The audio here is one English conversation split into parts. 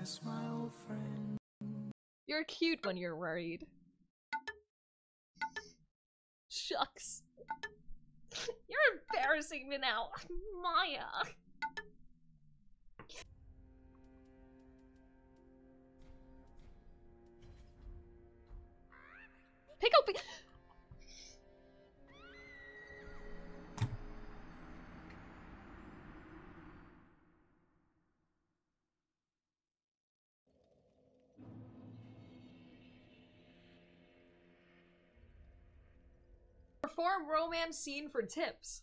miss my old friend. You're cute when you're worried. Shucks. You're embarrassing me now, Maya. Pickle, pickle. Perform romance scene for tips.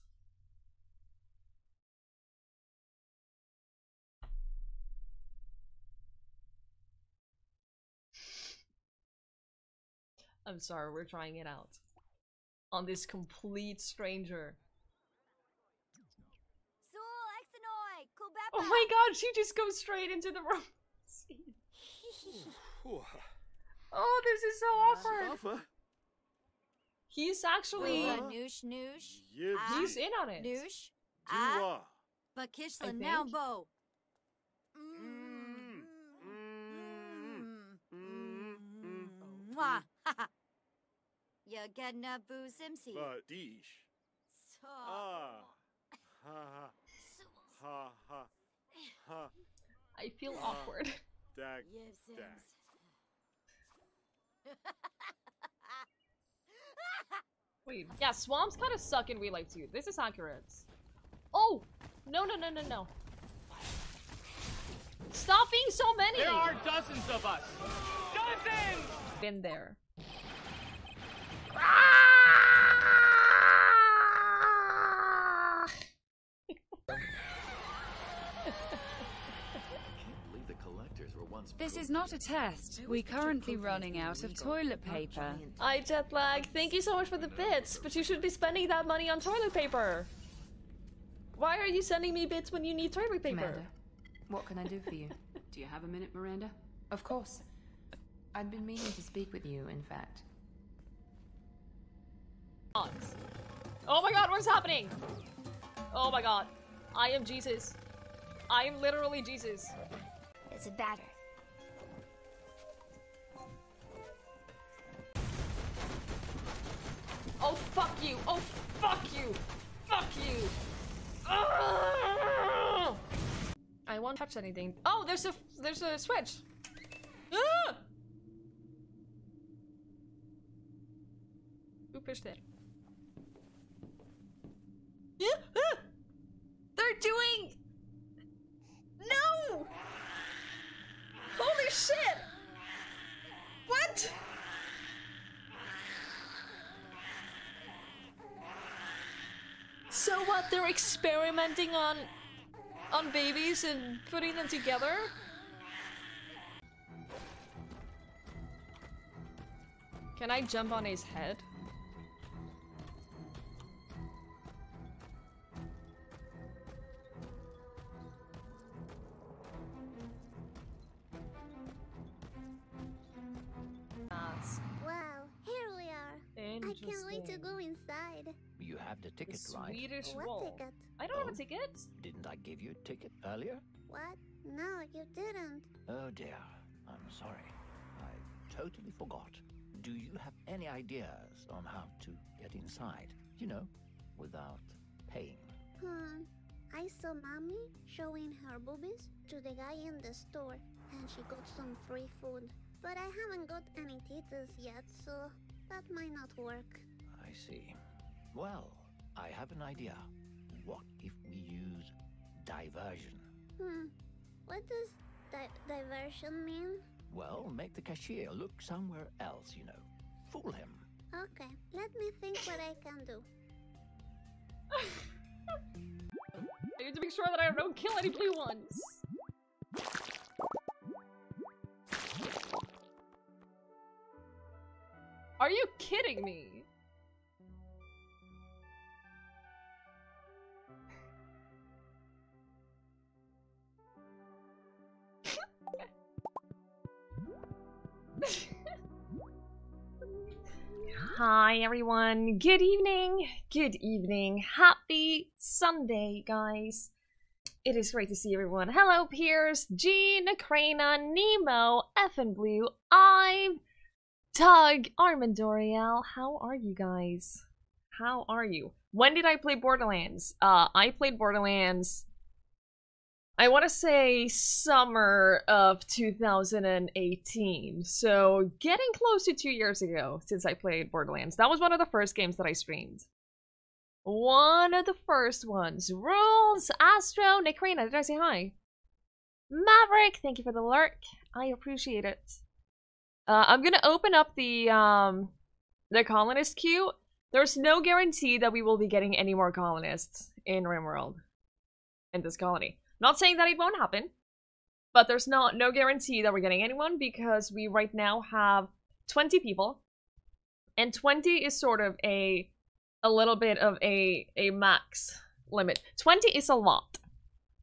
I'm sorry, we're trying it out. On this complete stranger. Oh my god, she just goes straight into the romance scene. Oh, this is so awkward. He's actually... Noosh noosh. He's in on it. Noosh. But Kishla now bo. Mwah. You getting a boo simsi. Badish. So. Ha ha ha ha. I feel awkward. Dag. Yes, Dag. Wait, yeah, swamps kind of suck in real life too. This is accurate. Oh! No, no, no, no, no. Stop being so many! There are dozens of us! Dozens! Been there. This is not a test. We're currently running out of toilet paper. I Jetlag, thank you so much for the bits, but you should be spending that money on toilet paper. Why are you sending me bits when you need toilet paper? Miranda, what can I do for you? Do you have a minute, Miranda? Of course. I'd been meaning to speak with you, in fact. Oh my god, what's happening? Oh my god. I am Jesus. I am literally Jesus. It's a batter. Oh fuck you! Oh fuck you! Fuck you! Ugh! I won't touch anything. Oh, there's a switch. Ah! Who pushed it? They're doing. No! Holy shit! What? So what? They're experimenting on babies and putting them together? Can I jump on his head? Wow, here we are. I can't wait to go inside. You have the ticket, right? Swedish What roll. ticket? I don't have a ticket. Didn't I give you a ticket earlier? What? No, you didn't. Oh dear, I'm sorry. I totally forgot. Do you have any ideas on how to get inside? You know, without paying. I saw Mommy showing her boobies to the guy in the store, and she got some free food. But I haven't got any titas yet, so that might not work. I see. Well, I have an idea. What if we use diversion? What does diversion mean? Well, make the cashier look somewhere else, you know. Fool him. Okay, let me think what I can do. I need to make sure that I don't kill any blue ones. Are you kidding me? Hi everyone, good evening, happy Sunday guys. It is great to see everyone. Hello, Pierce, Jean, Crana, Nemo, F and Blue, Ive, Tug, Armand Doriel. How are you guys? How are you? When did I play Borderlands? I played Borderlands, I want to say summer of 2018. So getting close to 2 years ago since I played Borderlands. That was one of the first games that I streamed. One of the first ones. Rules, Astro, Nikrina, did I say hi? Maverick, thank you for the lurk. I appreciate it. I'm gonna open up the colonist queue. There's no guarantee that we will be getting any more colonists in Rimworld. In this colony. Not saying that it won't happen, but there's no guarantee that we're getting anyone because we right now have 20 people. And 20 is sort of a little bit of a max limit. 20 is a lot.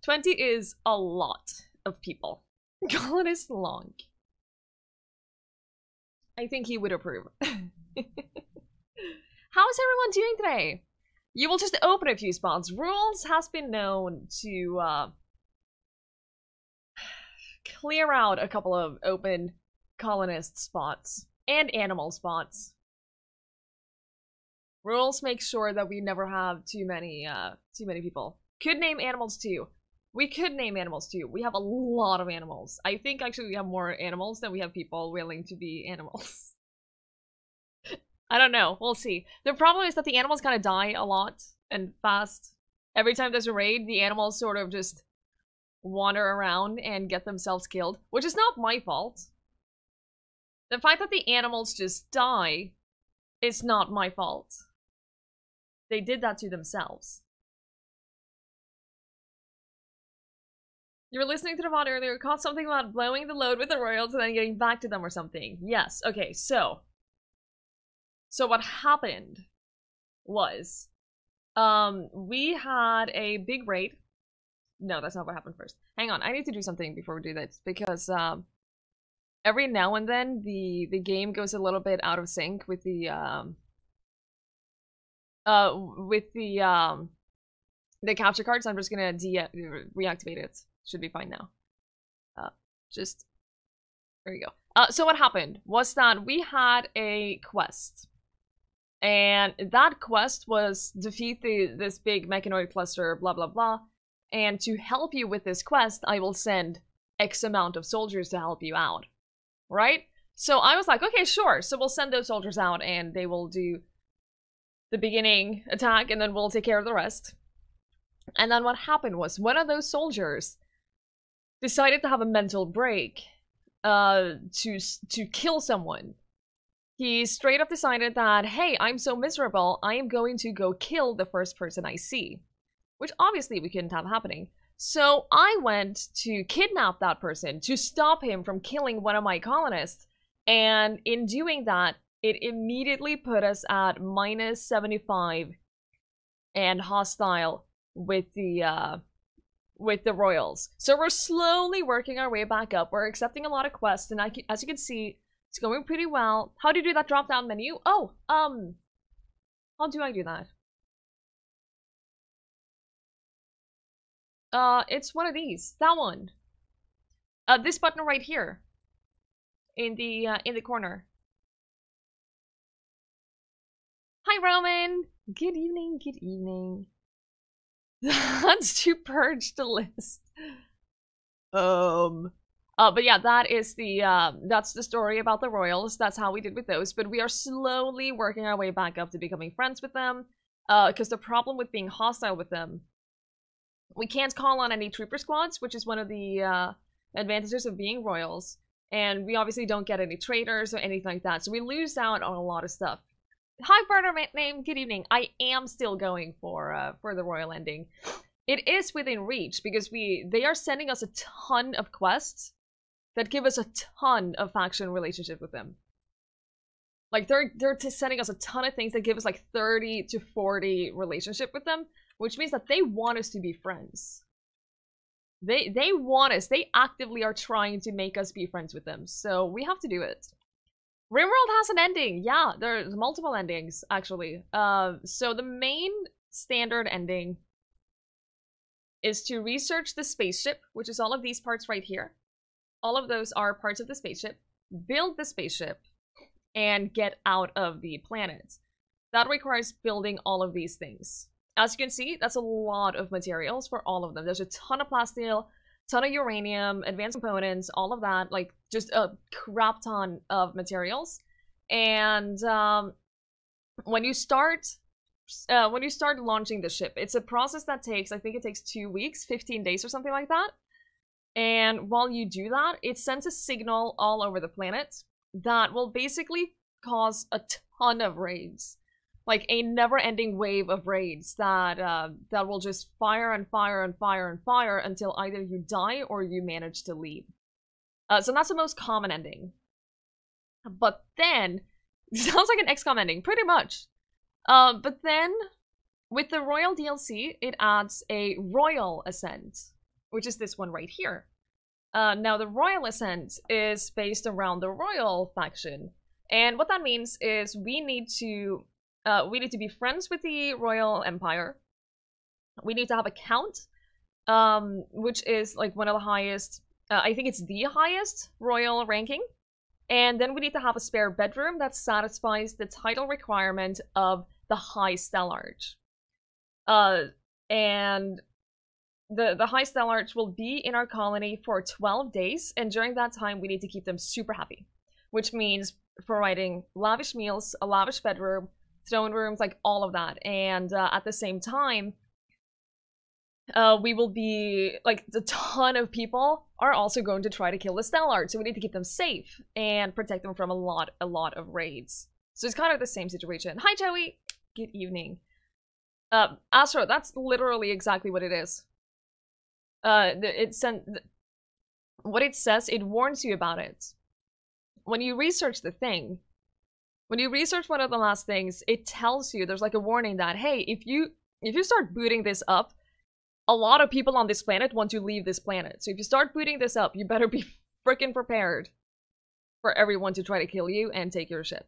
20 is a lot of people. Colonist Long. I think he would approve. How's everyone doing today? You will just open a few spots. Rules has been known to clear out a couple of open colonist spots and animal spots. Rules make sure that we never have too many people. Could name animals too. We could name animals too. We have a lot of animals. I think actually we have more animals than we have people willing to be animals. I don't know. We'll see. The problem is that the animals kind of die a lot and fast. Every time there's a raid, the animals sort of just wander around and get themselves killed, which is not my fault. The fact that the animals just die is not my fault. They did that to themselves. You were listening to the VOD earlier, caught something about blowing the load with the royals and then getting back to them or something. Yes, okay, so what happened was, we had a big raid. No, that's not what happened first. Hang on, I need to do something before we do this, because, every now and then, the game goes a little bit out of sync with the capture cards. I'm just gonna reactivate it. Should be fine now. There you go. So what happened was that we had a quest. And that quest was defeat this big mechanoid cluster, blah blah blah. And to help you with this quest, I will send X amount of soldiers to help you out. Right? So I was like, okay, sure. So we'll send those soldiers out and they will do the beginning attack and then we'll take care of the rest. And then what happened was one of those soldiers decided to have a mental break to kill someone. He straight up decided that, hey, I'm so miserable, I am going to go kill the first person I see. Which obviously we couldn't have happening. So I went to kidnap that person to stop him from killing one of my colonists. And in doing that, it immediately put us at -75 and hostile with the royals. So we're slowly working our way back up. We're accepting a lot of quests, and as you can see, it's going pretty well. How do you do that drop-down menu? Oh, how do I do that? It's one of these. That one. This button right here. In the corner. Hi, Roman! Good evening, good evening. That's to purge the list. But yeah, that is that's the story about the royals. That's how we did with those. But we are slowly working our way back up to becoming friends with them. Because the problem with being hostile with them, we can't call on any trooper squads, which is one of the advantages of being royals. And we obviously don't get any traitors or anything like that. So we lose out on a lot of stuff. Hi, partner name. Good evening. I am still going for the royal ending. It is within reach because they are sending us a ton of quests that give us a ton of faction relationship with them. Like they're sending us a ton of things that give us like 30 to 40 relationship with them, which means that they want us to be friends. They want us. They actively are trying to make us be friends with them. So we have to do it. Rimworld has an ending. Yeah, there's multiple endings, actually. So the main standard ending is to research the spaceship, which is all of these parts right here. All of those are parts of the spaceship. Build the spaceship and get out of the planet. That requires building all of these things. As you can see, that's a lot of materials for all of them. There's a ton of plasteel, ton of uranium, advanced components, all of that, like just a crap ton of materials. And when you start launching the ship, it's a process that takes, I think it takes 2 weeks, 15 days or something like that. And while you do that, it sends a signal all over the planet that will basically cause a ton of raids. Like a never-ending wave of raids that that will just fire and fire and fire and fire until either you die or you manage to leave. So that's the most common ending. But then, sounds like an XCOM ending, pretty much. But then, with the Royal DLC, it adds a Royal Ascent, which is this one right here. Now, the Royal Ascent is based around the Royal faction. And what that means is we need to be friends with the Royal Empire. We need to have a count, which is like one of the highest, I think it's the highest royal ranking. And then we need to have a spare bedroom that satisfies the title requirement of the High Stellarch. And the High Stellarch will be in our colony for 12 days, and during that time we need to keep them super happy. Which means providing lavish meals, a lavish bedroom, throne rooms, like all of that. And at the same time, we will be, like, a ton of people are also going to try to kill the Stellarch, so we need to keep them safe and protect them from a lot of raids. So it's kind of the same situation. Hi, Joey! Good evening. Astro, that's literally exactly what it is. What it says, it warns you about it. When you research the thing, when you research one of the last things, it tells you, there's like a warning that, hey, if you start booting this up, a lot of people on this planet want to leave this planet. So if you start booting this up, you better be freaking prepared for everyone to try to kill you and take your ship.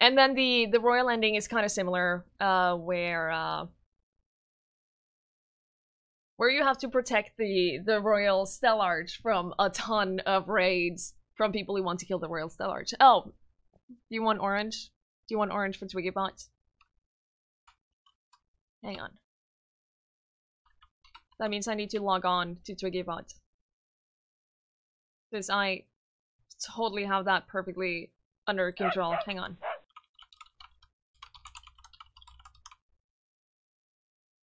And then the royal ending is kind of similar, where you have to protect the Royal Stellarch from a ton of raids from people who want to kill the Royal Stellarch. Oh, do you want orange? Do you want orange for TwiggieBot? Hang on. That means I need to log on to TwiggieBot. Because I totally have that perfectly under control. Hang on.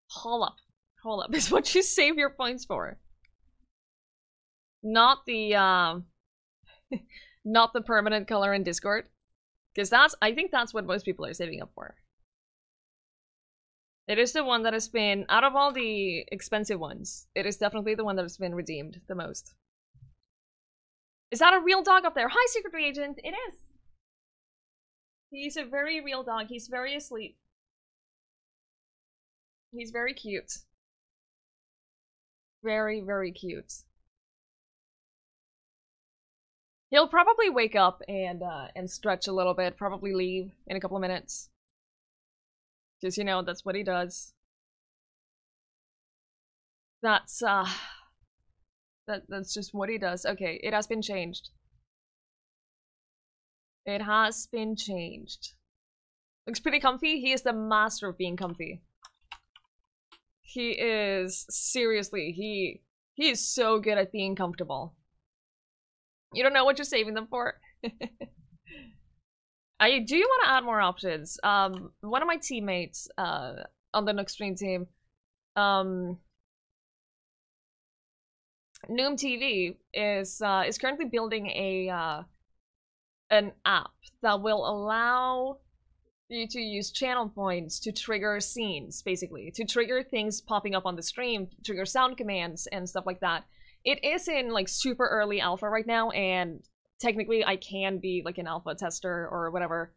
Hold up. Hold up. Is what you save your points for. Not the, not the permanent color in Discord. Because I think that's what most people are saving up for. It is the one that has been, out of all the expensive ones, it is definitely the one that has been redeemed the most. Is that a real dog up there? Hi, Secret Reagent! It is! He's a very real dog. He's very asleep. He's very cute. Very, very cute. He'll probably wake up and stretch a little bit, probably leave in a couple of minutes. Because, you know, that's what he does. That's just what he does. Okay, it has been changed. It has been changed. Looks pretty comfy. He is the master of being comfy. He is, seriously, he is so good at being comfortable. You don't know what you're saving them for? Do you want to add more options? One of my teammates on the Nookstream team, Noom TV is currently building an app that will allow you to use channel points to trigger scenes, basically. To trigger things popping up on the stream, trigger sound commands and stuff like that. It is in, like, super early alpha right now, and technically I can be, like, an alpha tester or whatever.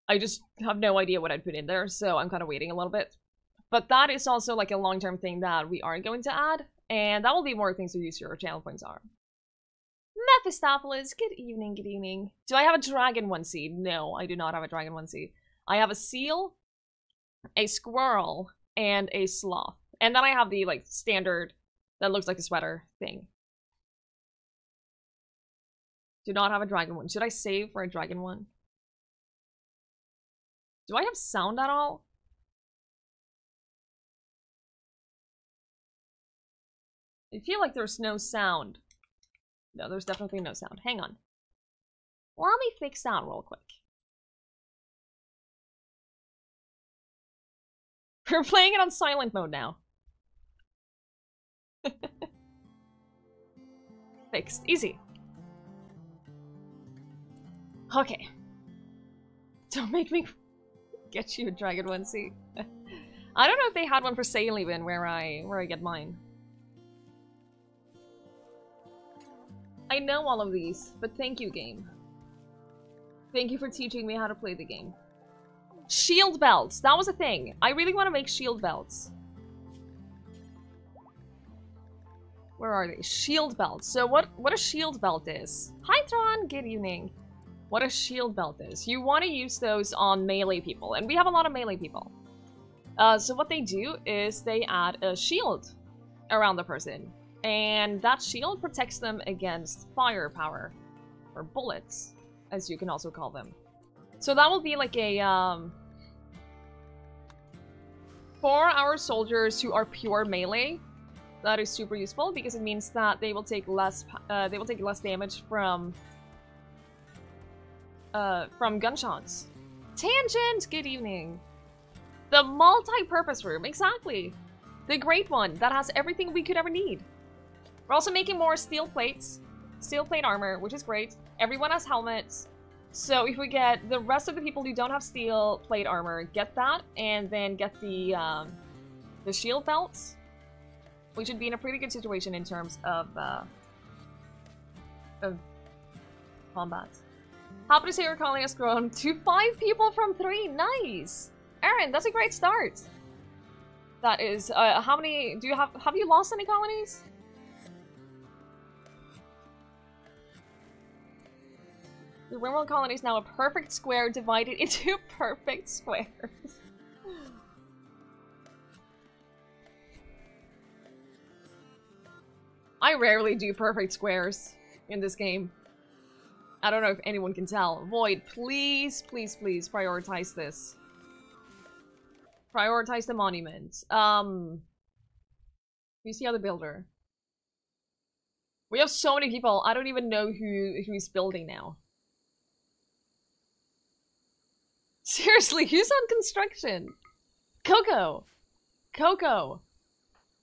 I just have no idea what I'd put in there, so I'm kind of waiting a little bit. But that is also, like, a long-term thing that we are going to add, and that will be more things to use your channel points are. Mephistopheles, good evening, good evening. Do I have a dragon onesie? No, I do not have a dragon onesie. I have a seal, a squirrel, and a sloth. And then I have the, like, standard that looks like a sweater thing. Do not have a dragon one. Should I save for a dragon one? Do I have sound at all? I feel like there's no sound. No, there's definitely no sound. Hang on. Let me fix that real quick. We're playing it on silent mode now. Fixed. Easy. Okay. Don't make me get you a dragon onesie. I don't know if they had one for sale even where I get mine. I know all of these, but thank you, game. Thank you for teaching me how to play the game. Shield belts! That was a thing. I really want to make shield belts. Where are they? Shield belts. So what a shield belt is. Hi, Tron! Good evening. What a shield belt is. You want to use those on melee people, and we have a lot of melee people. So what they do is they add a shield around the person, and that shield protects them against firepower, or bullets, as you can also call them. So that will be like a, for our soldiers who are pure melee, that is super useful because it means that they will take less damage from gunshots. Tangent, good evening. The multi-purpose room, exactly. The great one that has everything we could ever need. We're also making more steel plates, steel plate armor, which is great. Everyone has helmets. So if we get the rest of the people who don't have steel plate armor, get that, and then get the shield belts, we should be in a pretty good situation in terms of combat. Happy to say your colony has grown to 5 people from 3. Nice, Aaron. That's a great start. That is. How many do you have? Have you lost any colonies? The Rimworld colony is now a perfect square divided into perfect squares. I rarely do perfect squares in this game. I don't know if anyone can tell. Void, please, please, please prioritize this. Prioritize the monument. You see how the builder. We have so many people. I don't even know who's building now. Seriously, who's on construction? Coco! Coco!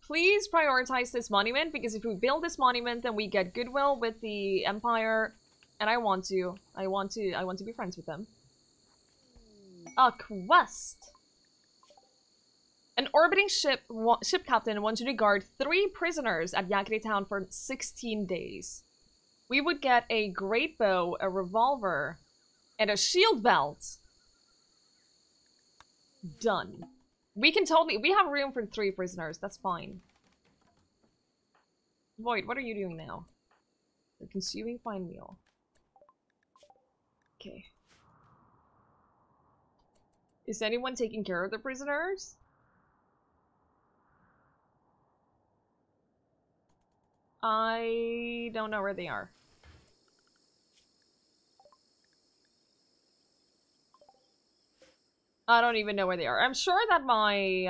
Please prioritize this monument, because if we build this monument, then we get goodwill with the Empire, and I want to be friends with them. A quest! An orbiting ship captain wants you to guard 3 prisoners at Yakari Town for 16 days. We would get a great bow, a revolver, and a shield belt. Done. We can totally- we have room for 3 prisoners, that's fine. Void, what are you doing now? You're consuming fine meal. Okay. Is anyone taking care of the prisoners? I don't know where they are. I don't even know where they are. I'm sure that my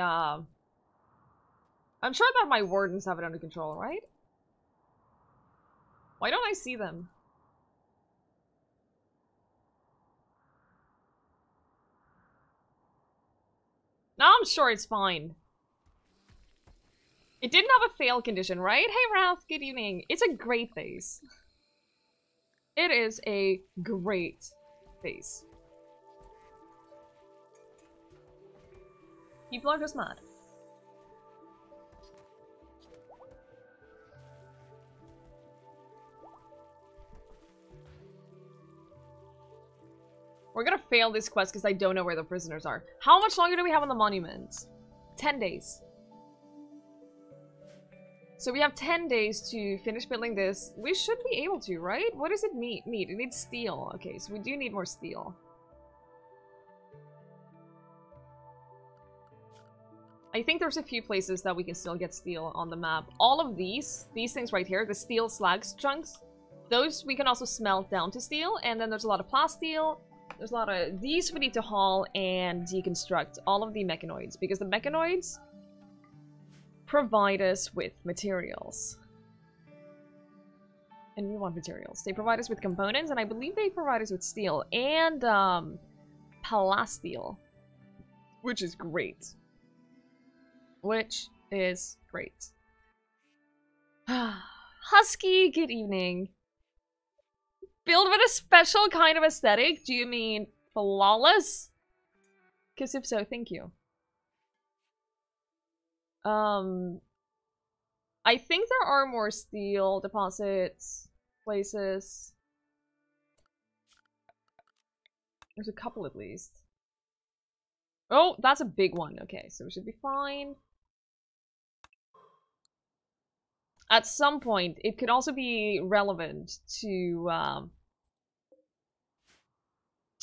wardens have it under control, right? Why don't I see them? No, I'm sure it's fine. It didn't have a fail condition, right? Hey, Ralph, good evening. It's a great base. It is a great base. People are just mad. We're gonna fail this quest because I don't know where the prisoners are. How much longer do we have on the monument? 10 days. So we have 10 days to finish building this. We should be able to, right? What does it need? It needs steel. Okay, so we do need more steel. I think there's a few places that we can still get steel on the map. All of these things right here, the steel slags chunks, those we can also smelt down to steel, and then there's a lot of plasteel. There's a lot of these we need to haul and deconstruct all of the mechanoids, because the mechanoids provide us with materials. And we want materials. They provide us with components, and I believe they provide us with steel and plasteel, which is great. Which is great. Husky, good evening. Build with a special kind of aesthetic? Do you mean flawless? Because if so, thank you. I think there are more steel deposits, places. There's a couple at least. Oh, that's a big one. Okay, so we should be fine. At some point, it could also be relevant to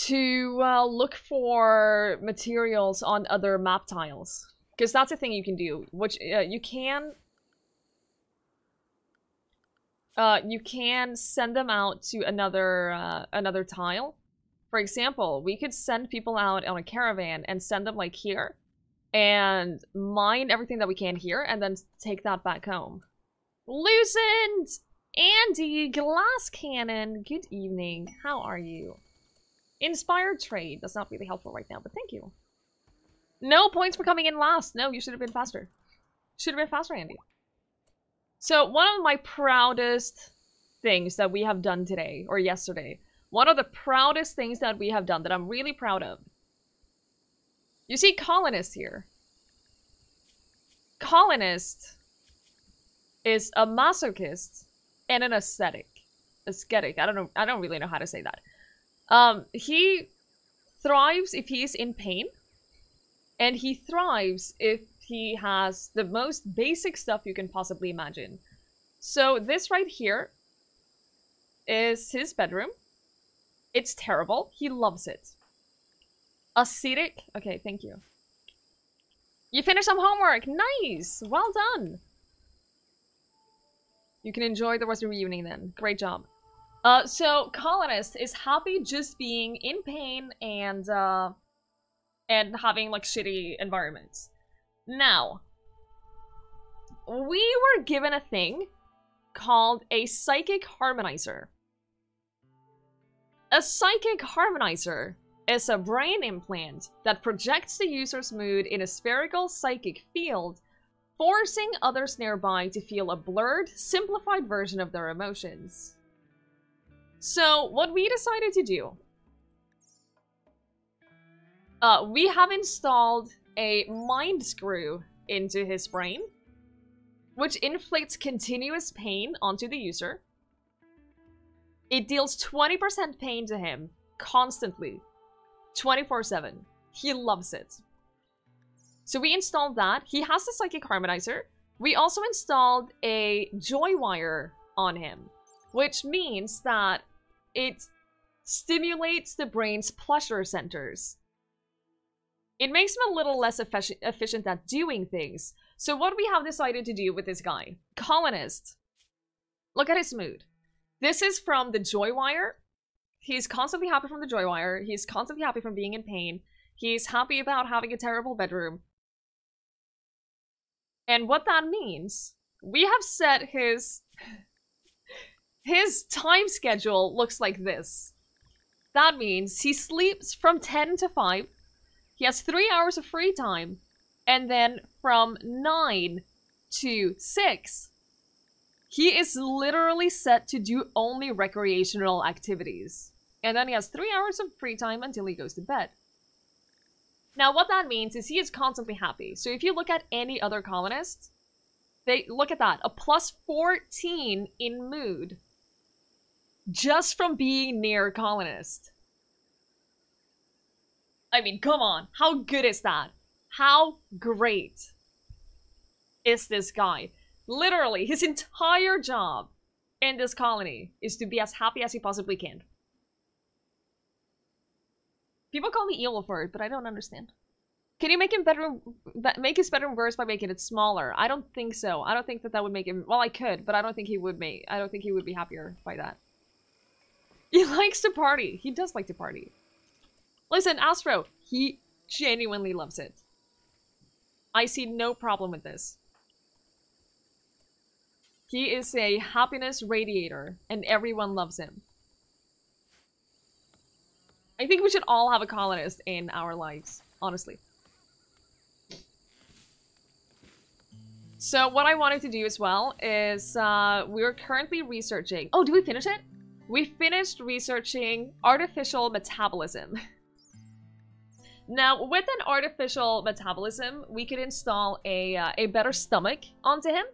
look for materials on other map tiles, because that's a thing you can do. Which you can send them out to another tile. For example, we could send people out on a caravan and send them like here, and mine everything that we can here, and then take that back home. Loosened! Andy, Glass Cannon, good evening. How are you? Inspired Trade. That's not really helpful right now, but thank you. No points for coming in last. No, you should have been faster. Should have been faster, Andy. So, one of my proudest things that we have done today, or yesterday, one of the proudest things that we have done that I'm really proud of. You see Colonist here. Colonist is a masochist and an aesthetic. Aesthetic. I don't really know how to say that. He thrives if he's in pain, and he thrives if he has the most basic stuff you can possibly imagine. So this right here is his bedroom. It's terrible. He loves it. Ascetic. Okay, thank you. You finished some homework. Nice. Well done. You can enjoy the rest of your evening then. Great job. So Colonist is happy just being in pain and having like shitty environments. Now, we were given a thing called a psychic harmonizer. A psychic harmonizer is a brain implant that projects the user's mood in a spherical psychic field, forcing others nearby to feel a blurred, simplified version of their emotions. So, what we decided to do, we have installed a mind screw into his brain, which inflicts continuous pain onto the user. It deals 20% pain to him, constantly, 24/7. He loves it. So we installed that. He has the psychic harmonizer. We also installed a joy wire on him, which means that it stimulates the brain's pleasure centers. It makes him a little less efficient at doing things. So what we have decided to do with this guy, Colonist, look at his mood. This is from the joy wire. He's constantly happy from the joy wire. He's constantly happy from being in pain. He's happy about having a terrible bedroom. And what that means, we have set his time schedule looks like this. That means he sleeps from 10 to 5. He has 3 hours of free time. And then from 9 to 6, he is literally set to do only recreational activities. And then he has 3 hours of free time until he goes to bed. Now, what that means is he is constantly happy. So if you look at any other colonist, they look at that, a plus 14 in mood just from being near colonist. I mean, come on, how good is that? How great is this guy? Literally, his entire job in this colony is to be as happy as he possibly can. People call me Evilford, but I don't understand. Can you make him bedroom, make his bedroom worse by making it smaller? I don't think so. I don't think that that would make him, well, I could, but I don't think he would I don't think he would be happier by that. He likes to party. He does like to party. Listen, Astro, he genuinely loves it. I see no problem with this. He is a happiness radiator, and everyone loves him. I think we should all have a colonist in our lives, honestly. So what I wanted to do as well is we're currently researching... Oh, did we finish it? We finished researching artificial metabolism. Now, with an artificial metabolism, we could install a better stomach onto him.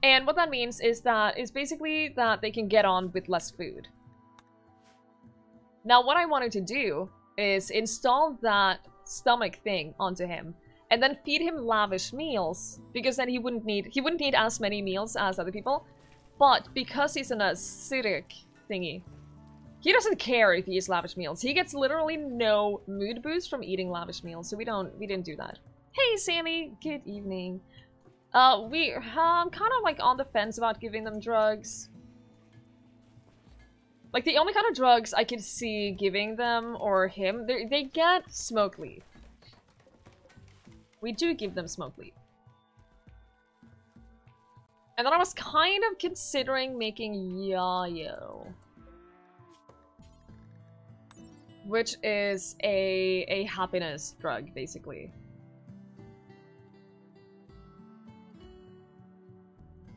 And what that means is that it's basically that they can get on with less food. Now, what I wanted to do is install that stomach thing onto him and then feed him lavish meals, because then he wouldn't need as many meals as other people. But because he's an acidic thingy, he doesn't care if he eats lavish meals. He gets literally no mood boost from eating lavish meals, so we didn't do that. Hey, Sammy, good evening. I'm kind of like on the fence about giving them drugs. Like, the only kind of drugs I could see giving them, or him, they get smoke leaf. We do give them smoke leaf. And then I was kind of considering making Yayo, which is a happiness drug, basically.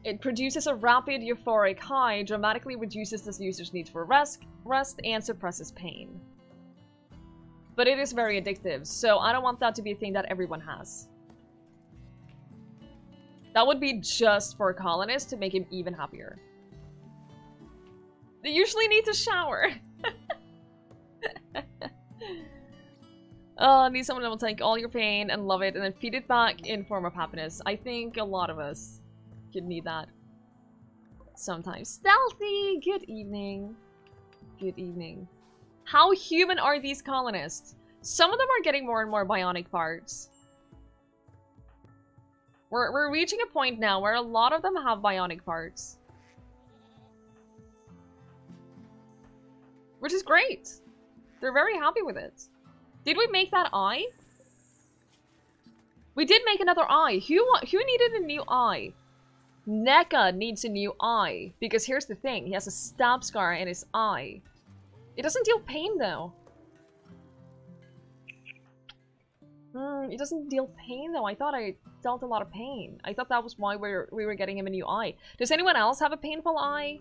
It produces a rapid euphoric high, dramatically reduces the user's need for rest, and suppresses pain. But it is very addictive, so I don't want that to be a thing that everyone has. That would be just for a colonist to make him even happier. They usually need to shower. Oh, need someone that will take all your pain and love it and then feed it back in form of happiness. I think a lot of us could need that sometimes. Stealthy, good evening. Good evening. How human are these colonists? Some of them are getting more and more bionic parts. We're reaching a point now where a lot of them have bionic parts. Which is great. They're very happy with it. Did we make that eye? We did make another eye. Who needed a new eye? NECA needs a new eye. Because here's the thing. He has a stab scar in his eye. It doesn't deal pain, though. It doesn't deal pain, though. I thought I dealt a lot of pain. I thought that was why we were getting him a new eye. Does anyone else have a painful eye?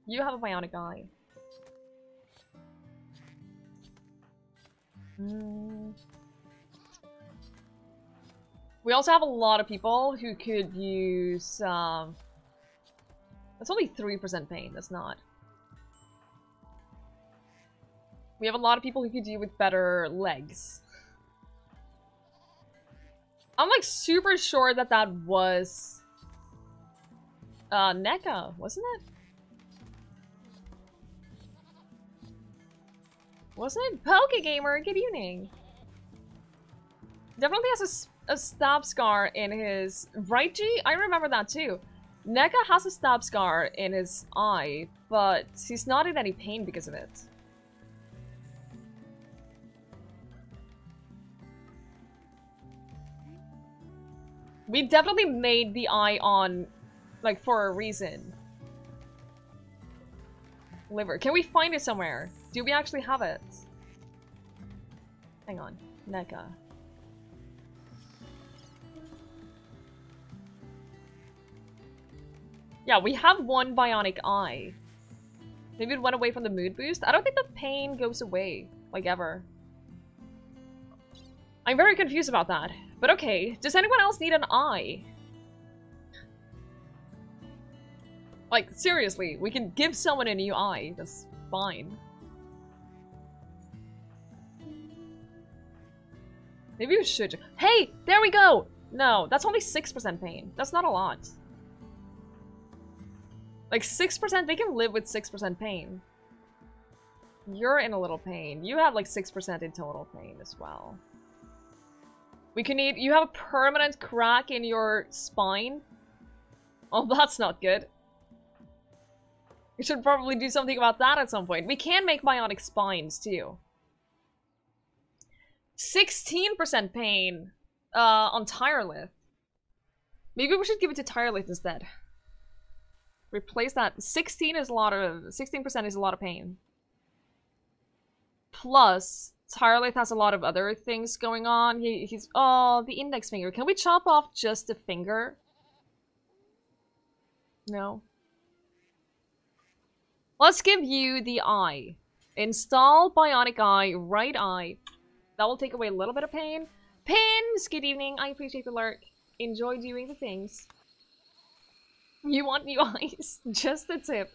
You have a bionic eye. We also have a lot of people who could use... That's only 3% pain. That's not... We have a lot of people who could do with better legs. I'm like super sure that that was NECA, wasn't it? Wasn't it? Pokegamer, good evening. Definitely has a stab scar in his... Right, G? I remember that too. NECA has a stab scar in his eye, but he's not in any pain because of it. We definitely made the eye on, like, for a reason. Liver. Can we find it somewhere? Do we actually have it? Hang on. NECA. Yeah, we have one bionic eye. Maybe it went away from the mood boost? I don't think the pain goes away, like, ever. I'm very confused about that. But okay, does anyone else need an eye? Like, seriously, we can give someone a new eye. That's fine. Maybe we should... Hey! There we go! No, that's only 6% pain. That's not a lot. Like, 6%, they can live with 6% pain. You're in a little pain. You have like 6% in total pain as well. We can eat. You have a permanent crack in your spine. Oh, that's not good. We should probably do something about that at some point. We can make bionic spines too. 16% pain on Tirelith. Maybe we should give it to Tirelith instead. Replace that. 16% is a lot of pain. Plus, Tirelith has a lot of other things going on. He's oh, the index finger. Can we chop off just the finger? No. Let's give you the eye. Install bionic eye, right eye. That will take away a little bit of pain. Pins, good evening. I appreciate the lurk. Enjoy doing the things. You want new eyes? Just the tip.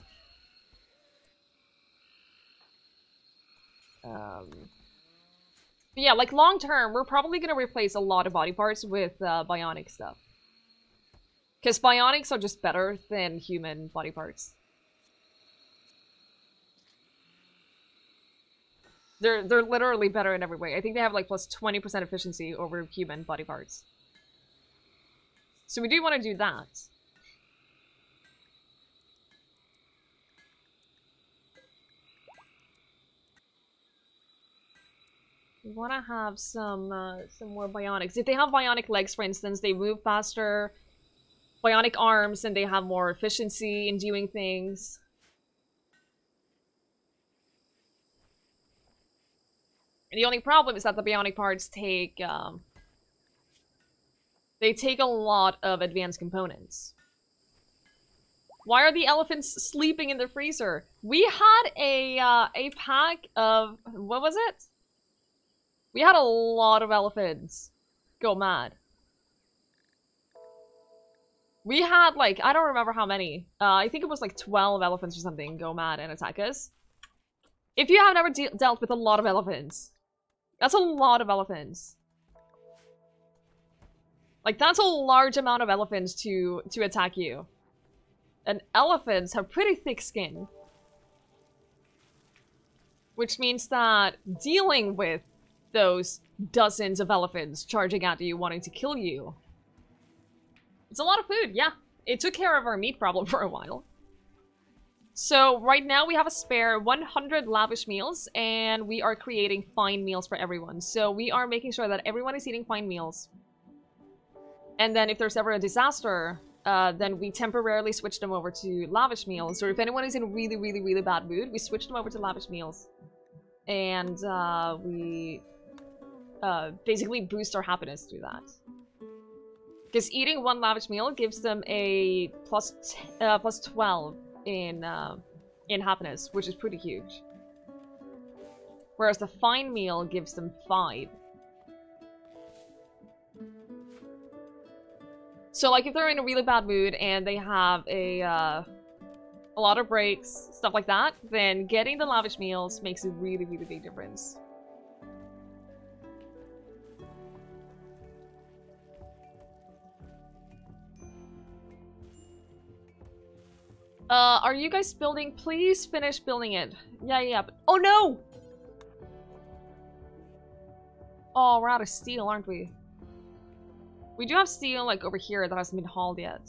Yeah, like long term, we're probably gonna replace a lot of body parts with bionic stuff. Because bionics are just better than human body parts. They're literally better in every way. I think they have like plus 20% efficiency over human body parts. So we do want to do that. We want to have some more bionics. If they have bionic legs, for instance, they move faster. Bionic arms, and they have more efficiency in doing things. And the only problem is that the bionic parts take, they take a lot of advanced components. Why are the elephants sleeping in the freezer? We had a pack of, what was it? We had a lot of elephants go mad. We had like, I don't remember how many. I think it was like 12 elephants or something go mad and attack us. If you have never dealt with a lot of elephants, that's a lot of elephants. Like, that's a large amount of elephants to attack you. And elephants have pretty thick skin. Which means that dealing with those dozens of elephants charging at you, wanting to kill you, it's a lot of food, yeah. It took care of our meat problem for a while. So right now we have a spare 100 lavish meals, and we are creating fine meals for everyone. So we are making sure that everyone is eating fine meals. And then if there's ever a disaster, then we temporarily switch them over to lavish meals. Or if anyone is in a really, really, really bad mood, we switch them over to lavish meals. And we basically boost our happiness through that. Because eating one lavish meal gives them a plus 12 in happiness, which is pretty huge. Whereas the fine meal gives them 5. So, like, if they're in a really bad mood and they have a lot of breaks, stuff like that, then getting the lavish meals makes a really, really big difference. Are you guys building? Please finish building it. Yeah, but oh no! Oh, we're out of steel, aren't we? We do have steel, like, over here that hasn't been hauled yet.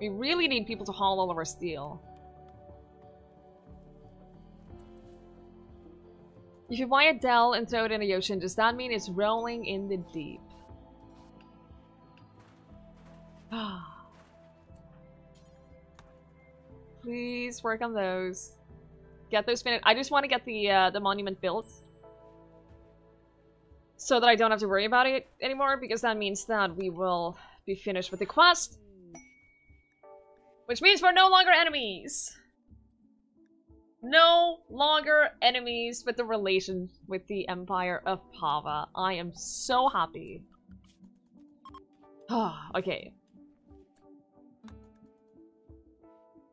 We really need people to haul all of our steel. If you buy a Dell and throw it in the ocean, does that mean it's rolling in the deep? Please work on those. Get those finished. I just want to get the monument built, so that I don't have to worry about it anymore, because that means that we will be finished with the quest. Which means we're no longer enemies. No longer enemies with the relation with the Empire of Pava. I am so happy. Okay.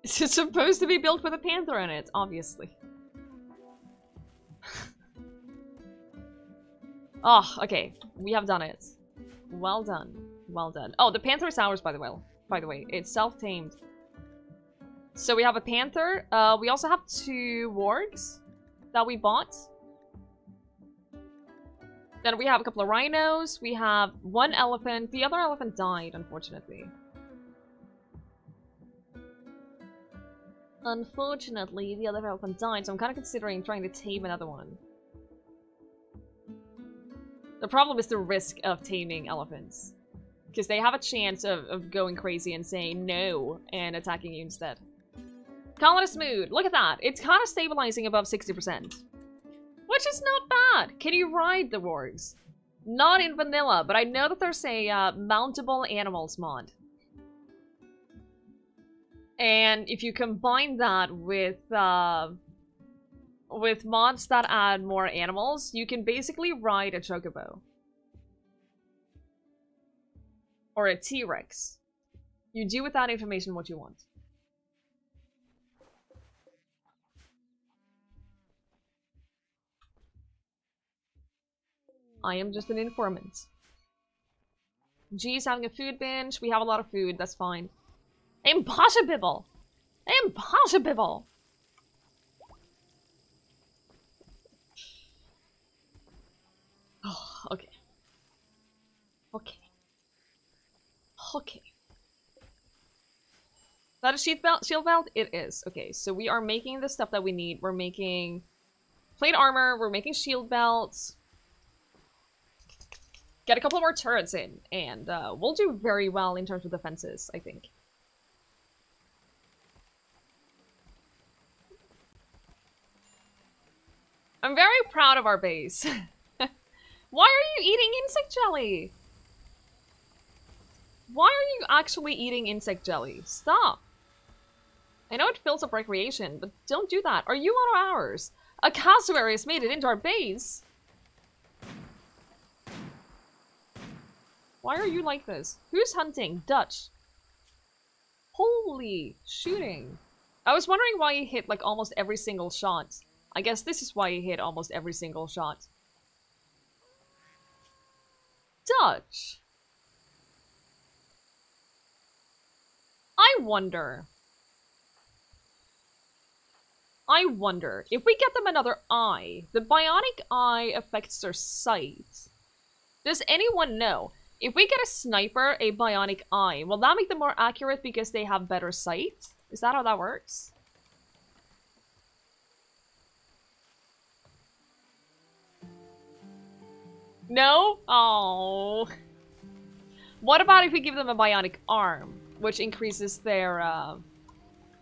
It's supposed to be built with a panther in it, obviously. Oh, okay. We have done it. Well done. Well done. Oh, the panther is ours, by the way. It's self-tamed. So we have a panther. We also have 2 wargs that we bought. Then we have a couple of rhinos. We have one elephant. The other elephant died, unfortunately. Unfortunately, the other elephant died, so I'm kind of considering trying to tame another one. The problem is the risk of taming elephants. Because they have a chance of going crazy and saying no and attacking you instead. Colonist mood. Look at that. It's kind of stabilizing above 60%. Which is not bad. Can you ride the wargs? Not in vanilla, but I know that there's a mountable animals mod. And if you combine that with mods that add more animals, you can basically ride a chocobo. Or a T-Rex. You do with that information what you want. I am just an informant. G's having a food binge. We have a lot of food, that's fine. Impossible! Impossible! Oh, okay. Okay. Okay. Is that a shield belt? It is. Okay, so we are making the stuff that we need. We're making plate armor, we're making shield belts. Get a couple more turrets in, and we'll do very well in terms of defenses, I think. I'm very proud of our base. Why are you eating insect jelly? Why are you actually eating insect jelly? Stop. I know it fills up recreation, but don't do that. Are you out of hours? A cassowary has made it into our base. Why are you like this? Who's hunting? Dutch. Holy shooting. I was wondering why he hit like almost every single shot. I guess this is why he hit almost every single shot. Dutch. I wonder if we get them another eye. The bionic eye affects their sight. Does anyone know? If we get a sniper a bionic eye, will that make them more accurate because they have better sight? Is that how that works? No? Oh. What about if we give them a bionic arm, which increases their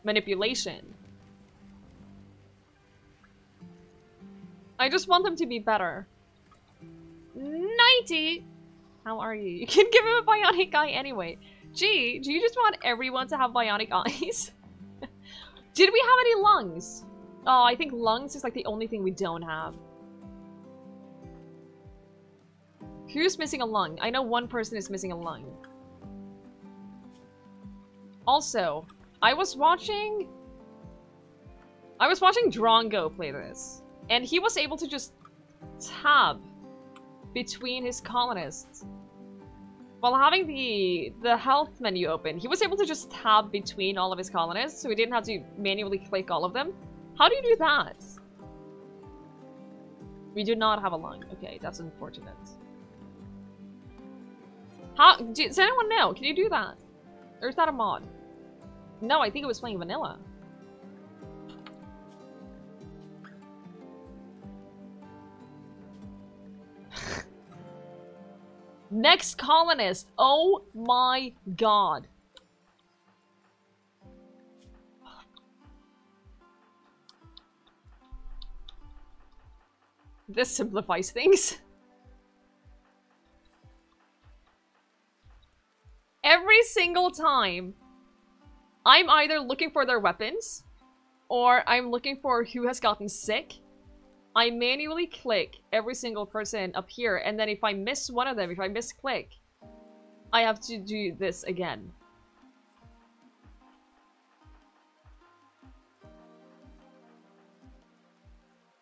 manipulation? I just want them to be better. 90! How are you? You can give him a bionic eye anyway. Gee, do you just want everyone to have bionic eyes? Did we have any lungs? Oh, I think lungs is like the only thing we don't have. Who's missing a lung? I know one person is missing a lung. Also, I was watching Drongo play this, and he was able to just tab between his colonists. While having the health menu open, he was able to just tab between all of his colonists, so he didn't have to manually click all of them. How do you do that? We do not have a lung. Okay, that's unfortunate. Does anyone know? Can you do that? Or is that a mod? No, I think it was playing vanilla. Next colonist! Oh my god. This simplifies things. Every single time, I'm either looking for their weapons, or I'm looking for who has gotten sick. I manually click every single person up here, and then if I miss one of them, if I misclick, I have to do this again.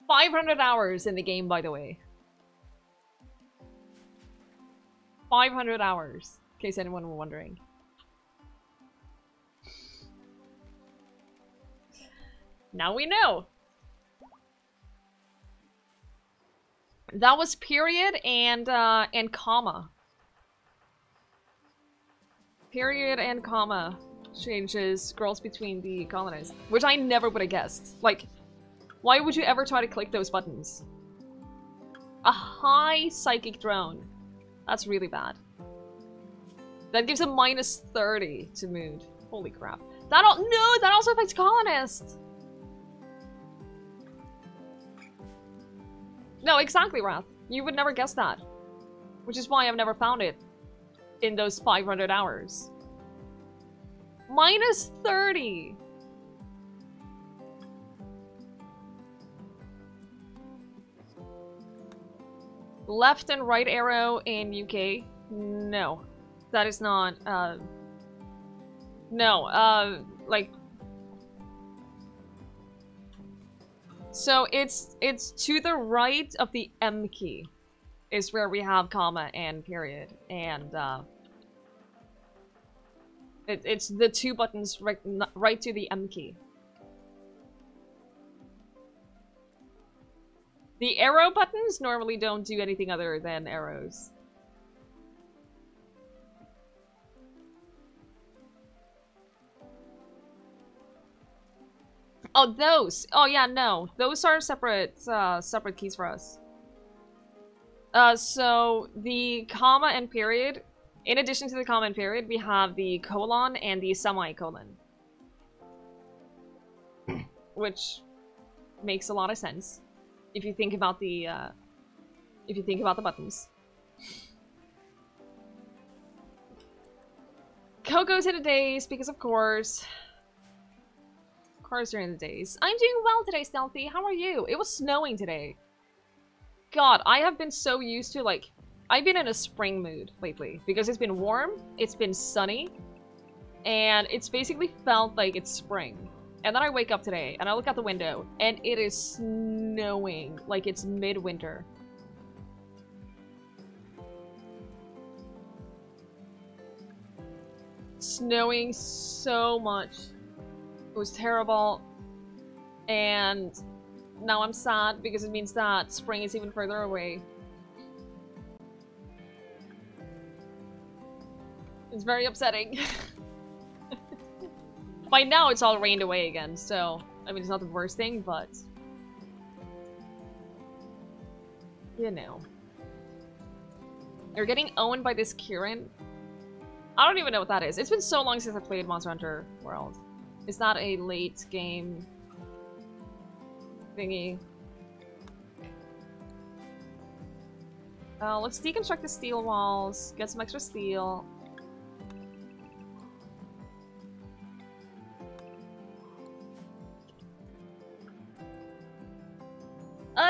$500 hours in the game, by the way. 500 hours, in case anyone were wondering. Now we know. That was period and comma. Period and comma changes scrolls between the colonists, which I never would have guessed. Like, why would you ever try to click those buttons? A high psychic drone. That's really bad. That gives a -30 to mood. Holy crap. That no, that also affects colonists. No, exactly, Wrath. You would never guess that. Which is why I've never found it in those 500 hours. -30! Left and right arrow in UK? No. That is not, no, like... So it's to the right of the M key is where we have comma and period, and it's the two buttons right to the M key. The arrow buttons normally don't do anything other than arrows. Oh, those! Oh yeah, no. Those are separate, separate keys for us. So the comma and period, in addition to the comma and period, we have the colon and the semicolon. Which makes a lot of sense if you think about the, buttons. Coco's hit a days, because of course. Cars during the days. I'm doing well today, Stealthy. How are you? It was snowing today. God, I have been so used to, like... I've been in a spring mood lately. Because it's been warm, it's been sunny, and it's basically felt like it's spring. And then I wake up today, and I look out the window, and it is snowing like it's midwinter. Snowing so much. It was terrible, and now I'm sad because it means that spring is even further away. It's very upsetting. By now it's all rained away again, so I mean it's not the worst thing, but you know. You're getting owned by this Kieran. I don't even know what that is. It's been so long since I played Monster Hunter World. Is that a late game thingy? Let's deconstruct the steel walls, get some extra steel.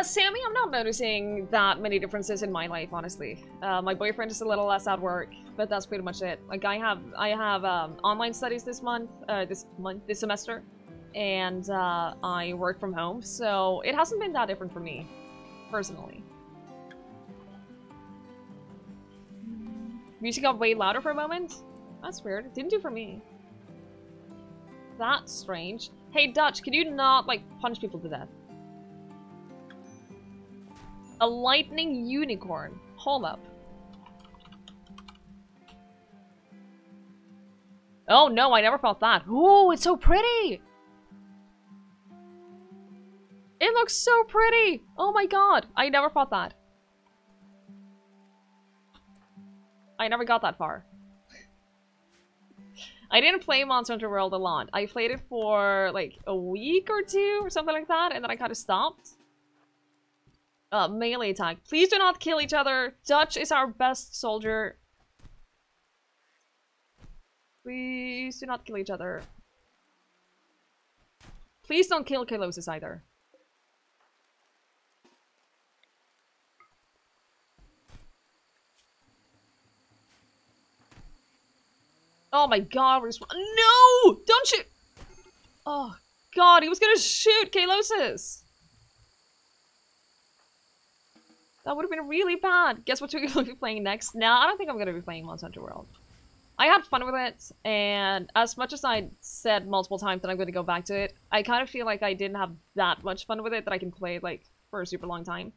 Sammy, I'm not noticing that many differences in my life, honestly. My boyfriend is a little less at work, but that's pretty much it. Like, I have online studies this semester, and I work from home, so it hasn't been that different for me, personally. Music got way louder for a moment? That's weird. It didn't do for me. That's strange. Hey, Dutch, could you not, like, punch people to death? A lightning unicorn. Hold up. Oh no, I never felt that. Ooh, it's so pretty! It looks so pretty! Oh my god, I never felt that. I never got that far. I didn't play Monster Hunter World a lot. I played it for like a week or two or something like that, and then I kind of stopped. Melee attack. Please do not kill each other. Dutch is our best soldier. Please do not kill each other. Please don't kill Kalosis either. Oh my god, no! Don't shoot! Oh god, he was gonna shoot Kalosis! That would have been really bad. Guess what we're going to be playing next? Nah, I don't think I'm going to be playing Monster Hunter World. I had fun with it, and as much as I said multiple times that I'm going to go back to it, I kind of feel like I didn't have that much fun with it that I can play, like, for a super long time.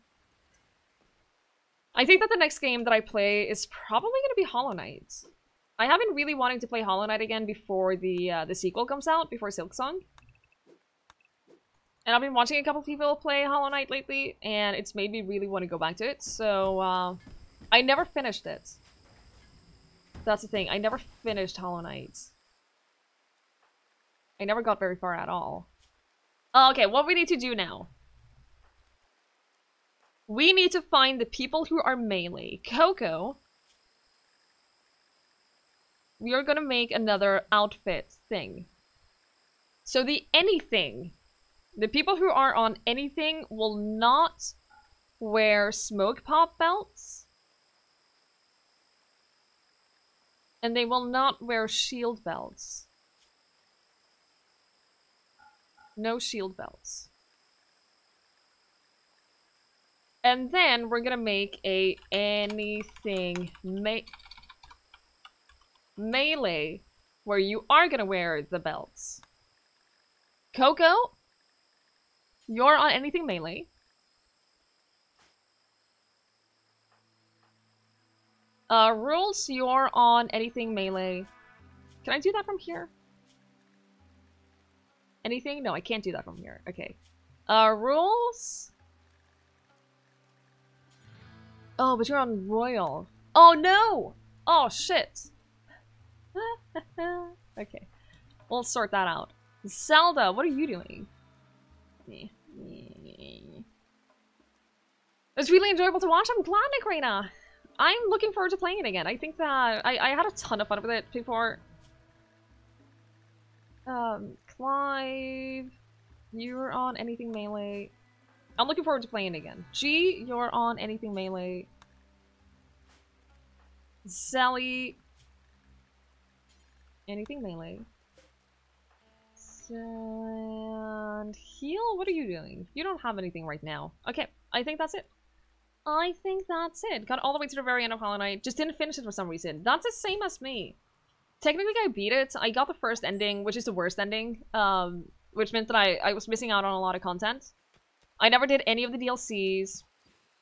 I think that the next game that I play is probably going to be Hollow Knight. I have been really wanting to play Hollow Knight again before the sequel comes out, before Silksong. And I've been watching a couple people play Hollow Knight lately, and it's made me really want to go back to it. So, I never finished it. That's the thing, I never finished Hollow Knight. I never got very far at all. Okay, what we need to do now. We need to find the people who are melee. Coco. We are gonna make another outfit thing. So the anything. The people who are on anything will not wear smoke pop belts. And they will not wear shield belts. No shield belts. And then we're gonna make a anything melee where you are gonna wear the belts. Coco, you're on anything melee. Rules, you're on anything melee. Can I do that from here? Anything? No, I can't do that from here. Okay. Rules? Oh, but you're on Royal. Oh, no! Oh, shit. Okay. We'll sort that out. Zelda, what are you doing? It's really enjoyable to watch. I'm glad, Nikrina. I'm looking forward to playing it again. I think that I had a ton of fun with it before. Clive, you're on anything melee. I'm looking forward to playing it again. G, you're on anything melee. Sally, anything melee. And heal, what are you doing? You don't have anything right now. Okay, I think that's it. I think that's it. Got all the way to the very end of Hollow Knight. Just didn't finish it for some reason. That's the same as me. Technically, I beat it. I got the first ending, which is the worst ending. Which meant that I was missing out on a lot of content. I never did any of the DLCs.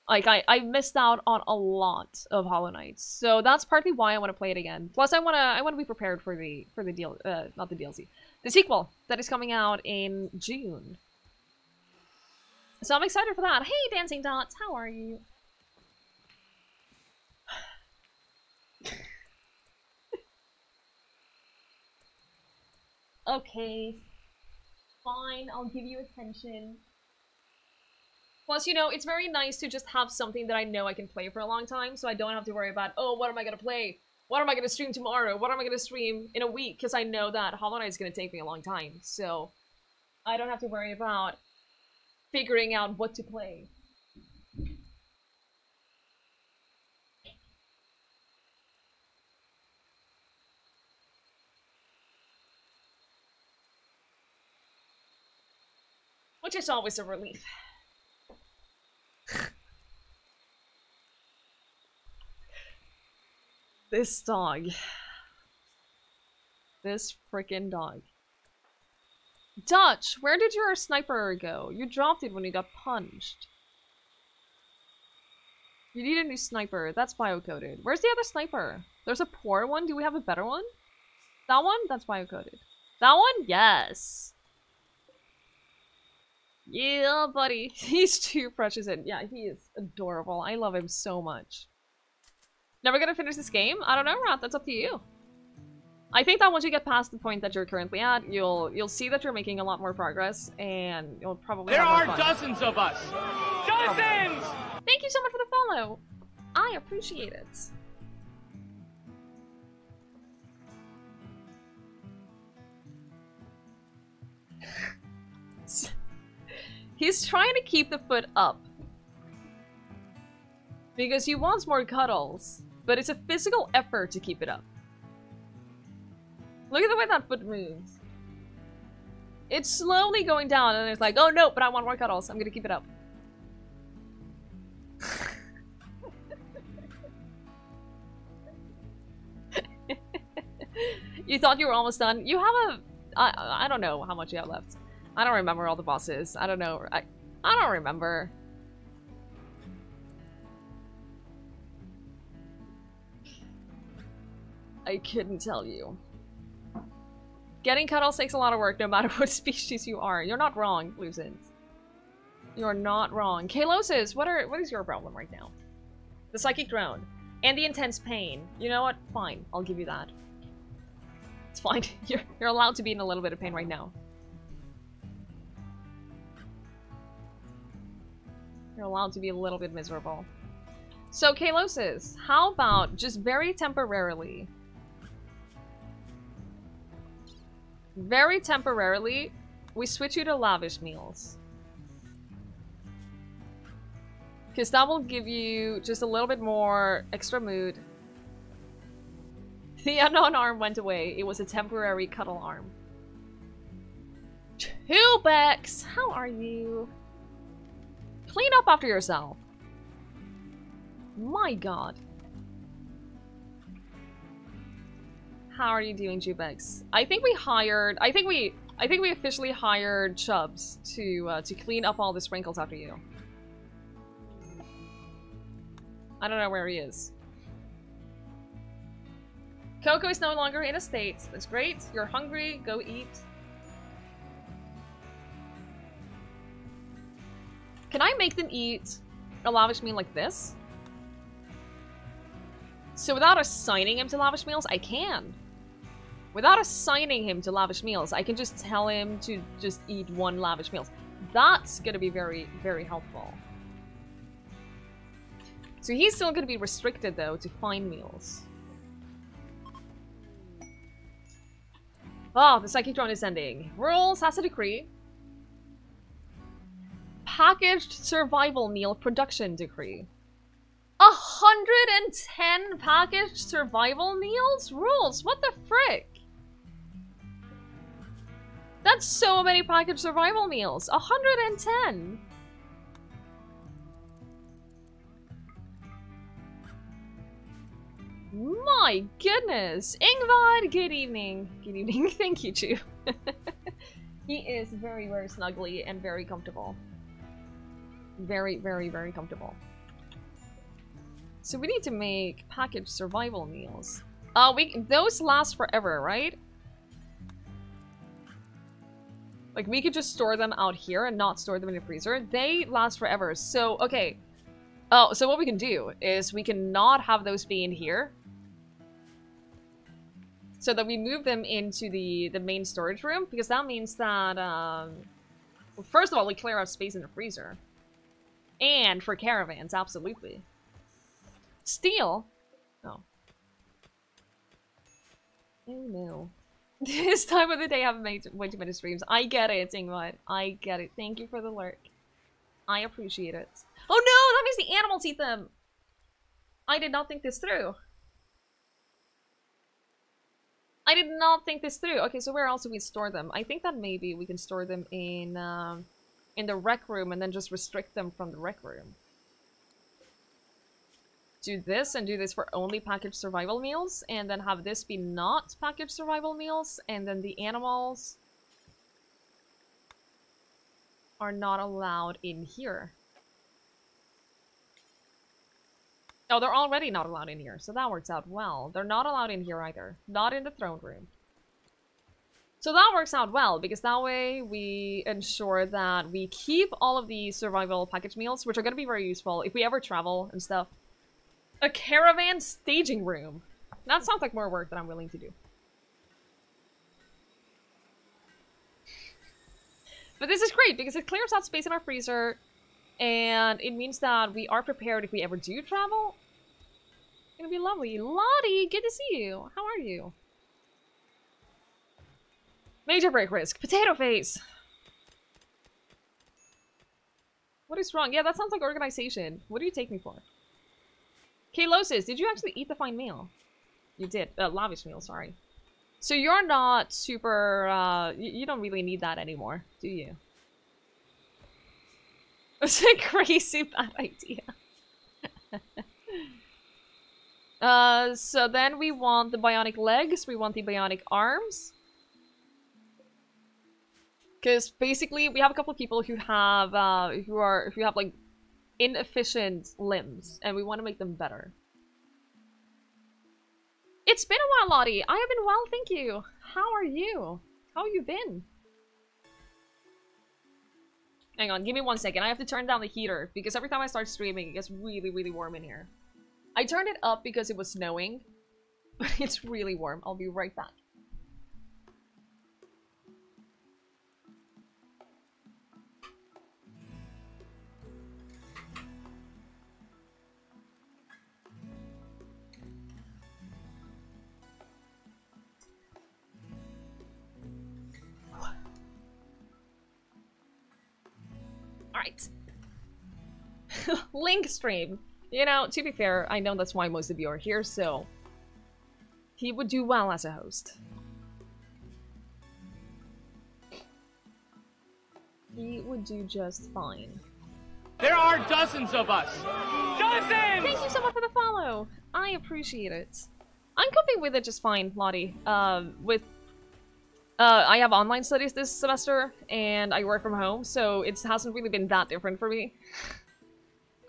Like, I missed out on a lot of Hollow Knight. So that's partly why I want to play it again. Plus, I wanna be prepared for the not the DLC. The sequel that is coming out in June. So I'm excited for that. Hey, Dancing Dots, how are you? Okay. Fine, I'll give you attention. Plus, you know, it's very nice to just have something that I know I can play for a long time, so I don't have to worry about, oh, what am I gonna play? What am I gonna stream tomorrow? What am I gonna stream in a week? Because I know that Hollow Knight is gonna take me a long time, so I don't have to worry about figuring out what to play. Which is always a relief. This dog. This freaking dog. Dutch, where did your sniper go? You dropped it when you got punched. You need a new sniper. That's biocoded. Where's the other sniper? There's a poor one. Do we have a better one? That one? That's biocoded. That one? Yes. Yeah, buddy. He's too precious and yeah, he is adorable. I love him so much. Never gonna finish this game? I don't know, Rat. That's up to you. I think that once you get past the point that you're currently at, you'll see that you're making a lot more progress, and you'll probably There have are more fun. dozens of us! Dozens! Thank you so much for the follow! I appreciate it. He's trying to keep the foot up. Because he wants more cuddles, but it's a physical effort to keep it up. Look at the way that foot moves. It's slowly going down and it's like, oh no, but I want more cuddles. I'm gonna keep it up. You thought you were almost done? You have a... I don't know how much you have left. I don't remember all the bosses. I don't know. I don't remember. I couldn't tell you. Getting cuddles takes a lot of work no matter what species you are. You're not wrong, Lucent. You're not wrong. Kalosis, what is your problem right now? The psychic drone. And the intense pain. You know what? Fine. I'll give you that. It's fine. You're allowed to be in a little bit of pain right now. You're allowed to be a little bit miserable. So, Kalosis, how about just very temporarily... we switch you to lavish meals. Because that will give you just a little bit more extra mood. The unknown arm went away. It was a temporary cuddle arm. Tubex, how are you? Clean up after yourself. My god. How are you doing, Tubex? I think we officially hired Chubbs to clean up all the sprinkles after you. I don't know where he is. Coco is no longer in a state. That's great. You're hungry. Go eat. Can I make them eat a lavish meal like this? So without assigning him to lavish meals, I can. Without assigning him to lavish meals, I can just tell him to just eat one lavish meal. That's gonna be very, very helpful. So he's still gonna be restricted, though, to fine meals. Oh, the psychic drone is ending. Rules has a decree. Packaged survival meal production decree. 110 packaged survival meals? Rules, what the frick? That's so many packaged survival meals. 110! My goodness! Ingvad, good evening. Good evening. Thank you, Chu. He is very, very snuggly and very comfortable. Very, very, very comfortable. So we need to make packaged survival meals. Those last forever, right? Like, we could just store them out here and not store them in the freezer. They last forever. So, okay. Oh, so what we can do is we can not have those be in here. So that we move them into the main storage room. Because that means that, well, first of all, we clear out space in the freezer. And for caravans, absolutely. Steel? Oh. Oh no. This time of the day I haven't made way too many streams. I get it, Ingmud. I get it. Thank you for the lurk. I appreciate it. Oh no! That means the animals eat them! I did not think this through. I did not think this through. Okay, so where else do we store them? I think that maybe we can store them in the rec room and then just restrict them from the rec room. Do this and do this for only packaged survival meals, and then have this be not packaged survival meals, and then the animals are not allowed in here. Oh, they're already not allowed in here, so that works out well. They're not allowed in here either. Not in the throne room. So that works out well, because that way we ensure that we keep all of the survival package meals, which are going to be very useful if we ever travel and stuff. A caravan staging room. That sounds like more work than I'm willing to do. But this is great, because it clears out space in our freezer, and it means that we are prepared if we ever do travel. It's gonna be lovely. Lottie, good to see you. How are you? Major break risk. Potato face! What is wrong? Yeah, that sounds like organization. What do you take me for? Kalosis, did you actually eat the fine meal? You did. Lavish meal, sorry. So you're not super, you don't really need that anymore, do you? It's a crazy bad idea. So then we want the bionic legs, we want the bionic arms. Because basically we have a couple of people who have, who have like inefficient limbs, and we want to make them better. It's been a while, Lottie. I have been well, thank you. How are you? How have you been? Hang on, give me 1 second. I have to turn down the heater because every time I start streaming, it gets really, really warm in here. I turned it up because it was snowing, but it's really warm. I'll be right back. Alright. Link stream. You know, to be fair, I know that's why most of you are here, so... he would do well as a host. He would do just fine. There are dozens of us. Dozens! Thank you so much for the follow. I appreciate it. I'm coping with it just fine, Lottie. I have online studies this semester, and I work from home, so it hasn't really been that different for me.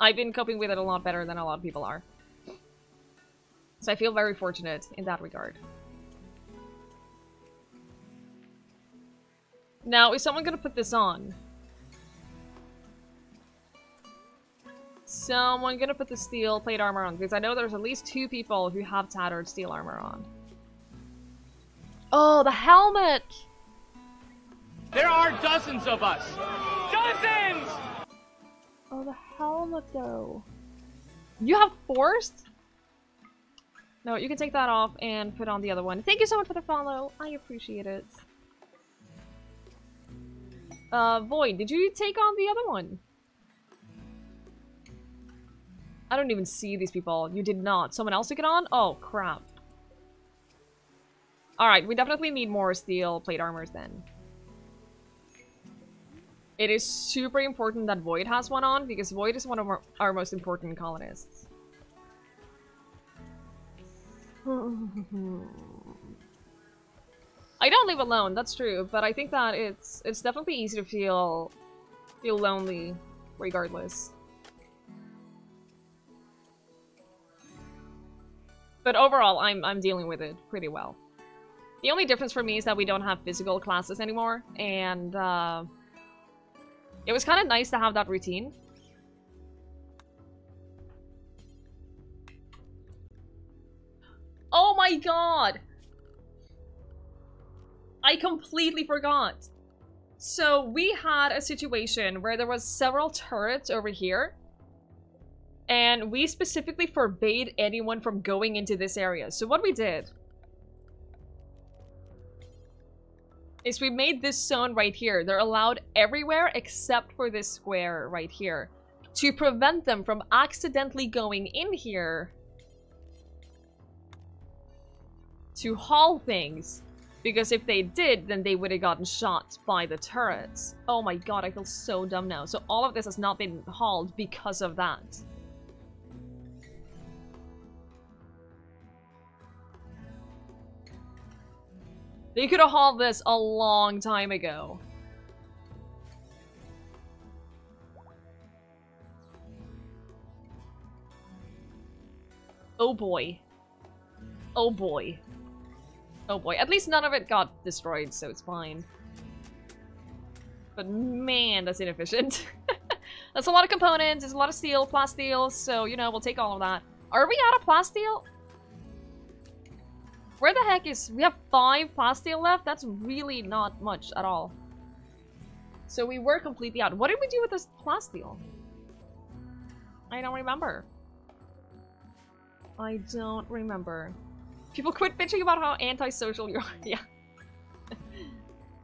I've been coping with it a lot better than a lot of people are. So I feel very fortunate in that regard. Now, is someone gonna put this on? Someone gonna put the steel plate armor on, because I know there's at least 2 people who have tattered steel armor on. Oh, the helmet! There are dozens of us. Dozens! Oh, the helmet, though. You have forced? No, you can take that off and put on the other one. Thank you so much for the follow. I appreciate it. Void, did you take on the other one? I don't even see these people. You did not. Someone else took it on? Oh, crap. Alright, we definitely need more steel plate armors then. It is super important that Void has one on, because Void is one of our most important colonists. I don't live alone, that's true, but I think that it's definitely easy to feel lonely regardless. But overall, I'm dealing with it pretty well. The only difference for me is that we don't have physical classes anymore, and it was kind of nice to have that routine. Oh my god! I completely forgot. So we had a situation where there was several turrets over here, and we specifically forbade anyone from going into this area. So what we did is we made this zone right here. They're allowed everywhere except for this square right here, to prevent them from accidentally going in here to haul things. Because if they did, then they would have gotten shot by the turrets. Oh my god, I feel so dumb now. So all of this has not been hauled because of that. They could have hauled this a long time ago. Oh boy. Oh boy. Oh boy, at least none of it got destroyed, so it's fine. But man, that's inefficient. That's a lot of components, there's a lot of steel, plasteel, so, you know, we'll take all of that. Are we out of plasteel? Where the heck is... we have 5 plasteel left? That's really not much at all. So we were completely out. What did we do with this plasteel? I don't remember. I don't remember. People quit bitching about how antisocial you are. Yeah.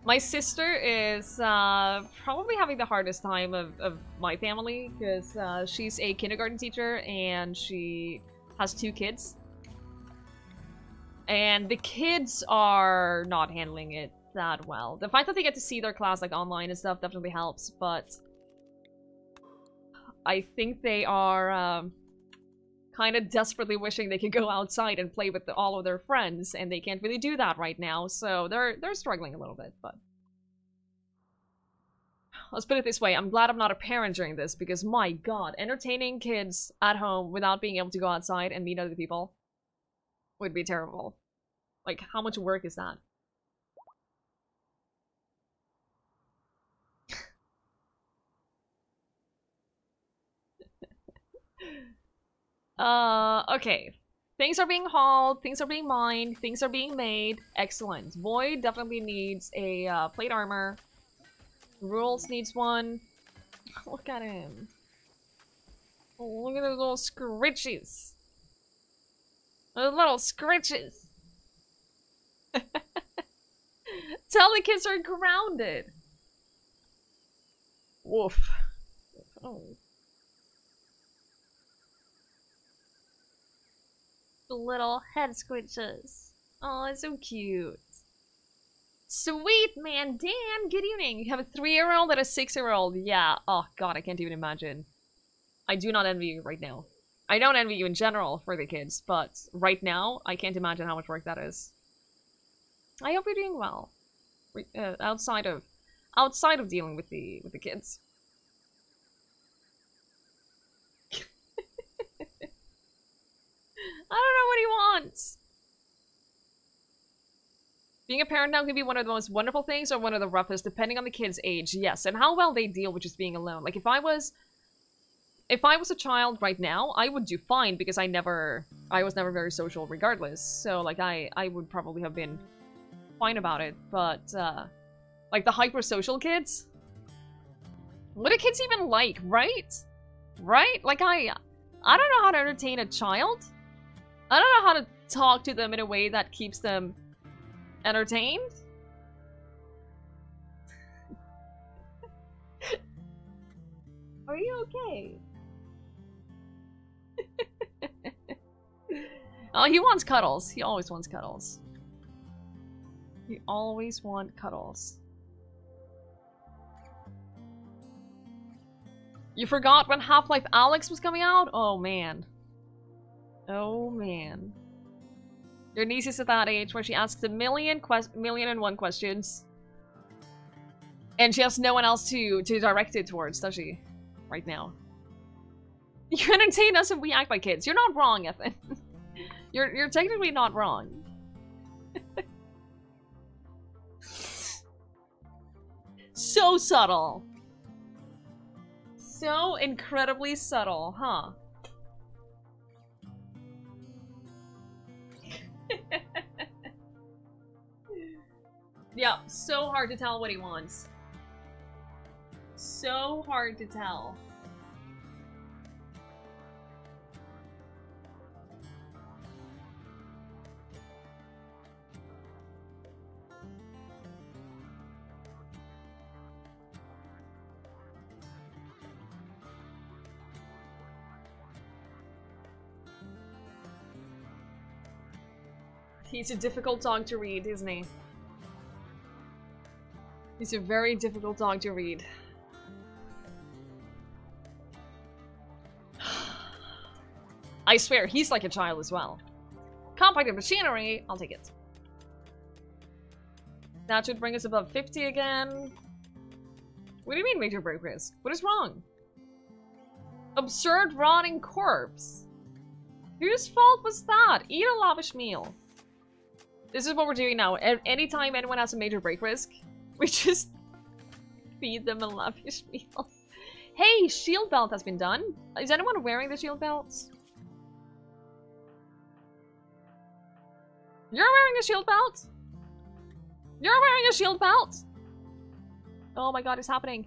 My sister is probably having the hardest time of my family, because she's a kindergarten teacher and she has 2 kids. And the kids are not handling it that well. The fact that they get to see their class like online and stuff definitely helps, but I think they are kind of desperately wishing they could go outside and play with all of their friends, and they can't really do that right now, so they're struggling a little bit, but... let's put it this way, I'm glad I'm not a parent during this, because my god, entertaining kids at home without being able to go outside and meet other people. would be terrible. Like, how much work is that? Okay. Things are being hauled, things are being mined, things are being made. Excellent. Void definitely needs a plate armor. Rules needs one. Look at him. Oh, look at those little scritches. Those little scritches. Tell the kids are grounded. Woof. Oh. The little head squishes. Oh, it's so cute. Sweet man, Dan, good evening. You have a 3-year-old and a 6-year-old. Yeah. Oh god, I can't even imagine. I do not envy you right now. I don't envy you in general for the kids, but right now, I can't imagine how much work that is. I hope you're doing well. Outside of dealing with the kids. I don't know what he wants. Being a parent now can be one of the most wonderful things or one of the roughest, depending on the kid's age. Yes, and how well they deal with just being alone. Like, if I was a child right now, I would do fine because I was never very social regardless. So, like, I would probably have been fine about it. But, like, the hyper-social kids? What do kids even like, right? Right? Like, I don't know how to entertain a child. I don't know how to talk to them in a way that keeps them entertained. Are you okay? Oh, he wants cuddles. He always wants cuddles. You always want cuddles. You forgot when Half-Life Alyx was coming out? Oh, man. Oh, man. Your niece is at that age where she asks a million and one questions. And she has no one else to direct it towards, does she? Right now. You entertain us and we act like kids. You're not wrong, Ethan. You're technically not wrong. So subtle. So incredibly subtle, huh? Yeah, so hard to tell what he wants. So hard to tell. He's a difficult dog to read, isn't he? He's a very difficult dog to read. I swear, he's like a child as well. Compacted machinery, I'll take it. That should bring us above 50 again. What do you mean major break risk? What is wrong? Absurd rotting corpse. Whose fault was that? Eat a lavish meal. This is what we're doing now. Anytime anyone has a major break risk, we just feed them a lavish meal. Hey, shield belt has been done. Is anyone wearing the shield belts? You're wearing a shield belt? You're wearing a shield belt? Oh my god, it's happening.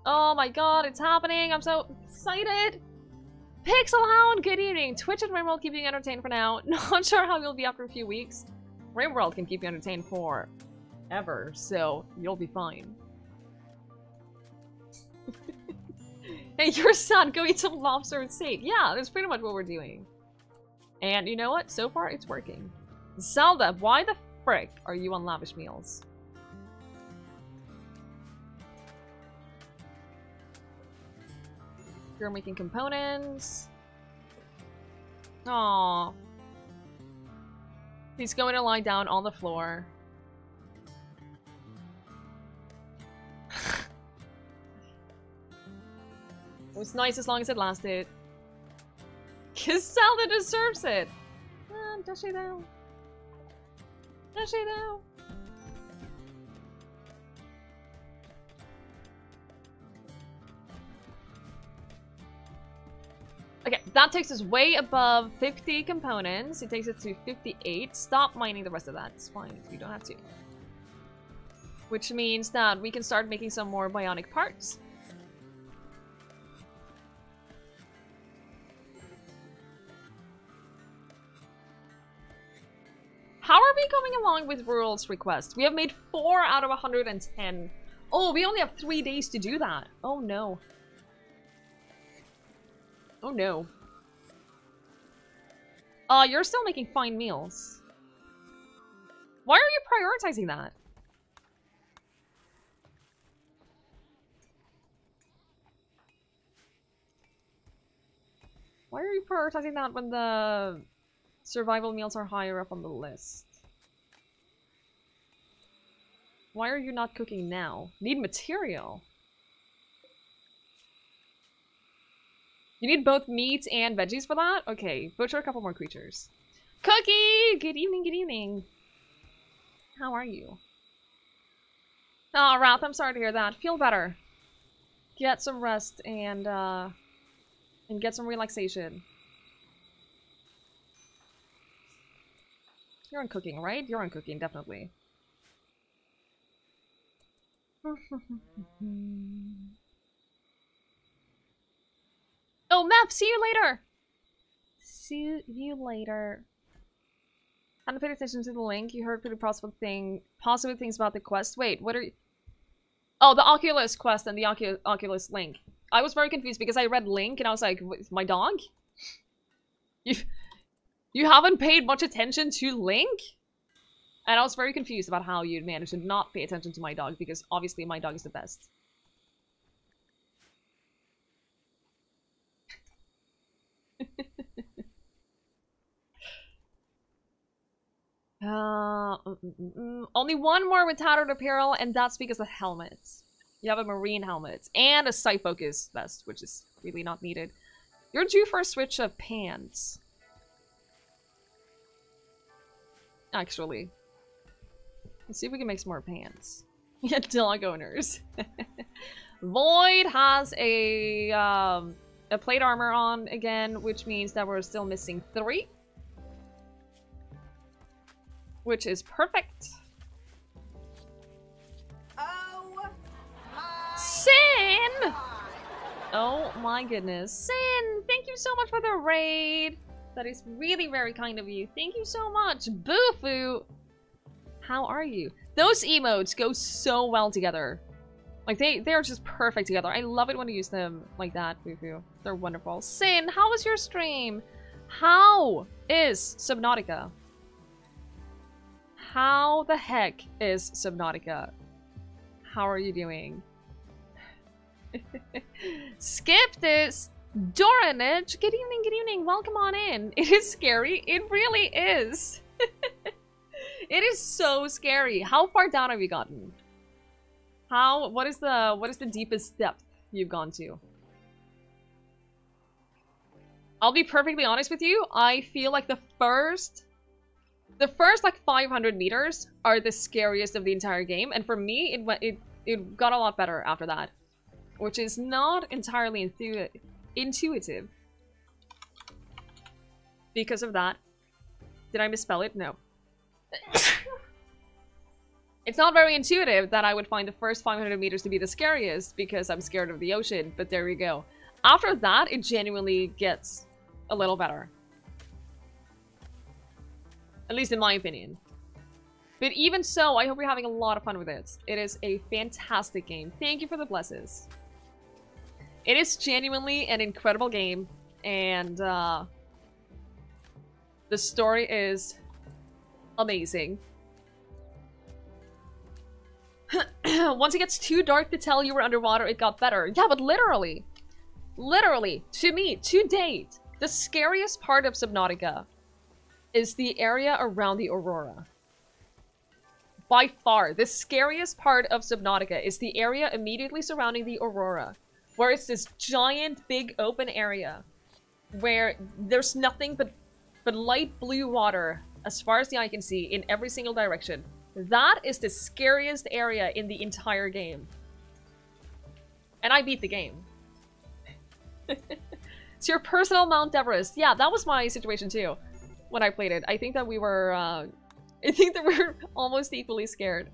Oh my god, it's happening. I'm so excited. Pixelhound, good evening. Twitch and Rimworld keep you entertained for now. Not sure how you'll be after a few weeks. Rimworld can keep you entertained for ever, so you'll be fine. Hey, you're sad. Go eat some lobster and steak. Yeah, that's pretty much what we're doing. And you know what? So far, it's working. Zelda, why the frick are you on lavish meals? You're making components. Aww. He's going to lie down on the floor. It was nice as long as it lasted. Cause Zelda deserves it. Does she though? Does she though? Okay, that takes us way above 50 components. It takes it to 58. Stop mining the rest of that. It's fine. You don't have to. Which means that we can start making some more bionic parts. How are we coming along with Rural's request? We have made 4 out of 110. Oh, we only have 3 days to do that. Oh no. Oh no. You're still making fine meals. Why are you prioritizing that? Why are you prioritizing that when the survival meals are higher up on the list? Why are you not cooking now? Need material. You need both meat and veggies for that? Okay, butcher a couple more creatures. Cookie! Good evening, good evening. How are you? Oh, Wrath, I'm sorry to hear that. Feel better. Get some rest and get some relaxation. You're on cooking, right? You're on cooking, definitely. Oh, Map, see you later! See you later. Hadn't paid attention to the link. You heard pretty positive things about the quest. Wait, what are you... Oh, the Oculus quest and the Oculus link. I was very confused because I read link and I was like, my dog? You haven't paid much attention to Link? And I was very confused about how you'd manage to not pay attention to my dog because obviously my dog is the best. Only one more with tattered apparel, and that's because of helmets. You have a marine helmet and a sight focus vest, which is really not needed. You're due for a switch of pants. Actually. Let's see if we can make some more pants. Yeah, dog owners. Void has a plate armor on again, which means that we're still missing 3. Which is perfect. Oh my Sin! Oh my goodness. Sin! Thank you so much for the raid. That is really very kind of you. Thank you so much. Boo-foo! How are you? Those emotes go so well together. Like, they're just perfect together. I love it when you use them like that, Boo-foo. They're wonderful. Sin, how was your stream? How is Subnautica? How the heck is Subnautica? How are you doing? Skip this! Doranage! Good evening, welcome on in. It is scary, it really is. It is so scary. How far down have you gotten? What is the deepest depth you've gone to? I'll be perfectly honest with you, I feel like the first like 500 meters are the scariest of the entire game, and for me, it got a lot better after that. Which is not entirely intuitive. Because of that. Did I misspell it? No. It's not very intuitive that I would find the first 500 meters to be the scariest because I'm scared of the ocean, but there we go. After that, it genuinely gets a little better. At least in my opinion. But even so, I hope you're having a lot of fun with it. It is a fantastic game. Thank you for the blesses. It is genuinely an incredible game, and the story is amazing. Once it gets too dark to tell you were underwater, it got better. Yeah, but literally, to me, to date, the scariest part of Subnautica is the area around the Aurora. By far, the scariest part of Subnautica is the area immediately surrounding the Aurora, where it's this giant, big, open area where there's nothing but but light blue water as far as the eye can see in every single direction. That is the scariest area in the entire game. And I beat the game. It's your personal Mount Everest. Yeah, that was my situation too when I played it. I think that we were almost equally scared.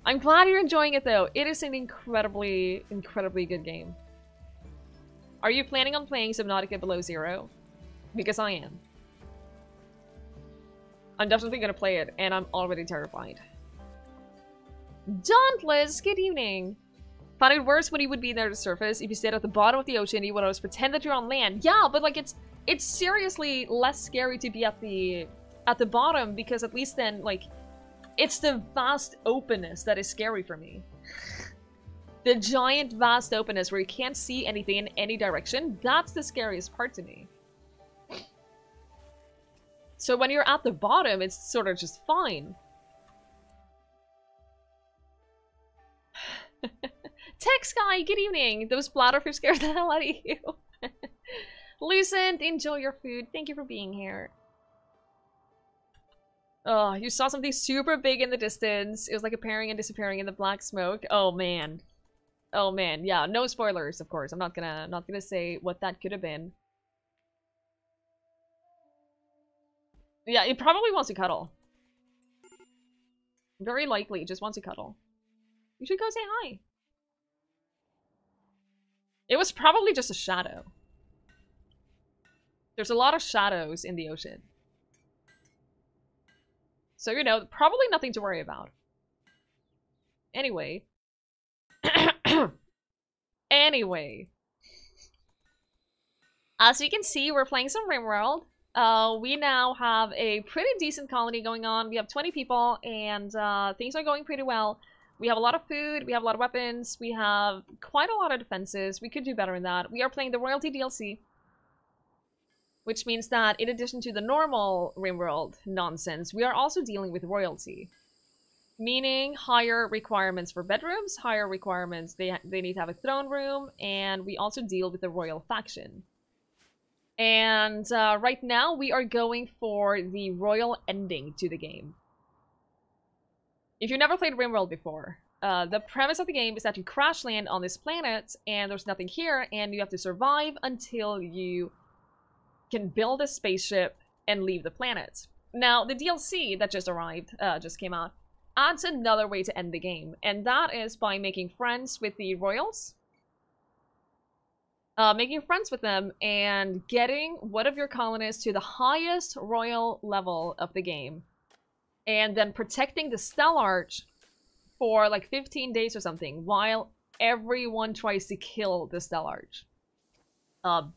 I'm glad you're enjoying it though. It is an incredibly, incredibly good game. Are you planning on playing Subnautica Below Zero? Because I am. I'm definitely gonna play it, and I'm already terrified. Dauntless, good evening. Found it worse when you would be near the surface. If you stayed at the bottom of the ocean, you would always pretend that you're on land. Yeah, but like it's seriously less scary to be at the bottom, because at least then like it's the vast openness that is scary for me. The giant vast openness where you can't see anything in any direction, that's the scariest part to me. So when you're at the bottom, it's sort of just fine. Tech Sky, good evening. Those bladderfish scared the hell out of you. Lucent, enjoy your food. Thank you for being here. Oh, you saw something super big in the distance. It was like appearing and disappearing in the black smoke. Oh man. Oh man. Yeah, no spoilers, of course. I'm not gonna say what that could have been. Yeah, it probably wants to cuddle. Very likely, it just wants to cuddle. You should go say hi. It was probably just a shadow. There's a lot of shadows in the ocean. So, you know, probably nothing to worry about. Anyway. Anyway. As you can see, we're playing some Rimworld. We now have a pretty decent colony going on. We have 20 people, and things are going pretty well. We have a lot of food, we have a lot of weapons, we have quite a lot of defenses. We could do better in that. We are playing the Royalty DLC, which means that in addition to the normal Rimworld nonsense, we are also dealing with royalty. Meaning higher requirements for bedrooms, higher requirements, they need to have a throne room, and we also deal with the royal faction. And right now we are going for the royal ending to the game. If you've never played Rimworld before, the premise of the game is that you crash land on this planet and there's nothing here, and you have to survive until you can build a spaceship and leave the planet. Now, the DLC that just arrived, just came out, adds another way to end the game, and that is by making friends with the royals. Making friends with them and getting one of your colonists to the highest royal level of the game. And then protecting the Stellarch for like 15 days or something while everyone tries to kill the Stellarch.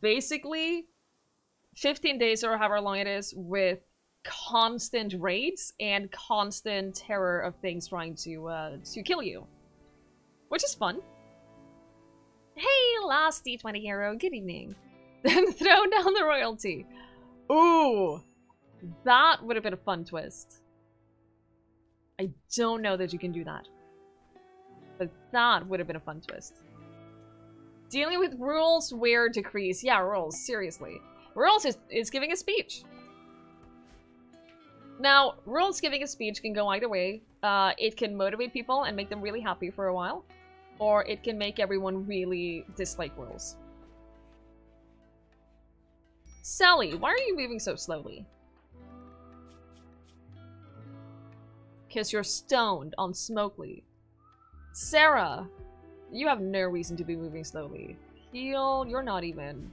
Basically, 15 days or however long it is with constant raids and constant terror of things trying to kill you. Which is fun. Hey, last D20 hero, good evening. Then throw down the royalty. Ooh, that would have been a fun twist. I don't know that you can do that. But that would have been a fun twist. Dealing with rules where decrees. Yeah, rules, seriously. Rules is giving a speech. Now, rules giving a speech can go either way. It can motivate people and make them really happy for a while. Or it can make everyone really dislike rules. Sally, why are you moving so slowly? Because you're stoned on Smokely. Sarah, you have no reason to be moving slowly. Heal, you're not even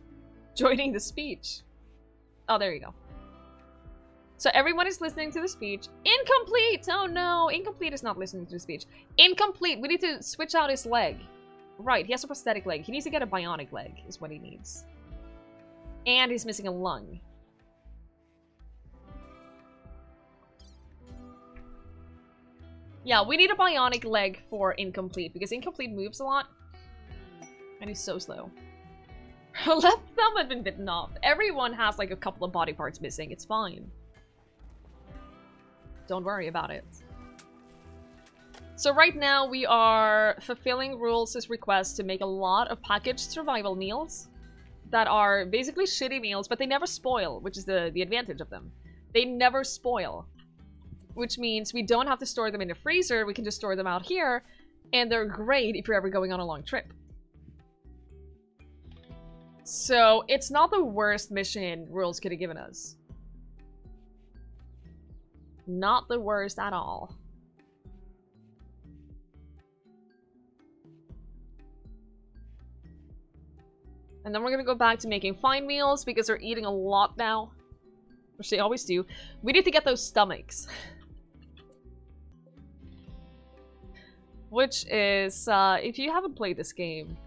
joining the speech. Oh, there you go. So everyone is listening to the speech. Incomplete! Oh no, Incomplete is not listening to the speech. Incomplete! We need to switch out his leg. Right, he has a prosthetic leg. He needs to get a bionic leg, is what he needs. And he's missing a lung. Yeah, we need a bionic leg for Incomplete, because Incomplete moves a lot. And he's so slow. Her left thumb had been bitten off. Everyone has like a couple of body parts missing. It's fine. Don't worry about it. So right now we are fulfilling Rules' request to make a lot of packaged survival meals. that are basically shitty meals, but they never spoil, which is the advantage of them. They never spoil, which means we don't have to store them in a freezer. We can just store them out here, and they're great if you're ever going on a long trip. So it's not the worst mission Rules could have given us. Not the worst at all. And then we're gonna go back to making fine meals because they're eating a lot now. Which they always do. We need to get those stomachs. Which is, if you haven't played this game,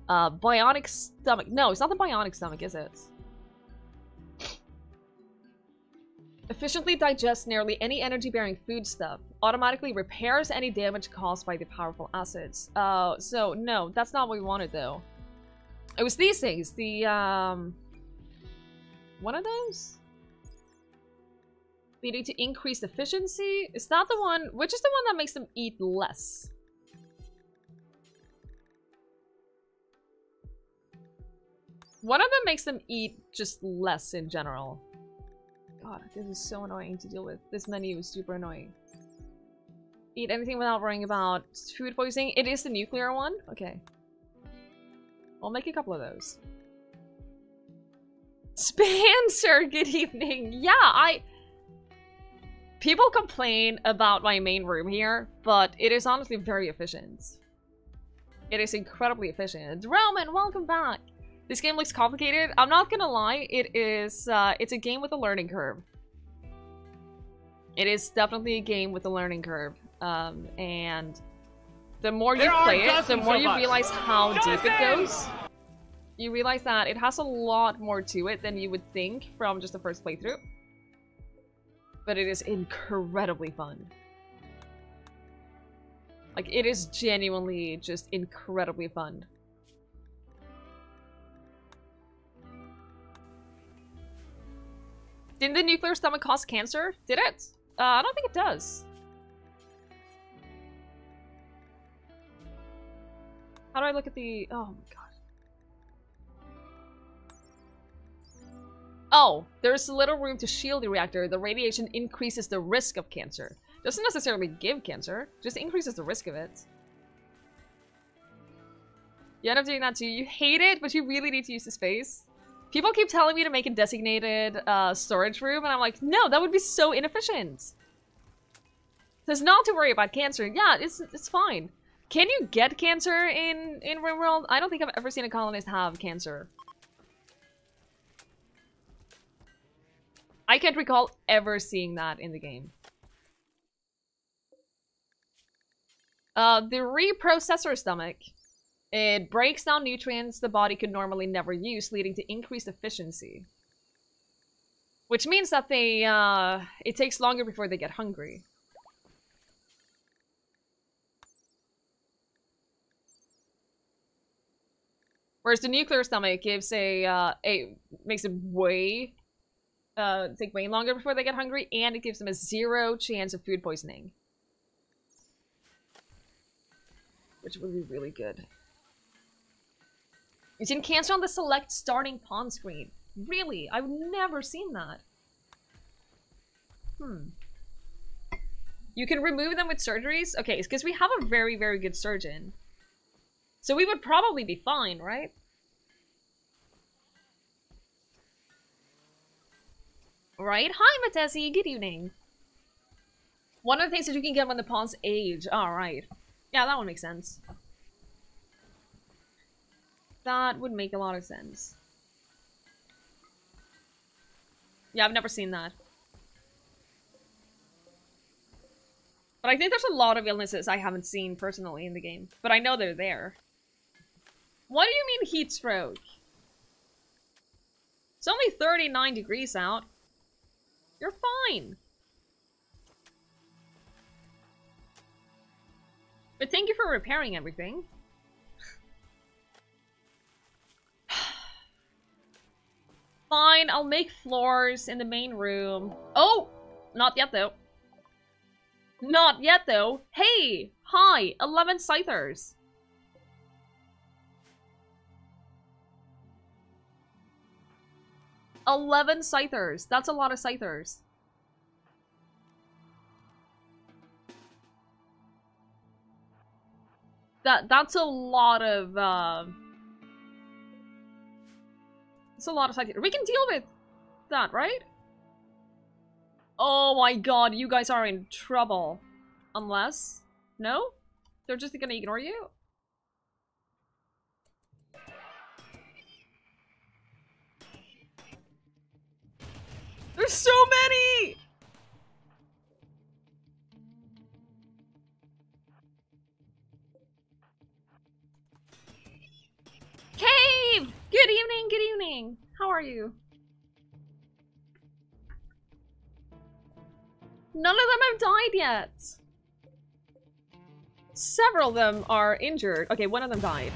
bionic stomach. No, it's not the bionic stomach, is it? Efficiently digests nearly any energy-bearing foodstuff. Automatically repairs any damage caused by the powerful acids. So, no, that's not what we wanted, though. It was these things. The, one of those? Leading to increased efficiency? Is that the one? Which is the one that makes them eat less? One of them makes them eat just less in general. God, this is so annoying to deal with. This menu is super annoying. Eat anything without worrying about food poisoning. It is the nuclear one? Okay. I'll make a couple of those. Spencer, good evening. Yeah, people complain about my main room here, but it is honestly very efficient. It is incredibly efficient. Roman, welcome back. This game looks complicated. I'm not gonna lie, it is, it's a game with a learning curve. It is definitely a game with a learning curve. And the more you play it, the more you realize how deep it goes. You realize that it has a lot more to it than you would think from just the first playthrough. But it is incredibly fun. Like, it is genuinely just incredibly fun. Didn't the nuclear stomach cause cancer? Did it? I don't think it does. How do I look at the... Oh my god. Oh, there's little room to shield the reactor. The radiation increases the risk of cancer. Doesn't necessarily give cancer, just increases the risk of it. You end up doing that too. You hate it, but you really need to use the space. People keep telling me to make a designated storage room, and I'm like, no, that would be so inefficient. It says not to worry about cancer. Yeah, it's fine. Can you get cancer in Rimworld? I don't think I've ever seen a colonist have cancer. I can't recall ever seeing that in the game. The reprocessor stomach. It breaks down nutrients the body could normally never use, leading to increased efficiency. Which means that they, it takes longer before they get hungry. Whereas the nuclear stomach gives makes it way, take way longer before they get hungry, and it gives them a 0 chance of food poisoning. Which would be really good. You've seen cancer on the select starting pawn screen. Really? I've never seen that. You can remove them with surgeries? Okay, it's because we have a very, very good surgeon. So we would probably be fine, right? Right? Hi, Matesi. Good evening. One of the things that you can get when the pawns age. Alright. Yeah, that one makes sense. That would make a lot of sense. Yeah, I've never seen that. But I think there's a lot of illnesses I haven't seen personally in the game. But I know they're there. What do you mean heat stroke? It's only 39 degrees out. You're fine. But thank you for repairing everything. Fine, I'll make floors in the main room. Oh! Not yet, though. Not yet, though. Hey! Hi! 11 Scythers. 11 scythers. That's a lot of scythers. That's a lot of it's a lot of scythers. We can deal with that, right? Oh my god, you guys are in trouble. Unless... No? They're just gonna ignore you? There's so many! Cave! Good evening, good evening. How are you? None of them have died yet. Several of them are injured. Okay, one of them died.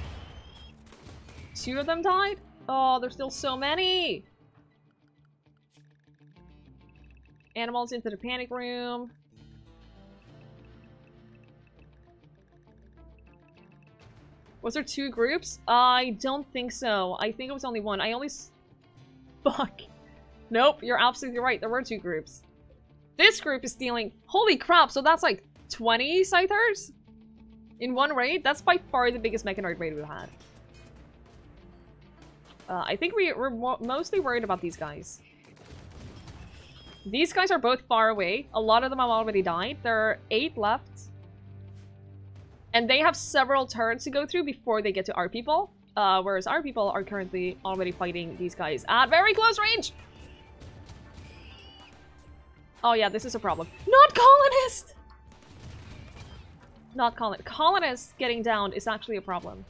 2 of them died? Oh, there's still so many! Animals into the panic room. Was there 2 groups? I don't think so. I think it was only 1. I only Fuck. Nope, you're absolutely right. There were 2 groups. This group is stealing... Holy crap, so that's like 20 scythers? In one raid? That's by far the biggest mechanoid raid we've had. I think we're mostly worried about these guys. These guys are both far away. A lot of them have already died. There are 8 left. And they have several turrets to go through before they get to our people. Whereas our people are currently already fighting these guys at very close range! Oh yeah, this is a problem. Not colonist! Not colonists getting down is actually a problem.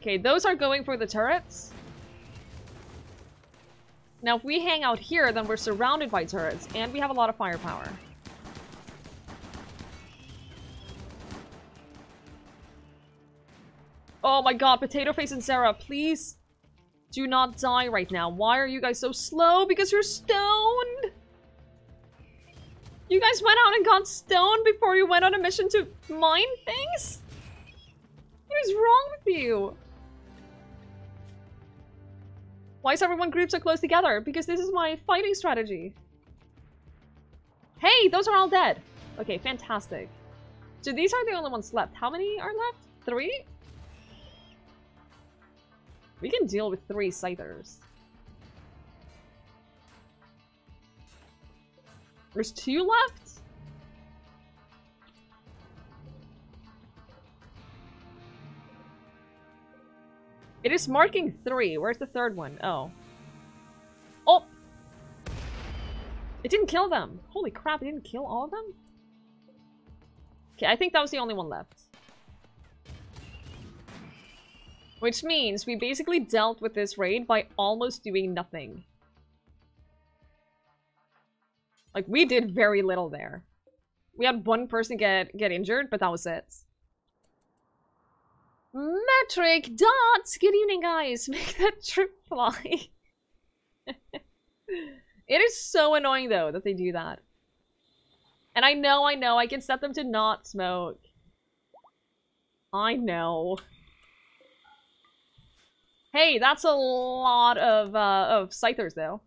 Okay, those are going for the turrets. Now, if we hang out here, then we're surrounded by turrets, and we have a lot of firepower. Oh my god, Potato Face and Sarah, please do not die right now. Why are you guys so slow? Because you're stoned! You guys went out and got stoned before you went on a mission to mine things? What is wrong with you? Why is everyone grouped so close together? Because this is my fighting strategy. Hey, those are all dead. Okay, fantastic. So these are the only ones left. How many are left? 3? We can deal with 3 scythers. There's 2 left? It is marking 3. Where's the 3rd one? Oh. Oh! It didn't kill them. Holy crap, it didn't kill all of them? Okay, I think that was the only one left. Which means we basically dealt with this raid by almost doing nothing. Like, we did very little there. We had 1 person get injured, but that was it. Metric dots! Good evening, guys! Make that trip fly. It is so annoying, though, that they do that. And I know, I can set them to not smoke. I know. Hey, that's a lot of scythers, though.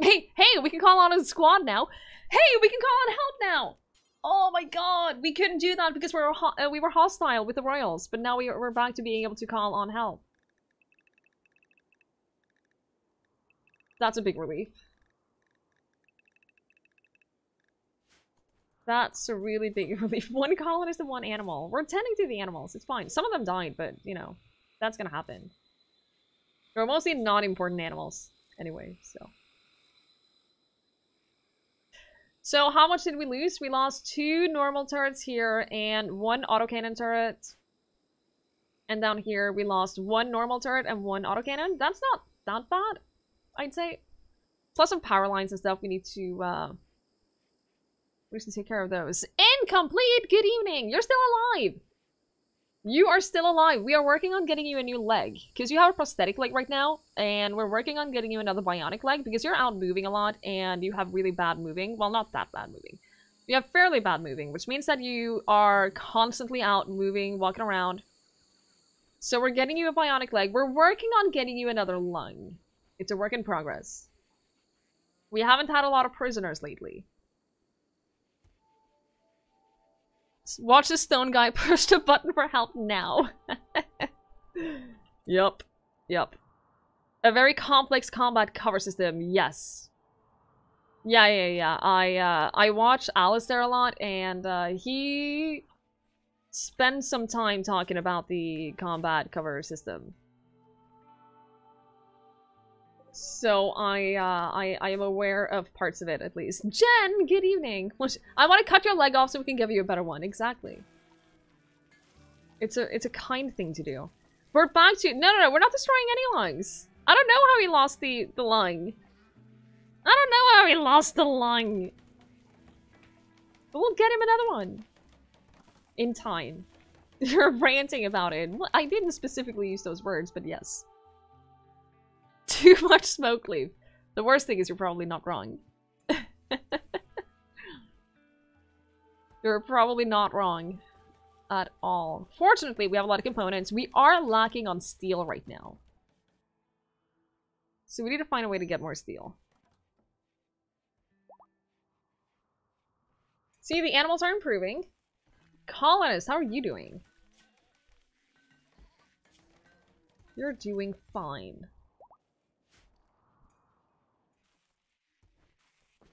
Hey, we can call on a squad now. Hey, we can call on help now! Oh my god, we couldn't do that because we were hostile with the royals, but now we're back to being able to call on help. That's a big relief. That's a really big relief. 1 colonist and 1 animal. We're tending to the animals, it's fine. Some of them died, but, you know, that's gonna happen. They're mostly not important animals, anyway, so... So how much did we lose? We lost 2 normal turrets here and 1 autocannon turret. And down here we lost 1 normal turret and 1 autocannon. That's not that bad, I'd say. Plus some power lines and stuff we need to take care of those. Incomplete! Good evening! You're still alive! You are still alive. We are working on getting you a new leg. Because you have a prosthetic leg right now. And we're working on getting you another bionic leg. Because you're out moving a lot. And you have really bad moving. Well, not that bad moving. You have fairly bad moving. Which means that you are constantly out moving, walking around. So we're getting you a bionic leg. We're working on getting you another lung. It's a work in progress. We haven't had a lot of prisoners lately. Watch the stone guy push the button for help now. Yup. Yup. A very complex combat cover system, yes. Yeah. I watch Alistair a lot, and he spends some time talking about the combat cover system. So I am aware of parts of it, at least. Jen, good evening. I want to cut your leg off so we can give you a better one. Exactly. It's a kind thing to do. We're back to... No, we're not destroying any lungs. I don't know how he lost the lung. I don't know how he lost the lung. But we'll get him another one. In time. You're ranting about it. Well, I didn't specifically use those words, but yes. Too much smoke leaf. The worst thing is you're probably not wrong. You're probably not wrong. At all. Fortunately, we have a lot of components. We are lacking on steel right now. So we need to find a way to get more steel. See, the animals are improving. Colonists, how are you doing? You're doing fine.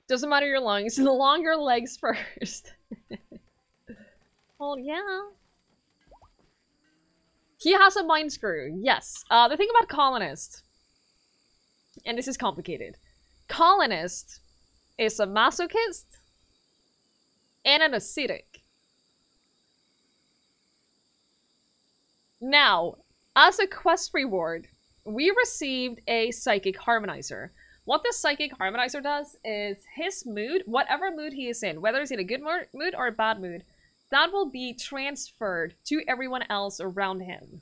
Doesn't matter your lungs. The longer legs first. Well, yeah. He has a mind screw. Yes. The thing about colonist, and this is complicated. Colonist is a masochist and an ascetic. Now, as a quest reward, we received a psychic harmonizer. What the psychic harmonizer does is his mood, whatever mood he is in, whether he's in a good mood or a bad mood, that will be transferred to everyone else around him.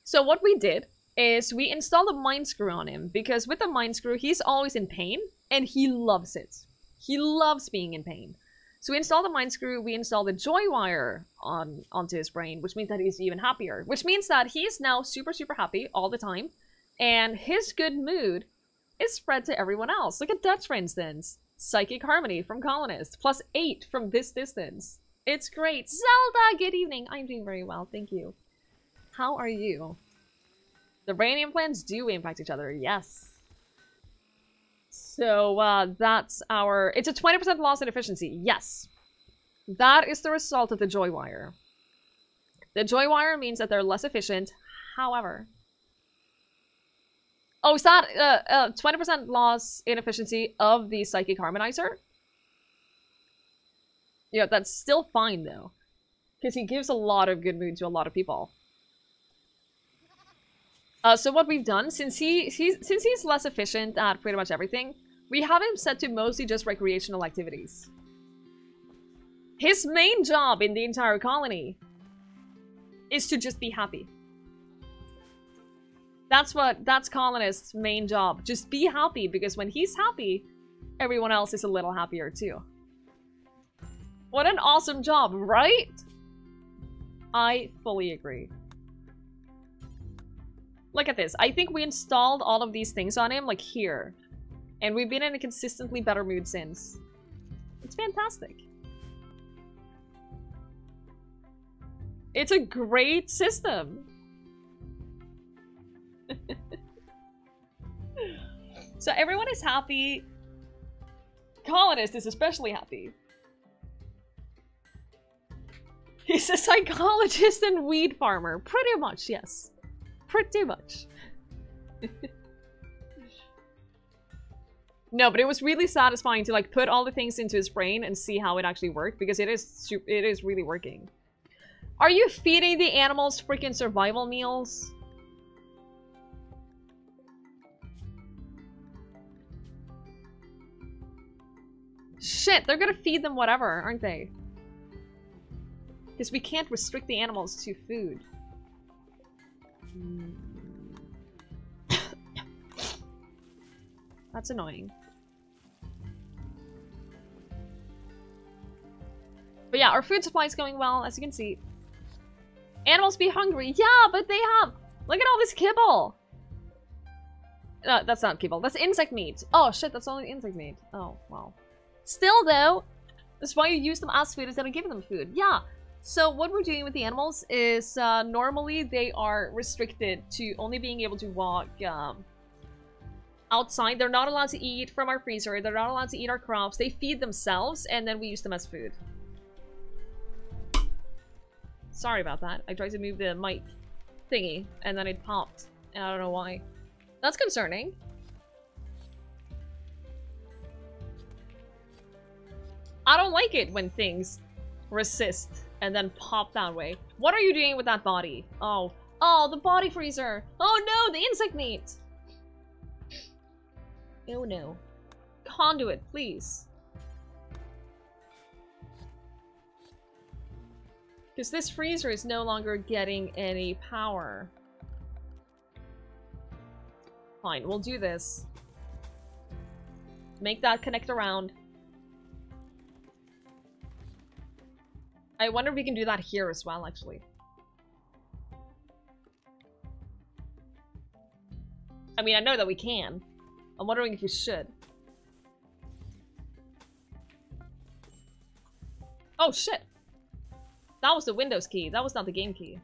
So what we did is we installed a mind screw on him, because with the mind screw, he's always in pain, and he loves it. He loves being in pain. So we installed the mind screw, we installed the joy wire onto his brain, which means that he's even happier. Which means that he's now super, super happy all the time, and his good mood is spread to everyone else. Look at Dutch, for instance. Psychic harmony from Colonist, +8 from this distance. It's great. Zelda, good evening. I'm doing very well, thank you. How are you? The brain implants do impact each other, yes. So, that's our... It's a 20% loss in efficiency, yes. That is the result of the joy wire. The joy wire means that they're less efficient, however... Oh, is that 20% loss in efficiency of the psychic harmonizer? Yeah, that's still fine though, because he gives a lot of good mood to a lot of people. So what we've done, since he's less efficient at pretty much everything, we have him set to mostly just recreational activities. His main job in the entire colony is to just be happy. That's Colonist's main job. Just be happy, because when he's happy, everyone else is a little happier too. What an awesome job, right? I fully agree. Look at this. I think we installed all of these things on him, like here. And we've been in a consistently better mood since. It's fantastic. It's a great system. So everyone is happy. Colonist is especially happy. He's a psychologist and weed farmer. Pretty much, yes. Pretty much. No, but it was really satisfying to like put all the things into his brain and see how it actually worked, because it is really working. Are you feeding the animals freaking survival meals? Shit, they're gonna feed them whatever, aren't they? Because we can't restrict the animals to food. That's annoying. But yeah, our food supply is going well, as you can see. Animals be hungry. Yeah, but they have... Look at all this kibble. No, that's not kibble. That's insect meat. Oh, shit, that's only insect meat. Oh, wow. Still, though, that's why you use them as food instead of giving them food. Yeah. So what we're doing with the animals is normally they are restricted to only being able to walk outside. They're not allowed to eat from our freezer. They're not allowed to eat our crops. They feed themselves, and then we use them as food. Sorry about that. I tried to move the mic thingy, and then it popped. And I don't know why. That's concerning. I don't like it when things resist and then pop that way. What are you doing with that body? Oh. Oh, the body freezer. Oh no, the insect meat. Oh no. Conduit, please. Because this freezer is no longer getting any power. Fine, we'll do this. Make that connect around. I wonder if we can do that here as well, actually. I mean, I know that we can. I'm wondering if we should. Oh, shit! That was the Windows key. That was not the game key.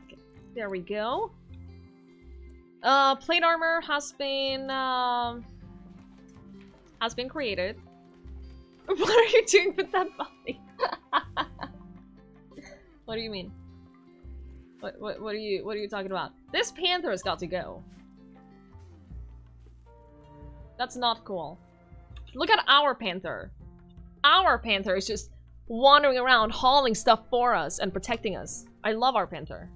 Okay, there we go. Plate armor has been created. What are you doing with that body? What do you mean? What are you talking about? This panther has got to go. That's not cool. Look at our panther. Our panther is just wandering around hauling stuff for us and protecting us. I love our panther.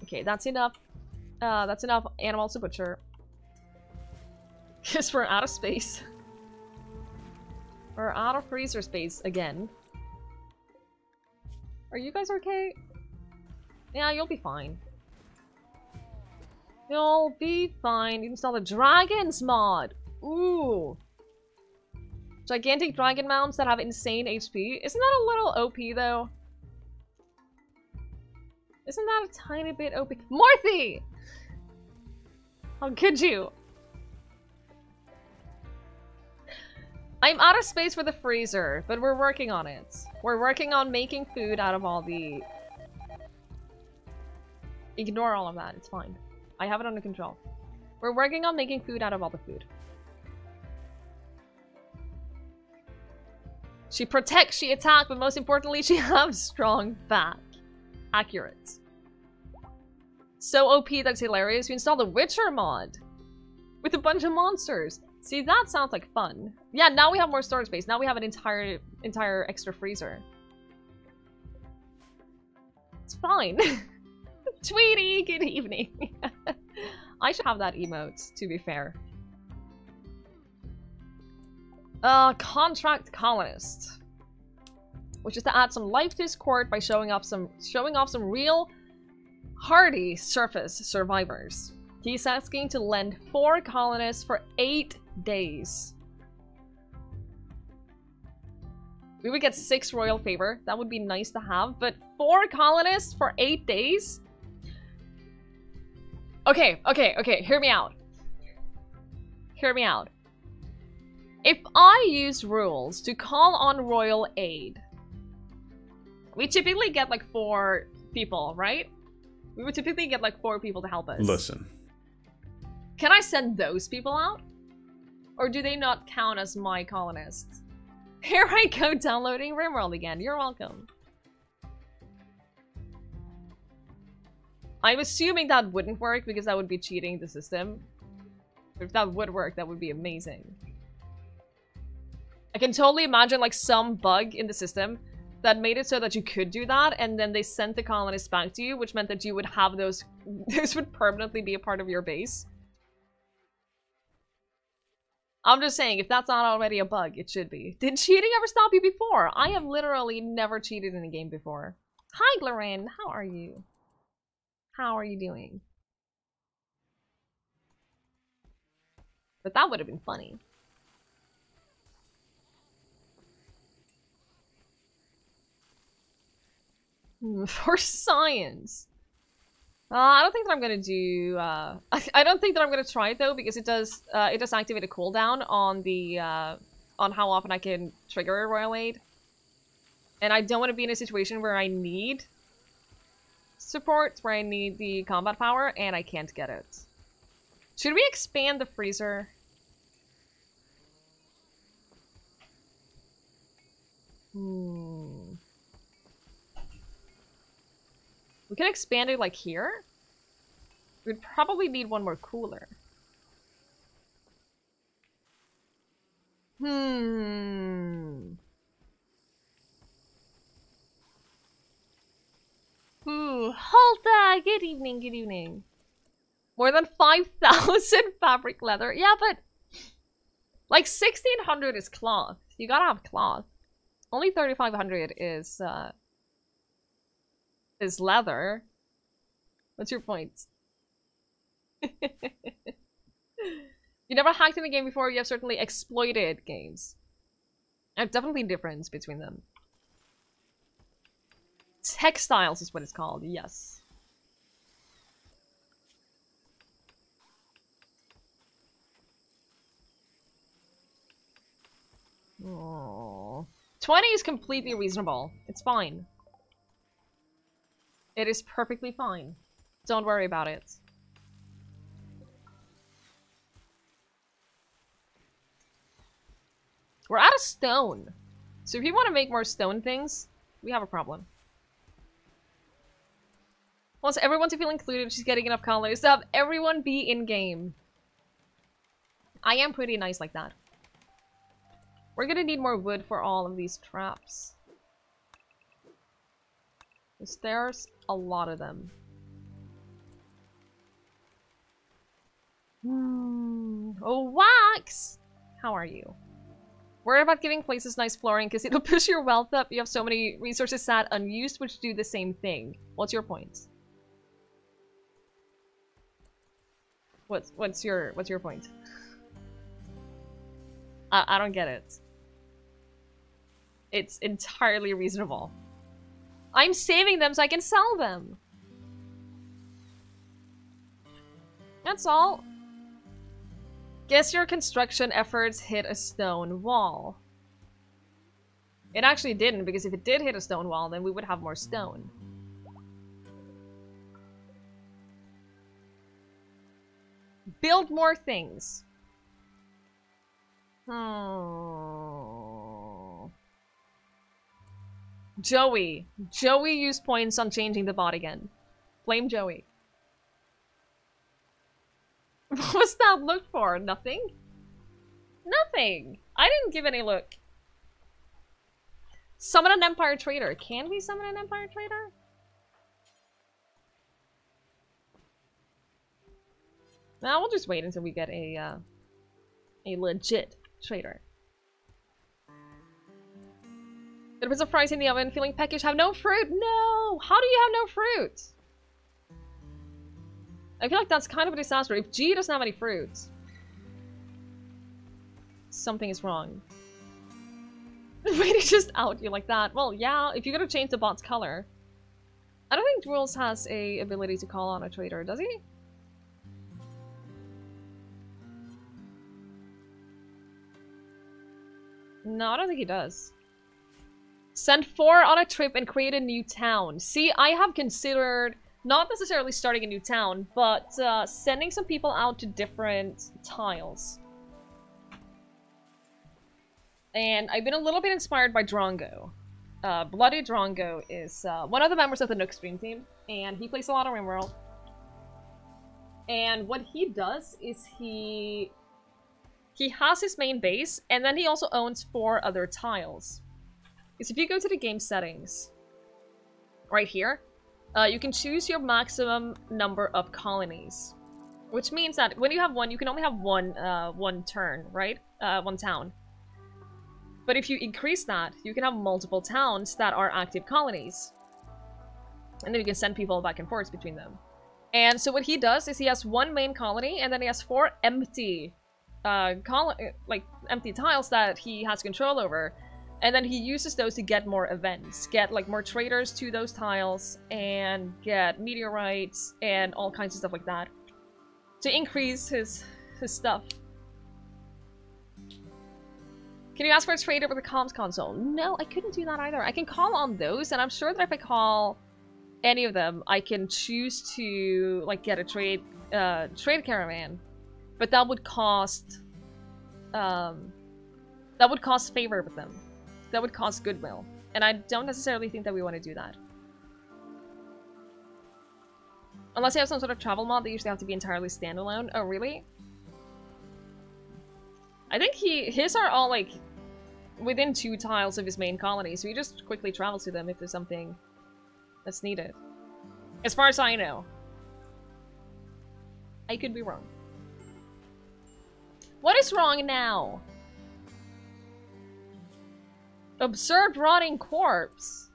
Okay, that's enough. That's enough animals to butcher. Because we're out of space. We're out of freezer space again. Are you guys okay? Yeah, you'll be fine. You'll be fine. You install the dragons mod. Ooh. Gigantic dragon mounts that have insane HP. Isn't that a little OP though? Isn't that a tiny bit OP? Morthy! How could you? I'm out of space for the freezer, but we're working on it. We're working on making food out of all the... Ignore all of that, it's fine. I have it under control. We're working on making food out of all the food. She protects, she attacks, but most importantly, she has strong back. Accurate. So OP that's hilarious. We install the Witcher mod. With a bunch of monsters. See, that sounds like fun. Yeah, now we have more storage space. Now we have an entire extra freezer. It's fine. Tweety, good evening. I should have that emote, to be fair. Contract colonist. Which is to add some life to his court by showing off some real hardy surface survivors. He's asking to lend 4 colonists for 8 days. We would get 6 royal favor. That would be nice to have, but 4 colonists for 8 days? Okay, hear me out. Hear me out. If I use rules to call on royal aid, we typically get like 4 people, right? We would typically get like 4 people to help us. Listen. Can I send those people out? Or do they not count as my colonists? Here I go downloading Rimworld again. You're welcome. I'm assuming that wouldn't work because that would be cheating the system. But if that would work, that would be amazing. I can totally imagine like some bug in the system that made it so that you could do that, and then they sent the colonists back to you, which meant that you would have those would permanently be a part of your base. I'm just saying, if that's not already a bug, it should be. Did cheating ever stop you before? I have literally never cheated in a game before. Hi, Glorin. How are you? How are you doing? But that would have been funny. For science. I don't think that I'm gonna do. I don't think that I'm gonna try it though, because it does activate a cooldown on the on how often I can trigger a Royal Aid, and I don't want to be in a situation where I need support, where I need the combat power, and I can't get it. Should we expand the freezer? We can expand it like here. We'd probably need one more cooler. Halta! Good evening, good evening. More than 5,000 fabric leather. Yeah, but like 1,600 is cloth. You gotta have cloth. Only 3,500 is leather. What's your point? You never hacked in a game before, you have certainly exploited games. There's definitely a difference between them. Textiles is what it's called, yes. Aww. 20 is completely reasonable. It's fine. It is perfectly fine. Don't worry about it. We're out of stone. So if you want to make more stone things, we have a problem. Wants everyone to feel included. She's getting enough colors to have everyone be in-game. I am pretty nice like that. We're gonna need more wood for all of these traps. There's a lot of them. Oh, Wax! How are you? Worry about giving places nice flooring because it'll push your wealth up. You have so many resources sat unused which do the same thing. What's your point? What's your point? I don't get it. It's entirely reasonable. I'm saving them so I can sell them. That's all. Guess your construction efforts hit a stone wall. It actually didn't, because if it did hit a stone wall, then we would have more stone. Build more things. Oh. Joey. Joey used points on changing the bot again. Blame Joey. What was that look for? Nothing? Nothing! I didn't give any look. Summon an Empire Trader. Can we summon an Empire Trader? Now we'll just wait until we get a legit trader. There was a fries in the oven, feeling peckish, have no fruit? No! How do you have no fruit? I feel like that's kind of a disaster. If G doesn't have any fruits, something is wrong. Wait, it just out you like that. Well, yeah, if you're gonna change the bot's color. I don't think Rules has a ability to call on a trader, does he? No, I don't think he does. Send 4 on a trip and create a new town. See, I have considered not necessarily starting a new town, but sending some people out to different tiles. And I've been a little bit inspired by Drongo. Bloody Drongo is one of the members of the Nook stream team, and he plays a lot of Rimworld. And what he does is he has his main base, and then he also owns 4 other tiles. Because if you go to the game settings, right here, you can choose your maximum number of colonies. Which means that when you have one, you can only have one turn, right? One town. But if you increase that, you can have multiple towns that are active colonies. And then you can send people back and forth between them. And so what he does is he has 1 main colony, and then he has 4 empty like empty tiles that he has control over, and then he uses those to get more events, get like more traders to those tiles, and get meteorites and all kinds of stuff like that to increase his stuff. Can you ask for a trader with a comms console? No, I couldn't do that either. I can call on those, and I'm sure that if I call any of them, I can choose to like get a trade caravan, but that would cost favor with them. That would cost goodwill, and I don't necessarily think that we want to do that. Unless you have some sort of travel mod, they usually have to be entirely standalone. Oh, really? I think his are all like within 2 tiles of his main colony, so he just quickly travels to them if there's something that's needed. As far as I know. I could be wrong. What is wrong now? Observed rotting corpse.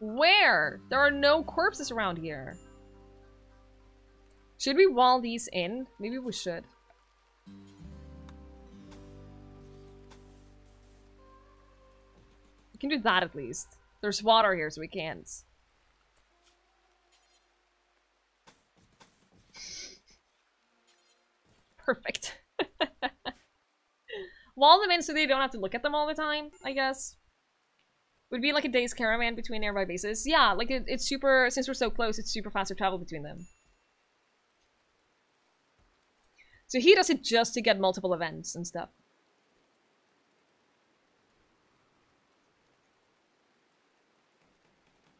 Where? There are no corpses around here. Should we wall these in? Maybe we should. We can do that at least. There's water here, so we can't. Perfect. Wall them in so they don't have to look at them all the time, I guess. Would be like a day's caravan between nearby bases. Yeah, like it's super, since we're so close, it's super fast to travel between them. So he does it just to get multiple events and stuff.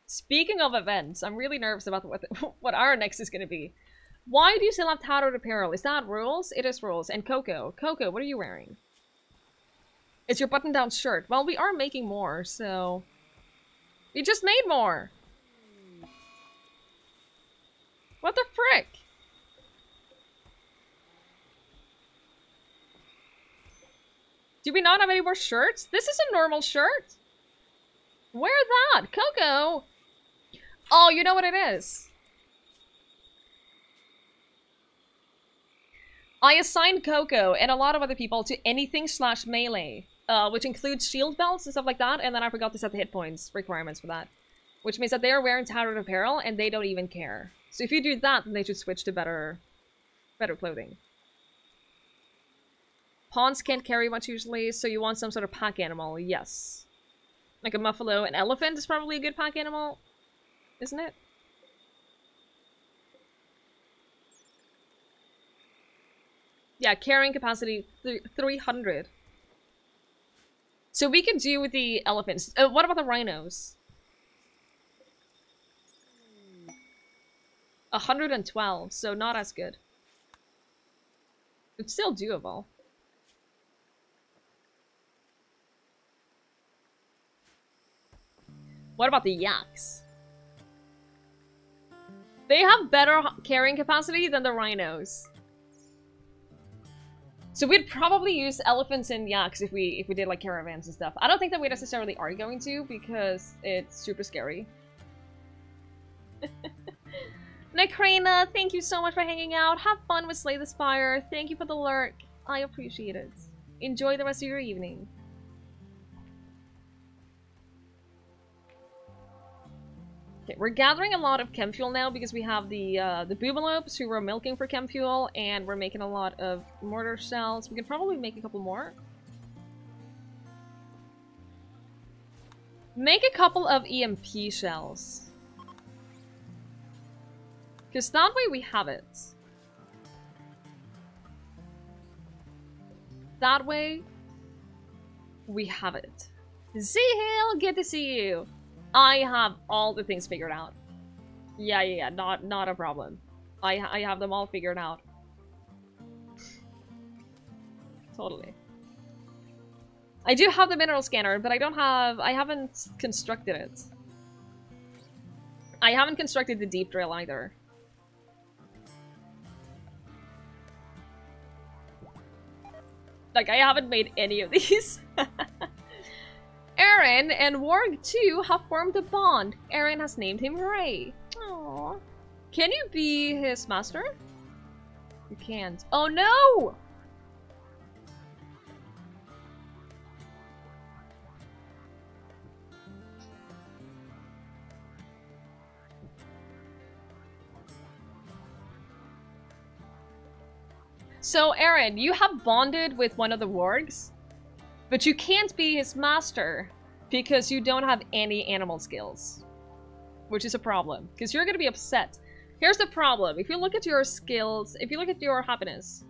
Speaking of events, I'm really nervous about what our next is going to be. Why do you still have tattered apparel? Is that rules? It is rules. And Coco. Coco, what are you wearing? It's your button-down shirt. Well, we are making more, so... We just made more! What the frick? Do we not have any more shirts? This is a normal shirt! Wear that! Coco! Oh, you know what it is? I assigned Coco and a lot of other people to anything / melee, which includes shield belts and stuff like that, and then I forgot to set the hit points requirements for that. Which means that they are wearing tattered apparel and they don't even care. So if you do that, then they should switch to better clothing. Pawns can't carry much usually, so you want some sort of pack animal, yes. Like a buffalo. An elephant is probably a good pack animal, isn't it? Yeah, carrying capacity 300. So we could do with the elephants. What about the rhinos? 112, so not as good. It's still doable. What about the yaks? They have better carrying capacity than the rhinos. So we'd probably use elephants and yaks if we did like caravans and stuff. I don't think that we necessarily are going to because it's super scary. Nakrina, thank you so much for hanging out. Have fun with Slay the Spire. Thank you for the lurk. I appreciate it. Enjoy the rest of your evening. Okay, we're gathering a lot of chem fuel now because we have the boobalopes who we're milking for chem fuel, and we're making a lot of mortar shells. We could probably make a couple more. Make a couple of EMP shells. Because that way we have it. That way we have it. Z-Hill, good to see you. I have all the things figured out. Yeah, not a problem. I have them all figured out. Totally. I do have the mineral scanner, but I haven't constructed it. I haven't constructed the deep drill either. Like, I haven't made any of these. Aaron and Warg 2 have formed a bond. Aaron has named him Ray. Aww. Can you be his master? You can't. Oh no! So, Aaron, you have bonded with one of the wargs, but you can't be his master because you don't have any animal skills. Which is a problem, because you're going to be upset. Here's the problem. If you look at your skills, if you look at your happiness,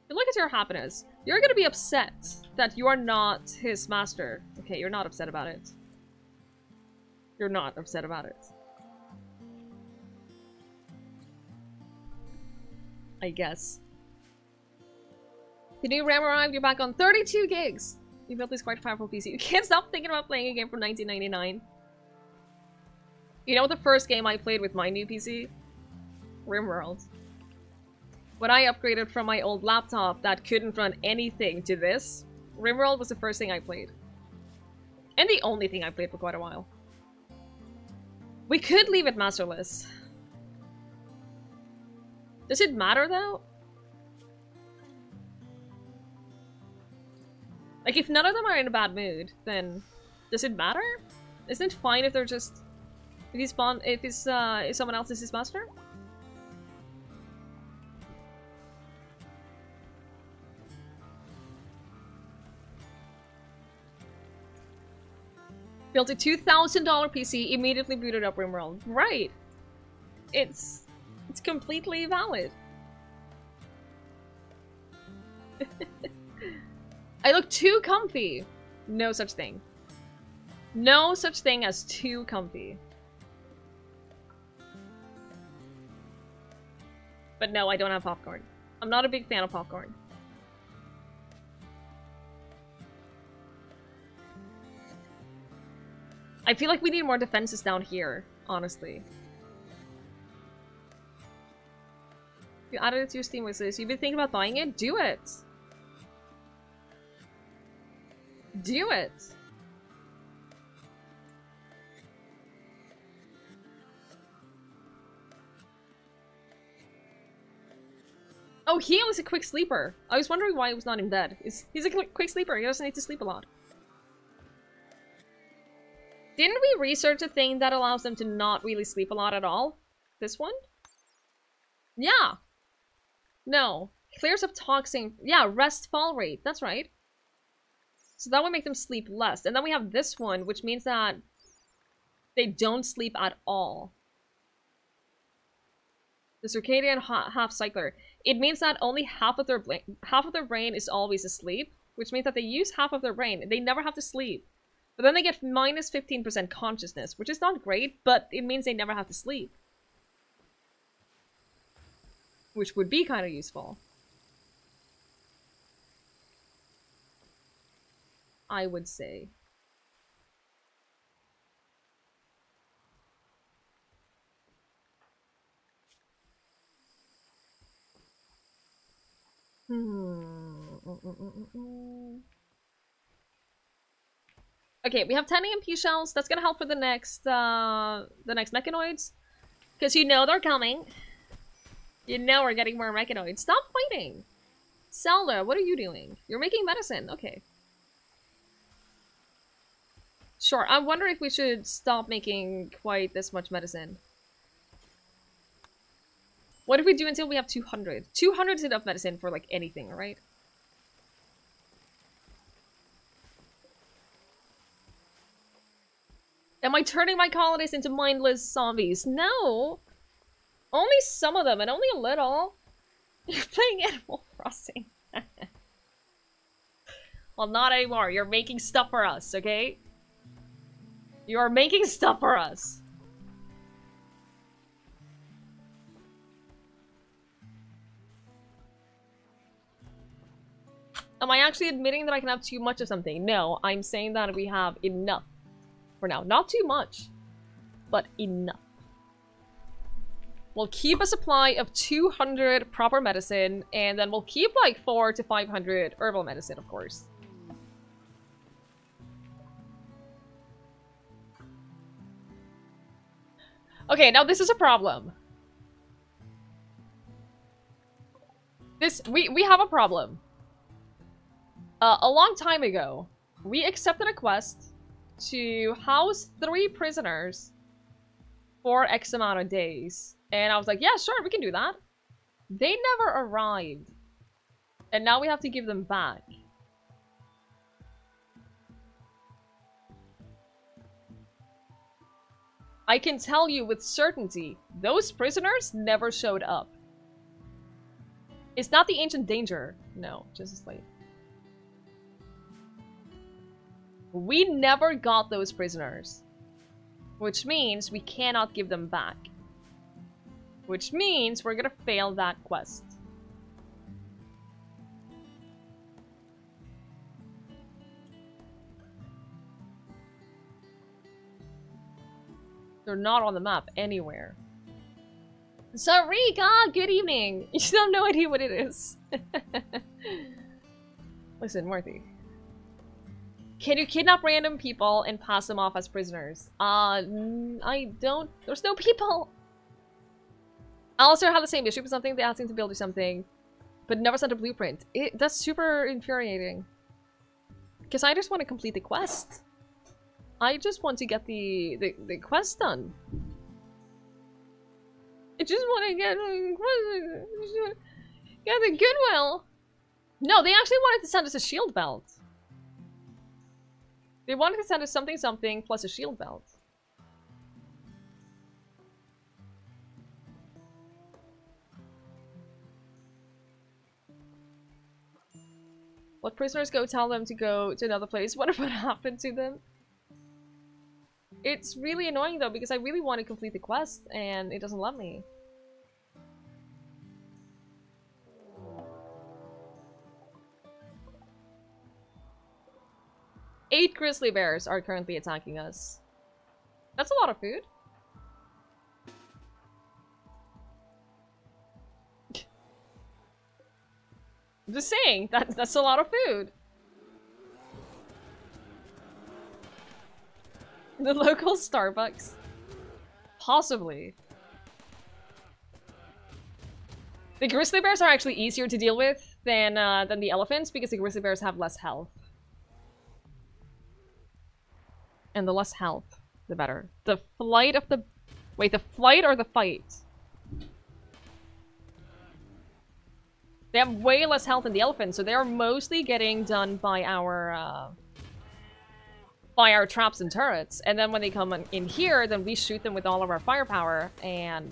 you're going to be upset that you are not his master. Okay, you're not upset about it. You're not upset about it. I guess. The new RAM arrived, you're back on 32 gigs. You built this quite powerful PC. You can't stop thinking about playing a game from 1999. You know the first game I played with my new PC? Rimworld. When I upgraded from my old laptop that couldn't run anything to this, Rimworld was the first thing I played. And the only thing I played for quite a while. We could leave it masterless. Does it matter though? Like, if none of them are in a bad mood, then does it matter? Isn't it fine if they're just... if someone else is his master? Built a $2,000 PC, immediately booted up Rimworld. Right! It's completely valid. I look too comfy. No such thing. No such thing as too comfy. But no, I don't have popcorn. I'm not a big fan of popcorn. I feel like we need more defenses down here, honestly. You added it to your Steam wishlist. You've been thinking about buying it? Do it! Do it! Oh, he was a quick sleeper. I was wondering why he was not in bed. He's a quick sleeper. He doesn't need to sleep a lot. Didn't we research a thing that allows them to not really sleep a lot at all? This one? Yeah. No. Clears up toxin. Yeah, rest fall rate. That's right. So that would make them sleep less. And then we have this one, which means that they don't sleep at all. The circadian half cycler. It means that only half of their brain is always asleep, which means that they use half of their brain. They never have to sleep. But then they get minus 15% consciousness, which is not great, but it means they never have to sleep. Which would be kind of useful. I would say. Okay, we have 10 EMP shells. That's gonna help for the next mechanoids. Because you know they're coming. You know we're getting more mechanoids. Stop fighting! Zelda, what are you doing? You're making medicine. Okay. Sure, I wonder if we should stop making quite this much medicine. What if we do until we have 200? 200 is enough medicine for, like, anything, right? Am I turning my colonists into mindless zombies? No! Only some of them, and only a little. You're playing Animal Crossing. Well, not anymore. You're making stuff for us, okay? You are making stuff for us. Am I actually admitting that I can have too much of something? No, I'm saying that we have enough. For now. Not too much, but enough. We'll keep a supply of 200 proper medicine, and then we'll keep like 400 to 500 herbal medicine, of course. Okay, now this is a problem. We have a problem. A long time ago, we accepted a quest to house 3 prisoners for X amount of days. And I was like, yeah, sure, we can do that. They never arrived. And now we have to give them back. I can tell you with certainty, those prisoners never showed up. It's not the Ancient Danger. No, just a slave. We never got those prisoners. Which means we cannot give them back. Which means we're gonna fail that quest. They're not on the map anywhere. Sarika, good evening! You have no idea what it is. Listen, Morty. Can you kidnap random people and pass them off as prisoners? I don't... There's no people! Alistair had the same issue with something. They asked him to build or something, but never sent a blueprint. That's super infuriating. Because I just want to complete the quest. I just want to get the quest done. I just want to get the goodwill. No, they actually wanted to send us a shield belt. They wanted to send us something plus a shield belt. Let prisoners go tell them to go to another place. What happened to them? It's really annoying though, because I really want to complete the quest and it doesn't let me. Eight grizzly bears are currently attacking us. That's a lot of food. I'm just saying, that's a lot of food. The local Starbucks? Possibly. The grizzly bears are actually easier to deal with than the elephants because the grizzly bears have less health. And the less health, the better. The flight of the... Wait, the flight or the fight? They have way less health than the elephants, so they're mostly getting done by our traps and turrets. And then when they come in here, then we shoot them with all of our firepower, and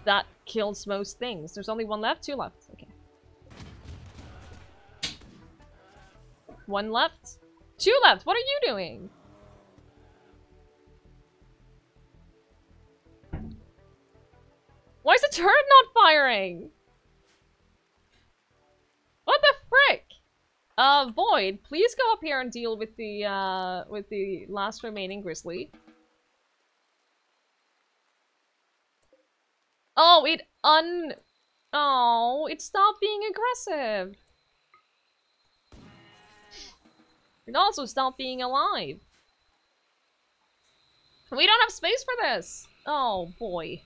that kills most things. There's only one left? Two left. Okay. One left? Two left! What are you doing? Why is the turret not firing? What the frick? Void, please go up here and deal with the last remaining grizzly. Oh, it stopped being aggressive. It also stopped being alive. We don't have space for this. Oh, boy.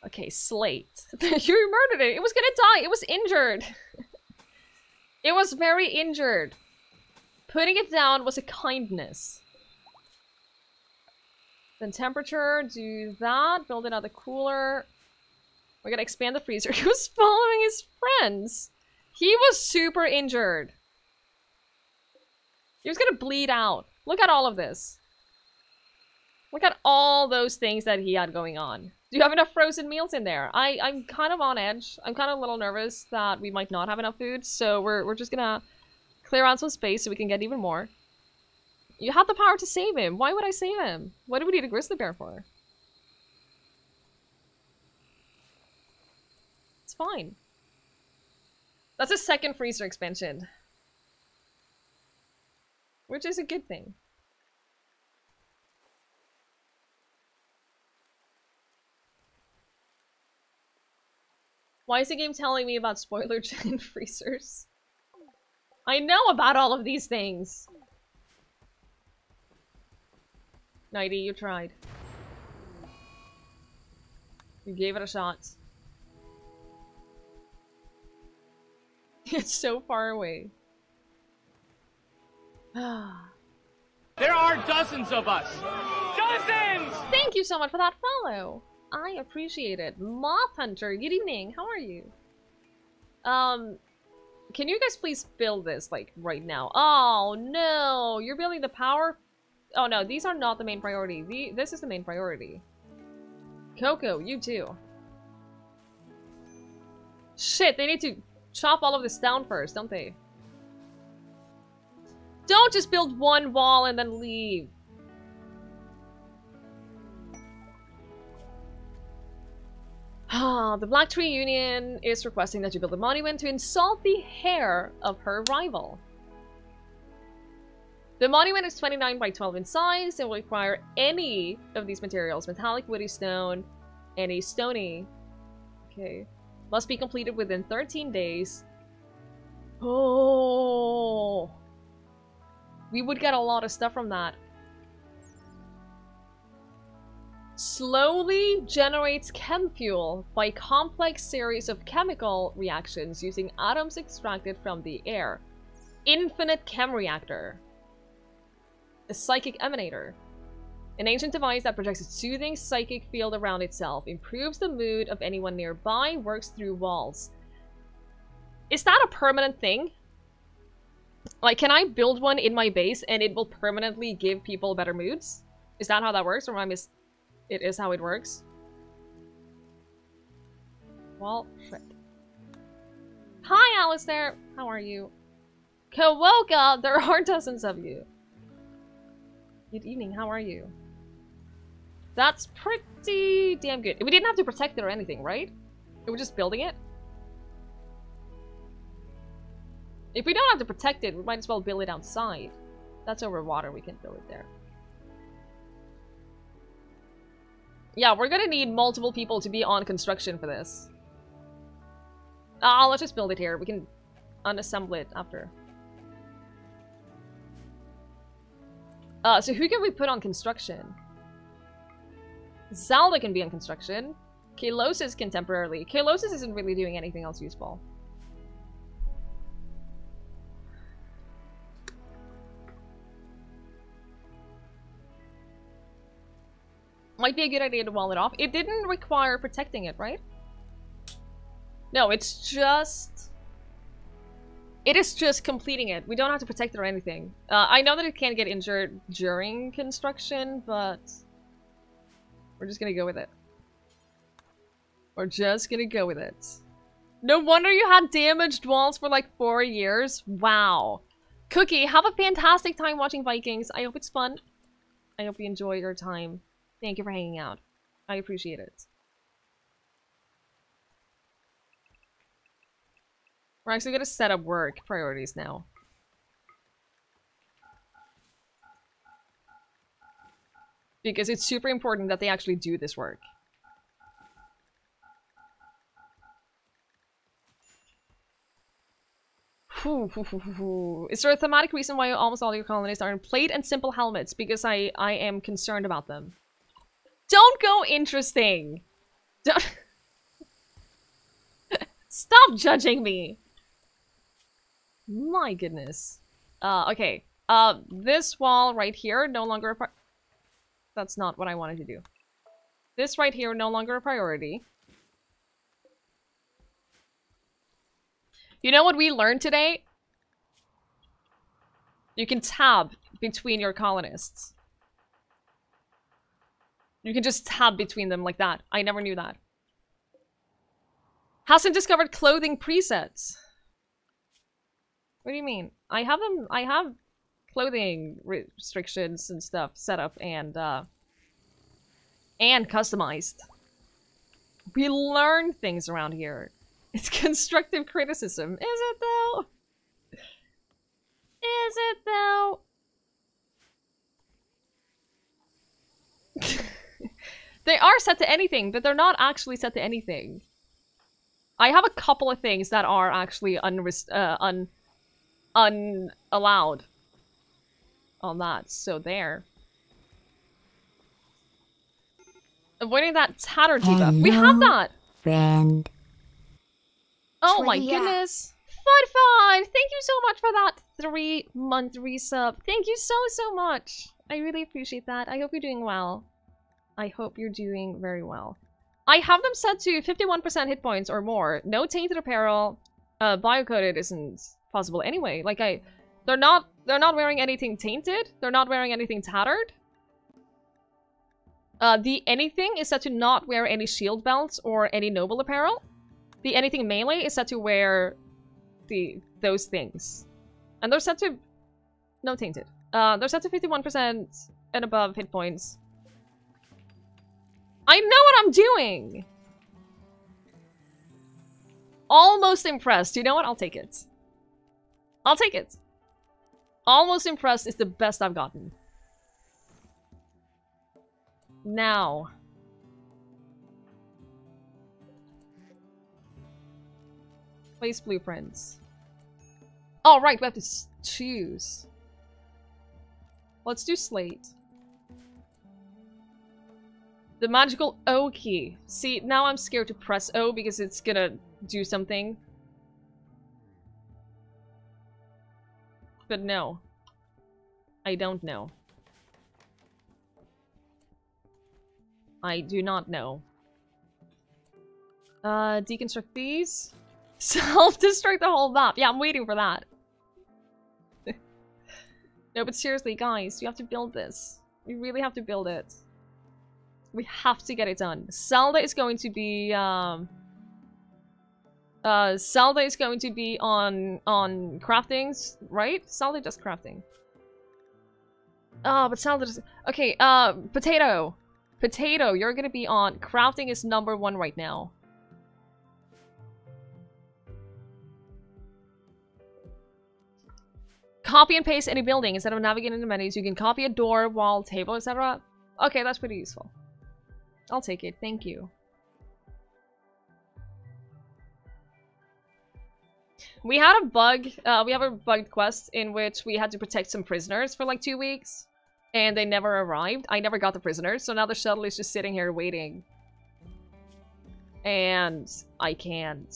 Okay, Slate. You murdered it. It was gonna die. It was injured. It was very injured. Putting it down was a kindness. Then temperature, do that. Build another cooler. We're gonna expand the freezer. He was following his friends. He was super injured. He was gonna bleed out. Look at all of this. Look at all those things that he had going on. Do you have enough frozen meals in there? I'm kind of on edge. I'm kind of a little nervous that we might not have enough food, so we're just gonna clear out some space so we can get even more. You have the power to save him. Why would I save him? What do we need a grizzly bear for? It's fine. That's a second freezer expansion. Which is a good thing. Why is the game telling me about spoiler gen freezers? I know about all of these things! Nighty, you tried. You gave it a shot. It's so far away. There are dozens of us. Dozens! Thank you so much for that follow. I appreciate it. Moth Hunter, good evening. How are you? Can you guys please build this, like, right now? Oh, no! You're building the power... Oh, no, these are not the main priority. This is the main priority. Coco, you too. Shit, they need to chop all of this down first, don't they? Don't just build one wall and then leave. The Black Tree Union is requesting that you build a monument to insult the hair of her rival. The monument is 29 by 12 in size and will require any of these materials: metallic, woody stone, any stony. Okay. Must be completed within 13 days. Oh. We would get a lot of stuff from that. Slowly generates chem fuel by complex series of chemical reactions using atoms extracted from the air. Infinite chem reactor. A psychic emanator. An ancient device that projects a soothing psychic field around itself, improves the mood of anyone nearby, works through walls. Is that a permanent thing? Like, can I build one in my base and it will permanently give people better moods? Is that how that works? Or am I It is how it works? Well, shit. Hi, Alistair! How are you? Kawoka! There are dozens of you. Good evening, how are you? That's pretty damn good. We didn't have to protect it or anything, right? We were just building it? If we don't have to protect it, we might as well build it outside. That's over water, we can build it there. Yeah, we're gonna need multiple people to be on construction for this. Let's just build it here. We can unassemble it after. So who can we put on construction? Zelda can be on construction. Kalosis can temporarily. Kalosis isn't really doing anything else useful. Might be a good idea to wall it off. It didn't require protecting it, right? No, it's just... It is just completing it. We don't have to protect it or anything. I know that it can get injured during construction, but... We're just gonna go with it. We're just gonna go with it. No wonder you had damaged walls for like 4 years. Wow. Cookie, have a fantastic time watching Vikings. I hope it's fun. I hope you enjoy your time. Thank you for hanging out. I appreciate it. We're actually gonna set up work priorities now. Because it's super important that they actually do this work. Is there a thematic reason why almost all your colonists are in plate and simple helmets? Because I am concerned about them. Don't go interesting! Don't... Stop judging me! My goodness. Okay. This wall right here, no longer a That's not what I wanted to do. This right here, no longer a priority. You know what we learned today? You can tab between your colonists. You can just tab between them like that. I never knew that. Hasn't discovered clothing presets. What do you mean? I have them. I have clothing restrictions and stuff set up and customized. We learn things around here. It's constructive criticism. Is it though? Is it though? They are set to anything, but they're not actually set to anything. I have a couple of things that are actually unallowed on that, so there. Avoiding that tatter debuff. We have that! Friend. Oh my goodness. Fud! Thank you so much for that 3-month resub. Thank you so much. I really appreciate that. I hope you're doing well. I hope you're doing very well. I have them set to 51% hit points or more. No tainted apparel. Biocoded isn't possible anyway. Like they're not wearing anything tainted. They're not wearing anything tattered. The anything is set to not wear any shield belts or any noble apparel. The anything melee is set to wear those things. And they're set to no tainted. They're set to 51% and above hit points. I know what I'm doing! Almost impressed. You know what? I'll take it. I'll take it. Almost impressed is the best I've gotten. Now. Place blueprints. Oh, right. We have to choose. Let's do slate. The magical O key. See, now I'm scared to press O because it's gonna do something. But no. I don't know. I do not know. Deconstruct these. Self-destruct the whole map. Yeah, I'm waiting for that. No, but seriously, guys, you have to build this. You really have to build it. We have to get it done. Zelda is going to be, Zelda is going to be on craftings, right? Zelda does crafting. Oh, but Zelda does... Okay, Potato. Potato, you're gonna be on... Crafting is #1 right now. Copy and paste any building. Instead of navigating the menus, you can copy a door, wall, table, etc. Okay, that's pretty useful. I'll take it. Thank you. We had a bug. We have a bugged quest in which we had to protect some prisoners for like 2 weeks. And they never arrived. I never got the prisoners. So now the shuttle is just sitting here waiting. And I can't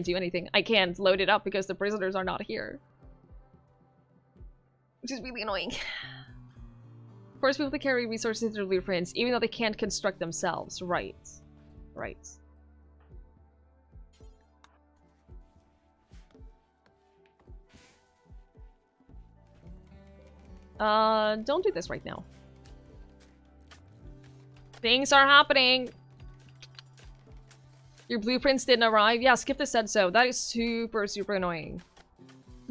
do anything. I can't load it up because the prisoners are not here. Which is really annoying. Force people to carry resources to the blueprints, even though they can't construct themselves. Right. Right. Don't do this right now. Things are happening! Your blueprints didn't arrive? Yeah, Skip said so. That is super, super annoying.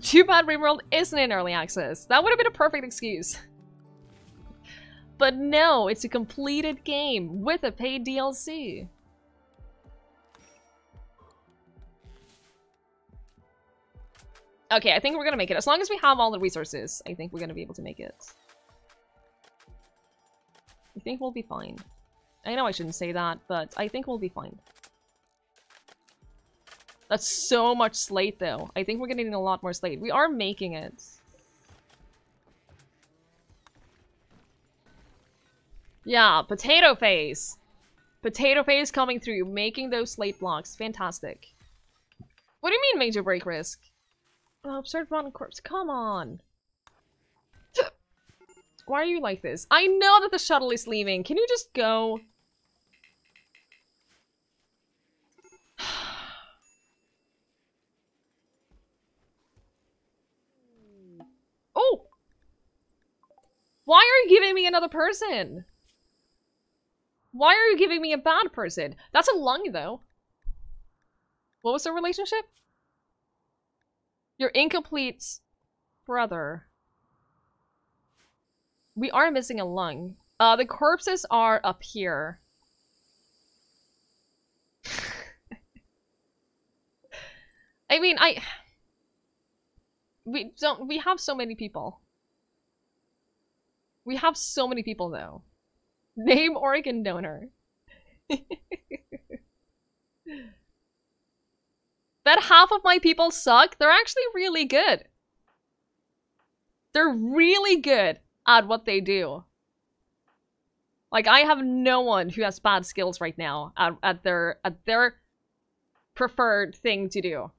Too bad Rimworld isn't in early access. That would have been a perfect excuse. But no, it's a completed game with a paid DLC. Okay, I think we're gonna make it. As long as we have all the resources, I think we're gonna be able to make it. I think we'll be fine. I know I shouldn't say that, but I think we'll be fine. That's so much slate, though. I think we're gonna need a lot more slate. We are making it. Yeah, potato face! Potato face coming through, making those slate blocks. Fantastic. What do you mean major break risk? Oh, absurd rotten corpse. Come on. Why are you like this? I know that the shuttle is leaving. Can you just go? Oh! Why are you giving me another person? Why are you giving me a bad person? That's a lung, though. What was the relationship? Your incomplete brother. We are missing a lung. The corpses are up here. I mean, we have so many people. We have so many people, though. Name organ donor. That half of my people suck? They're actually really good. They're really good at what they do. Like, I have no one who has bad skills right now at their preferred thing to do.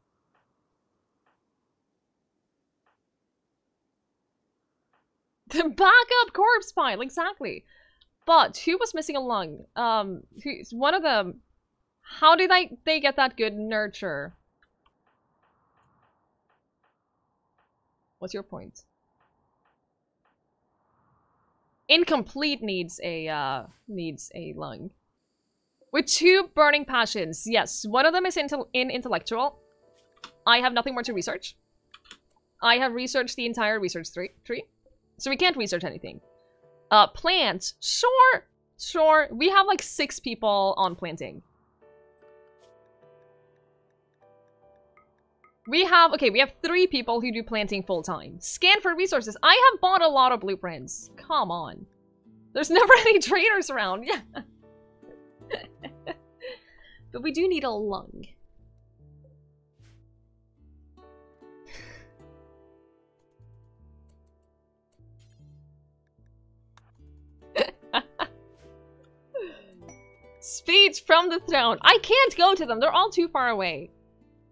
The backup corpse pile, exactly. But who was missing a lung? Who's one of them? How did they get that good nurture? What's your point? Incomplete needs a lung. With 2 burning passions. Yes, one of them is in intellectual. I have nothing more to research. I have researched the entire research tree. So we can't research anything. Plants. Sure. We have like 6 people on planting. We have 3 people who do planting full time. Scan for resources. I have bought a lot of blueprints. Come on. There's never any traders around. Yeah. But we do need a lung. Speech from the throne. I can't go to them. They're all too far away.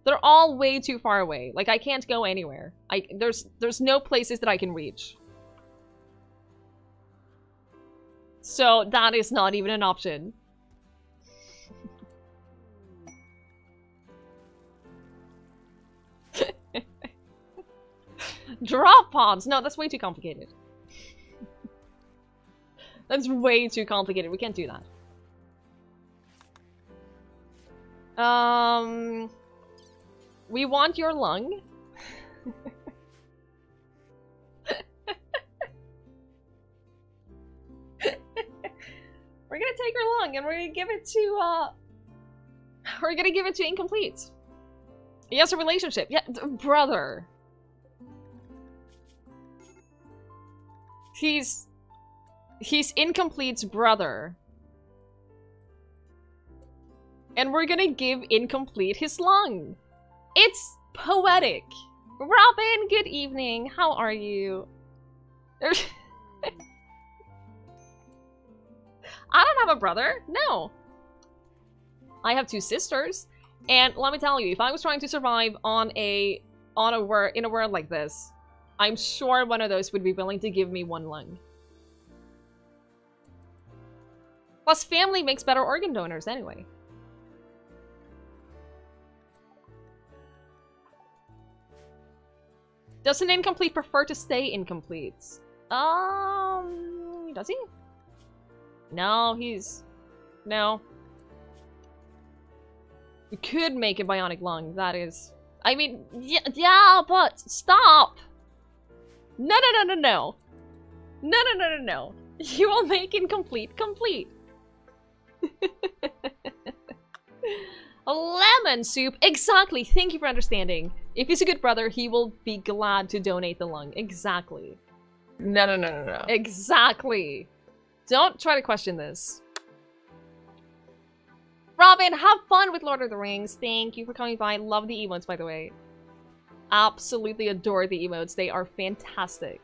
They're all way too far away. Like, I can't go anywhere. There's no places that I can reach. So that is not even an option. Drop pods. No, that's way too complicated. That's way too complicated. We can't do that. We want your lung. We're gonna take her lung and we're gonna give it to Incomplete. He has a relationship. Yeah, brother. He's Incomplete's brother. And we're gonna give Incomplete his lung. It's poetic. Robin, good evening. How are you? I don't have a brother. No. I have 2 sisters. And let me tell you, if I was trying to survive in a world like this, I'm sure one of those would be willing to give me 1 lung. Plus, family makes better organ donors anyway. Does an Incomplete prefer to stay incomplete? Does he? No, no. We could make a bionic lung, that is... I mean, yeah, but stop! No. No. You will make Incomplete complete. A lemon soup! Exactly, thank you for understanding. If he's a good brother, he will be glad to donate the lung. Exactly. No. Exactly. Don't try to question this. Robin, have fun with Lord of the Rings. Thank you for coming by. Love the emotes, by the way. Absolutely adore the emotes. They are fantastic.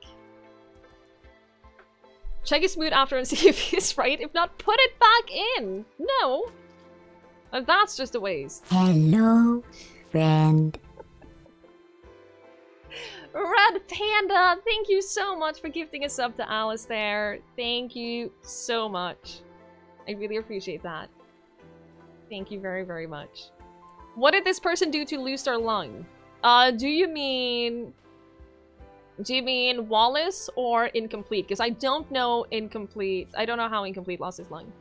Check his mood after and see if he's right. If not, put it back in. No. That's just a waste. Hello, friend. Red Panda, thank you so much for gifting a sub to Alice there. Thank you so much. I really appreciate that. Thank you very, very much. What did this person do to lose their lung? Do you mean Wallace or Incomplete? Because I don't know Incomplete. I don't know how Incomplete lost his lung.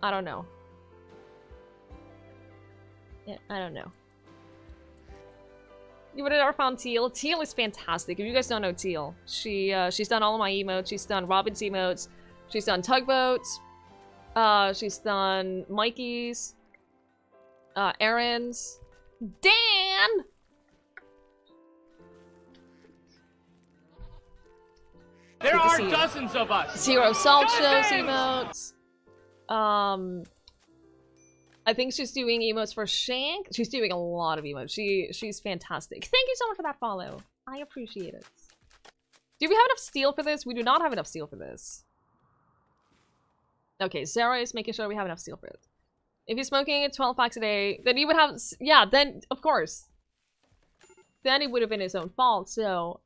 I don't know. Yeah, I don't know. You would have never found Teal. Teal is fantastic. If you guys don't know Teal, she's done all of my emotes. She's done Robin's emotes. She's done Tugboats. She's done Mikey's. Aaron's. Dan! There are dozens of us. Zero Salt Shows emotes. I think she's doing emotes for Shank. She's doing a lot of emotes. She's fantastic. Thank you so much for that follow. I appreciate it. Do we have enough steel for this? We do not have enough steel for this. Okay, Sarah is making sure we have enough steel for it. If he's smoking 12 packs a day, then he would have... Yeah, then, of course. Then it would have been his own fault, so...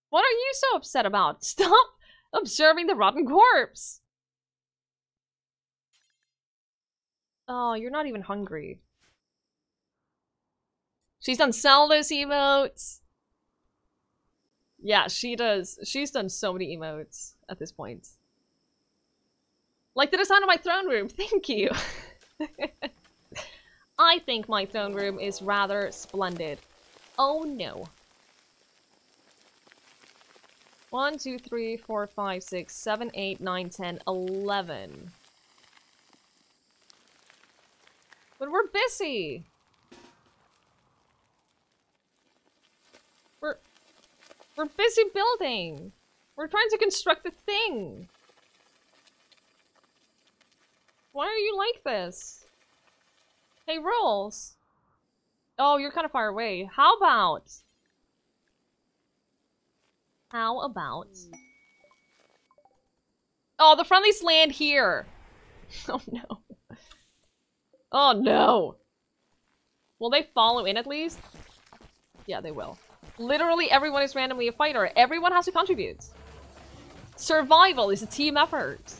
What are you so upset about? Stop observing the rotten corpse! Oh, you're not even hungry. She's done sellers emotes. Yeah, she does. She's done so many emotes at this point. Like the design of my throne room. Thank you. I think my throne room is rather splendid. Oh no. 1, 2, 3, 4, 5, 6, 7, 8, 9, 10, 11. But we're busy. We're busy building. We're trying to construct a thing. Why are you like this? Hey, Rolls. Oh, you're kind of far away. How about... Oh, the friendlies land here. Oh, no. Oh, no. Will they follow in at least? Yeah, they will. Literally everyone is randomly a fighter. Everyone has to contribute. Survival is a team effort.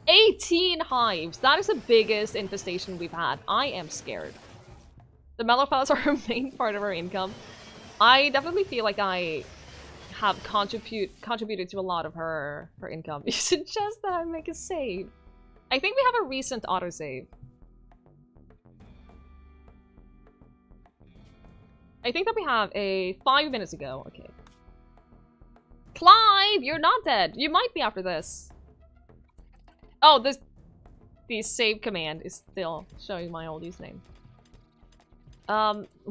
18 hives. That is the biggest infestation we've had. I am scared. The mellow fellas are a main part of our income. I definitely feel like I have contributed to a lot of her income. You suggest that I make a save. I think we have a recent autosave. I think that we have a 5 minutes ago. Okay. Clive, you're not dead. You might be after this. Oh, the save command is still showing my old username.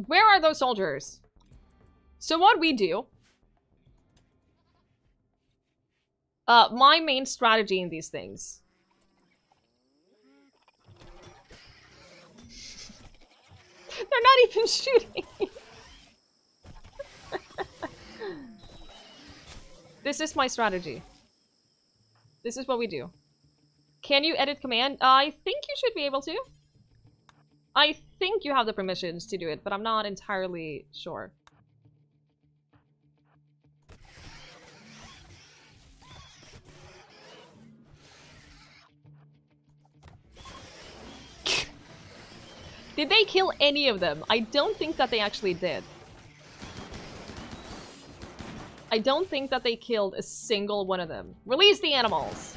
Where are those soldiers? So what we do... my main strategy in these things... They're not even shooting! This is my strategy. This is what we do. Can you edit command? I think you should be able to. I think you have the permissions to do it, but I'm not entirely sure. Did they kill any of them? I don't think that they actually did. I don't think that they killed a single one of them. Release the animals!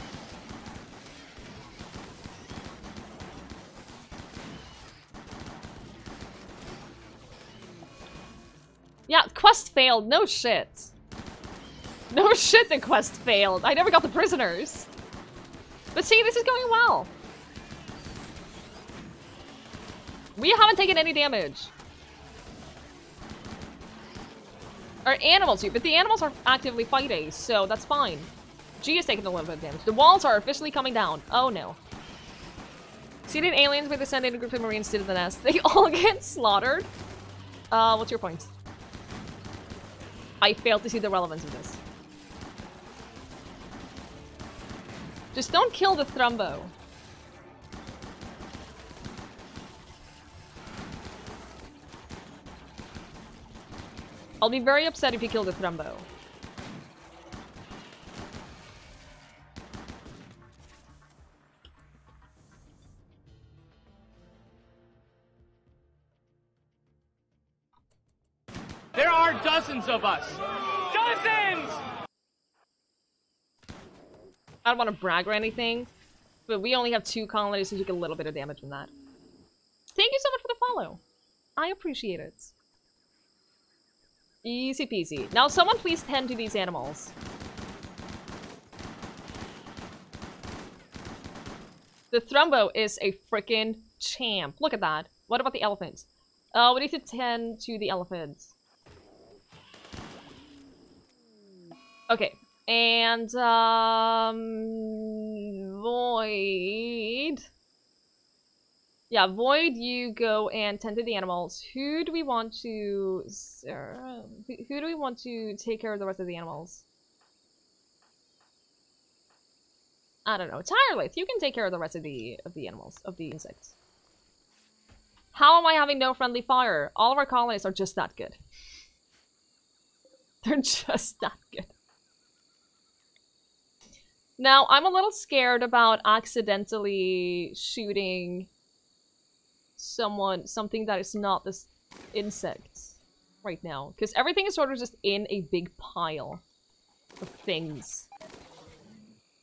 Yeah, quest failed. No shit. No shit, the quest failed. I never got the prisoners. But see, this is going well. We haven't taken any damage. Our animals do, but the animals are actively fighting, so that's fine. G is taking a little bit of damage. The walls are officially coming down. Oh no. Seeded aliens with descended a group of marines to the nest. They all get slaughtered. What's your point? I failed to see the relevance of this. Just don't kill the Thrumbo. I'll be very upset if you kill the Thrumbo. There are dozens of us. Dozens! I don't want to brag or anything, but we only have 2 colonies, so you get a little bit of damage from that. Thank you so much for the follow. I appreciate it. Easy peasy. Now someone please tend to these animals. The Thrumbo is a freaking champ. Look at that. What about the elephants? We need to tend to the elephants. Okay. And, Void. Yeah, Void, you go and tend to the animals. Who do we want to... Who do we want to take care of the rest of the animals? I don't know. Tirelith, you can take care of the rest of the animals, of the insects. How am I having no friendly fire? All of our colonists are just that good. They're just that good. Now, I'm a little scared about accidentally shooting something that is not this insect right now. Because everything is sort of just in a big pile of things.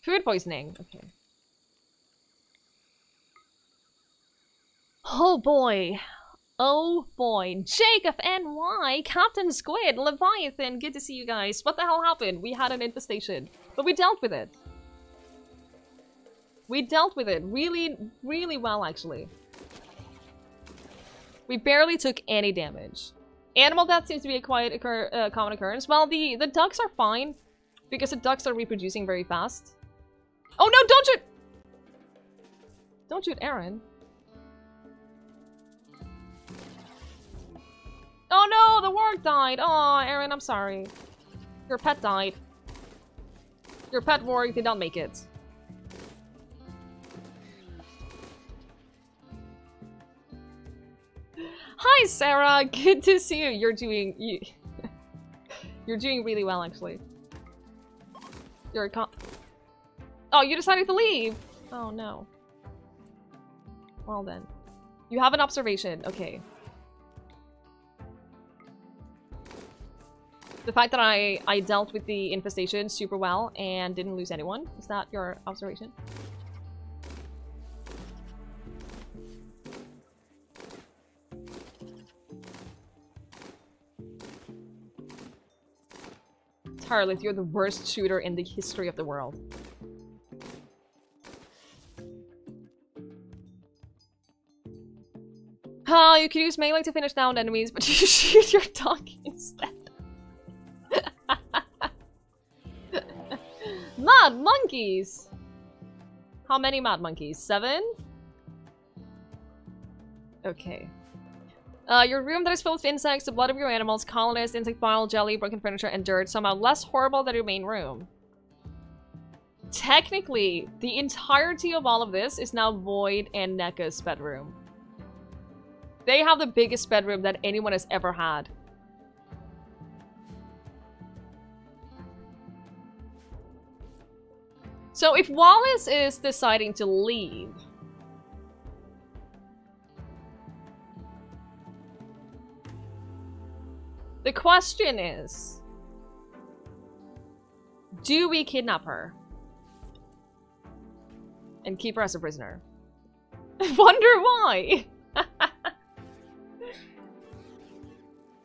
Food poisoning. Okay. Oh boy. Oh boy. Jacob NY, Captain Squid, Leviathan, good to see you guys. What the hell happened? We had an infestation, but we dealt with it. We dealt with it really, really well, actually. We barely took any damage. Animal death seems to be a quite common occurrence. Well, the ducks are fine, because the ducks are reproducing very fast. Oh no, don't shoot! Don't shoot Aaron. Oh no, the warg died! Oh, Aaron, I'm sorry. Your pet died. Your pet warg did not make it. Hi, Sarah! Good to see you. You're doing... You're doing really well, actually. You're a Oh, you decided to leave! Oh, no. Well, then. You have an observation. Okay. The fact that I dealt with the infestation super well and didn't lose anyone. Is that your observation? Tirelith, you're the worst shooter in the history of the world. You could use melee to finish down enemies, but you shoot your dog instead. Mad monkeys! How many mad monkeys? 7? Okay. Your room that is filled with insects, the blood of your animals, colonists, insect bile, jelly, broken furniture, and dirt, somehow less horrible than your main room. Technically, the entirety of all of this is now Void and NECA's bedroom. They have the biggest bedroom that anyone has ever had. So if Wallace is deciding to leave... The question is... Do we kidnap her? And keep her as a prisoner? I wonder why!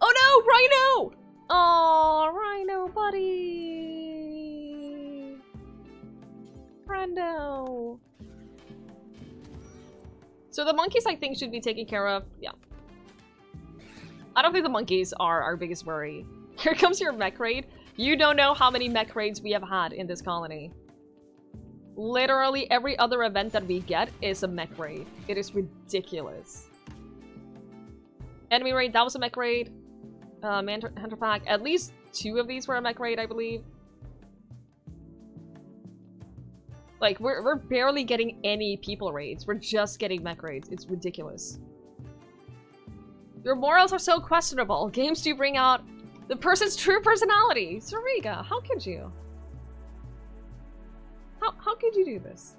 Oh no! Rhino! Oh, Rhino, buddy! Brando! So the monkeys, I think, should be taken care of. Yeah. I don't think the monkeys are our biggest worry. Here comes your mech raid. You don't know how many mech raids we have had in this colony. Literally every other event that we get is a mech raid. It is ridiculous. Enemy raid, that was a mech raid. Hunter pack, at least 2 of these were a mech raid, I believe. Like, we're barely getting any people raids. We're just getting mech raids. It's ridiculous. Your morals are so questionable. Games do bring out the person's true personality. Sariga, how could you? How could you do this?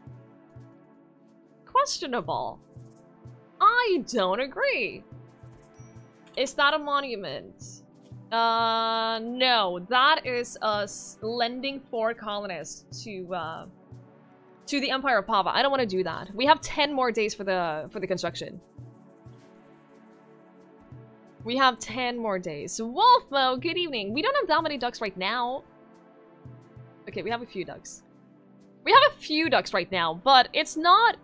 Questionable. I don't agree. Is that a monument? No. That is us lending 4 colonists to the Empire of Pava. I don't want to do that. We have 10 more days for the construction. We have 10 more days. Wolfmo, good evening. We don't have that many ducks right now. Okay, we have a few ducks. We have a few ducks right now, but it's not...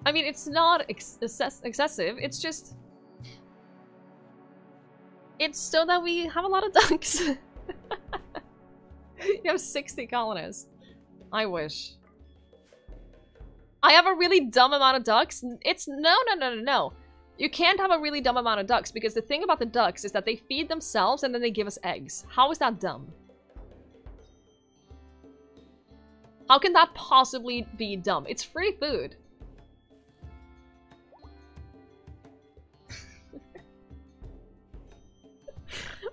I mean, it's not excessive. It's just... It's so that we have a lot of ducks. You have 60 colonists. I wish. I have a really dumb amount of ducks. It's... No. You can't have a really dumb amount of ducks, because the thing about the ducks is that they feed themselves and then they give us eggs. How is that dumb? How can that possibly be dumb? It's free food.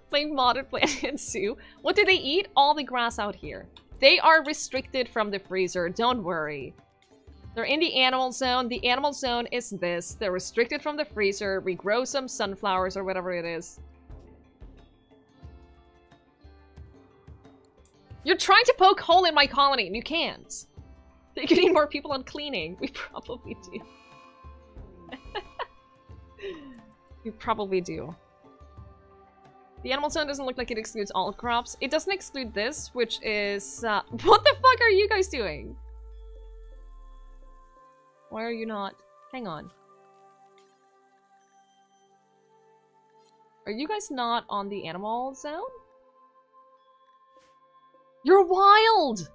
Playing modded Planet Zoo. What do they eat? All the grass out here. They are restricted from the freezer, don't worry. They're in the animal zone. The animal zone is this. They're restricted from the freezer. We grow some sunflowers or whatever it is. You're trying to poke hole in my colony and you can't. You could need more people on cleaning. We probably do. We probably do. The animal zone doesn't look like it excludes all crops. It doesn't exclude this, which is... what the fuck are you guys doing? Why are you not? Hang on. Are you guys not on the animal zone? You're wild!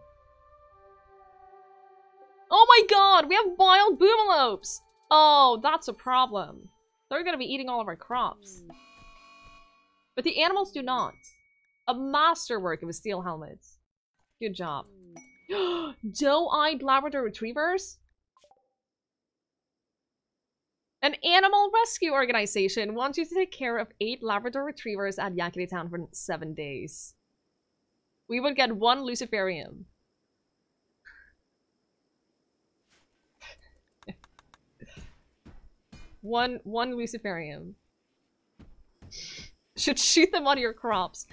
Oh my god, we have wild boomalopes! Oh, that's a problem. They're gonna be eating all of our crops. But the animals do not. A masterwork of a steel helmet. Good job. Doe-eyed Labrador Retrievers? An animal rescue organization wants you to take care of 8 Labrador Retrievers at Yakety Town for 7 days. We would get 1 Luciferium. one Luciferium. Should shoot them on your crops.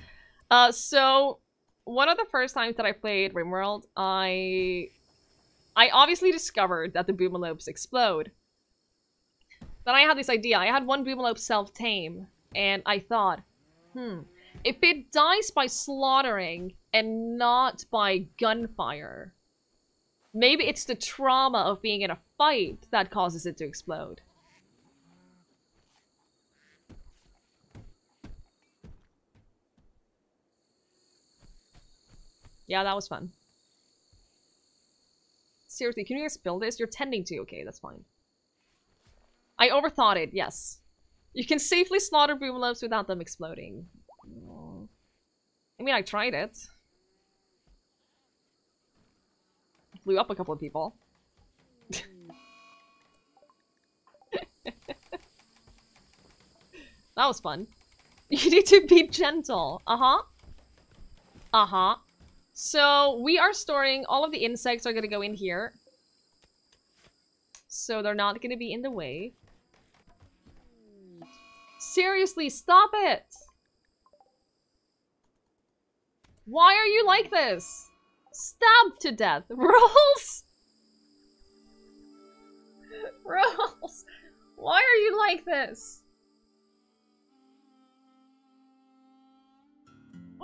So one of the first times that I played Rimworld, I obviously discovered that the boomalopes explode. Then I had this idea. I had one boomalope self-tame, and I thought, if it dies by slaughtering and not by gunfire, maybe it's the trauma of being in a fight that causes it to explode. Yeah, that was fun. Seriously, can you guys build this? You're tending to. Okay, that's fine. I overthought it, yes. You can safely slaughter boomalopes without them exploding. I mean, I tried it. Blew up a couple of people. That was fun. You need to be gentle. Uh-huh. Uh-huh. So, we are storing... all of the insects are gonna go in here. So, they're not gonna be in the way. Seriously, stop it! Why are you like this? Stabbed to death. Rolls! Rolls! Why are you like this?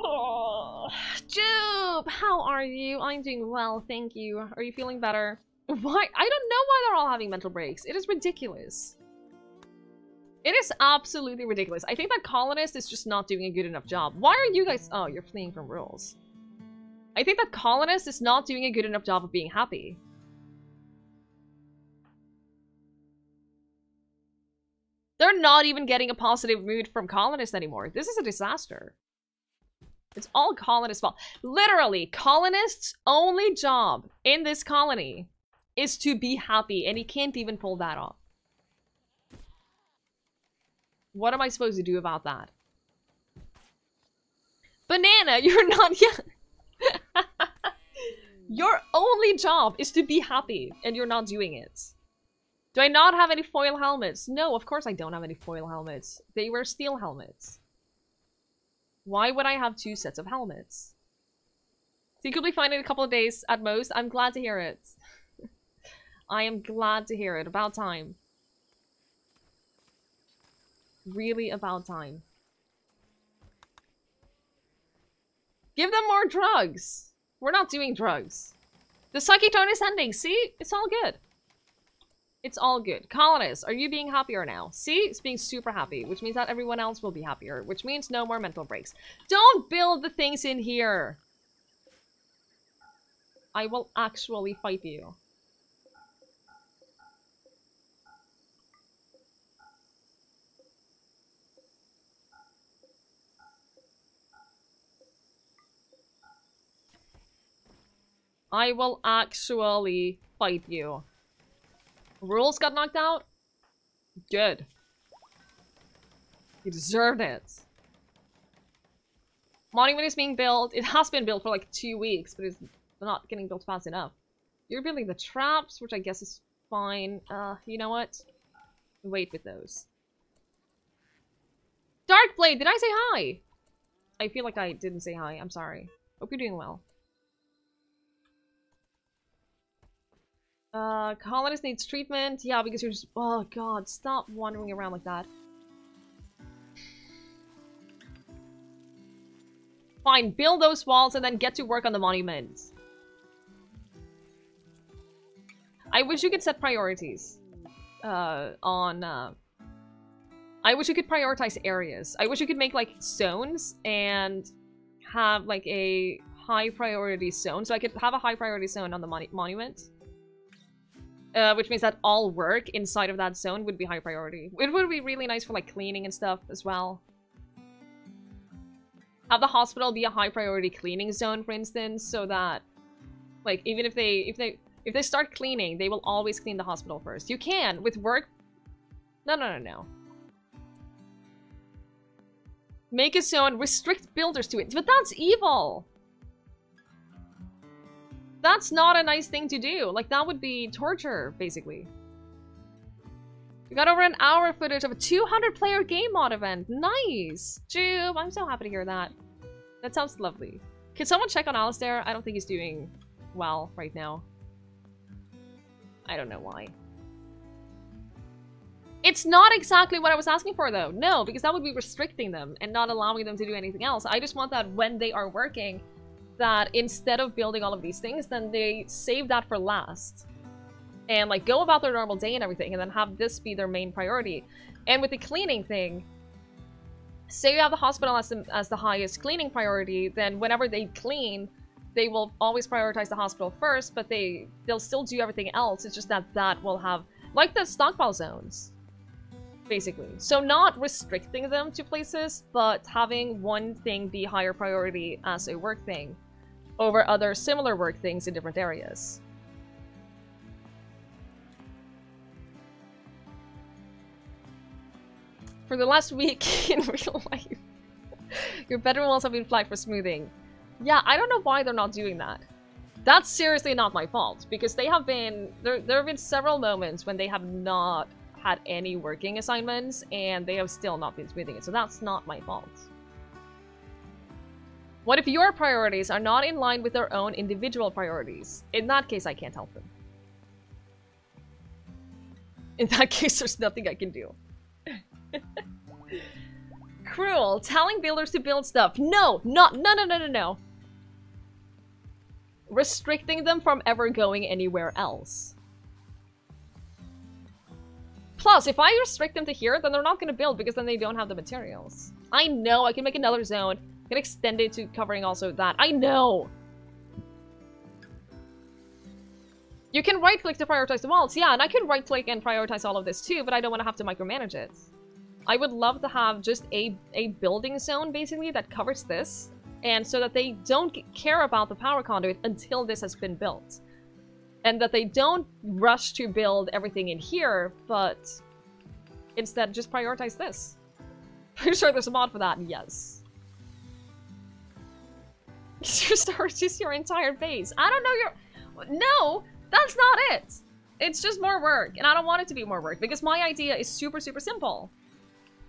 Oh, Jube, how are you? I'm doing well, thank you. Are you feeling better? Why? I don't know why they're all having mental breaks. It is ridiculous. It is absolutely ridiculous. I think that colonist is just not doing a good enough job. Why are you guys... oh, you're fleeing from rules. I think that colonist is not doing a good enough job of being happy. They're not even getting a positive mood from colonists anymore. This is a disaster. It's all colonists' fault. Literally, colonists' only job in this colony is to be happy, and he can't even pull that off. What am I supposed to do about that? Banana, you're not yet. Your only job is to be happy, and you're not doing it. Do I not have any foil helmets? No, of course I don't have any foil helmets. They wear steel helmets. Why would I have 2 sets of helmets? So you could be fine in a couple of days at most. I'm glad to hear it. I am glad to hear it. About time. Really about time. Give them more drugs. We're not doing drugs. The psychic tone is ending. See? It's all good. It's all good. Colonists, are you being happier now? See? It's being super happy, which means that everyone else will be happier, which means no more mental breaks. Don't build the things in here! I will actually fight you. I will actually fight you. Rules got knocked out? Good. You deserved it. Monument is being built. It has been built for like 2 weeks, but it's not getting built fast enough. You're building the traps, which I guess is fine. You know what? Wait with those. Darkblade, did I say hi? I feel like I didn't say hi. I'm sorry. Hope you're doing well. Colonist needs treatment. Yeah, because you're just... Oh god, stop wandering around like that. Fine, build those walls and then get to work on the monument. I wish you could set priorities. I wish you could prioritize areas. I wish you could make, like, zones and have, like, a high priority zone. So I could have a high priority zone on the monument. Which means that all work inside of that zone would be high priority. It would be really nice for, like, cleaning and stuff as well. Have the hospital be a high priority cleaning zone, for instance, so that, like, even if they start cleaning, they will always clean the hospital first. You can with work. No. Make a zone, restrict builders to it, but that's evil. That's not a nice thing to do. Like, that would be torture, basically. We got over an hour footage of a 200-player game mod event. Nice! Jube, I'm so happy to hear that. That sounds lovely. Can someone check on Alistair? I don't think he's doing well right now. I don't know why. It's not exactly what I was asking for, though. No, because that would be restricting them and not allowing them to do anything else. I just want that when they are working, that instead of building all of these things, then they save that for last. And, like, go about their normal day and everything, and then have this be their main priority. And with the cleaning thing, say you have the hospital as the highest cleaning priority, then whenever they clean, they will always prioritize the hospital first, but they'll still do everything else. It's just that that will have, like the stockpile zones, basically. So not restricting them to places, but having one thing be higher priority as a work thing over other similar work things in different areas. For the last week in real life, your bedroom walls have been flagged for smoothing. Yeah, I don't know why they're not doing that. That's seriously not my fault, because they have been... There have been several moments when they have not had any working assignments, and they have still not been smoothing it, so that's not my fault. What if your priorities are not in line with their own individual priorities? In that case, I can't help them. In that case, there's nothing I can do. Cruel. Telling builders to build stuff. No. Restricting them from ever going anywhere else. Plus, if I restrict them to here, then they're not going to build because then they don't have the materials. I know. I can make another zone. I can extend it to covering also that. I know. You can right-click to prioritize the walls. Yeah, and I can right-click and prioritize all of this too, but I don't want to have to micromanage it. I would love to have just a building zone, basically, that covers this. And so that they don't care about the power conduit until this has been built. And that they don't rush to build everything in here, but instead just prioritize this. Pretty sure there's a mod for that, yes. Just your entire base. I don't know your... No! That's not it! It's just more work, and I don't want it to be more work, because my idea is super, super simple.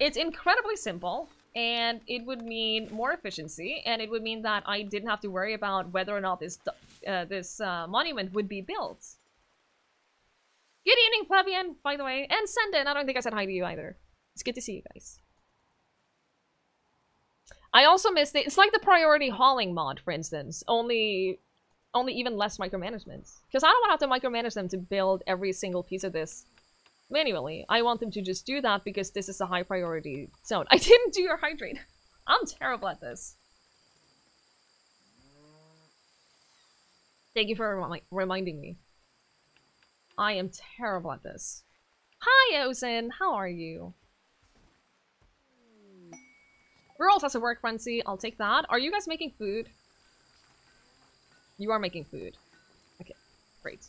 It's incredibly simple, and it would mean more efficiency, and it would mean that I didn't have to worry about whether or not this monument would be built. Good evening, Plebeian, by the way, and Senden. I don't think I said hi to you either. It's good to see you guys. I also missed it. It's like the priority hauling mod, for instance, only even less micromanagement. Because I don't want to have to micromanage them to build every single piece of this manually. I want them to just do that because this is a high priority zone. I didn't do your hydrate. I'm terrible at this. Thank you for reminding me. I am terrible at this. Hi, Ozen. How are you? Girls has a work frenzy. I'll take that. Are you guys making food? You are making food. Great.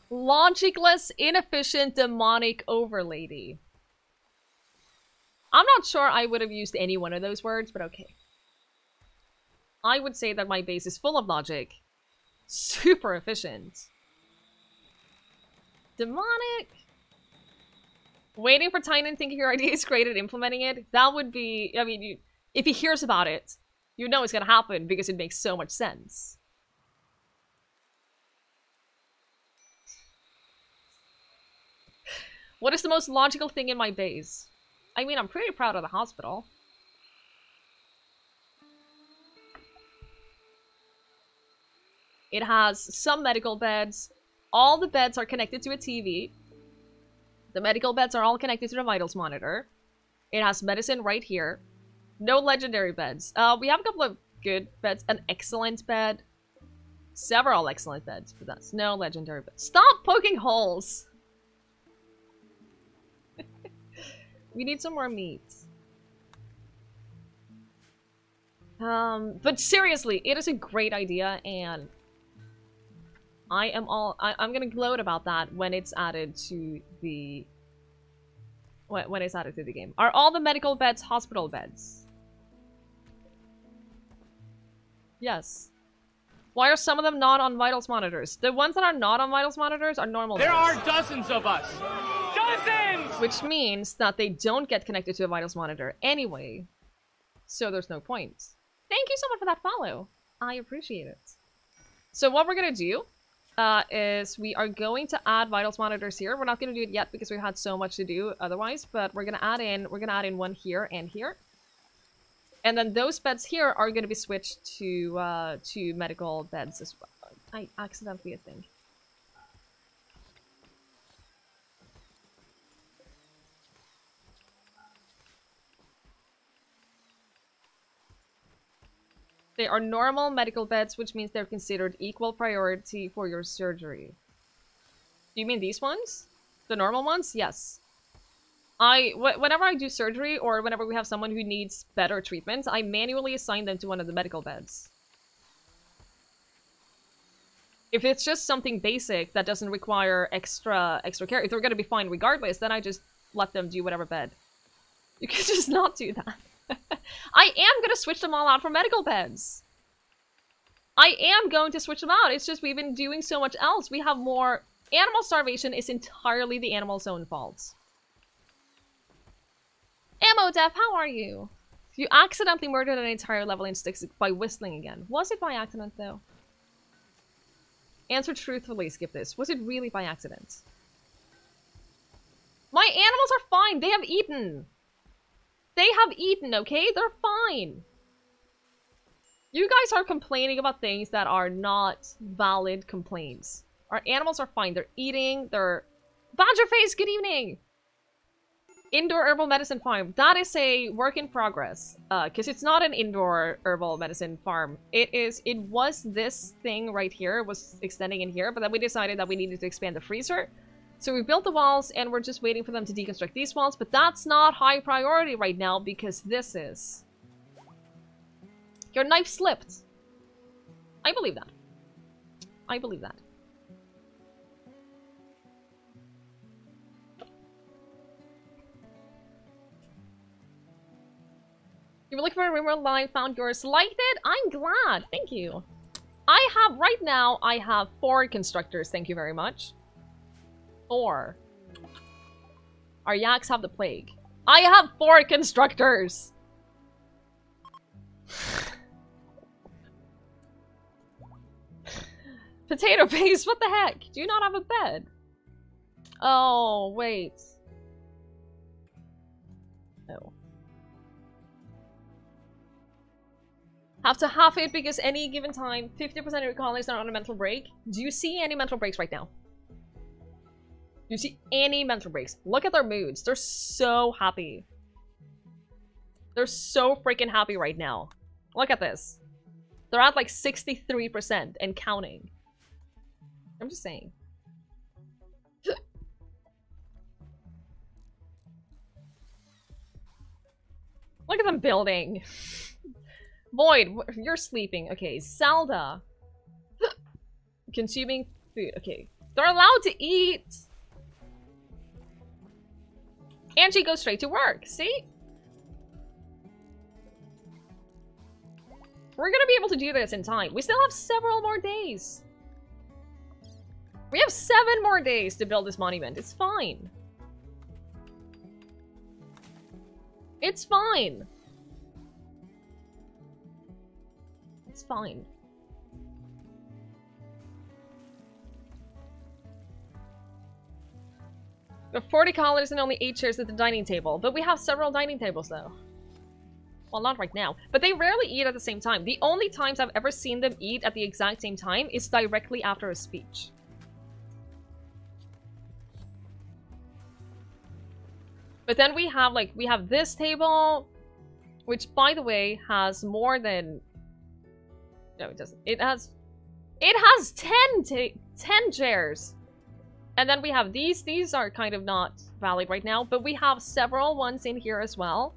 Logicless, inefficient, demonic overlady. I'm not sure I would have used any one of those words, but okay. I would say that my base is full of logic. Super efficient. Demonic. Waiting for Tynan thinking your idea is great and implementing it. That would be, I mean, if he hears about it, you know it's gonna happen because it makes so much sense. What is the most logical thing in my base? I mean, I'm pretty proud of the hospital. It has some medical beds. All the beds are connected to a TV. The medical beds are all connected to the vitals monitor. It has medicine right here. No legendary beds. We have a couple of good beds. An excellent bed. Several excellent beds, but that's no legendary beds. Stop poking holes! We need some more meat. But seriously, it is a great idea, and I'm gonna gloat about that when it's added to the when it's added to the game. Are all the medical beds hospital beds? Yes. Why are some of them not on vitals monitors? The ones that are not on vitals monitors are normal There beds. are dozens of us. Dozens! Which means that they don't get connected to a vitals monitor anyway. So there's no point. Thank you so much for that follow. I appreciate it. So what we're gonna do is we are going to add vitals monitors here. We're not gonna do it yet because we had so much to do otherwise, but we're gonna add in one here and here. And then those beds here are gonna be switched to medical beds as well. I accidentally think. They are normal medical beds, which means they're considered equal priority for your surgery. Do you mean these ones? The normal ones? Yes. Whenever I do surgery, or whenever we have someone who needs better treatment, I manually assign them to one of the medical beds. If it's just something basic that doesn't require extra care, if they're gonna be fine regardless, then I just let them do whatever bed. You can just not do that. I am gonna switch them all out for medical beds. I am going to switch them out. It's just we've been doing so much else. We have more... Animal starvation is entirely the animal's own fault. Ammo Def, how are you? You accidentally murdered an entire level in sticks by whistling again. Was it by accident, though? Answer truthfully, skip this. Was it really by accident? My animals are fine. They have eaten. They have eaten, okay? They're fine. You guys are complaining about things that are not valid complaints. Our animals are fine. They're eating. They're... Badgerface, good evening! Indoor herbal medicine farm. That is a work in progress. Because it's not an indoor herbal medicine farm. It was this thing right here. It was extending in here. But then we decided that we needed to expand the freezer. So we built the walls, and we're just waiting for them to deconstruct these walls, but that's not high priority right now, because this is. Your knife slipped. I believe that. I believe that. You were looking for a Rimworld line, found yours, liked it? I'm glad, thank you. Right now, I have 4 constructors, thank you very much. 4. Our yaks have the plague. I have 4 constructors! Potato paste, what the heck? Do you not have a bed? Oh, wait. No. Have to half it because any given time, 50% of your colonies are on a mental break. Do you see any mental breaks right now? Do you see any mental breaks? Look at their moods. They're so happy. They're so freaking happy right now. Look at this. They're at like 63% and counting. I'm just saying. Look at them building. Void, you're sleeping. Okay, Zelda. Consuming food. Okay. They're allowed to eat. Angie goes straight to work. See? We're gonna be able to do this in time. We still have several more days. We have 7 more days to build this monument. It's fine. It's fine. It's fine. We have 40 colonists and only 8 chairs at the dining table. But we have several dining tables, though. Well, not right now. But they rarely eat at the same time. The only times I've ever seen them eat at the exact same time is directly after a speech. But then we have, like, we have this table, which, by the way, has more than... No, it doesn't. It has 10 chairs. And then we have these. These are kind of not valid right now, but we have several ones in here as well.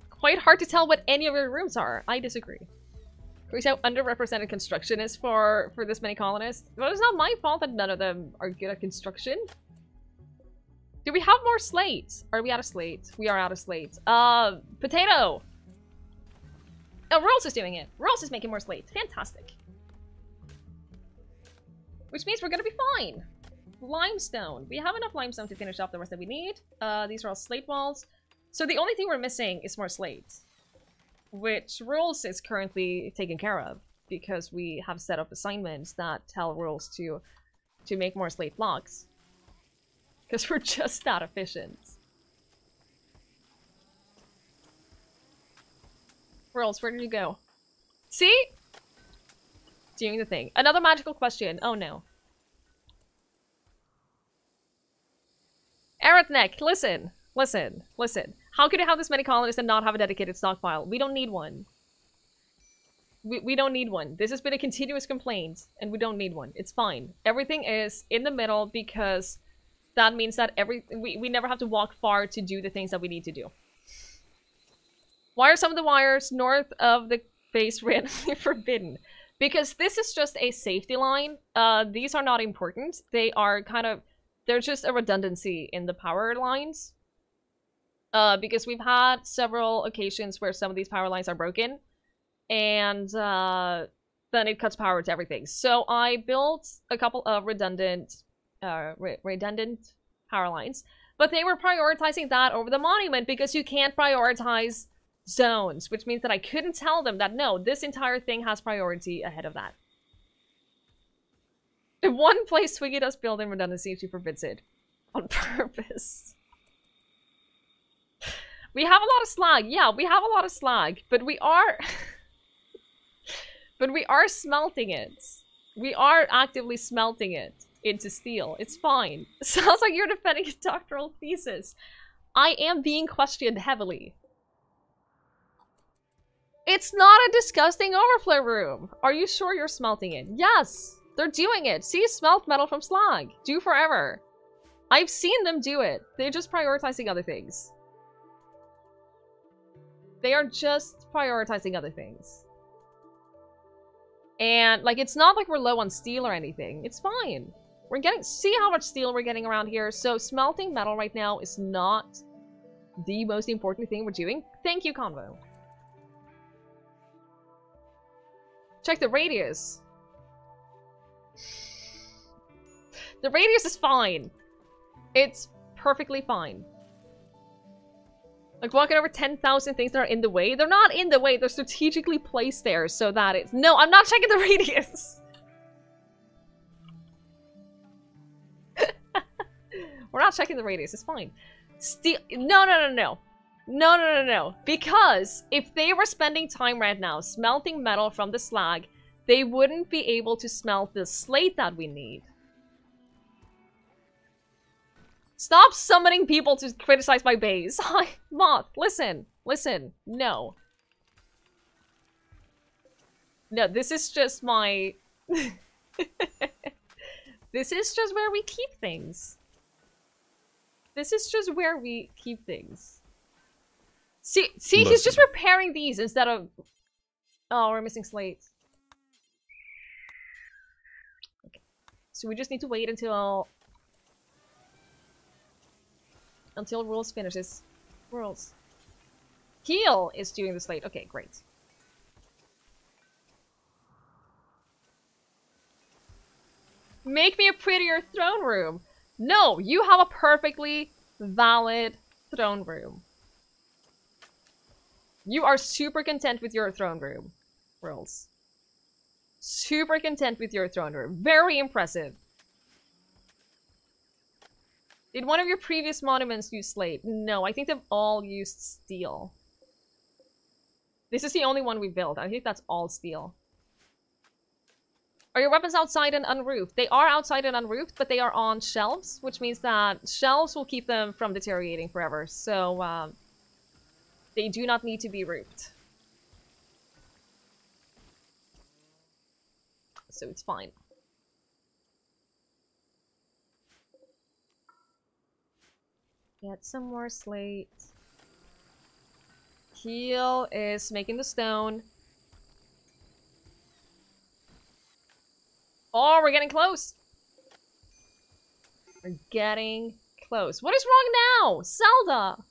Quite hard to tell what any of your rooms are. I disagree. We see how underrepresented construction is for this many colonists. Well, it's not my fault that none of them are good at construction. Do we have more slates? Are we out of slates? We are out of slates. Potato! Oh, Rolls is doing it. Rolls is making more slates. Fantastic. Which means we're gonna be fine. Limestone. We have enough limestone to finish off the rest that we need. These are all slate walls. So the only thing we're missing is more slates. Which Rolls is currently taken care of. Because we have set up assignments that tell Rolls to make more slate blocks. Because we're just that efficient. Rolls, where did you go? See? Doing the thing. Another magical question. Oh no. Arithneck, listen. Listen. Listen. How could you have this many colonists and not have a dedicated stockpile? We don't need one. We don't need one. This has been a continuous complaint, and we don't need one. It's fine. Everything is in the middle because that means that we never have to walk far to do the things that we need to do. Why are some of the wires north of the base randomly forbidden? Because this is just a safety line. These are not important. They are kind of... They're just a redundancy in the power lines. Because we've had several occasions where some of these power lines are broken. And then it cuts power to everything. So I built a couple of redundant power lines. But they were prioritizing that over the monument because you can't prioritize zones, which means that I couldn't tell them that no, this entire thing has priority ahead of that. In one place, Twiggie does build in redundancy if she forbids it. On purpose. We have a lot of slag. Yeah, we have a lot of slag. But we are... but we are smelting it. We are actively smelting it into steel. It's fine. Sounds like you're defending a doctoral thesis. I am being questioned heavily. It's not a disgusting overflow room. Are you sure you're smelting it? Yes, they're doing it. See, smelt metal from slag. Do forever. I've seen them do it. They're just prioritizing other things. They are just prioritizing other things. And, like, it's not like we're low on steel or anything. It's fine. We're getting... See how much steel we're getting around here? So, smelting metal right now is not the most important thing we're doing. Thank you, Convo. Check the radius. The radius is fine. It's perfectly fine. Like, walking over 10,000 things that are in the way. They're not in the way. They're strategically placed there so that it's... No, I'm not checking the radius. We're not checking the radius. It's fine. Steel... No. Because if they were spending time right now smelting metal from the slag, they wouldn't be able to smelt the slate that we need. Stop summoning people to criticize my base. Moth, listen. Listen. No. No, this is just my... This is just where we keep things. This is just where we keep things. See, he's just repairing these instead of... Oh, we're missing slates. Okay. So we just need to wait until Rules finishes. Rules. Heal is doing the slate. Okay, great. Make me a prettier throne room. No, you have a perfectly valid throne room. You are super content with your throne room, Rules. Super content with your throne room. Very impressive. Did one of your previous monuments use slate? No, I think they've all used steel. This is the only one we built. I think that's all steel. Are your weapons outside and unroofed? They are outside and unroofed, but they are on shelves, which means that shelves will keep them from deteriorating forever. So, they do not need to be roofed. So it's fine. Get some more slate. Heal is making the stone. Oh, we're getting close. We're getting close. What is wrong now? Zelda!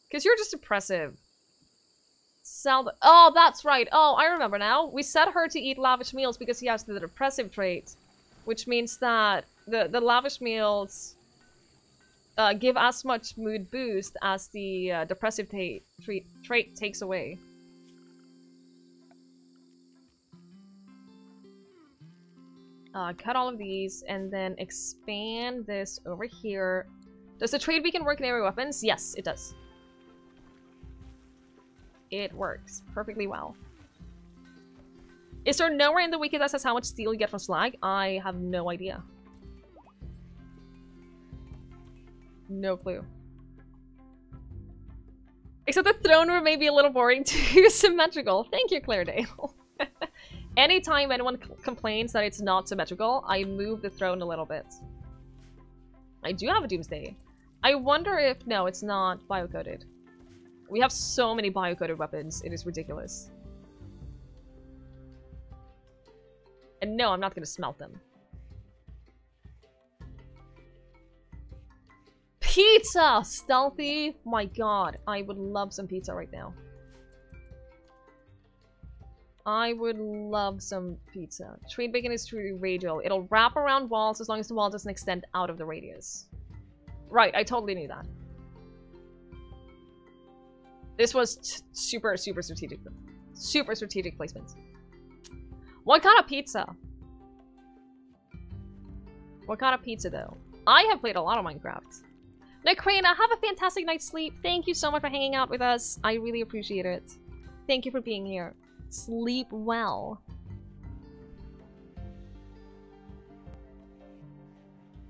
Because you're just oppressive. Zelda. Oh, that's right. Oh, I remember now. We set her to eat lavish meals because he has the depressive trait. Which means that the lavish meals give as much mood boost as the depressive trait takes away. Cut all of these and then expand this over here. Does the trade beacon work in area weapons? Yes, it does. It works perfectly well. Is there nowhere in the wiki that says how much steel you get from slag? I have no idea. No clue. Except the throne room may be a little boring too symmetrical. Thank you, Clairedale. Anytime anyone complains that it's not symmetrical, I move the throne a little bit. I do have a Doomsday. I wonder if... No, it's not biocoded. We have so many biocoded weapons, it is ridiculous. And no, I'm not going to smelt them. Pizza! Stealthy! My god, I would love some pizza right now. I would love some pizza. Trade bacon is truly radial. It'll wrap around walls as long as the wall doesn't extend out of the radius. Right, I totally knew that. This was super strategic. Super strategic placement. What kind of pizza? What kind of pizza, though? I have played a lot of Minecraft. Nakrana, have a fantastic night's sleep. Thank you so much for hanging out with us. I really appreciate it. Thank you for being here. Sleep well.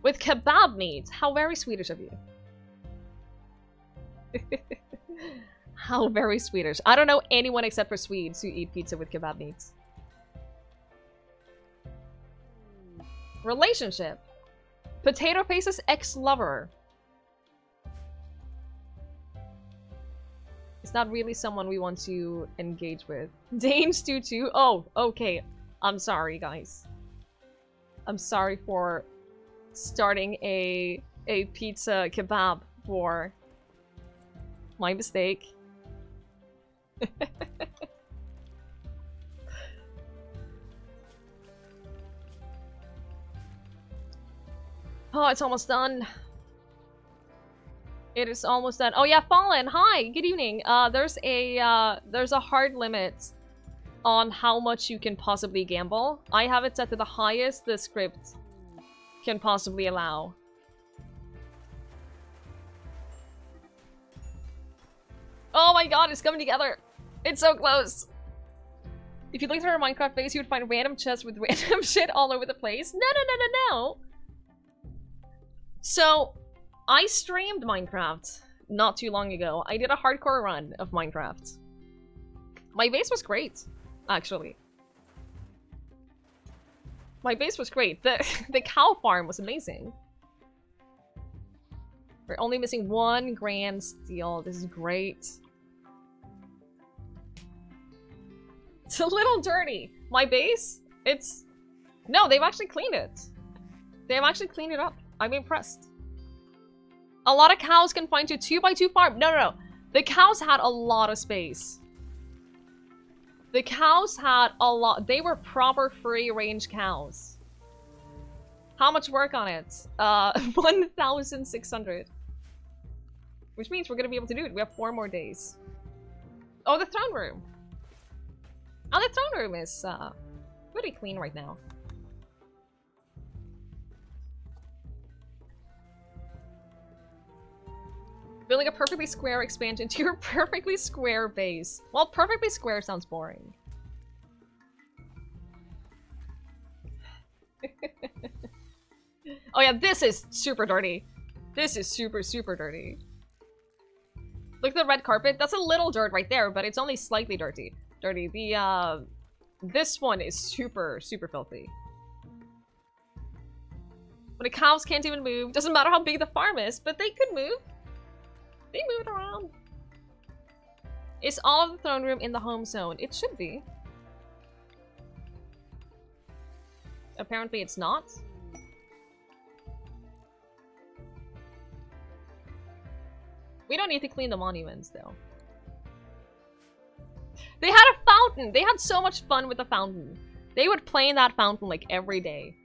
With kebab meat. How very Swedish of you. How very Swedish. I don't know anyone except for Swedes who eat pizza with kebab meats. Relationship. Potato Face's ex-lover. It's not really someone we want to engage with. Danes do too? Oh, okay. I'm sorry, guys. I'm sorry for starting a pizza kebab war. My mistake. Oh, it's almost done. It is almost done. Oh yeah, Fallen. Hi. Good evening. There's a hard limit on how much you can possibly gamble. I have it set to the highest the script can possibly allow. Oh my god, it's coming together. It's so close. If you looked at our Minecraft base, you would find random chests with random shit all over the place. No. So, I streamed Minecraft not too long ago. I did a hardcore run of Minecraft. My base was great, actually. My base was great. The cow farm was amazing. We're only missing 1 grand steel. This is great. It's a little dirty. My base? It's... No, they've actually cleaned it. They've actually cleaned it up. I'm impressed. A lot of cows can find you 2x2 farm. No, no, no. The cows had a lot of space. The cows had a lot. They were proper free-range cows. How much work on it? 1,600. Which means we're gonna be able to do it. We have 4 more days. Oh, the throne room. Oh, the throne room is pretty clean right now. Building a perfectly square expansion to your perfectly square base. Well, perfectly square sounds boring. Oh yeah, this is super dirty. This is super, super dirty. Look at the red carpet. That's a little dirt right there, but it's only slightly dirty. The, this one is super, super filthy. But the cows can't even move. Doesn't matter how big the farm is, but they could move. They moved around. Is all of the throne room in the home zone? It should be. Apparently it's not. We don't need to clean the monuments, though. They had a fountain! They had so much fun with the fountain. They would play in that fountain, like, every day.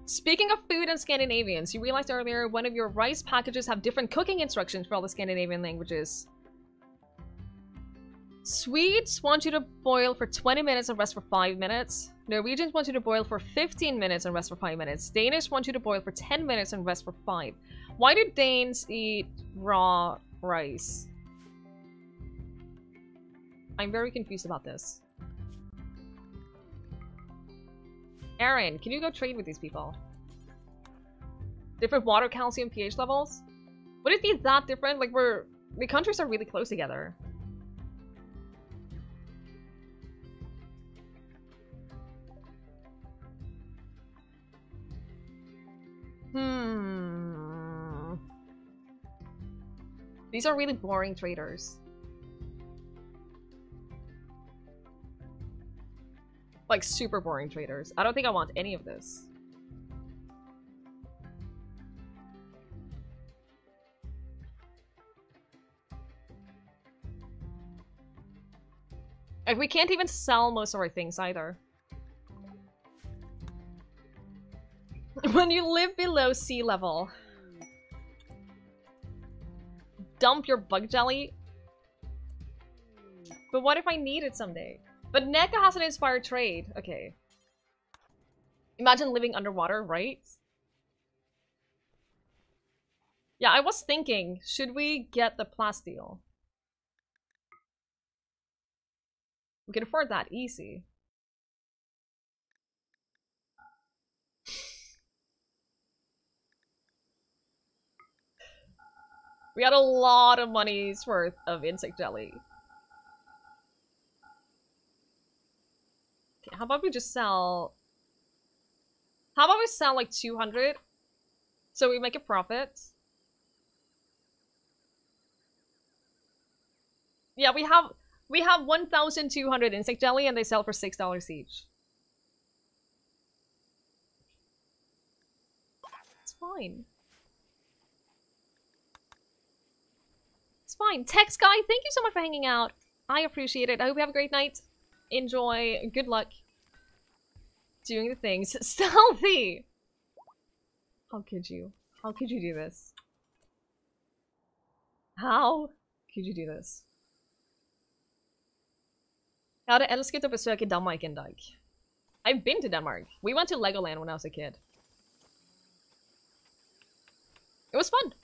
Speaking of food and Scandinavians, you realized earlier one of your rice packages have different cooking instructions for all the Scandinavian languages. Swedes want you to boil for 20 minutes and rest for 5 minutes. Norwegians want you to boil for 15 minutes and rest for 5 minutes. Danish want you to boil for 10 minutes and rest for 5. Why do Danes eat raw rice? I'm very confused about this. Aaron, can you go trade with these people? Different water, calcium, pH levels? Would it be that different? Like, the countries are really close together. These are really boring traders. Like, super boring traders. I don't think I want any of this. Like, we can't even sell most of our things either. When you live below sea level, dump your bug jelly. But what if I need it someday? But NECA has an inspired trade. Okay. Imagine living underwater, right? Yeah, I was thinking, should we get the plasteel? We can afford that easy. We had a lot of money's worth of insect jelly. Okay, how about we just sell... How about we sell like 200? So we make a profit. Yeah, we have 1,200 insect jelly and they sell for $6 each. It's fine. It's fine. Tex Guy, thank you so much for hanging out. I appreciate it. I hope you have a great night. Enjoy. Good luck. Doing the things. Stealthy! How could you? How could you do this? How could you do this? Jag hade älskat att besöka Danmark en dag. I've been to Denmark. We went to Legoland when I was a kid. It was fun.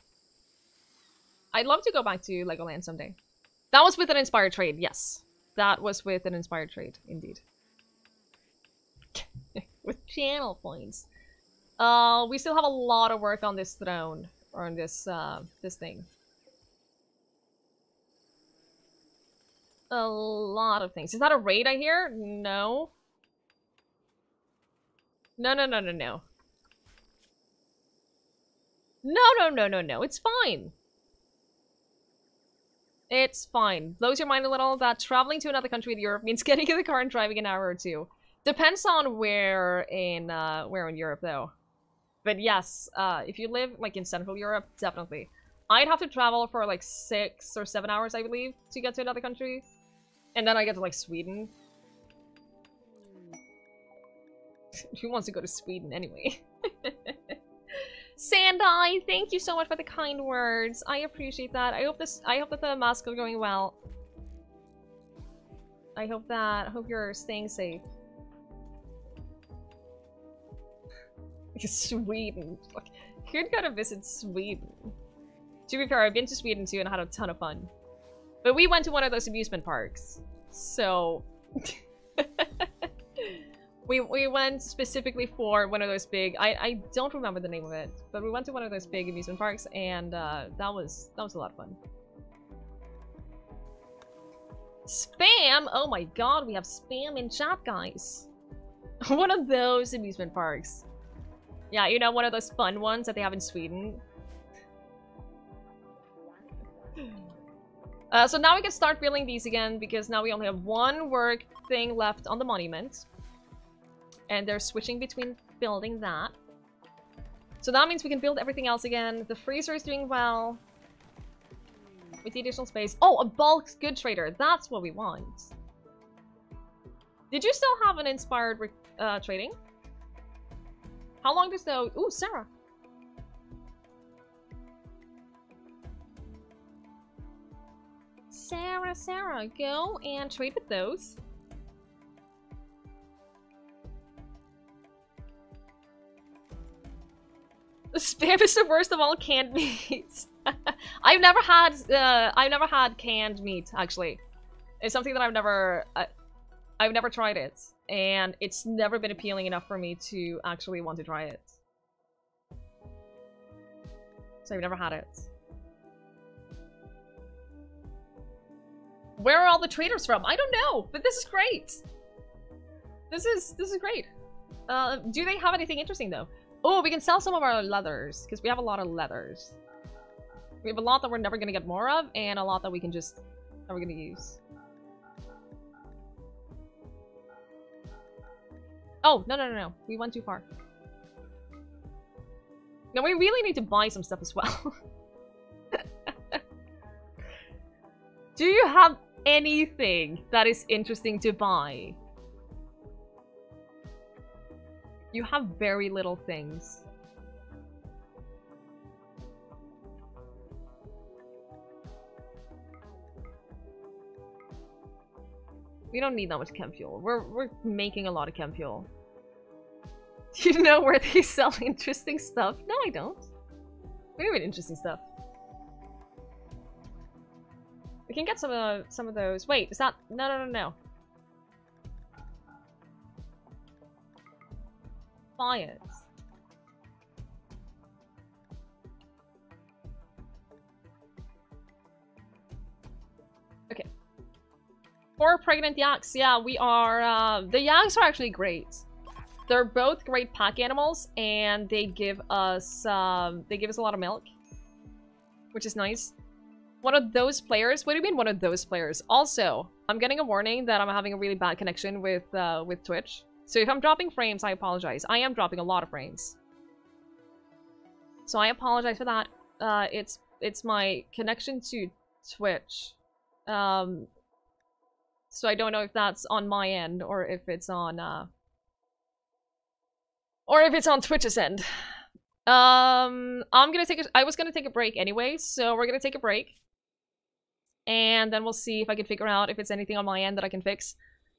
I'd love to go back to Legoland someday. That was with an inspired trade, yes. That was with an inspired trade, indeed. With channel points. We still have a lot of work on this throne. Or on this, this thing. A lot of things. Is that a raid I hear? No. No, no, no, no, no. No, no, no, no, no. It's fine. It's fine. Blows your mind a little that traveling to another country in Europe means getting in the car and driving an hour or two. Depends on where in Europe, though. But yes, if you live, like, in Central Europe, definitely. I'd have to travel for, like, 6 or 7 hours, I believe, to get to another country. And then I get to, like, Sweden. Who wants to go to Sweden anyway? Sandai, thank you so much for the kind words. I appreciate that. I hope that the mask is going well. I hope you're staying safe. Sweden. Who'd gotta visit Sweden? To be fair, I've been to Sweden too and had a ton of fun. But we went to one of those amusement parks. So we went specifically for one of those big, I don't remember the name of it, but we went to one of those big amusement parks and that was a lot of fun. Spam! Oh my god, we have spam in chat, guys. One of those amusement parks. Yeah, you know, one of those fun ones that they have in Sweden. So now we can start building these again, because now we only have one work thing left on the monument. And they're switching between building that. So that means we can build everything else again. The freezer is doing well. With the additional space. Oh, a bulk good trader. That's what we want. Did you still have an inspired trading? How long does the... Ooh, Sarah. Sarah, go and trade with those. The spam is the worst of all canned meats. I've never had canned meat, actually. It's something that I've never tried it, and it's never been appealing enough for me to actually want to try it. So I've never had it. Where are all the traders from? I don't know, but this is great. This is great. Do they have anything interesting though? Oh, we can sell some of our leathers because we have a lot of leathers. We have a lot that we're never gonna get more of, and a lot that we can just that we're gonna use. Oh, no. We went too far. No, we really need to buy some stuff as well. Do you have anything that is interesting to buy? You have very little things. We don't need that much chem fuel. We're making a lot of chem fuel. Do you know where they sell interesting stuff? No, I don't. We need interesting stuff. We can get some of those. Wait, is that... No. Buy it. Okay. 4 pregnant yaks. Yeah, we are... the yaks are actually great. They're both great pack animals, and they give us a lot of milk, which is nice. One of those players? What do you mean one of those players? Also, I'm getting a warning that I'm having a really bad connection with Twitch. So if I'm dropping frames, I apologize. I am dropping a lot of frames. So I apologize for that. It's my connection to Twitch. So I don't know if that's on my end or if it's on Twitch's end. I was gonna take a break anyway, so we're gonna take a break. And then we'll see if I can figure out if it's anything on my end that I can fix.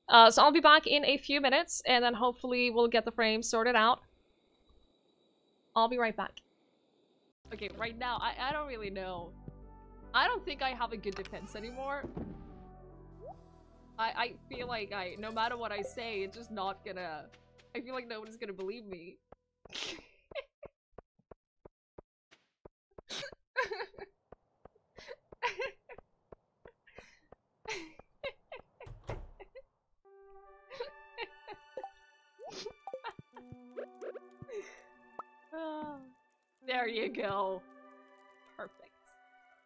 So I'll be back in a few minutes, and then hopefully we'll get the frame sorted out. I'll be right back. Okay, right now, I don't really know. I don't think I have a good defense anymore. I feel like no matter what I say, it's just not gonna... I feel like nobody's gonna believe me. There you go. Perfect.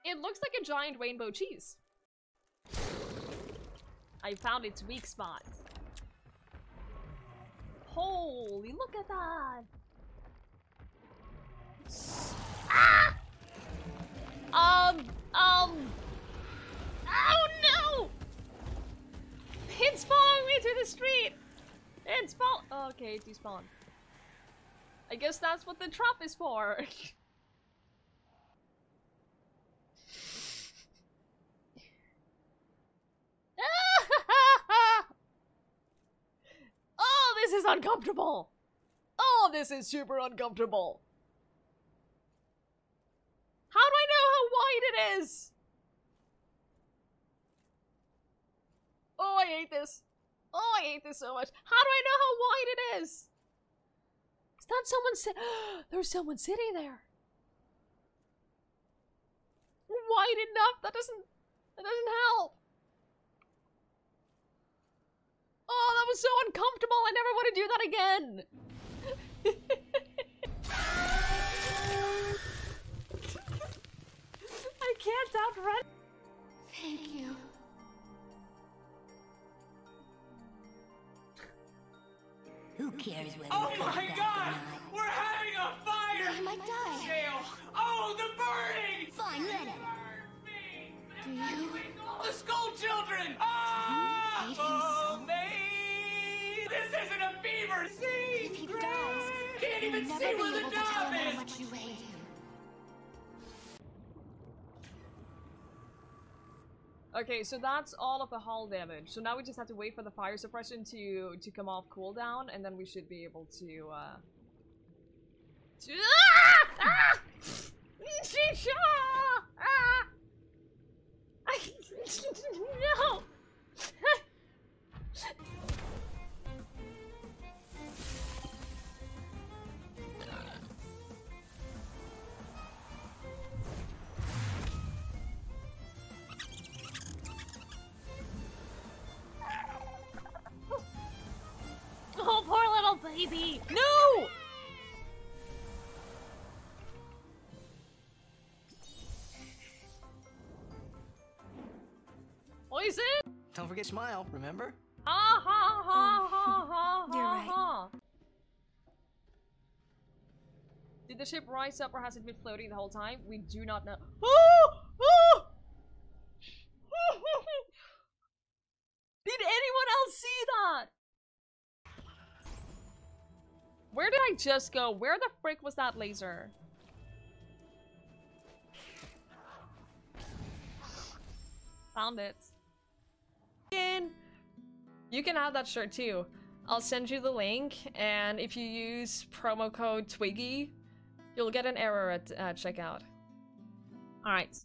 It looks like a giant rainbow cheese. I found its weak spot. Holy, look at that! Ah! Oh no! It's following me through the street! It's okay, it despawned. I guess that's what the trap is for. Oh, this is uncomfortable! Oh, this is super uncomfortable! How do I know how wide it is? Oh, I hate this. Oh, I hate this so much. How do I know how wide it is? Is that someone there's someone sitting there. Wide enough? That doesn't help. Oh, that was so uncomfortable. I never want to do that again. I can't outrun. Thank you. Who cares whether Oh my god! We're having a fire! I might die. Jail! Oh, the burning! Fine, let him. Do you? The school children! Ah! hate him Oh, so? mate! This isn't a fever! See? If he dies, Can't you'll even never see be where able the to tell job him how is! much you hate him. Okay, so that's all of the hull damage. So now we just have to wait for the fire suppression to come off cooldown, and then we should be able to ah! Ah! Ah! No! Oh, poor little baby! No! Poison? Don't forget smile, remember? Ha ha ha ha ha You're ha right. ha. Did the ship rise up or has it been floating the whole time? We do not know. Oh! Oh! Did anyone else see that? Where did I just go? Where the frick was that laser? Found it. You can have that shirt too. I'll send you the link, and if you use promo code Twiggie, you'll get an error at checkout. Alright.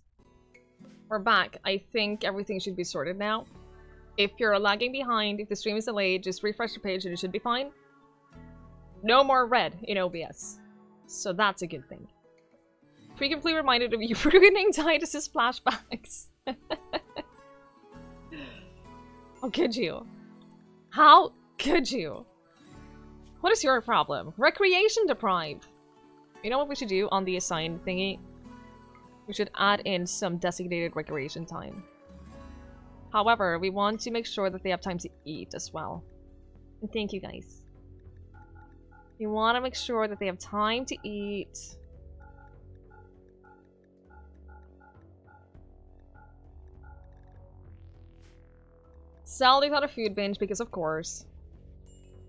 We're back. I think everything should be sorted now. If you're lagging behind, if the stream is delayed, just refresh the page and it should be fine. No more red in OBS. So that's a good thing. Frequently reminded of you ruining Titus's flashbacks. How could you? How could you? What is your problem? Recreation deprived. You know what we should do on the assigned thingy? We should add in some designated recreation time. However, we want to make sure that they have time to eat as well. And thank you guys. We want to make sure that they have time to eat. Sally got a food binge because of course.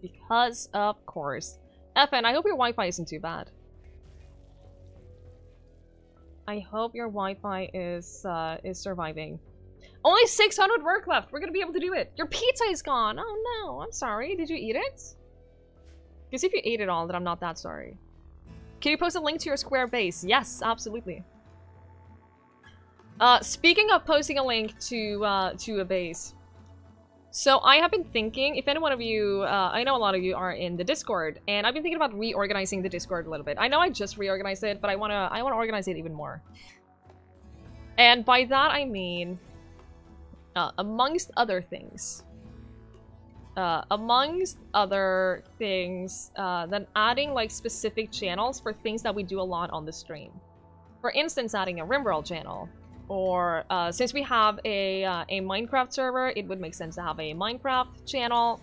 Because of course. FN, I hope your Wi-Fi isn't too bad. I hope your Wi-Fi is surviving. Only 600 work left. We're gonna be able to do it. Your pizza is gone. Oh no, I'm sorry. Did you eat it? Because if you ate it all, then I'm not that sorry. Can you post a link to your Square base? Yes, absolutely. Speaking of posting a link to a base. So I have been thinking, if any one of you, I know a lot of you are in the Discord, and I've been thinking about reorganizing the Discord a little bit. I know I just reorganized it, but I wanna organize it even more. And by that I mean, amongst other things, amongst other things, then adding like specific channels for things that we do a lot on the stream. For instance, adding a Rimworld channel. Or, since we have a Minecraft server, it would make sense to have a Minecraft channel.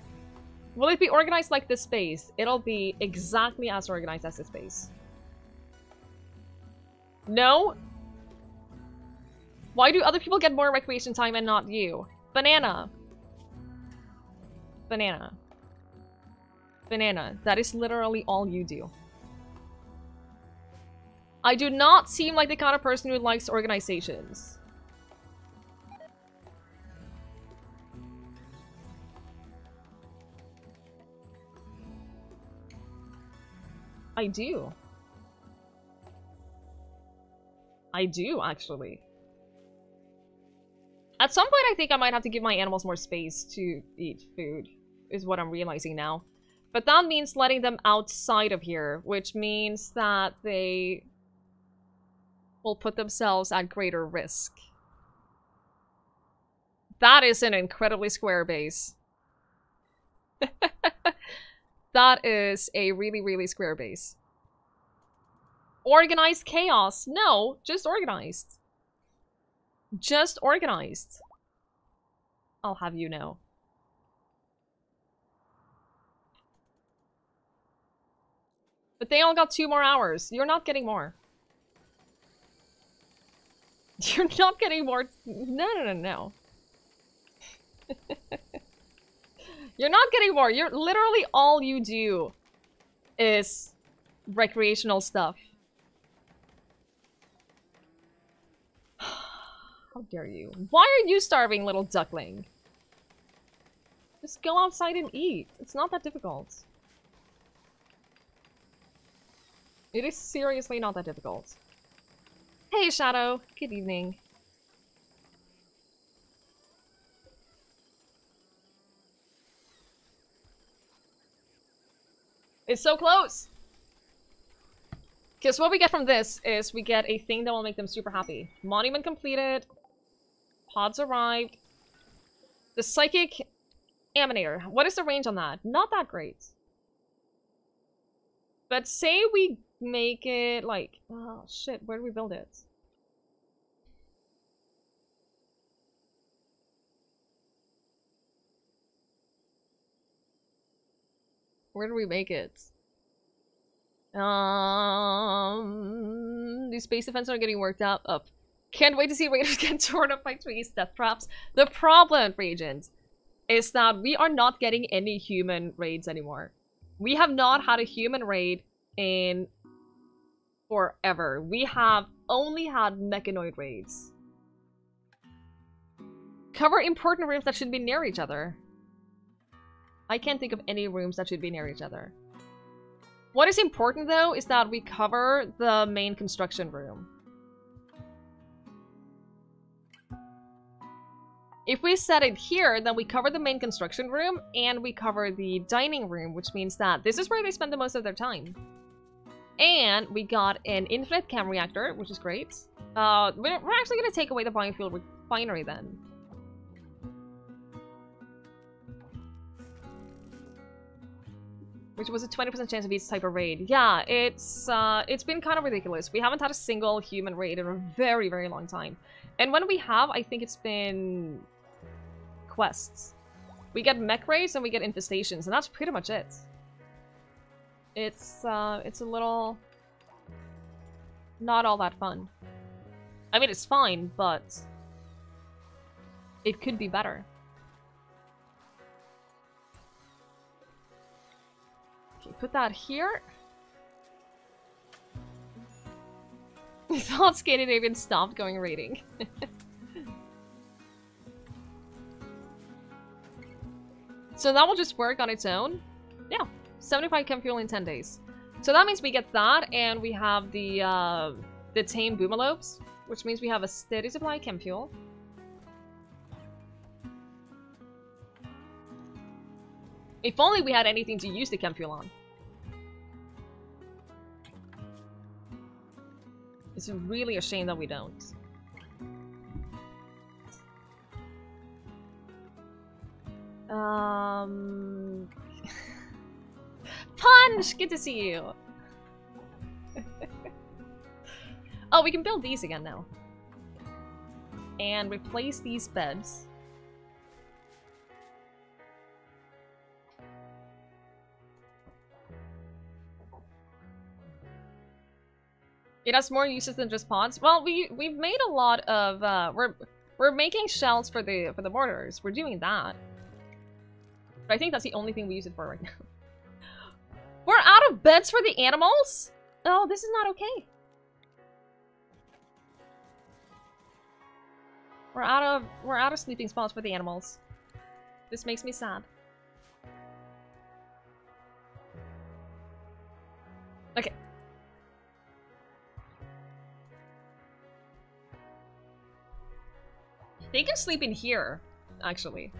Will it be organized like this space? It'll be exactly as organized as this space. No? Why do other people get more recreation time and not you? Banana. Banana. Banana. That is literally all you do. I do not seem like the kind of person who likes organizations. I do. I do, actually. At some point, I think I might have to give my animals more space to eat food, is what I'm realizing now. But that means letting them outside of here, which means that they will put themselves at greater risk. That is an incredibly square base. That is a really, really square base. Organized chaos. No, just organized. Just organized. I'll have you know. But they all got 2 more hours. You're not getting more. You're not getting more. No. You're not getting more. You're literally all you do is recreational stuff. How dare you? Why are you starving, little duckling? Just go outside and eat. It's not that difficult. It is seriously not that difficult. Hey, Shadow. Good evening. It's so close! Because what we get from this is we get a thing that will make them super happy. Monument completed. Pods arrived. The Psychic Aminator. What is the range on that? Not that great. But say we make it like... Oh, shit. Where do we build it? Where do we make it? These space defenses are getting worked out up. Can't wait to see Raiders get torn up by Twiggie's death traps. The problem, Regent, is that we are not getting any human raids anymore. We have not had a human raid in forever. We have only had mechanoid raids. Cover important rooms that should be near each other. I can't think of any rooms that should be near each other. What is important, though, is that we cover the main construction room. If we set it here, then we cover the main construction room, and we cover the dining room, which means that this is where they spend the most of their time. And we got an infinite chem reactor, which is great. We're actually going to take away the biofuel refinery, then. Which was a 20% chance of each type of raid. Yeah, it's been kind of ridiculous. We haven't had a single human raid in a very, very long time. And when we have, I think it's been quests. We get mech raids and we get infestations, and that's pretty much it. It's a little... not all that fun. I mean, it's fine, but... it could be better. Put that here. I thought Scandinavian stopped going raiding. So that will just work on its own. Yeah, 75 chem fuel in 10 days. So that means we get that, and we have the tame boomalopes, which means we have a steady supply of chem fuel. If only we had anything to use the chem fuel on. It's really a shame that we don't. Punch! Good to see you. Oh, we can build these again now. And replace these beds. It has more uses than just pods. Well, we've made a lot of we're making shells for the mortars. We're doing that. But I think that's the only thing we use it for right now. We're out of beds for the animals? Oh, this is not okay. We're out of sleeping spots for the animals. This makes me sad. Okay. They can sleep in here, actually.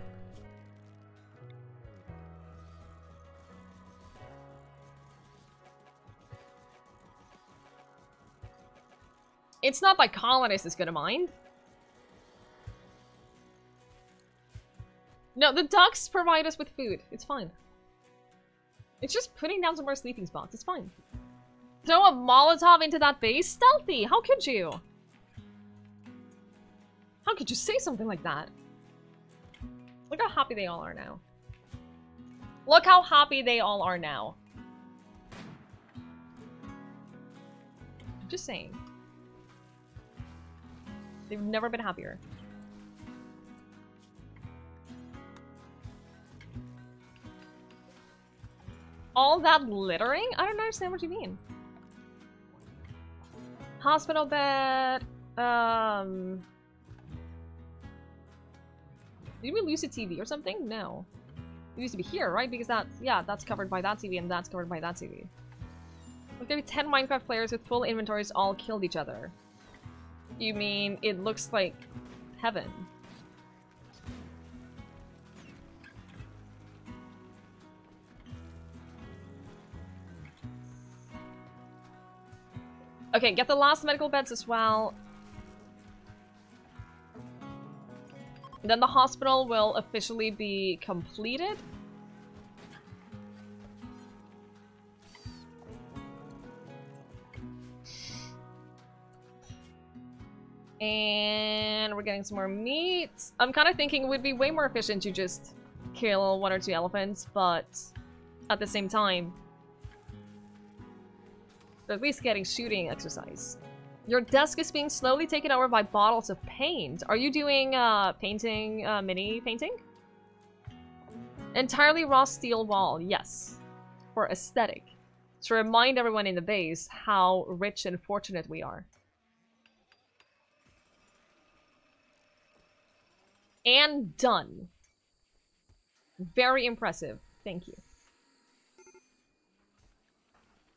It's not like colonists is gonna mind. No, the ducks provide us with food. It's fine. It's just putting down some more sleeping spots. It's fine. Throw a Molotov into that base? Stealthy! How could you? How could you say something like that? Look how happy they all are now. Look how happy they all are now. Just saying. They've never been happier. All that littering? I don't understand what you mean. Hospital bed. Did we lose a TV or something? No. It used to be here, right? Because that's, yeah, that's covered by that TV and that's covered by that TV. Look, there are 10 Minecraft players with full inventories all killed each other. You mean it looks like heaven? Okay, get the last medical beds as well. Then the hospital will officially be completed. And we're getting some more meat. I'm kind of thinking it would be way more efficient to just kill 1 or 2 elephants, but at the same time, they're at least getting shooting exercise. Your desk is being slowly taken over by bottles of paint. Are you doing painting, mini painting? Entirely raw steel wall, yes. For aesthetic. To remind everyone in the base how rich and fortunate we are. And done. Very impressive. Thank you.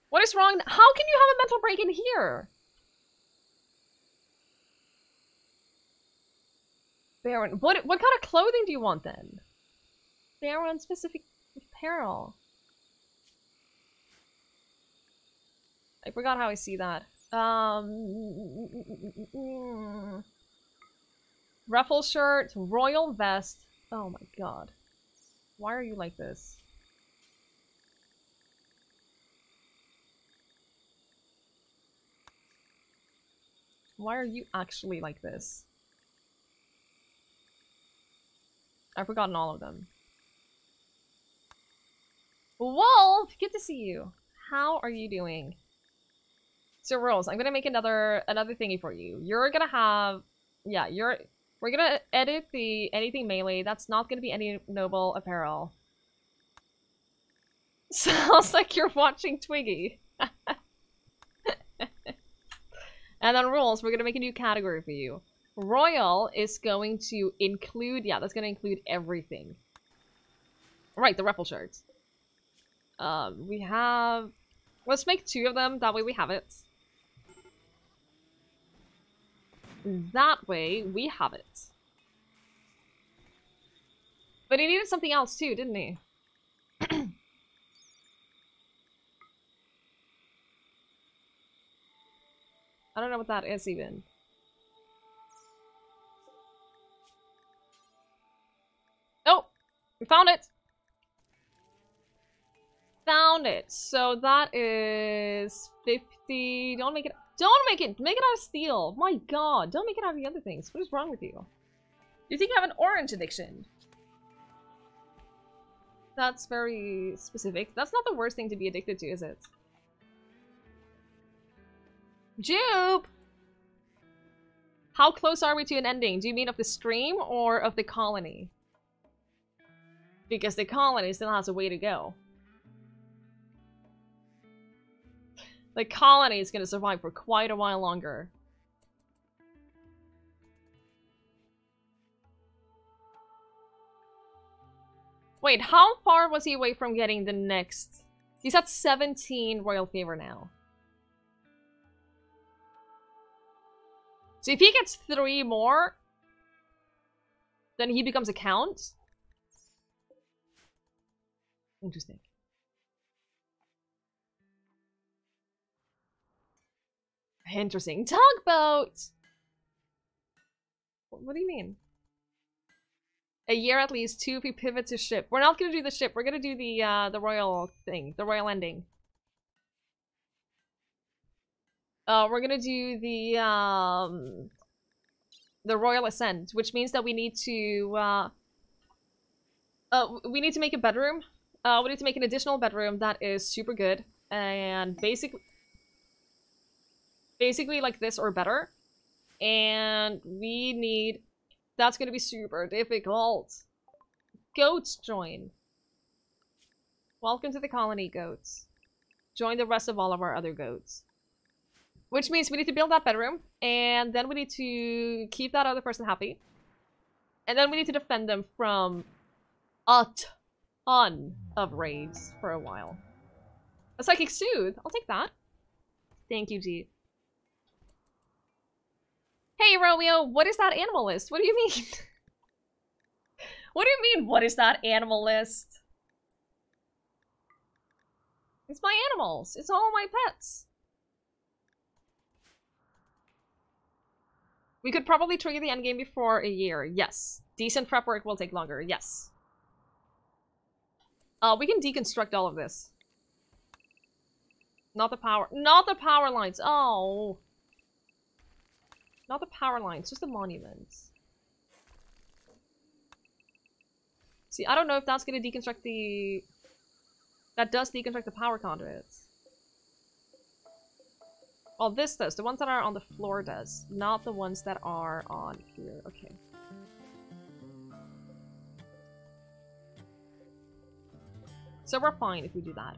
What is wrong? How can you have a mental break in here? Baron, what kind of clothing do you want then? Baron specific apparel. I forgot how I see that. Ruffle shirt, royal vest. Oh my god. Why are you like this? Why are you actually like this? I've forgotten all of them. Wolf! Good to see you. How are you doing? So Rose, I'm gonna make another thingy for you. You're gonna have, yeah, we're gonna edit the anything melee. That's not gonna be any noble apparel. Sounds like you're watching Twiggie. And then rules, we're gonna make a new category for you. Royal is going to include, yeah, that's gonna include everything. Right, the ruffle shirts. We have, let's make 2 of them, that way we have it. That way we have it. But he needed something else too, didn't he? I don't know what that is even. Oh! We found it! Found it. So that is 50. Don't make it out of steel. My god, don't make it out of the other things. What is wrong with you? You think you have an orange addiction? That's very specific. That's not the worst thing to be addicted to, is it? Jupe! How close are we to an ending? Do you mean of the stream or of the colony? Because the colony still has a way to go. The colony is going to survive for quite a while longer. Wait, how far was he away from getting the next? He's at 17 royal favor now. So if he gets 3 more, then he becomes a count. Interesting. Interesting. Tugboat! What do you mean? A year at least, 2 if we pivot to ship. We're not gonna do the ship, we're gonna do the royal thing, the royal ending. We're gonna do the royal ascent, which means that we need to make a bedroom. We need to make an additional bedroom that is super good and basically like this or better. And we need... That's gonna be super difficult. Goats join. Welcome to the colony, goats. Join the rest of all of our other goats. Which means we need to build that bedroom, and then we need to keep that other person happy. And then we need to defend them from a ton of raids for a while. A psychic soothe. I'll take that. Thank you, G. Hey, Romeo, what is that animal list? What do you mean? What do you mean, what is that animal list? It's my animals. It's all my pets. We could probably trigger the endgame before a year. Yes. Decent prep work will take longer. Yes. We can deconstruct all of this. Not the power lines. Oh. Not the power lines, just the monuments. See, I don't know if that's gonna deconstruct the... That does deconstruct the power conduits. Well, this does. The ones that are on the floor does. Not the ones that are on here. Okay. So we're fine if we do that.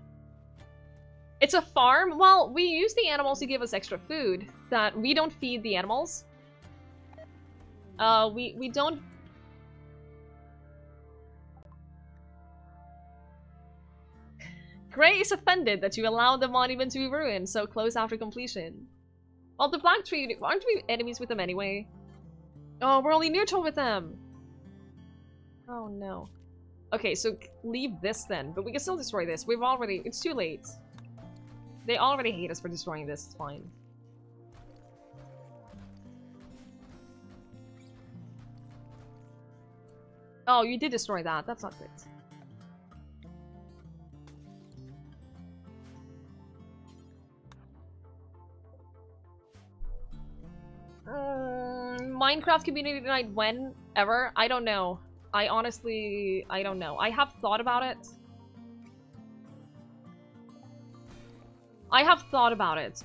It's a farm? Well, we use the animals to give us extra food that we don't feed the animals. We don't... Gray is offended that you allowed the monument to be ruined so close after completion. Well, the Black Tree, aren't we enemies with them anyway? Oh, we're only neutral with them! Oh no. Okay, so leave this then, but we can still destroy this. We've already... It's too late. They already hate us for destroying this, it's fine. Oh, you did destroy that. That's not good. Minecraft community night whenever? I don't know. I honestly... I don't know. I have thought about it. I have thought about it.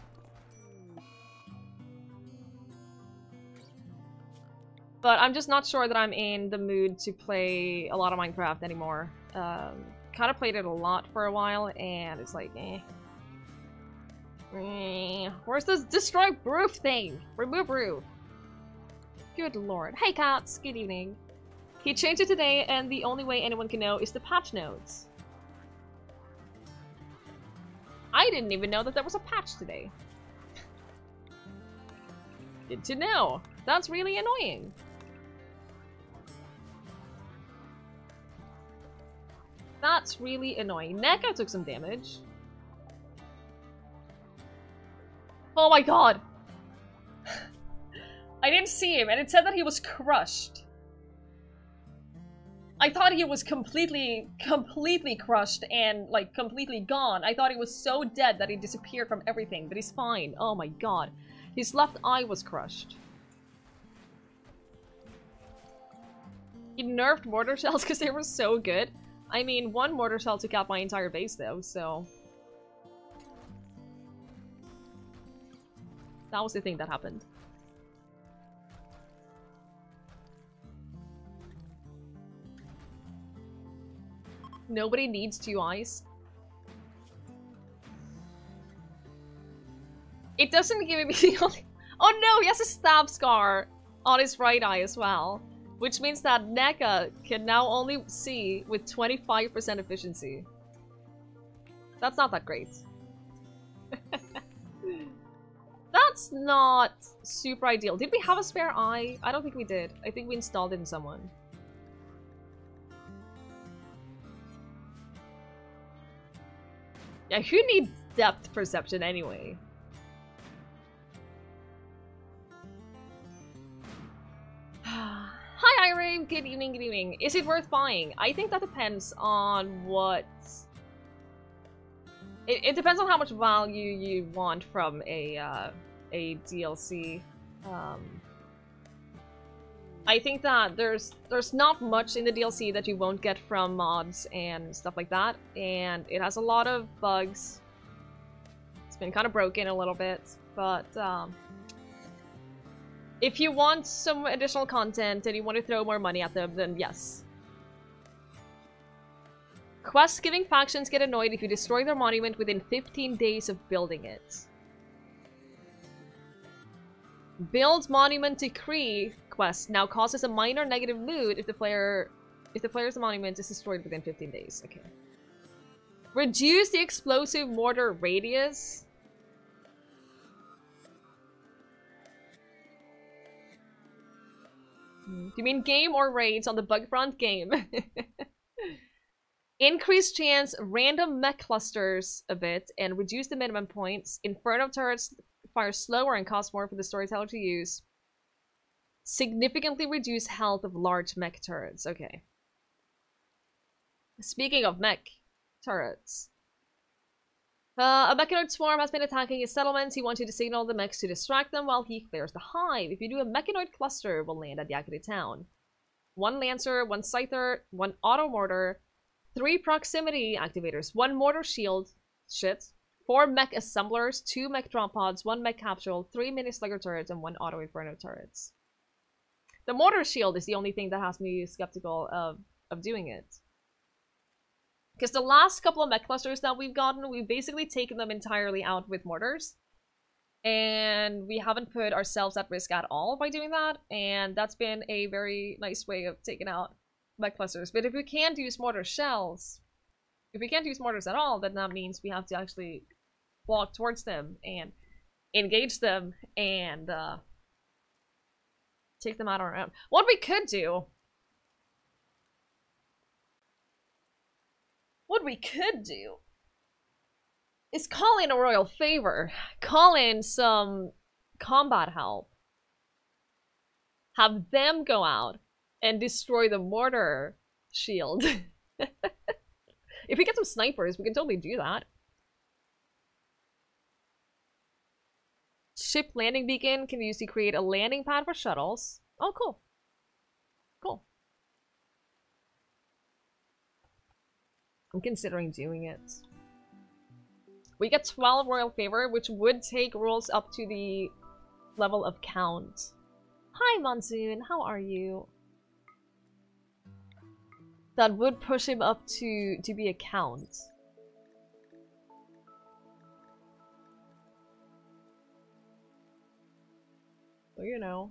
But I'm just not sure that I'm in the mood to play a lot of Minecraft anymore. Kind of played it a lot for a while, and it's like, eh. Where's this destroy roof thing? Remove roof. Good lord. Hey cats, good evening. He changed it today, and the only way anyone can know is the patch notes. I didn't even know that there was a patch today. Good to know. That's really annoying. That's really annoying. Neko took some damage. Oh my god! I didn't see him, and it said that he was crushed. I thought he was completely crushed and, like, completely gone. I thought he was so dead that he disappeared from everything, but he's fine. Oh my god. His left eye was crushed. He nerfed mortar shells because they were so good. I mean, one mortar shell took out my entire base, though, so... That was the thing that happened. Nobody needs 2 eyes. It doesn't give me the only... Oh no, he has a stab scar on his right eye as well. Which means that NECA can now only see with 25% efficiency. That's not that great. That's not super ideal. Did we have a spare eye? I don't think we did. I think we installed it in someone. Yeah, who needs depth perception anyway? Hi Irene, good evening, good evening. Is it worth buying? I think that depends on what... It depends on how much value you want from a DLC. I think that there's not much in the DLC that you won't get from mods and stuff like that, and it has a lot of bugs. It's been kind of broken a little bit, but if you want some additional content and you want to throw more money at them, then yes. Quest-giving factions get annoyed if you destroy their monument within 15 days of building it. Build Monument Decree quest now causes a minor negative mood if the player's monument is destroyed within 15 days. Okay. Reduce the explosive mortar radius. Do you mean game or raids on the bug front? Game. Increase chance random mech clusters a bit and reduce the minimum points. Inferno turrets fire slower and cost more for the storyteller to use. Significantly reduce health of large mech turrets. Okay. Speaking of mech turrets. A mechanoid swarm has been attacking his settlements. He wants you to signal the mechs to distract them while he clears the hive. If you do, a mechanoid cluster will land at Yakute town. 1 Lancer, 1 Scyther, 1 Auto Mortar, 3 Proximity Activators, 1 Mortar Shield, shit, 4 Mech Assemblers, 2 Mech Drop Pods, 1 Mech Capsule, 3 Mini Slugger Turrets, and 1 Auto Inferno Turrets. The Mortar Shield is the only thing that has me skeptical of doing it. Because the last couple of mech clusters that we've gotten, we've basically taken them entirely out with mortars. And we haven't put ourselves at risk at all by doing that. And that's been a very nice way of taking out mech clusters. But if we can't use mortar shells, if we can't use mortars at all, then that means we have to actually walk towards them and engage them and take them out on our own. What we could do... What we could do is call in a royal favor. Call in some combat help. Have them go out and destroy the mortar shield. If we get some snipers, we can totally do that. Ship landing beacon can be used to create a landing pad for shuttles. Oh, cool. Cool. I'm considering doing it. We get 12 royal favor, which would take rules up to the level of count. Hi, Monsoon. How are you? That would push him up to be a count. So, you know.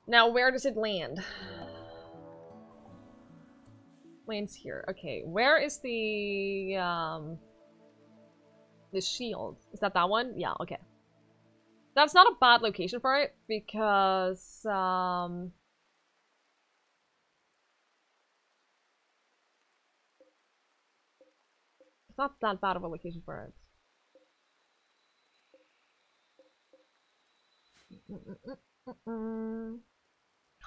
Now, where does it land? Lands here. Okay, where is the shield? Is that one? Yeah, okay. That's not a bad location for it, because, not that bad of a location for it.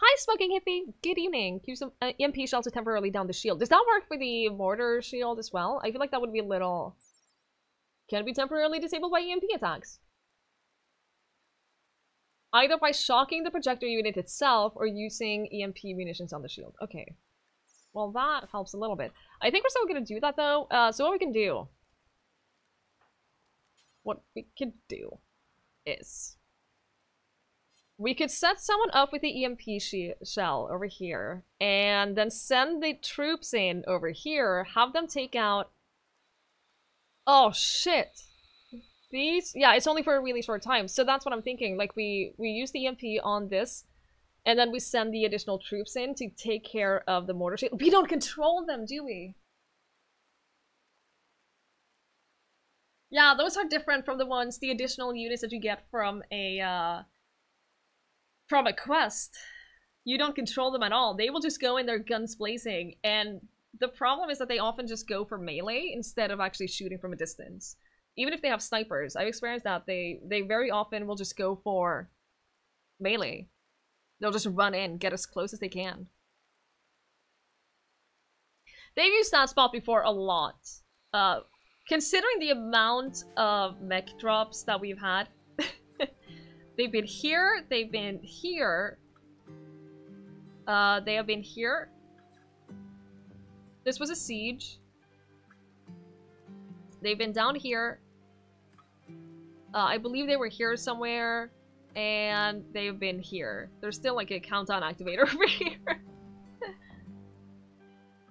Hi, Smoking Hippie! Good evening! Use some EMP shells to temporarily down the shield. Does that work for the mortar shield as well? I feel like that would be a little... Can it be temporarily disabled by EMP attacks? Either by shocking the projector unit itself or using EMP munitions on the shield. Okay. Well, that helps a little bit. I think we're still gonna do that though. So what we can do... What we could do is... We could set someone up with the EMP shell over here, and then send the troops in over here, have them take out... Oh, shit! These... Yeah, it's only for a really short time, so that's what I'm thinking. Like, we use the EMP on this, and then we send the additional troops in to take care of the mortar shield. We don't control them, do we? Yeah, those are different from the ones, the additional units that you get from a quest. You don't control them at all. They will just go in their guns blazing, and the problem is that they often just go for melee instead of actually shooting from a distance. Even if they have snipers, I've experienced that they very often will just go for melee. They'll just run in, get as close as they can. They've used that spot before a lot. Considering the amount of mech drops that we've had, they've been here, they've been here, they have been here. This was a siege. They've been down here. I believe they were here somewhere, and they've been here. There's still like a countdown activator over here.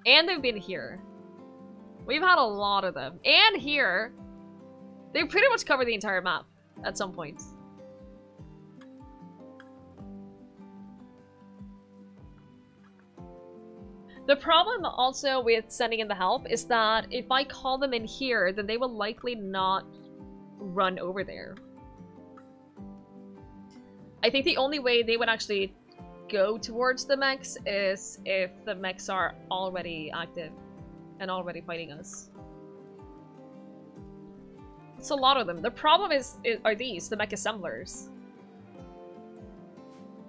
And they've been here. We've had a lot of them. And here. They pretty much cover the entire map at some point. The problem also with sending in the help is that if I call them in here, then they will likely not run over there. I think the only way they would actually go towards the mechs is if the mechs are already active and already fighting us. It's a lot of them. The problem are these, the mech assemblers.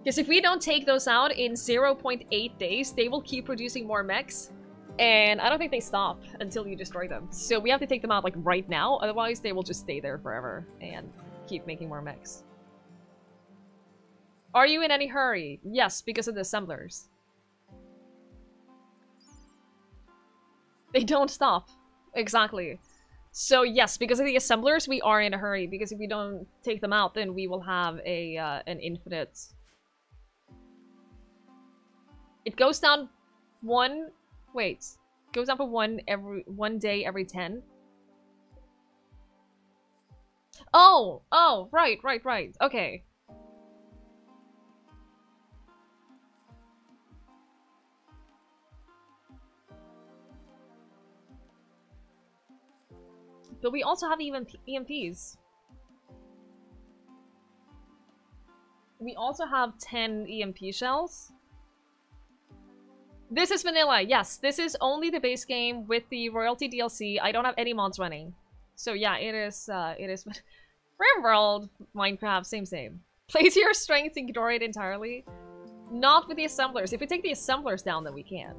Because if we don't take those out in 0.8 days, they will keep producing more mechs. And I don't think they stop until you destroy them. So we have to take them out like right now, otherwise they will just stay there forever and keep making more mechs. Are you in any hurry? Yes, because of the assemblers. They don't stop. Exactly. So yes, because of the assemblers, we are in a hurry. Because if we don't take them out, then we will have a an infinite... It goes down one... Wait. It goes down for one day every 10. Oh! Oh, right. Okay. But we also have EMPs. We also have 10 EMP shells. This is vanilla, yes. This is only the base game with the royalty DLC. I don't have any mods running. So yeah, it is Rimworld, Minecraft, same. Place your strength, ignore it entirely. Not with the assemblers. If we take the assemblers down, then we can.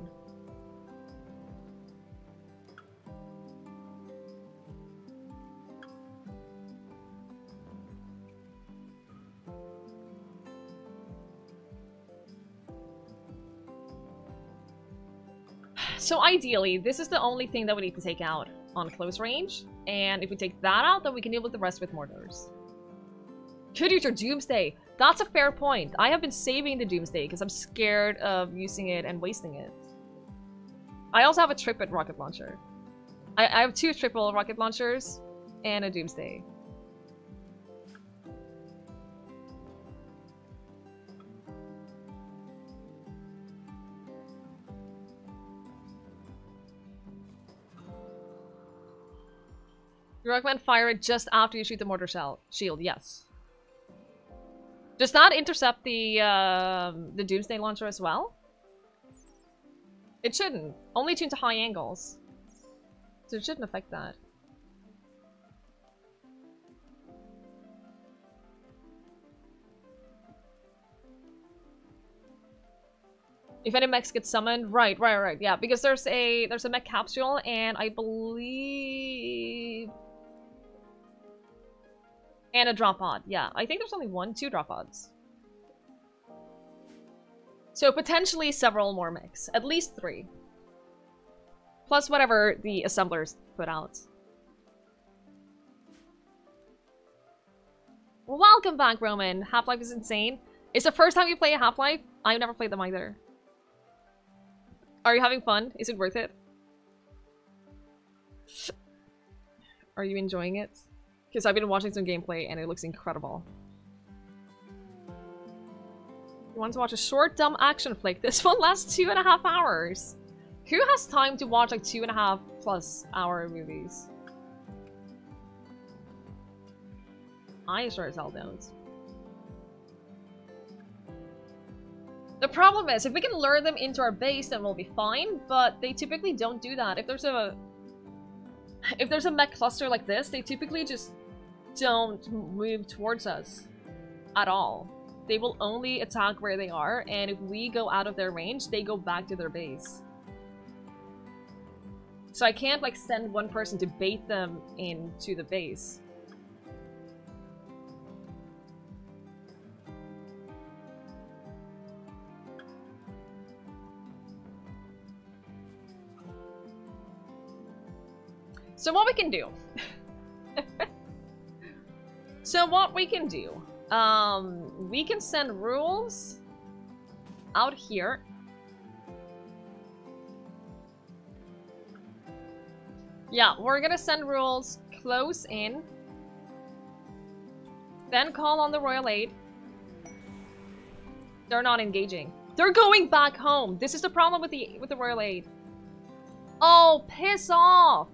So ideally, this is the only thing that we need to take out on close range. And if we take that out, then we can deal with the rest with mortars. Could use your Doomsday. That's a fair point. I have been saving the Doomsday because I'm scared of using it and wasting it. I also have a triple rocket launcher. I have 2 triple rocket launchers and a Doomsday. You recommend fire it just after you shoot the mortar shield, yes. Does that intercept the Doomsday launcher as well? It shouldn't. Only tuned to high angles. So it shouldn't affect that. If any mechs get summoned, right, yeah, because there's a mech capsule, and I believe, and a drop pod. Yeah, I think there's only 2 drop pods. So potentially several more mechs, at least 3, plus whatever the assemblers put out. Welcome back, Roman. Half-Life is insane. It's the first time you play a Half-Life. I've never played them either. Are you having fun? Is it worth it? Are you enjoying it? Because I've been watching some gameplay and it looks incredible. You want to watch a short, dumb action flick? This one lasts 2.5 hours. Who has time to watch like 2.5+ hour movies? I sure as hell don't. The problem is, if we can lure them into our base, then we'll be fine, but they typically don't do that. If there's a mech cluster like this, they typically just don't move towards us at all. They will only attack where they are, and if we go out of their range, they go back to their base. So I can't like send one person to bait them into the base. So what we can do... we can send rules out here. Yeah, we're gonna send rules close in. Then call on the Royal Aid. They're not engaging. They're going back home. This is the problem with the Royal Aid. Oh, piss off!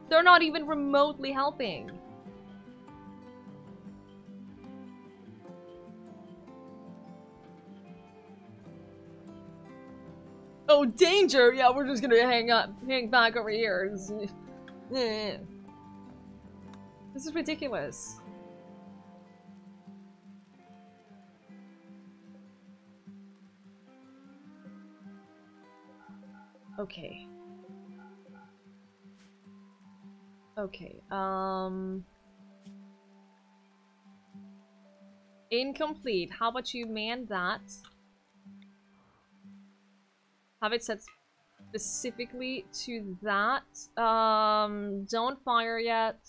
They're not even remotely helping. Oh, danger! Yeah, we're just gonna hang back over here. This is ridiculous. Okay. Okay, incomplete. How about you man that? Have it set specifically to that. Don't fire yet.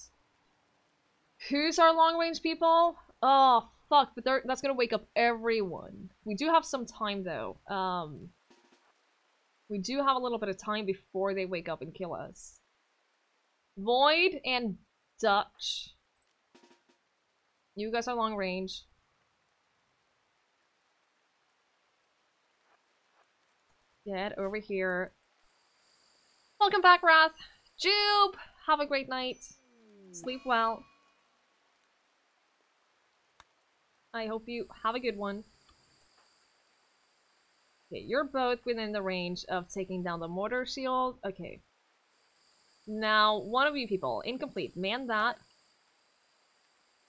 Who's our long-range people? Oh, fuck, but that's gonna wake up everyone. We do have some time, though. We do have a little bit of time before they wake up and kill us. Void and Dutch. You guys are long range. Get over here. Welcome back, Wrath. Jube! Have a great night. Sleep well. I hope you have a good one. Okay, you're both within the range of taking down the mortar shield. Okay. Now, one of you people, incomplete. Man that.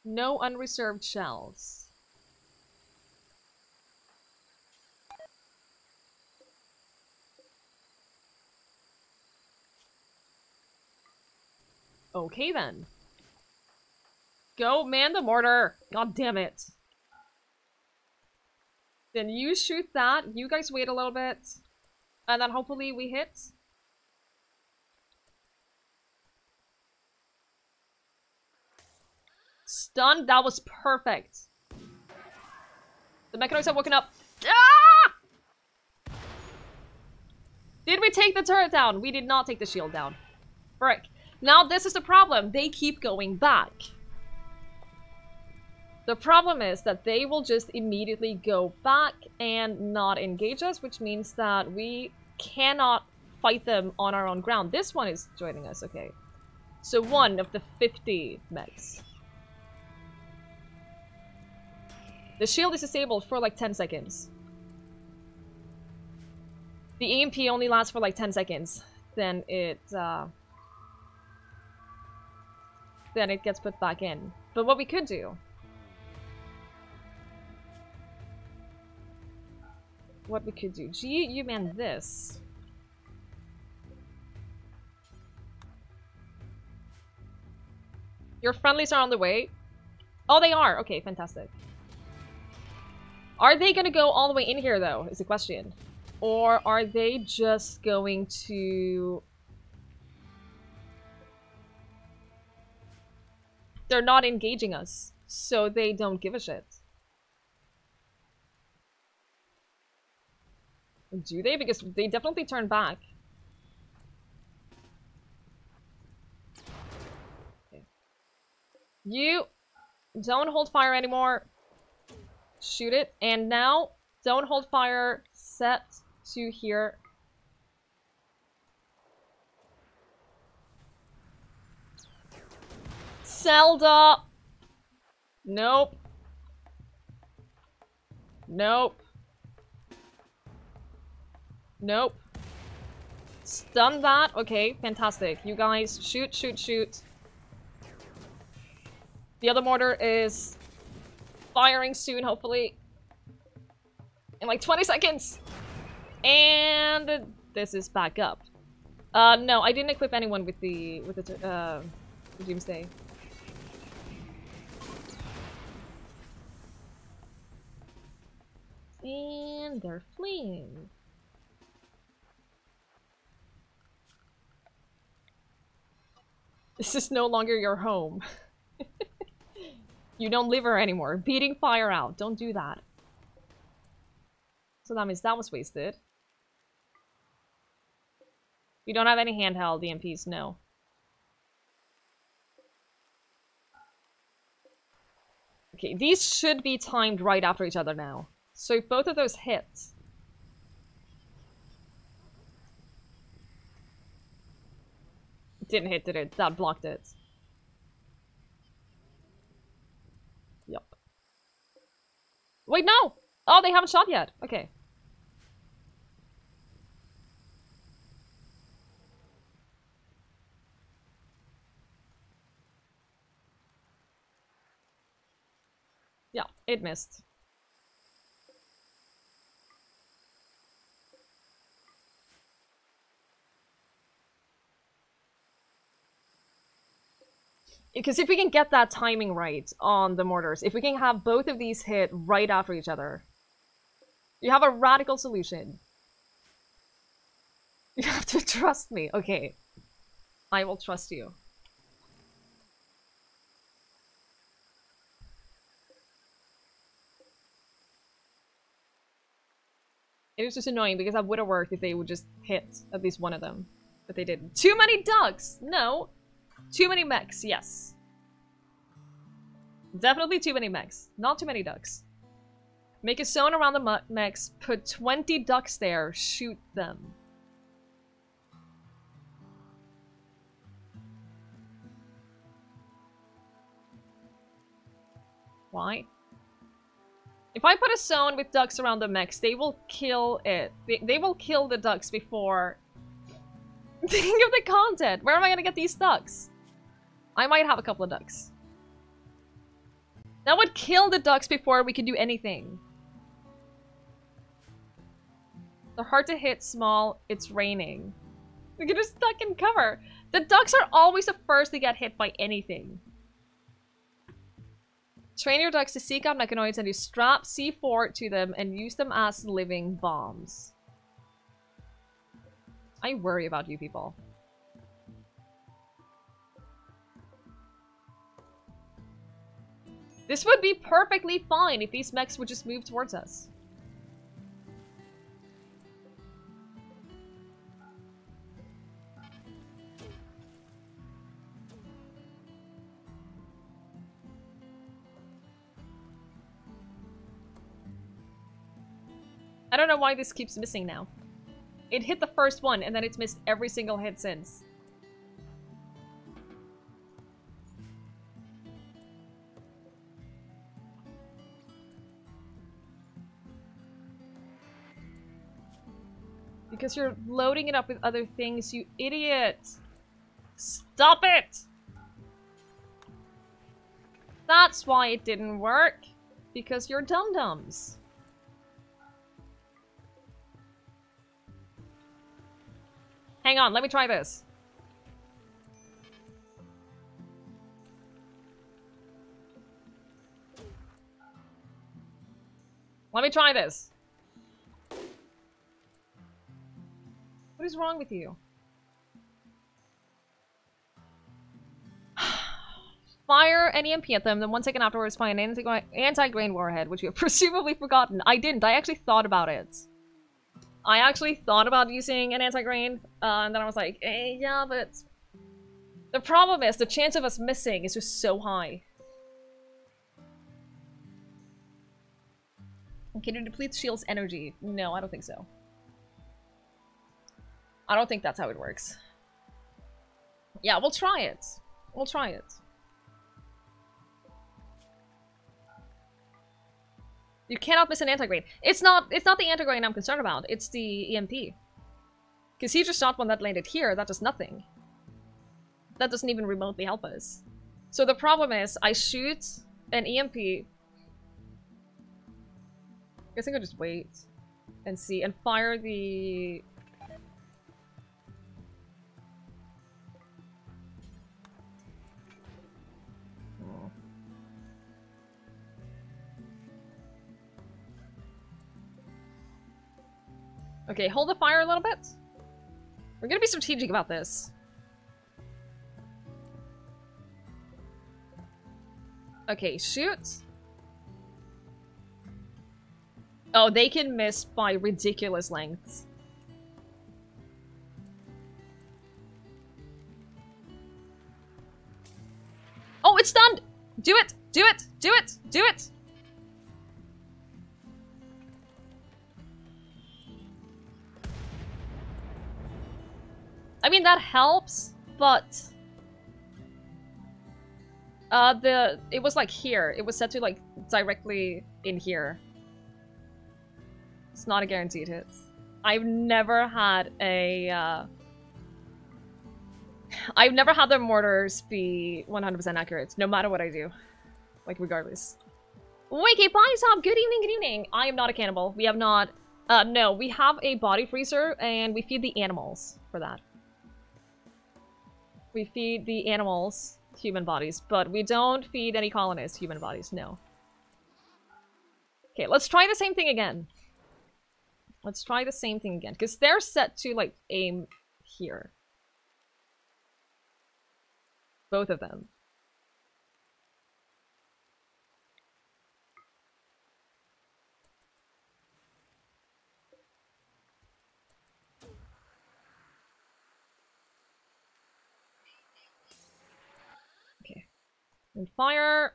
No unreserved shells. Okay then. Go man the mortar! God damn it. Then you shoot that. You guys wait a little bit. And then hopefully we hit. Stunned. That was perfect. The mechanoids have woken up. Ah! Did we take the turret down? We did not take the shield down. Frick. Now this is the problem. They keep going back. The problem is that they will just immediately go back and not engage us, which means that we cannot fight them on our own ground. This one is joining us, okay. So 1 of the 50 mechs. The shield is disabled for like 10 seconds. The EMP only lasts for like 10 seconds. Then it then it gets put back in. But what we could do... What we could do... G, you man this. Your friendlies are on the way. Oh, they are! Okay, fantastic. Are they gonna go all the way in here, though, is the question. Or are they just going to... They're not engaging us, so they don't give a shit. Do they? Because they definitely turn back. Okay. You don't hold fire anymore. Shoot it. And now, don't hold fire. Set to here. Zelda! Nope. Nope. Nope. Stun that. Okay, fantastic. You guys, shoot, shoot, shoot. The other mortar is firing soon, hopefully. In like 20 seconds! And this is back up. No, I didn't equip anyone with the Doomsday. And they're fleeing. This is no longer your home. You don't live here anymore. Beating fire out. Don't do that. So that means that was wasted. You don't have any handheld EMPs? No. Okay, these should be timed right after each other now. So if both of those hit... Didn't hit, did it? That blocked it. Yup. Wait, no! Oh, they haven't shot yet. Okay. Yeah, it missed. Because if we can get that timing right on the mortars, if we can have both of these hit right after each other, you have a radical solution. You have to trust me. Okay. I will trust you. It was just annoying because that would have worked if they would just hit at least one of them. But they didn't. Too many ducks! No. Too many mechs, yes. Definitely too many mechs. Not too many ducks. Make a zone around the mechs, put 20 ducks there, shoot them. Why? If I put a zone with ducks around the mechs, they will kill it. They will kill the ducks before... Think of the content! Where am I gonna get these ducks? I might have a couple of ducks. That would kill the ducks before we could do anything. They're hard to hit, small, it's raining. We can just duck in cover. The ducks are always the first to get hit by anything. Train your ducks to seek out mechanoids and you strap C4 to them and use them as living bombs. I worry about you people. This would be perfectly fine if these mechs would just move towards us. I don't know why this keeps missing now. It hit the first one and then it's missed every single hit since. Because you're loading it up with other things, you idiot! Stop it! That's why it didn't work. Because you're dum-dums. Hang on, let me try this. Let me try this. What is wrong with you? Fire an EMP at them, then 1 second afterwards fire an anti-grain warhead, which you have presumably forgotten. I didn't. I actually thought about it. I actually thought about using an anti-grain, and then I was like, yeah, but... The problem is, the chance of us missing is just so high. Can you deplete shield's energy? No, I don't think so. I don't think that's how it works. Yeah, we'll try it. We'll try it. You cannot miss an anti-grain. It's not the anti-grain I'm concerned about. It's the EMP. Because he just shot one that landed here. That does nothing. That doesn't even remotely help us. So the problem is, I shoot an EMP. I guess I could just wait and see and fire the... Okay, hold the fire a little bit. We're gonna be strategic about this. Okay, shoot. Oh, they can miss by ridiculous lengths. Oh, it's done! Do it! Do it! Do it! Do it! I mean, that helps, but... it was like here. It was set to like directly in here. It's not a guaranteed hit. I've never had a, I've never had the mortars be 100% accurate, no matter what I do. Like, regardless. Wiki Top, good evening, good evening! I am not a cannibal. We have not... no, we have a body freezer, and we feed the animals for that. We feed the animals human bodies, but we don't feed any colonists human bodies, no. Okay, let's try the same thing again. Let's try the same thing again, because they're set to, like, aim here. Both of them. Okay. And fire.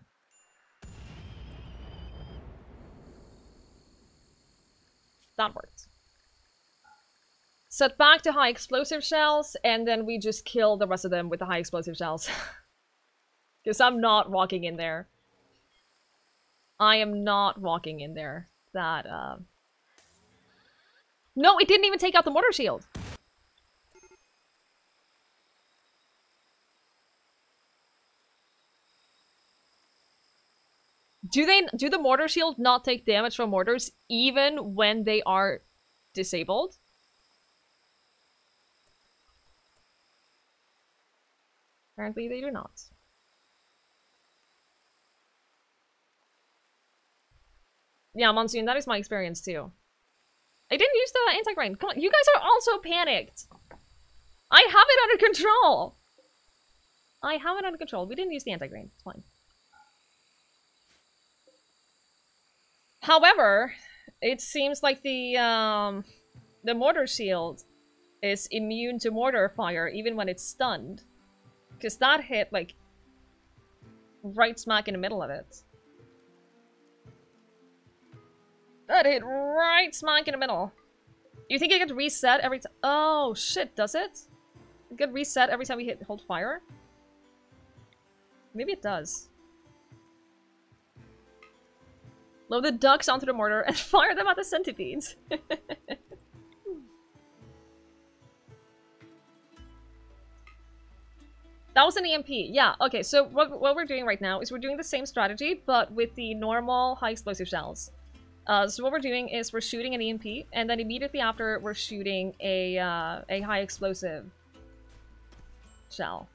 That worked. Set back to high explosive shells, and then we just kill the rest of them with the high explosive shells. Because I'm not walking in there. I am not walking in there. That, No, it didn't even take out the mortar shield! Do the mortar shield not take damage from mortars even when they are disabled? Apparently they do not. Yeah, Monsoon, that is my experience too. I didn't use the anti-grain. Come on, you guys are also panicked! I have it under control! I have it under control. We didn't use the anti-grain. It's fine. However, it seems like the mortar shield is immune to mortar fire even when it's stunned. Because that hit, like, right smack in the middle of it. That hit right smack in the middle. You think it gets reset every time? Oh, shit, does it? It get reset every time we hold fire? Maybe it does. Load the ducks onto the mortar and fire them at the centipedes. That was was an EMP. Yeah, okay, so what we're doing right now is we're doing the same strategy, but with the normal high explosive shells. So what we're doing is we're shooting an EMP, and then immediately after we're shooting a high explosive shell.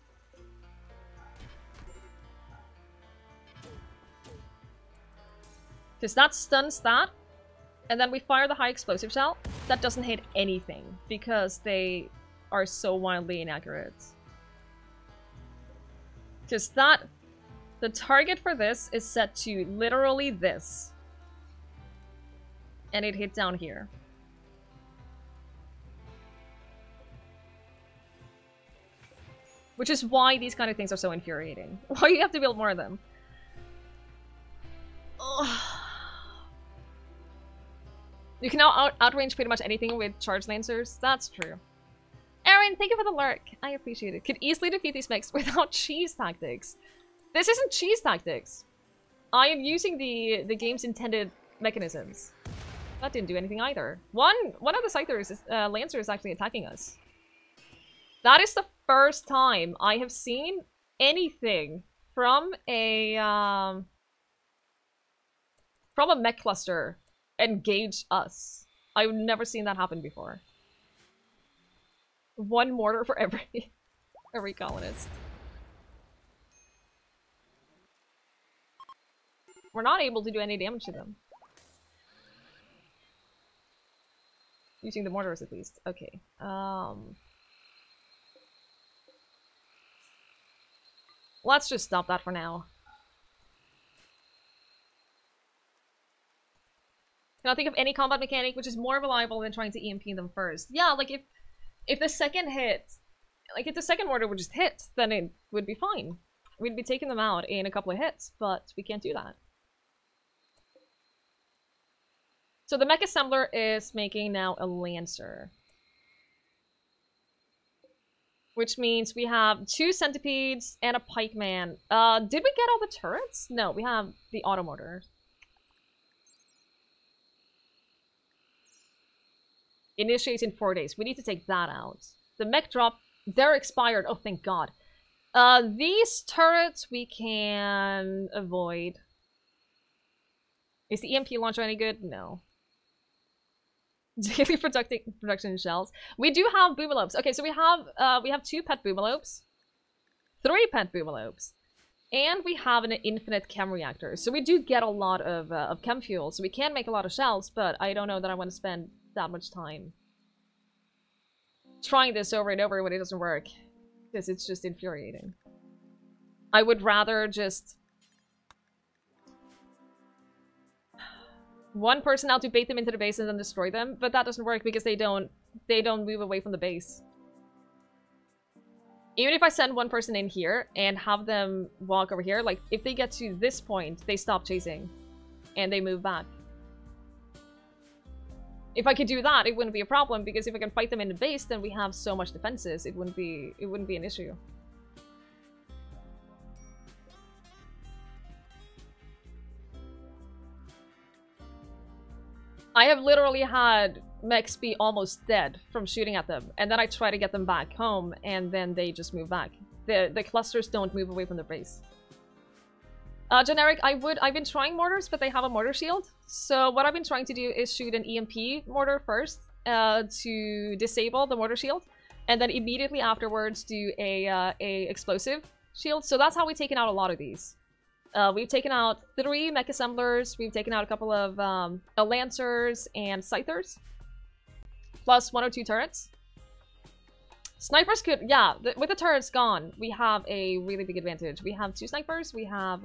Because that stuns that, and then we fire the high explosive shell. That doesn't hit anything, because they are so wildly inaccurate. Because the target for this is set to literally this. And it hit down here. Which is why these kind of things are so infuriating. Why you have to build more of them. Ugh. You can now outrange pretty much anything with charge lancers. That's true. Aaron, thank you for the lurk. I appreciate it. Could easily defeat these mechs without cheese tactics. This isn't cheese tactics. I am using the game's intended mechanisms. That didn't do anything either. One of the Scythers, Lancer is actually attacking us. That is the first time I have seen anything from a mech cluster engage us. I've never seen that happen before. One mortar for every colonist. We're not able to do any damage to them. Using the mortars at least. Okay. Let's just stop that for now. Can I think of any combat mechanic which is more reliable than trying to EMP them first? Yeah, like if the second hit, like if the second mortar would just hit, then it would be fine. We'd be taking them out in a couple of hits, but we can't do that. So the mech assembler is making now a Lancer. Which means we have 2 centipedes and a pikeman. Did we get all the turrets? No, we have the automortar. Initiates in 4 days. We need to take that out. The mech drop, they're expired. Oh, thank God. These turrets we can avoid. Is the EMP launcher any good? No. Daily production shells. We do have boobalopes. Okay, so we have 2 pet boobalopes, 3 pet boobalopes, and we have an infinite chem reactor. So we do get a lot of chem fuel, so we can make a lot of shells, but I don't know that I want to spend that much time trying this over and over when it doesn't work, because it's just infuriating. I would rather just one person out to bait them into the base and then destroy them, but that doesn't work because they don't move away from the base. Even if I send one person in here and have them walk over here, like if they get to this point, they stop chasing and they move back. If I could do that, it wouldn't be a problem, because if I can fight them in the base, then we have so much defenses, it wouldn't be an issue. I have literally had mechs be almost dead from shooting at them, and then I try to get them back home, and then they just move back. The clusters don't move away from the base. Generic, I've been trying mortars, but they have a mortar shield. So what I've been trying to do is shoot an EMP mortar first to disable the mortar shield, and then immediately afterwards do a explosive shield. So that's how we've taken out a lot of these. We've taken out 3 mech assemblers, we've taken out a couple of lancers and scythers, plus 1 or 2 turrets. Snipers could, yeah, with the turrets gone, we have a really big advantage. We have 2 snipers, we have,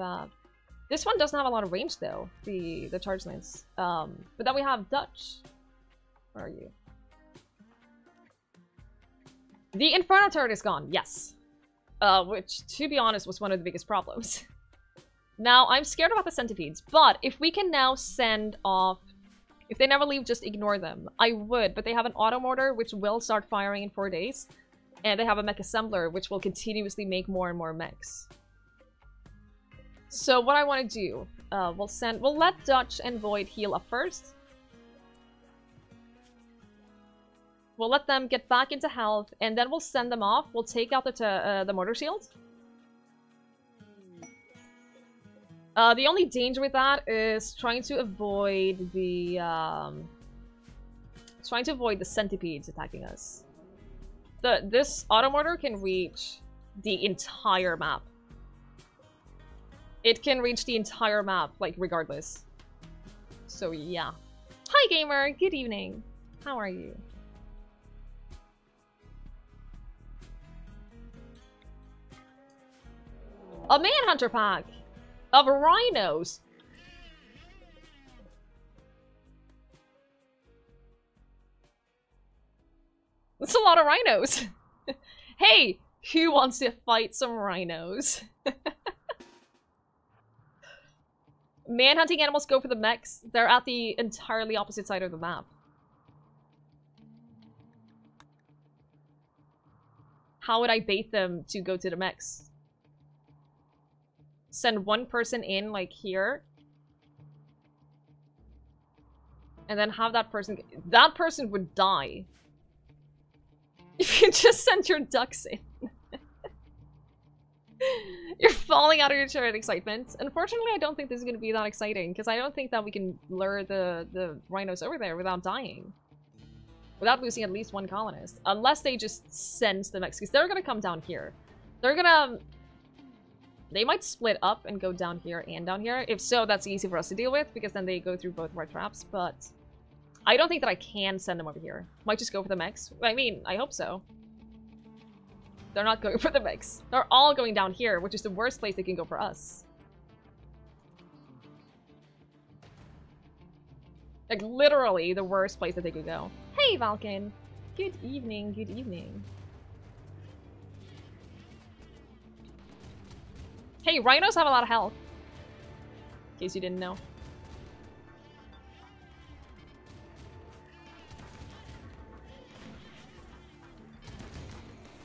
this one doesn't have a lot of range though, the charge lance. But then we have Dutch. Where are you? The Inferno turret is gone, yes. Which, to be honest, was one of the biggest problems. Now, I'm scared about the centipedes, but if we can now send off... If they never leave, just ignore them. I would, but they have an auto mortar, which will start firing in 4 days. And they have a mech assembler, which will continuously make more and more mechs. So what I want to do, we'll let Dutch and Void heal up first. We'll let them get back into health, and then we'll send them off. We'll take out the mortar shield. The only danger with that is trying to avoid the centipedes attacking us. This automortar can reach the entire map. It can reach the entire map, like, regardless. So, yeah. Hi, gamer! Good evening. How are you? A manhunter pack of rhinos. That's a lot of rhinos. Hey, who wants to fight some rhinos? Manhunting animals go for the mechs. They're at the entirely opposite side of the map. How would I bait them to go to the mechs? Send one person in, like, here. And then have that person... That person would die. If you just send your ducks in. You're falling out of your chair in excitement. Unfortunately, I don't think this is going to be that exciting, because I don't think that we can lure the rhinos over there without dying. Without losing at least one colonist. Unless they just sense the mechs, because they're going to come down here. They're going to... They might split up and go down here and down here. If so, that's easy for us to deal with, because then they go through both of our traps, but... I don't think that I can send them over here. Might just go for the mechs. I mean, I hope so. They're not going for the mechs. They're all going down here, which is the worst place they can go for us. Like, literally the worst place that they could go. Hey, Valken! Good evening, good evening. Hey, rhinos have a lot of health. In case you didn't know.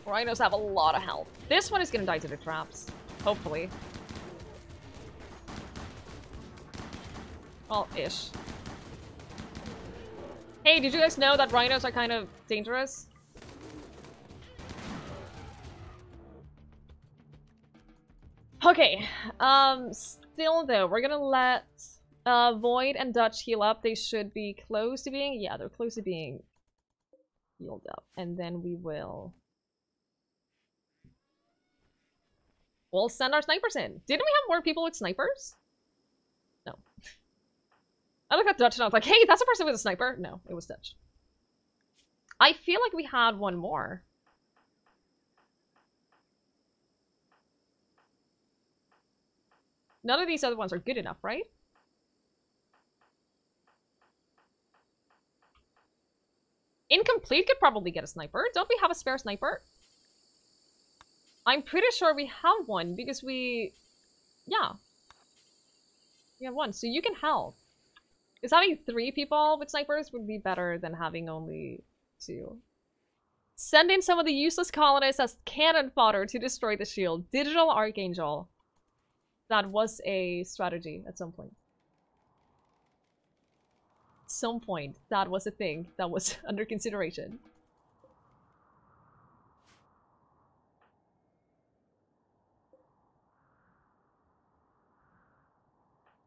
Rhinos have a lot of health. This one is gonna die to the traps. Hopefully. Well, ish. Hey, did you guys know that rhinos are kind of dangerous? Okay, still though, we're gonna let Void and Dutch heal up. They should be close to being, yeah, they're close to being healed up. And then we'll send our snipers in. Didn't we have more people with snipers? No. I looked at Dutch and I was like, hey, that's a person with a sniper. No, it was Dutch. I feel like we had one more. None of these other ones are good enough, right? Incomplete could probably get a sniper. Don't we have a spare sniper? I'm pretty sure we have one because we... Yeah. We have one, so you can help. Because having 3 people with snipers would be better than having only 2. Send in some of the useless colonists as cannon fodder to destroy the shield. Digital Archangel. That was a strategy at some point. Some point, that was a thing that was under consideration.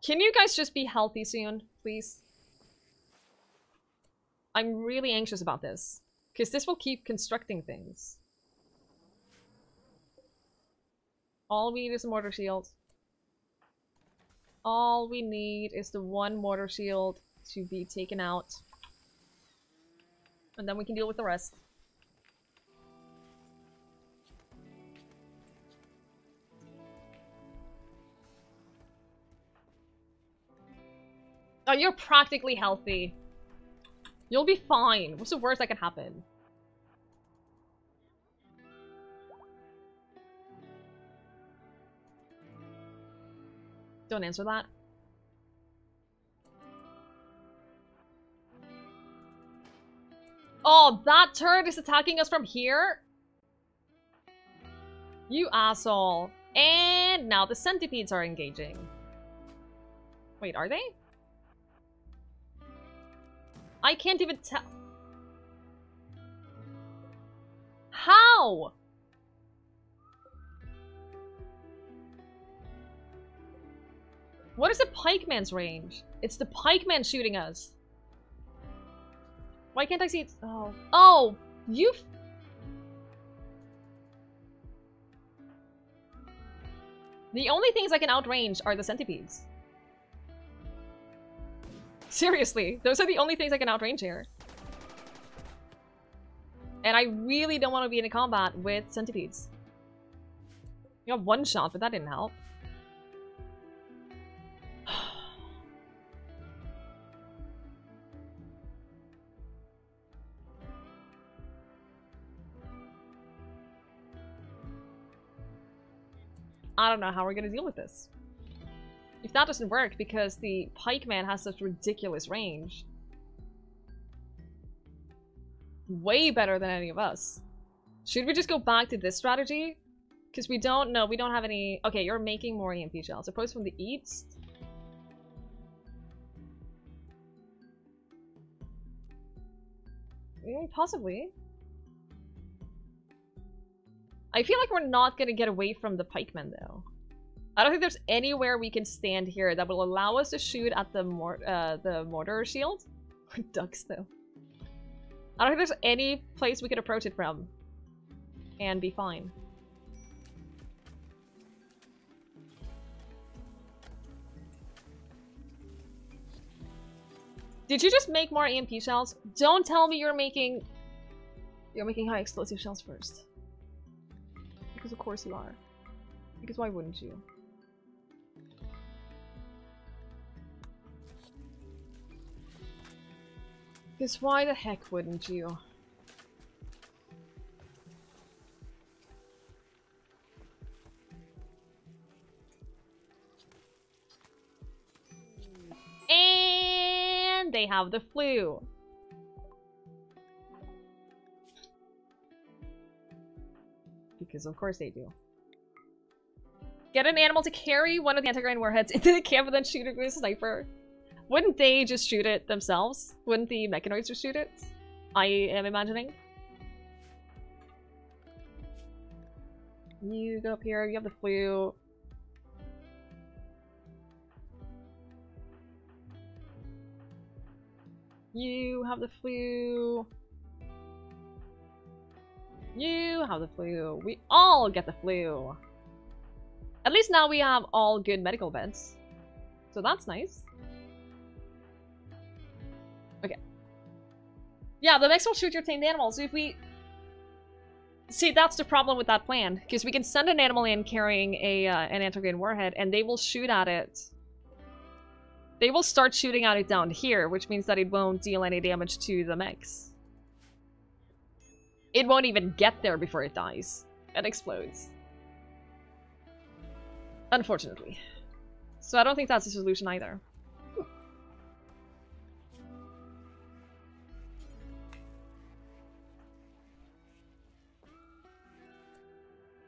Can you guys just be healthy soon, please? I'm really anxious about this, because this will keep constructing things. All we need is a mortar shield. All we need is the one mortar shield to be taken out. And then we can deal with the rest. Oh, you're practically healthy. You'll be fine. What's the worst that can happen? Don't answer that. Oh, that turret is attacking us from here? You asshole. And now the centipedes are engaging. Wait, are they? I can't even tell. How? What is the pikeman's range? It's the pikeman shooting us. Why can't I see it? Oh. Oh! You... The only things I can outrange are the centipedes. Seriously, those are the only things I can outrange here. And I really don't want to be in a combat with centipedes. You have one shot, but that didn't help. I don't know how we're gonna deal with this. If that doesn't work because the pikeman has such ridiculous range. Way better than any of us. Should we just go back to this strategy? Because we don't know, we don't have any... Okay, you're making more EMP shells. Suppose from the east? Possibly. I feel like we're not gonna get away from the pikemen, though. I don't think there's anywhere we can stand here that will allow us to shoot at the mortar shield. Ducks, though. I don't think there's any place we could approach it from and be fine. Did you just make more EMP shells? Don't tell me you're making high explosive shells first. Because of course you are. Because why wouldn't you? Because why the heck wouldn't you? And they have the flu. Because of course they do. Get an animal to carry one of the anti-grain warheads into the camp and then shoot it with a sniper. Wouldn't they just shoot it themselves? Wouldn't the mechanoids just shoot it? I am imagining. You go up here, you have the flu. You have the flu. You have the flu. We all get the flu. At least now we have all good medical beds. So that's nice. Okay. Yeah, the mechs will shoot your tamed animals. If we... See, that's the problem with that plan. Because we can send an animal in carrying an anti-grain warhead, and they will shoot at it. They will start shooting at it down here, which means that it won't deal any damage to the mechs. It won't even get there before it dies. It explodes. Unfortunately. So I don't think that's a solution either.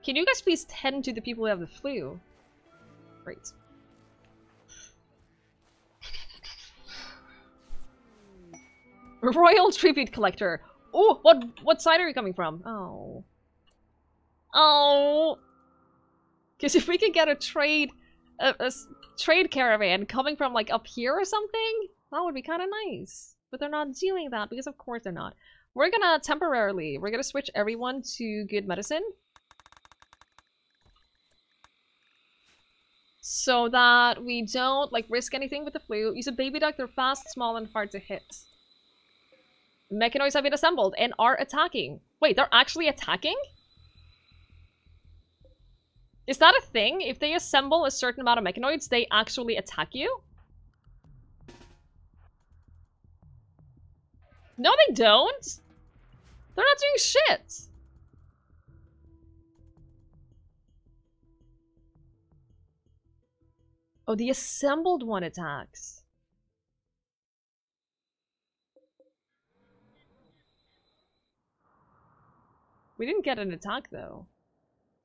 Can you guys please tend to the people who have the flu? Great. Royal Tribute Collector. Oh, what side are you coming from? Oh. Oh. Because if we could get a trade caravan coming from like up here or something, that would be kind of nice. But they're not doing that because of course they're not. We're gonna we're gonna switch everyone to good medicine. So that we don't like risk anything with the flu. Use a baby duck, they're fast, small, and hard to hit. Mechanoids have been assembled and are attacking. Wait, they're actually attacking? Is that a thing? If they assemble a certain amount of mechanoids, they actually attack you? No, they don't! They're not doing shit! Oh, the assembled one attacks. We didn't get an attack, though.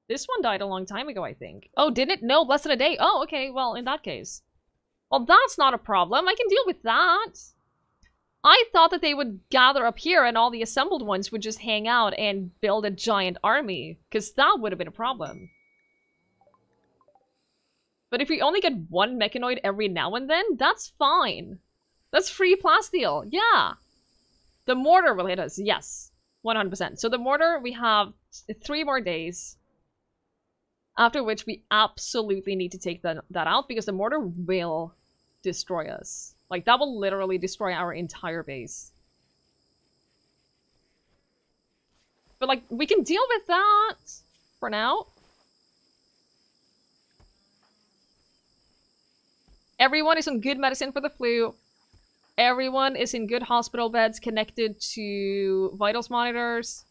This one died a long time ago, I think. Oh, did it? No, less than a day. Oh, okay, well, in that case. Well, that's not a problem. I can deal with that. I thought that they would gather up here and all the assembled ones would just hang out and build a giant army. Because that would have been a problem. But if we only get one mechanoid every now and then, that's fine. That's free plasteel, yeah. The mortar will hit us, yes. 100%. So the mortar, we have 3 more days. After which we absolutely need to take that out because the mortar will destroy us. Like, that will literally destroy our entire base. But, like, we can deal with that for now. Everyone is on good medicine for the flu. Everyone is in good hospital beds connected to vitals monitors.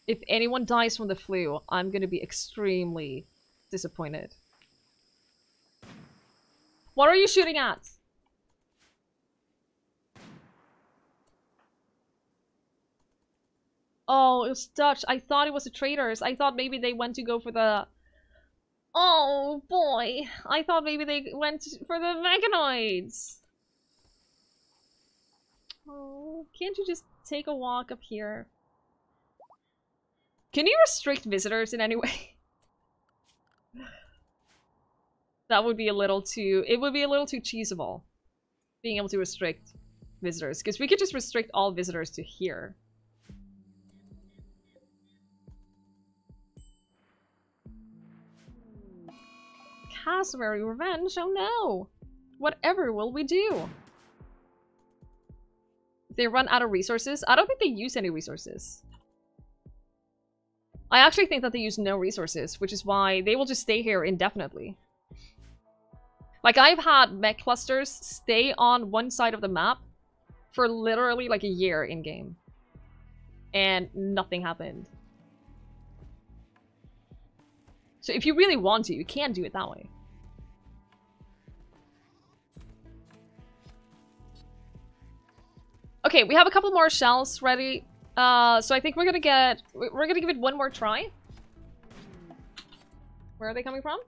If anyone dies from the flu, I'm gonna be extremely disappointed. What are you shooting at? Oh, it was Dutch. I thought it was the traders. I thought maybe they went to go for the... Oh, boy. I thought maybe they went for the mechanoids. Oh, can't you just take a walk up here? Can you restrict visitors in any way? That would be a little too... It would be a little too cheesable. Being able to restrict visitors. Because we could just restrict all visitors to here. Cassowary revenge? Oh no! Whatever will we do? If they run out of resources? I don't think they use any resources. I actually think that they use no resources, which is why they will just stay here indefinitely. Like, I've had mech clusters stay on one side of the map for literally like a year in-game. And nothing happened. So if you really want to, you can do it that way. Okay, we have a couple more shells ready. So I think we're gonna give it one more try. Where are they coming from?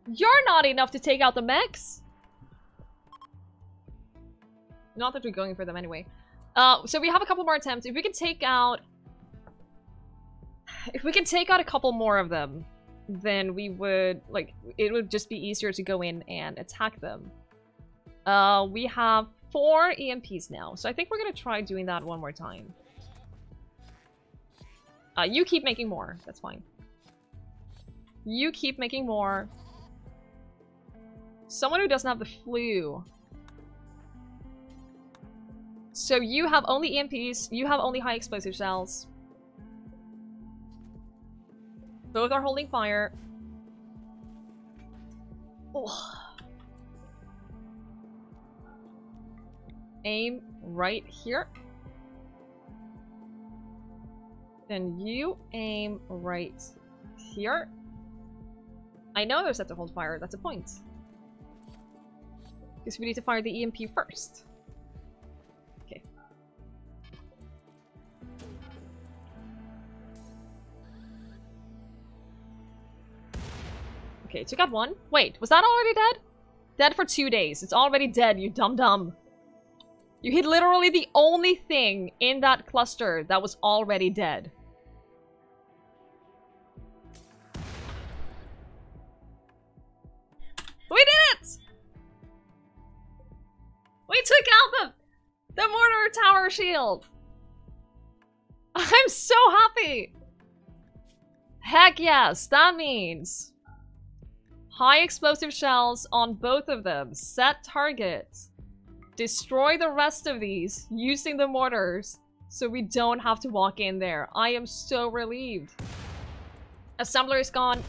You're not enough to take out the mechs! Not that we're going for them anyway. So we have a couple more attempts. If we can take out... If we can take out a couple more of them, then we would, like, it would just be easier to go in and attack them. We have 4 EMPs now, so I think we're gonna try doing that one more time. You keep making more, that's fine. You keep making more. Someone who doesn't have the flu. So you have only EMPs, you have only high explosive shells. Both are holding fire. Oh. Aim right here. Then you aim right here. I know they're set to hold fire, that's a point. Because we need to fire the EMP first. Okay. Okay, took out one. Wait, was that already dead? Dead for 2 days. It's already dead, you dum-dum. You hit literally the only thing in that cluster that was already dead. We did it! We took out the mortar tower shield! I'm so happy! Heck yes, that means high explosive shells on both of them. Set targets. Destroy the rest of these using the mortars so we don't have to walk in there. I am so relieved. Assembler is gone.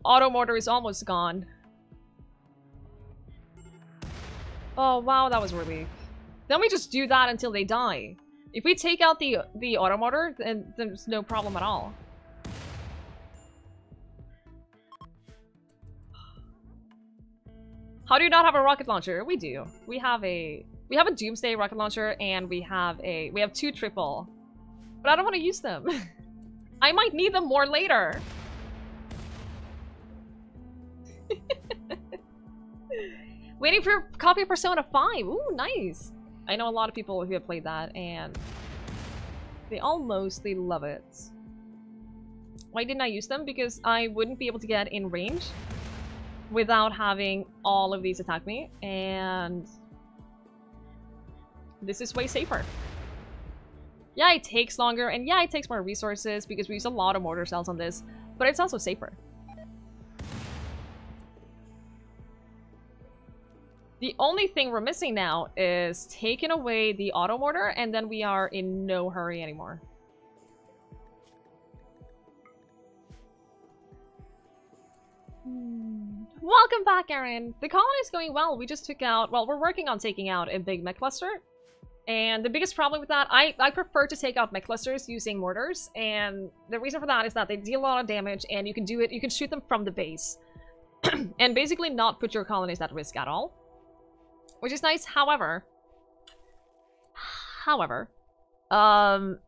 Auto mortar is almost gone. Oh wow, that was a relief. Then we just do that until they die. If we take out the auto mortar, then there's no problem at all. How do you not have a rocket launcher? We do. We have a Doomsday rocket launcher and we have 2 triple. But I don't want to use them. I might need them more later. Waiting for a copy of Persona 5. Ooh, nice. I know a lot of people who have played that and they all mostly love it. Why didn't I use them? Because I wouldn't be able to get in range without having all of these attack me, and this is way safer. Yeah, it takes longer, and yeah, it takes more resources because we use a lot of mortar cells on this, but it's also safer. The only thing we're missing now is taking away the auto mortar, and then we are in no hurry anymore. Welcome back, Aaron. The colony is going well. We just took out, well, we're working on taking out a big mech cluster. And the biggest problem with that, I prefer to take out mech clusters using mortars. And the reason for that is that they deal a lot of damage, and you can do it, you can shoot them from the base. And basically not put your colonies at risk at all. Which is nice, however,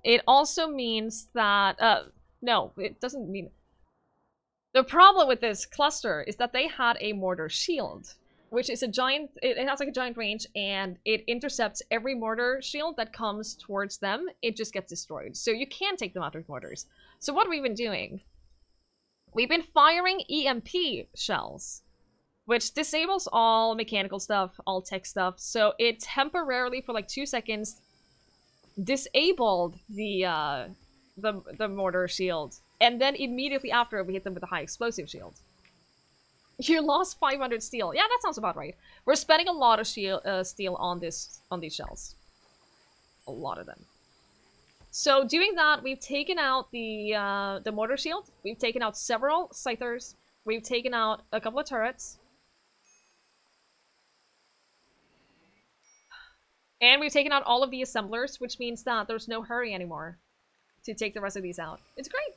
it also means that, no, it doesn't mean... The problem with this cluster is that they had a mortar shield, which is a giant, it has like a giant range, and it intercepts every mortar shield that comes towards them. It just gets destroyed. So you can't take them out with mortars. So what have we been doing? We've been firing EMP shells, which disables all mechanical stuff, all tech stuff. So it temporarily, for like 2 seconds, disabled the mortar shield. And then immediately after, we hit them with a high explosive shield. You lost 500 steel. Yeah, that sounds about right. We're spending a lot of steel on these shells. A lot of them. So doing that, we've taken out the mortar shield. We've taken out several scythers. We've taken out a couple of turrets. And we've taken out all of the assemblers, which means that there's no hurry anymore to take the rest of these out. It's great.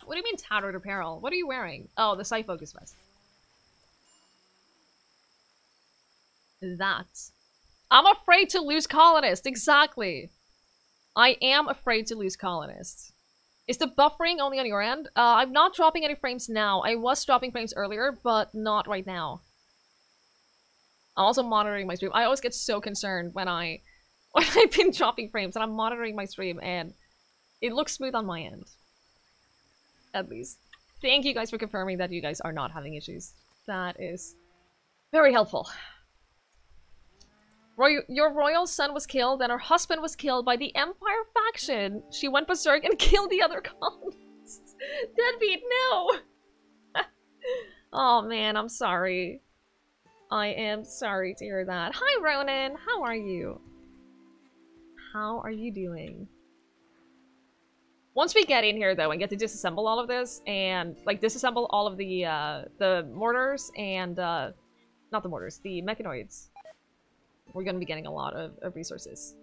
What do you mean tattered apparel? What are you wearing? Oh, the Sci Focus vest. That. I'm afraid to lose colonists. Exactly. I am afraid to lose colonists. Is the buffering only on your end? I'm not dropping any frames now. I was dropping frames earlier, but not right now. I'm also monitoring my stream. I always get so concerned when I've been dropping frames and I'm monitoring my stream and it looks smooth on my end. At least. Thank you guys for confirming that you guys are not having issues. That is very helpful. Your royal son was killed and her husband was killed by the Empire faction. She went berserk and killed the other colonists. Deadbeat, no! Oh man, I'm sorry. I am sorry to hear that. Hi Ronan, how are you? How are you doing? Once we get in here, though, and get to disassemble all of this, and, like, disassemble all of the mortars and, not the mortars, the mechanoids, we're gonna be getting a lot of resources.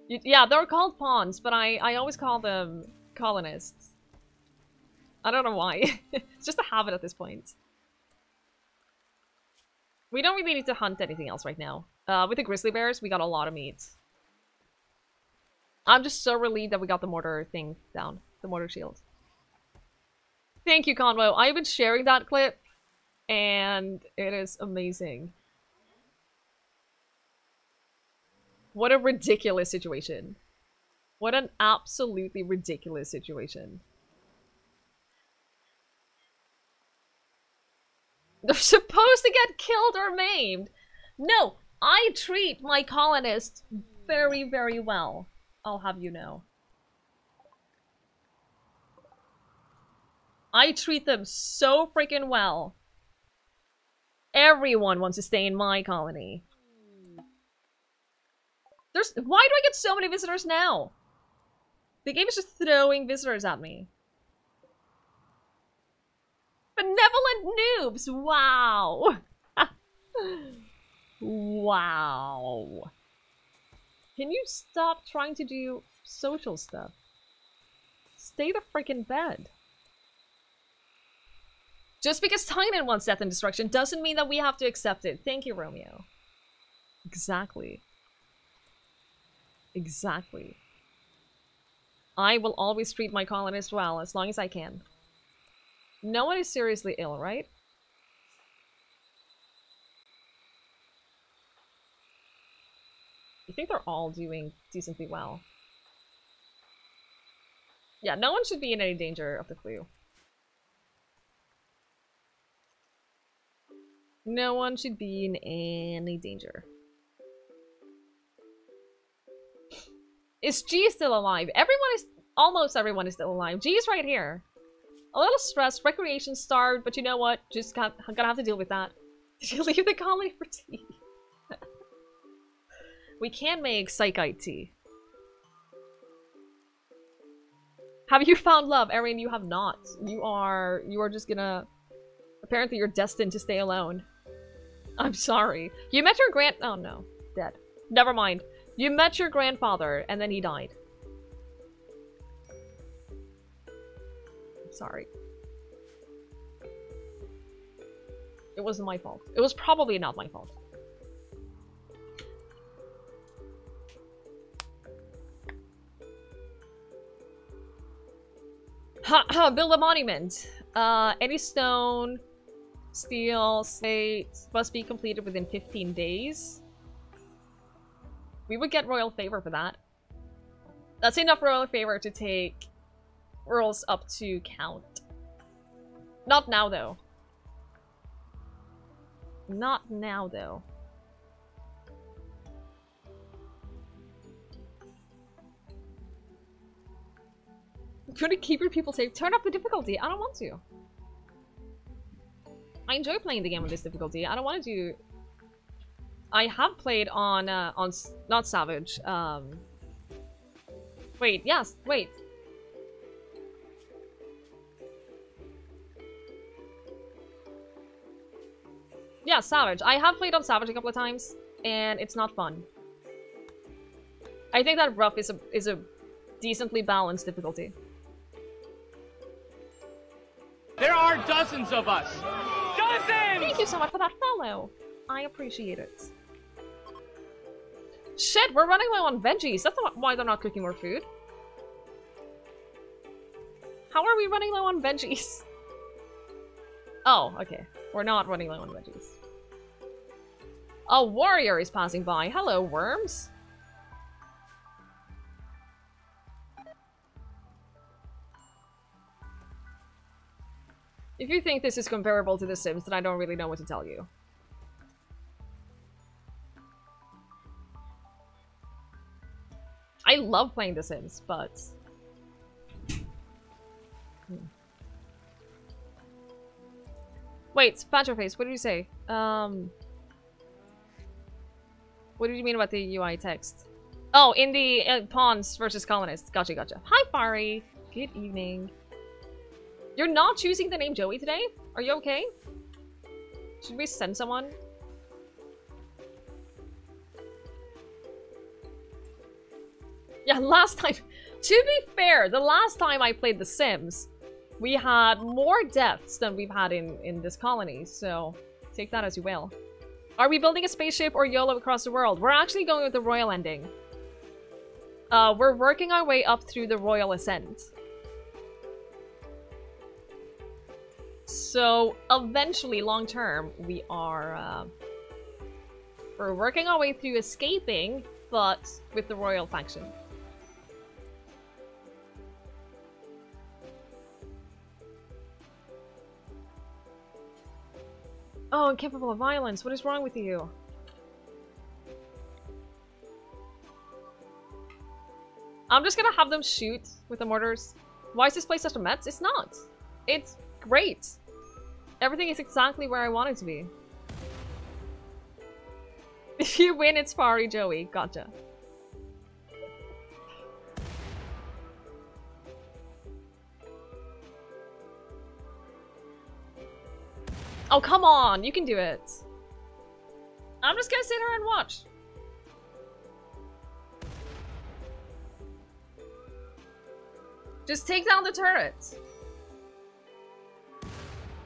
Yeah, they're called pawns, but I always call them colonists. I don't know why. It's just a habit at this point. We don't really need to hunt anything else right now. With the grizzly bears, we got a lot of meat. I'm just so relieved that we got the mortar thing down. The mortar shield. Thank you, Convo. I've been sharing that clip, and it is amazing. What a ridiculous situation. What an absolutely ridiculous situation. They're supposed to get killed or maimed. No, I treat my colonists very, very well. I'll have you know. I treat them so freaking well. Everyone wants to stay in my colony. Why do I get so many visitors now? The game is just throwing visitors at me. Benevolent noobs! Wow! Wow. Can you stop trying to do social stuff? Stay the freaking bed. Just because Tynan wants death and destruction doesn't mean that we have to accept it. Thank you, Romeo. Exactly. Exactly. I will always treat my colonists well as long as I can. No one is seriously ill, right? I think they're all doing decently well. Yeah, no one should be in any danger of the flu. No one should be in any danger. Is G still alive? Almost everyone is still alive. G is right here. A little stressed, recreation starved, but you know what? Just gonna have to deal with that. Did you leave the colony for tea? We can make psychite tea. Have you found love? Erin, you have not. You are just gonna... Apparently you're destined to stay alone. I'm sorry. You met your oh no. Dead. Never mind. You met your grandfather, and then he died. I'm sorry. It wasn't my fault. It was probably not my fault. Build a monument. Any stone, steel, slate must be completed within 15 days. We would get royal favor for that. That's enough royal favor to take rolls up to count. Not now, though. Not now, though. Try to keep your people safe. Turn up the difficulty. I don't want to. I enjoy playing the game on this difficulty. I don't want to do... I have played on not Savage. Wait, yes, wait. Yeah, Savage. I have played on Savage a couple of times, and it's not fun. I think that rough is a decently balanced difficulty. There are dozens of us. Dozens! Thank you so much for that follow. I appreciate it. Shit, we're running low on veggies. That's not why they're not cooking more food. How are we running low on veggies? Oh, okay. We're not running low on veggies. A warrior is passing by. Hello, worms. If you think this is comparable to The Sims, then I don't really know what to tell you. I love playing The Sims, but... Wait, Patcherface, what did you say? What did you mean about the UI text? Oh, in the pawns versus colonists. Gotcha, gotcha. Hi, Fari. Good evening. You're not choosing the name Joey today? Are you okay? Should we send someone? Yeah, last time... To be fair, the last time I played The Sims, we had more deaths than we've had in this colony, so take that as you will. Are we building a spaceship or YOLO across the world? We're actually going with the royal ending. We're working our way up through the royal ascent. So, eventually, long term, we are, we're working our way through escaping, but with the royal faction. Oh, incapable of violence. What is wrong with you? I'm just gonna have them shoot with the mortars. Why is this place such a mess? It's not. It's great. Everything is exactly where I want it to be. If you win, it's Fari Joey. Gotcha. Oh, come on! You can do it. I'm just gonna sit here and watch. Just take down the turret.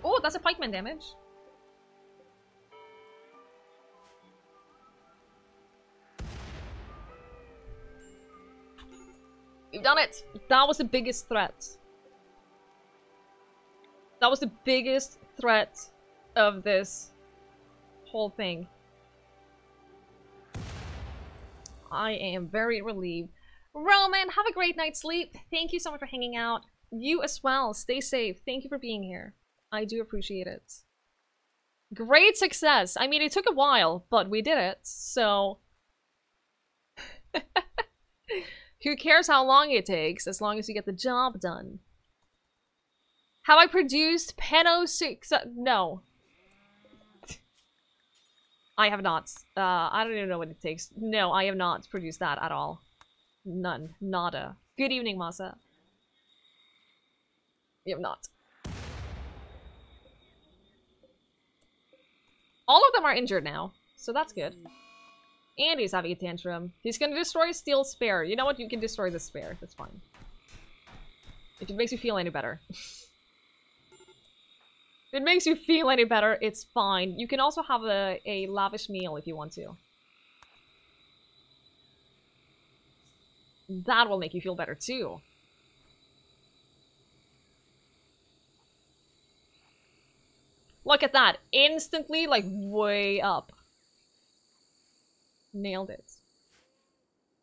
Oh, that's a pikeman damage. You've done it! That was the biggest threat. That was the biggest threat of this whole thing. I am very relieved. Roman, have a great night's sleep. Thank you so much for hanging out. You as well. Stay safe. Thank you for being here. I do appreciate it. Great success. I mean, it took a while, but we did it, so... Who cares how long it takes, as long as you get the job done. Have I produced Peno 6? No. I have not. I don't even know what it takes. No, I have not produced that at all. None. Nada. Good evening, Masa. You have not. All of them are injured now, so that's good. Andy's having a tantrum. He's gonna destroy Steel Spare. You know what? You can destroy the spare. That's fine. If it makes you feel any better. If it makes you feel any better, it's fine. You can also have a lavish meal if you want to. That will make you feel better too. Look at that. Instantly, like, way up. Nailed it.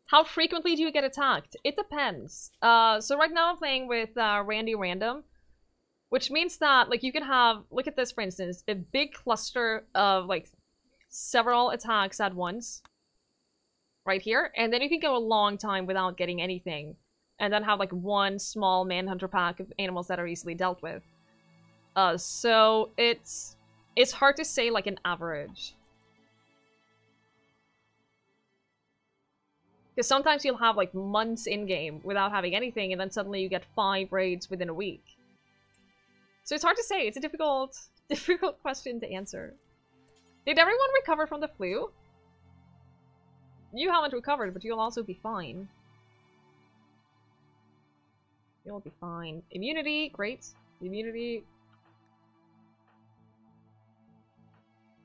How frequently do you get attacked? It depends. So right now I'm playing with Randy Random, which means that, like, you can have, look at this for instance, a big cluster of, like, several attacks at once. Right here. And then you can go a long time without getting anything. And then have, like, one small Manhunter pack of animals that are easily dealt with. So it's hard to say, like, an average. Because sometimes you'll have, like, months in-game without having anything, and then suddenly you get 5 raids within a week. So it's hard to say. It's a difficult question to answer. Did everyone recover from the flu? You haven't recovered, but you'll also be fine. You'll be fine. Immunity, great. Immunity.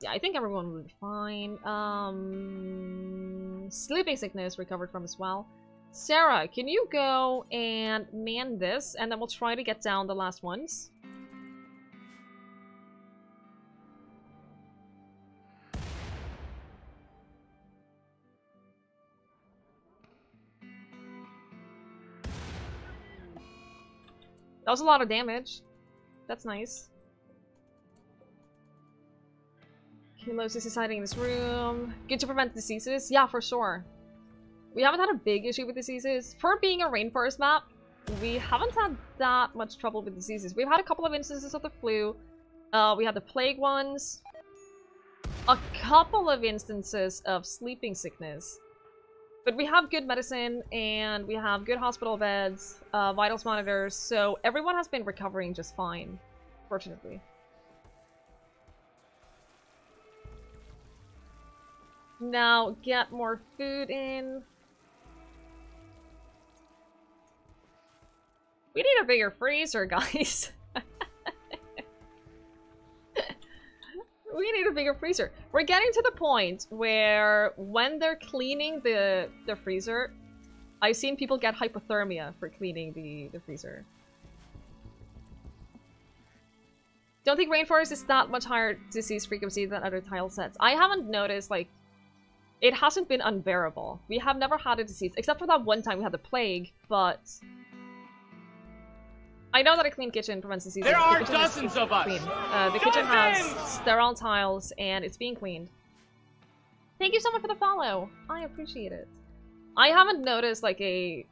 Yeah, I think everyone will be fine. Sleeping sickness recovered from as well. Sarah, can you go and man this, and then we'll try to get down the last ones? That was a lot of damage. That's nice. Helosis is hiding in this room. Good to prevent diseases? Yeah, for sure. We haven't had a big issue with diseases. For being a rainforest map, we haven't had that much trouble with diseases. We've had a couple of instances of the flu. We had the plague ones. A couple of instances of sleeping sickness. But we have good medicine, and we have good hospital beds, vitals monitors, so everyone has been recovering just fine, fortunately. Now, get more food in. We need a bigger freezer, guys. We need a bigger freezer. We're getting to the point where when they're cleaning the freezer, I've seen people get hypothermia for cleaning the freezer. Don't think Rainforest is that much higher disease frequency than other tile sets. I haven't noticed, like, it hasn't been unbearable. We have never had a disease, except for that one time we had the plague, but... I know that a clean kitchen prevents disease. There are dozens of us! The kitchen has sterile tiles, and it's being cleaned. Thank you so much for the follow! I appreciate it. I haven't noticed, like, a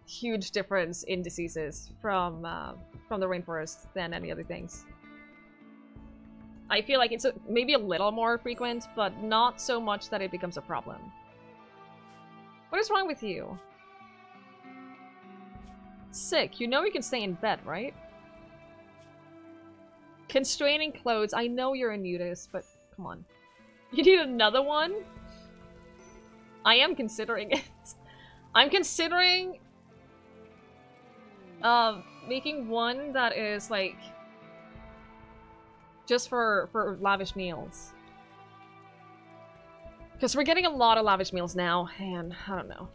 huge difference in diseases from the rainforest than any other things. I feel like it's maybe a little more frequent, but not so much that it becomes a problem. What is wrong with you? Sick. You know you can stay in bed, right? Constraining clothes. I know you're a nudist, but come on. You need another one? I am considering it. I'm considering making one that is like just for lavish meals. Because we're getting a lot of lavish meals now, and I don't know.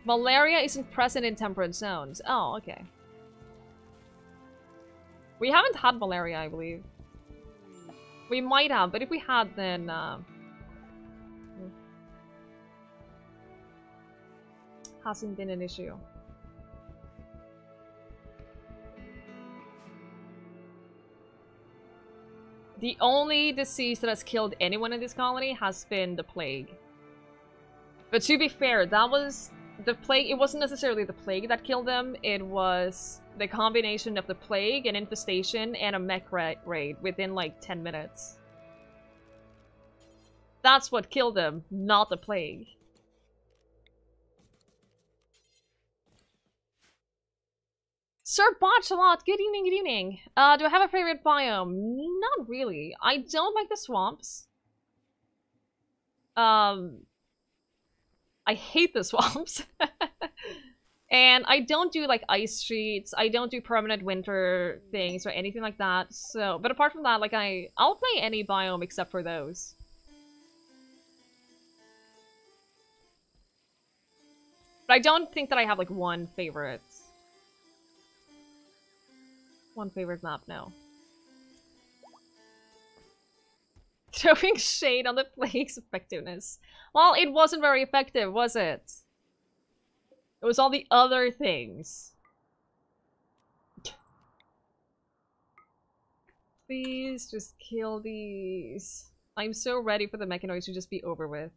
Malaria isn't present in temperate zones. Oh, okay. We haven't had malaria, I believe. We might have, but if we had, then... Hasn't been an issue. The only disease that has killed anyone in this colony has been the plague. But to be fair, that was the plague. It wasn't necessarily the plague that killed them. It was the combination of the plague, an infestation, and a mech raid within like 10 minutes. That's what killed them, not the plague. Sir Botchalot, good evening, good evening. Do I have a favorite biome? Not really. I don't like the swamps. I hate the swamps. And I don't do like ice streets. I don't do permanent winter things or anything like that. So, but apart from that, like I'll play any biome except for those. But I don't think that I have like one favorite. One favorite map, no. Throwing shade on the plague's effectiveness. Well, it wasn't very effective, was it? It was all the other things. Please just kill these. I'm so ready for the mechanoids to just be over with.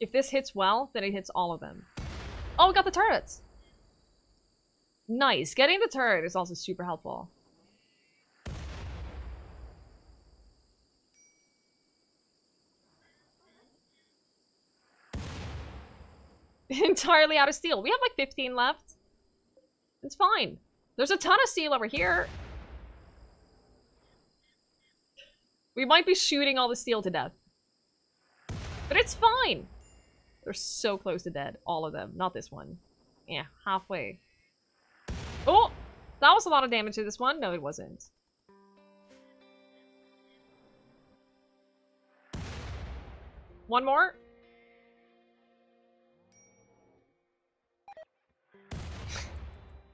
If this hits well, then it hits all of them. Oh, we got the turrets! Nice. Getting the turret is also super helpful. Entirely out of steel. We have like 15 left. It's fine. There's a ton of steel over here. We might be shooting all the steel to death. But it's fine. They're so close to dead. All of them. Not this one. Yeah, halfway. Oh! That was a lot of damage to this one. No, it wasn't. One more.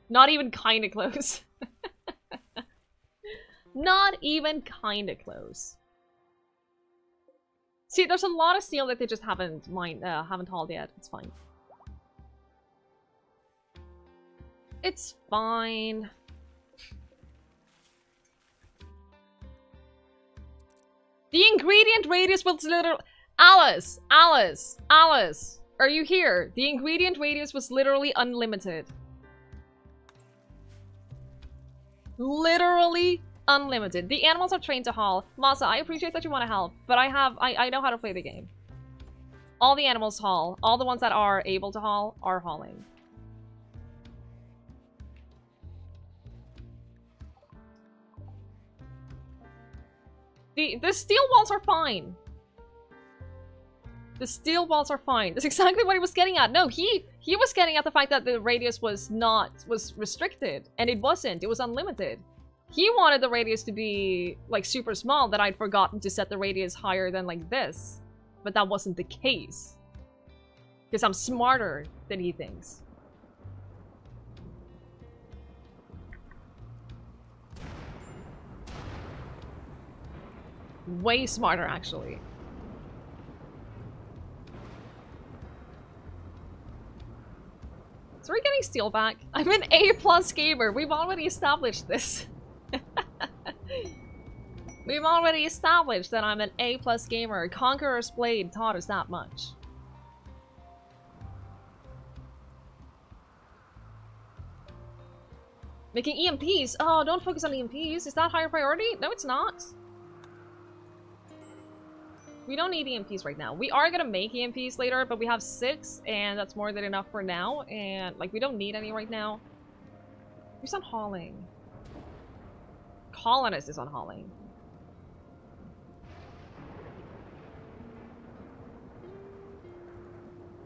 Not even kinda close. Not even kinda close. See, there's a lot of steel that they just haven't hauled yet. It's fine. It's fine. The ingredient radius was literally... Alice! Alice! Alice! Are you here? The ingredient radius was literally unlimited. Literally unlimited. The animals are trained to haul. Masa, I appreciate that you want to help, but I know how to play the game. All the animals haul. All the ones that are able to haul are hauling. The steel walls are fine. The steel walls are fine. That's exactly what he was getting at. No, he was getting at the fact that the radius was restricted, and it wasn't. It was unlimited. He wanted the radius to be like super small, that I'd forgotten to set the radius higher than like this. But that wasn't the case. Because I'm smarter than he thinks. Way smarter, actually. So we're getting steel back. I'm an A+ gamer. We've already established this. We've already established that I'm an A+ gamer. Conqueror's Blade taught us that much. Making EMPs? Oh, don't focus on EMPs. Is that higher priority? No, it's not. We don't need EMPs right now. We are gonna make EMPs later, but we have 6, and that's more than enough for now. And, like, we don't need any right now. Who's on hauling? Colonist is on hauling.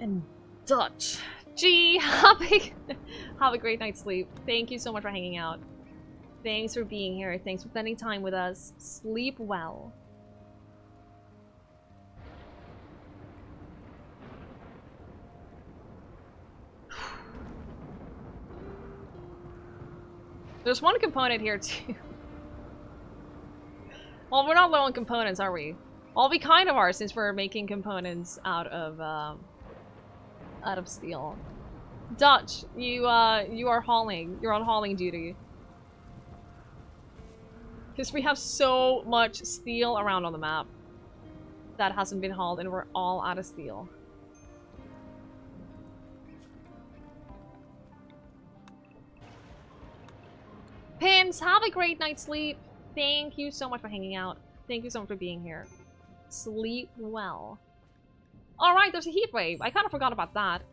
And Dutch. Gee, have a great night's sleep. Thank you so much for hanging out. Thanks for being here. Thanks for spending time with us. Sleep well. There's one component here too. Well, we're not low on components, are we? Well, we kind of are, since we're making components out of steel. Dutch, you are hauling. You're on hauling duty. Because we have so much steel around on the map that hasn't been hauled, and we're all out of steel. Pins, have a great night's sleep. Thank you so much for hanging out. Thank you so much for being here. Sleep well. Alright, there's a heat wave. I kind of forgot about that.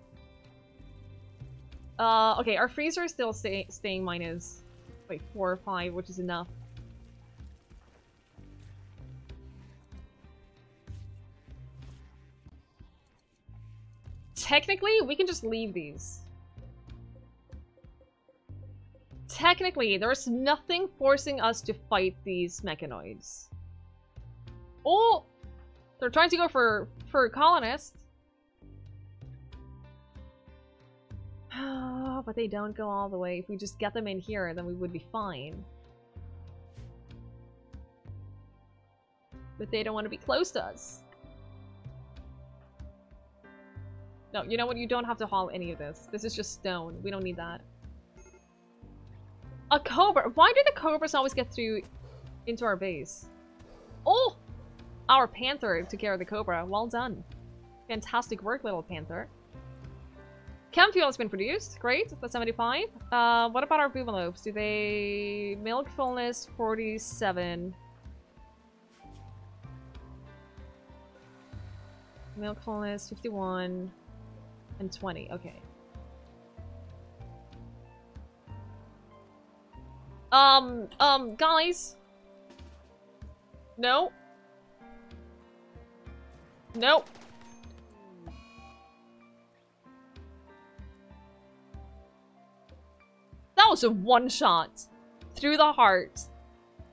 Okay, our freezer is still staying minus, like, 4 or 5, which is enough. Technically, we can just leave these. Technically, there's nothing forcing us to fight these mechanoids. Oh! They're trying to go for colonists. But they don't go all the way. If we just get them in here, then we would be fine. But they don't want to be close to us. No, you know what? You don't have to haul any of this. This is just stone. We don't need that. A cobra! Why do the cobras always get through into our base? Oh! Our panther took care of the cobra. Well done. Fantastic work, little panther. Chem fuel has been produced. Great. That's 75. What about our boomalopes? Do they... Milk fullness 47. Milk fullness 51. And 20. Okay. Guys. No. No. That was a one shot. Through the heart.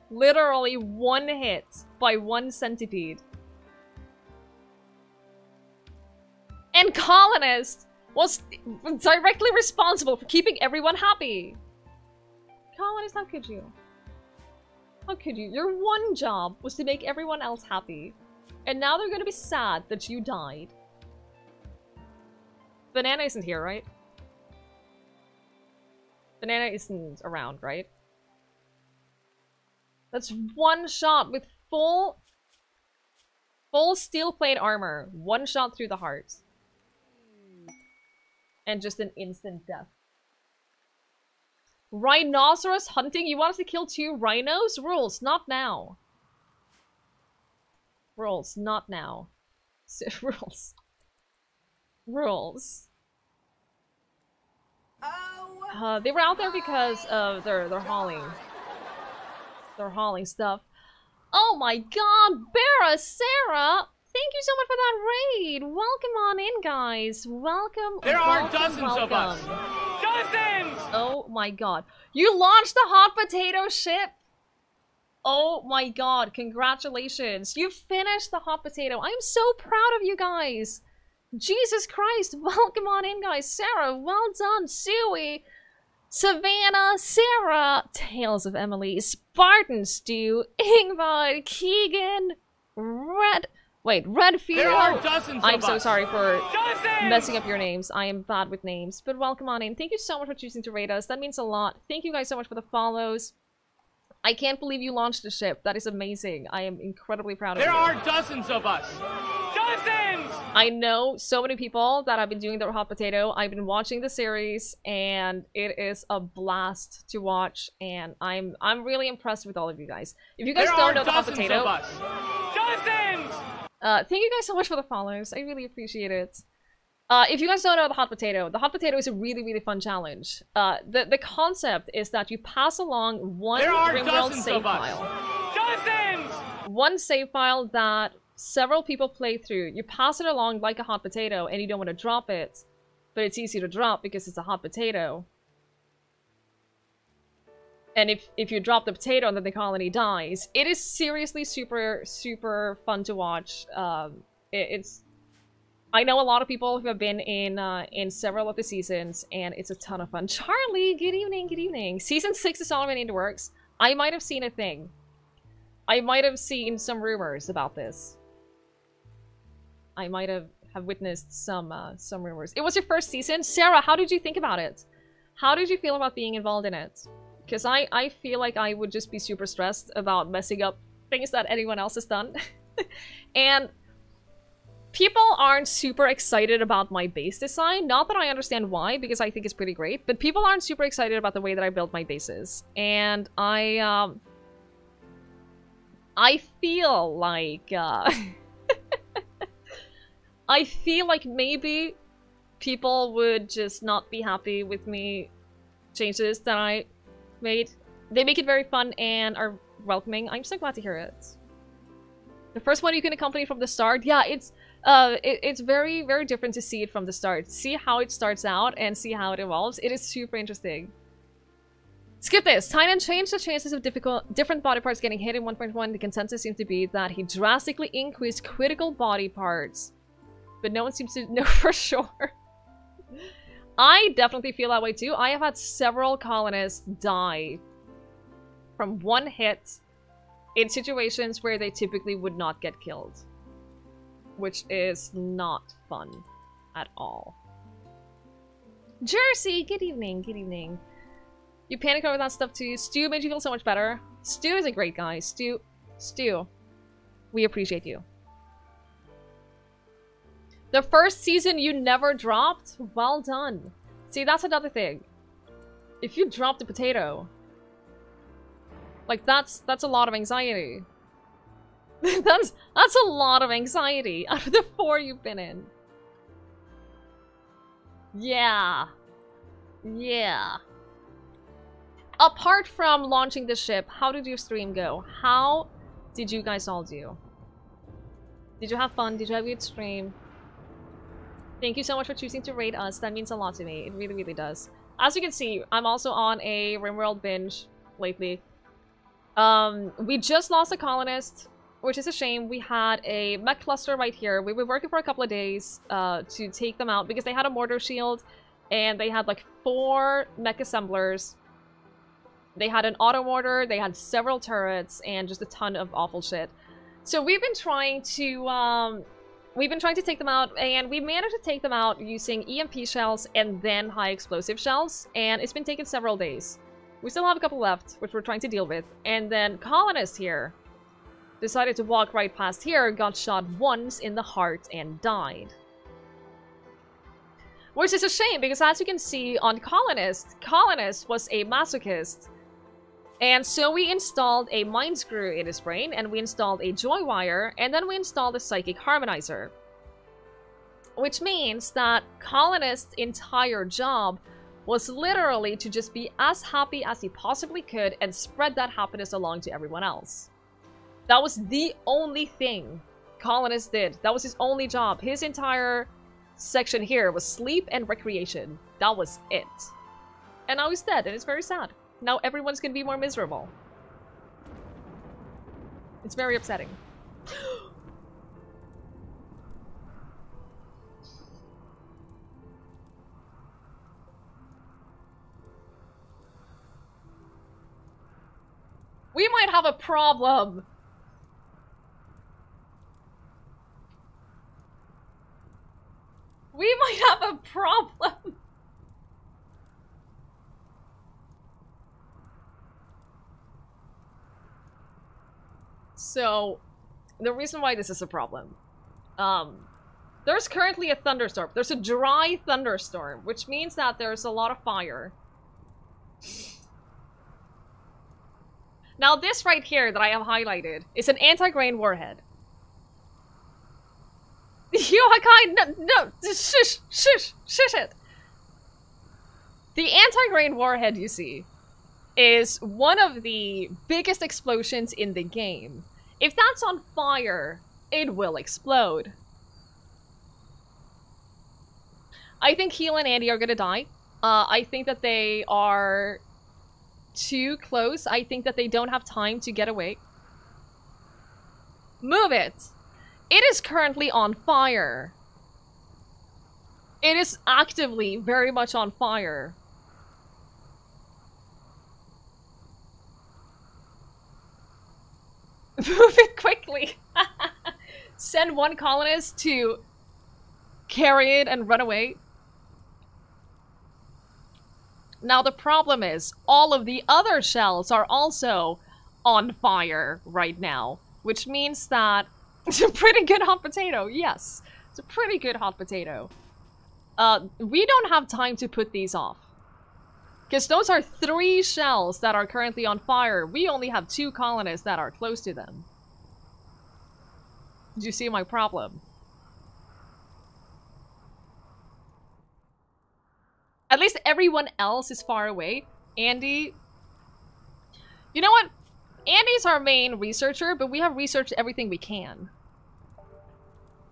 Literally one hit by one centipede. And Colonist was directly responsible for keeping everyone happy. Colonist, how could you? How could you? Your one job was to make everyone else happy. And now they're gonna be sad that you died. Banana isn't here, right? Banana isn't around, right? That's one shot with full steel plate armor. One shot through the heart. And just an instant death. Rhinoceros hunting? You want us to kill 2 rhinos? Rules, not now. Rules, not now. Rules. Rules. They were out there because of they're hauling. They're hauling stuff. Oh my god, Bera, Sarah! Thank you so much for that raid! Welcome on in, guys. Welcome. There are dozens of us! Dozens! Oh my god. You launched the hot potato ship? Oh my god, congratulations. You finished the hot potato. I'm so proud of you guys. Jesus Christ, welcome on in, guys. Sarah, well done. Suey, Savannah, Sarah, Tales of Emily, Spartan Stew, Ingvar, Keegan, Redfield. There are dozens I'm of so us. sorry for Dozens! messing up your names. I am bad with names. But welcome on in. Thank you so much for choosing to raid us. That means a lot. Thank you guys so much for the follows. I can't believe you launched the ship. That is amazing. I am incredibly proud of you. There are dozens of us. Dozens! I know so many people that have been doing the hot potato. I've been watching the series, and it is a blast to watch. And I'm really impressed with all of you guys. If you guys don't know the hot potato, dozens! Thank you guys so much for the follows. I really appreciate it. If you guys don't know the hot potato is a really fun challenge. The concept is that you pass along one Rimworld save file. Dozens! One save file that several people play through. You pass it along like a hot potato, and you don't want to drop it, but it's easy to drop because it's a hot potato. And if you drop the potato and then the colony dies, it is seriously super fun to watch. I know a lot of people who have been in several of the seasons, and it's a ton of fun. Charlie, good evening, good evening. Season 6 is already in the works. I might have seen a thing. I might have seen some rumors about this. I might have witnessed some rumors. It was your first season? Sarah, how did you think about it? How did you feel about being involved in it? Because I feel like I would just be super stressed about messing up things that anyone else has done. And people aren't super excited about my base design. Not that I understand why, because I think it's pretty great. But people aren't super excited about the way that I build my bases. And I feel like... I feel like maybe people would just not be happy with me changes that I made. They make it very fun and are welcoming. I'm so glad to hear it. The first one you can accompany from the start. Yeah, it's very, very different to see it from the start. See how it starts out and see how it evolves. It is super interesting. Skip this. Tynan changed the chances of different body parts getting hit in 1.1. The consensus seems to be that he drastically increased critical body parts. But no one seems to know for sure. I definitely feel that way too. I have had several colonists die from one hit in situations where they typically would not get killed. Which is not fun at all. Jersey, good evening, good evening. You panic over that stuff too. Stu made you feel so much better. Stu is a great guy. Stu, we appreciate you. The first season you never dropped? Well done. See, that's another thing. If you drop the potato, like that's a lot of anxiety. that's a lot of anxiety out of the 4 you've been in. Yeah. Yeah. Apart from launching the ship, how did your stream go? How did you guys all do? Did you have fun? Did you have a good stream? Thank you so much for choosing to rate us. That means a lot to me. It really, really does. As you can see, I'm also on a Rimworld binge lately. We just lost a colonist, which is a shame. We had a mech cluster right here. We were working for a couple of days to take them out because they had a mortar shield and they had like 4 mech assemblers. They had an auto mortar, they had several turrets, and just a ton of awful shit. So we've been trying to take them out, and we managed to take them out using EMP shells and then high explosive shells, and it's been taking several days. We still have a couple left, which we're trying to deal with. And then Colonist here decided to walk right past here, got shot once in the heart, and died. Which is a shame, because as you can see on Colonist was a masochist. And so we installed a mind screw in his brain, and we installed a joy wire, and then we installed a psychic harmonizer. Which means that Colonist's entire job was literally to just be as happy as he possibly could and spread that happiness along to everyone else. That was the only thing Colonist did. That was his only job. His entire section here was sleep and recreation. That was it. And now he's dead, and it's very sad. Now everyone's gonna be more miserable. It's very upsetting. We might have a problem. We might have a problem. So, the reason why this is a problem. There's currently a thunderstorm. There's a dry thunderstorm, which means that there's a lot of fire. Now this right here that I have highlighted is an anti-grain warhead. Yohakai, no, shush it. The anti-grain warhead you see is one of the biggest explosions in the game. If that's on fire, it will explode. I think Heel and Andy are gonna die. I think that they are too close. I think that they don't have time to get away. Move it! It is currently on fire. It is actively very much on fire. Move it quickly! Send one colonist to carry it and run away. Now the problem is, all of the other shells are also on fire right now. Which means that it's a pretty good hot potato, yes. It's a pretty good hot potato. We don't have time to put these off. Because those are 3 shells that are currently on fire. We only have 2 colonists that are close to them. Do you see my problem? At least everyone else is far away. Andy... You know what? Andy's our main researcher, but we have researched everything we can.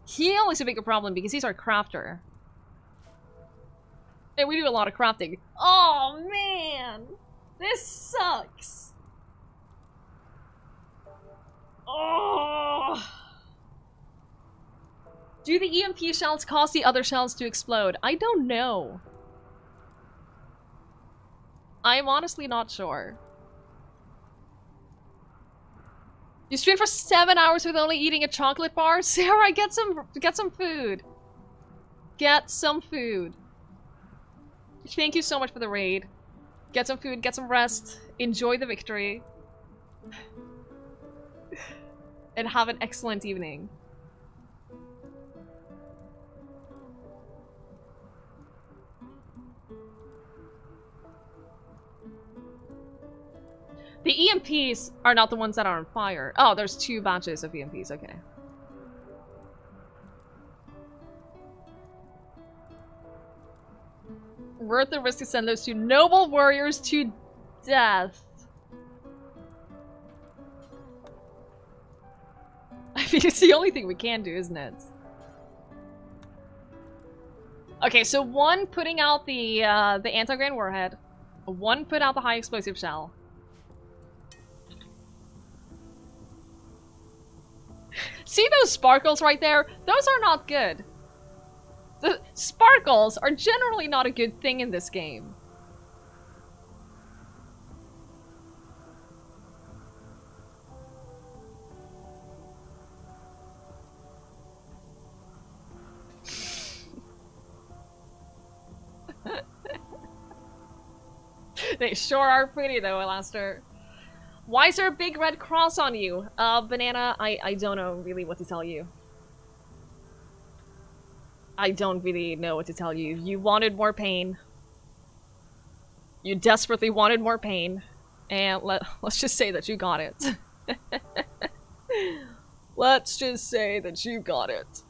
He always a bigger problem because he's our crafter. And we do a lot of crafting. Oh man! This sucks! Oh! Do the EMP shells cause the other shells to explode? I don't know. I'm honestly not sure. You streamed for 7 hours with only eating a chocolate bar? Sarah, get some food. Get some food. Thank you so much for the raid. Get some food, get some rest, enjoy the victory. And have an excellent evening. The EMPs are not the ones that are on fire. Oh, there's 2 batches of EMPs, okay. Worth the risk to send those 2 noble warriors to death. I mean, it's the only thing we can do, isn't it? Okay, so 1 putting out the anti-grain warhead. 1 put out the high explosive shell. See those sparkles right there? Those are not good. The sparkles are generally not a good thing in this game. They sure are pretty though, Alastair. Why is there a big red cross on you? Banana, I don't know really what to tell you. I don't really know what to tell you. You wanted more pain. You desperately wanted more pain. And let's just say that you got it. Let's just say that you got it.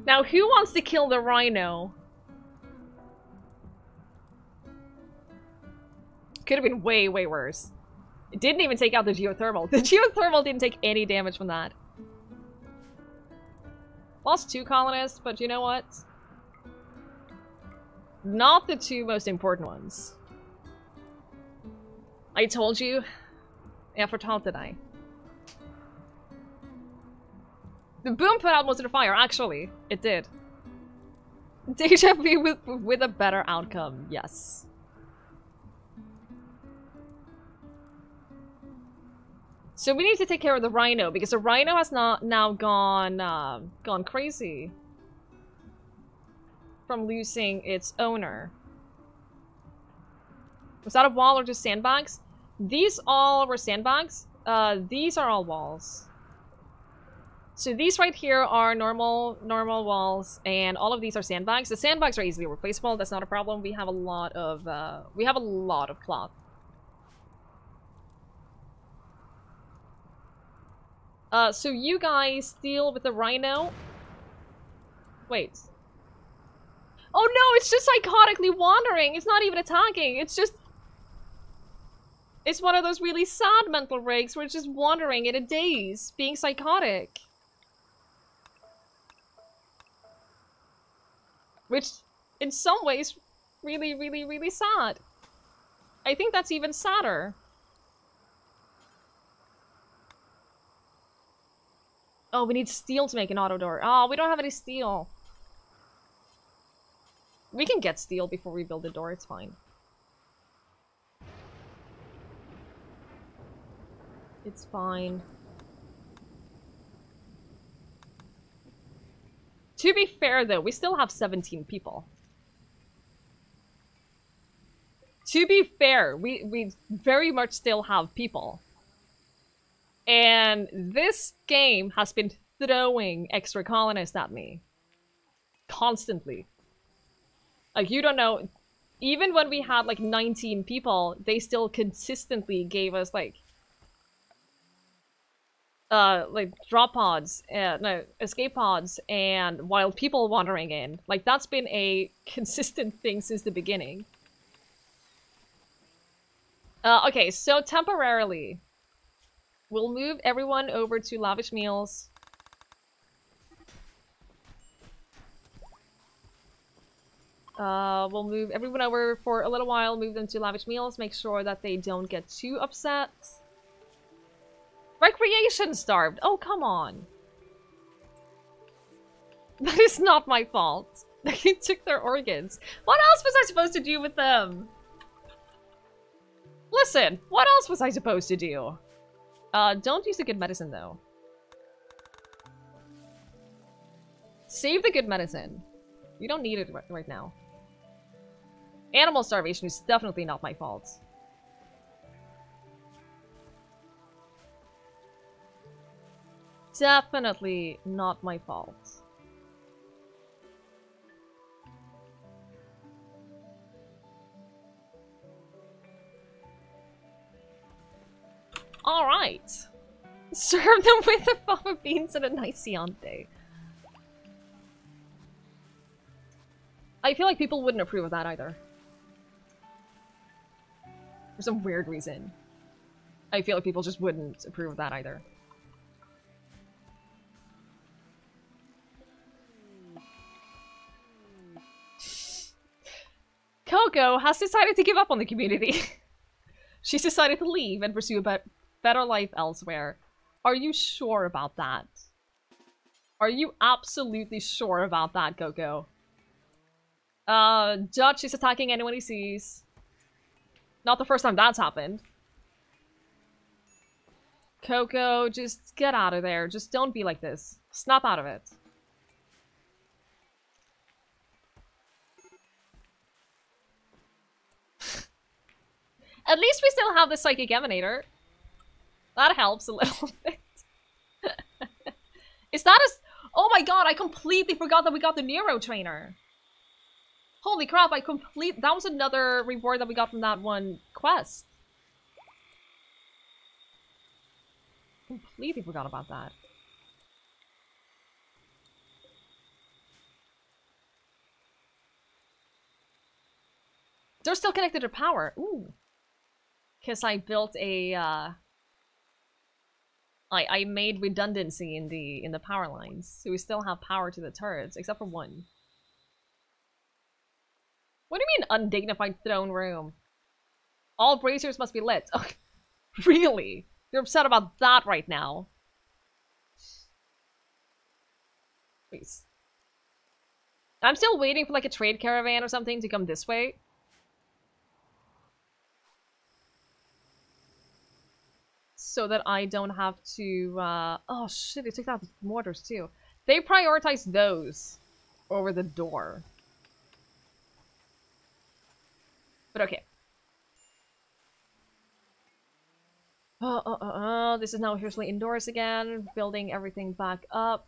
Now, who wants to kill the rhino? Could have been way, way worse. It didn't even take out the geothermal. The geothermal didn't take any damage from that. Lost 2 colonists, but you know what? Not the 2 most important ones. I told you. Jag fortalte dig. The boom put out most of the fire, actually. It did. Deja vu with a better outcome, yes. So we need to take care of the rhino, because the rhino has now gone crazy. From losing its owner. Was that a wall or just sandbags? These all were sandbags. These are all walls. So these right here are normal walls, and all of these are sandbags. The sandbags are easily replaceable. That's not a problem. We have a lot of cloth. So you guys deal with the rhino. Wait. Oh no, it's just psychotically wandering. It's not even attacking. It's just It's one of those really sad mental breaks where it's just wandering in a daze, being psychotic. Which, in some ways, really, really, really sad. I think that's even sadder. Oh, we need steel to make an auto door. Oh, we don't have any steel. We can get steel before we build the door, it's fine. It's fine. To be fair though, we still have 17 people. To be fair, we very much still have people. And this game has been throwing extra colonists at me. Constantly. Like, you don't know, even when we had like 19 people, they still consistently gave us like drop pods, no, escape pods, and wild people wandering in. Like, that's been a consistent thing since the beginning. Okay, so temporarily, we'll move everyone over to lavish meals. We'll move everyone over for a little while, move them to lavish meals, make sure that they don't get too upset. Recreation starved! Oh, come on. That is not my fault. They took their organs. What else was I supposed to do with them? Listen, what else was I supposed to do? Don't use the good medicine, though. Save the good medicine. You don't need it right now. Animal starvation is definitely not my fault. Definitely not my fault. Alright. Serve them with a fava beans and a nice Ciante. I feel like people wouldn't approve of that either. For some weird reason. I feel like people just wouldn't approve of that either. Coco has decided to give up on the community. She's decided to leave and pursue a better life elsewhere. Are you sure about that? Are you absolutely sure about that, Coco? Dutch is attacking anyone he sees. Not the first time that's happened. Coco, just get out of there. Just don't be like this. Snap out of it. At least we still have the Psychic Emanator. That helps a little bit. Is that a... Oh my god, I completely forgot that we got the Neuro Trainer. Holy crap, that was another reward that we got from that one quest. Completely forgot about that. They're still connected to power. Ooh. Because I built a, I made redundancy in the power lines. So we still have power to the turrets, except for one. What do you mean, undignified throne room? All braziers must be lit. Oh, really? You're upset about that right now? Please. I'm still waiting for like a trade caravan or something to come this way. So that I don't have to, oh shit, they took out the mortars too. They prioritize those over the door. But okay. This is now officially indoors again, building everything back up.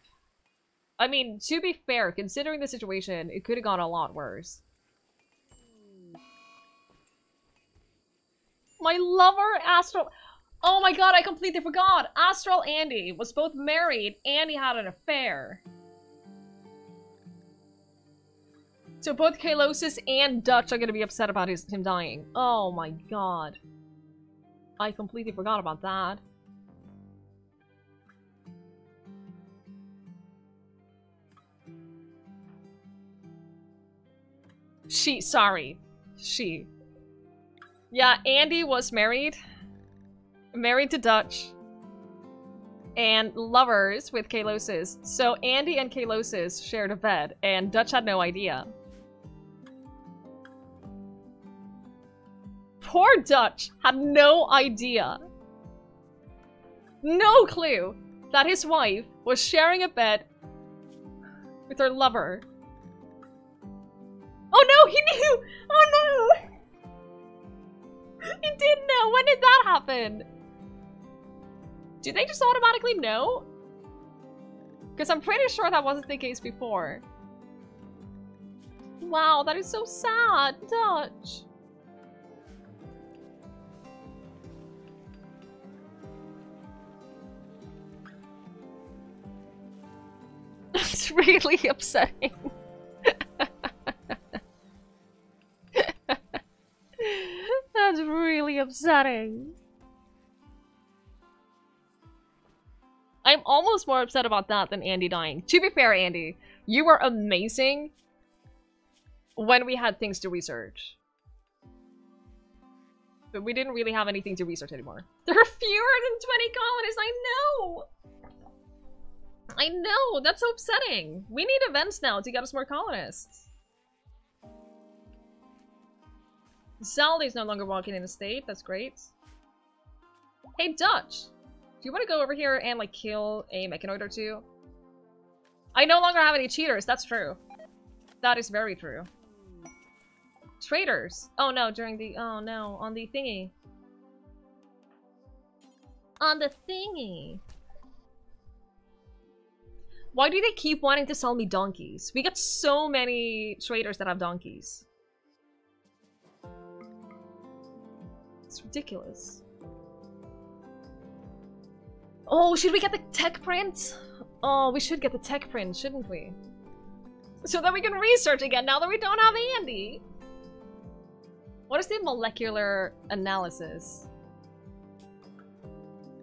I mean, to be fair, considering the situation, it could have gone a lot worse. My lover, Astral... Oh my god, I completely forgot! Astral Andy was both married and he had an affair. So both Kalosis and Dutch are gonna be upset about him dying. Oh my god. I completely forgot about that. Sorry. Yeah, Andy was married to Dutch. And lovers with Kalosis. So Andy and Kalosis shared a bed, and Dutch had no idea. Poor Dutch had no idea. No clue that his wife was sharing a bed with her lover. Oh no, he knew! Oh no! He did know! When did that happen? Did they just automatically know? Because I'm pretty sure that wasn't the case before. Wow, that is so sad, Dutch. It's really upsetting. That's really upsetting. I'm almost more upset about that than Andy dying. To be fair, Andy, you were amazing when we had things to research. But we didn't really have anything to research anymore. There are fewer than 20 colonists, I know! I know, that's so upsetting. We need events now to get us more colonists. Sally's no longer walking in the state, that's great. Hey, Dutch! Do you want to go over here and, like, kill a mechanoid or two? I no longer have any cheaters, that's true. That is very true. Traitors! Oh no, during the- oh no, on the thingy. On the thingy! Why do they keep wanting to sell me donkeys? We get so many traders that have donkeys. It's ridiculous. Oh, should we get the tech print? Oh, we should get the tech print, shouldn't we? So that we can research again now that we don't have Andy. What is the molecular analysis?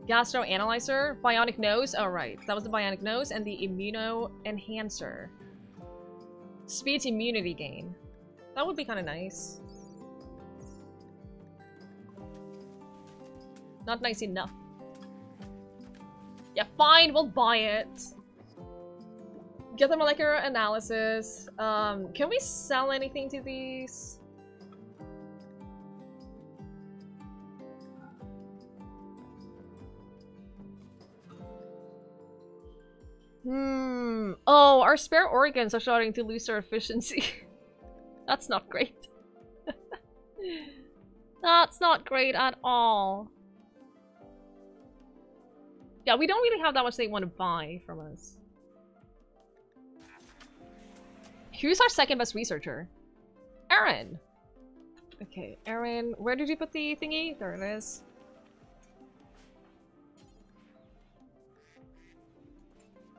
Gastroanalyzer? Bionic nose? Oh, right. That was the bionic nose and the immuno enhancer. Speeds immunity gain. That would be kind of nice. Not nice enough. Yeah, fine, we'll buy it. Get the molecular analysis. Can we sell anything to these? Oh, our spare organs are starting to lose their efficiency. That's not great. That's not great at all. Yeah, we don't really have that much they want to buy from us. Who's our second best researcher? Aaron! Okay, Aaron, where did you put the thingy? There it is.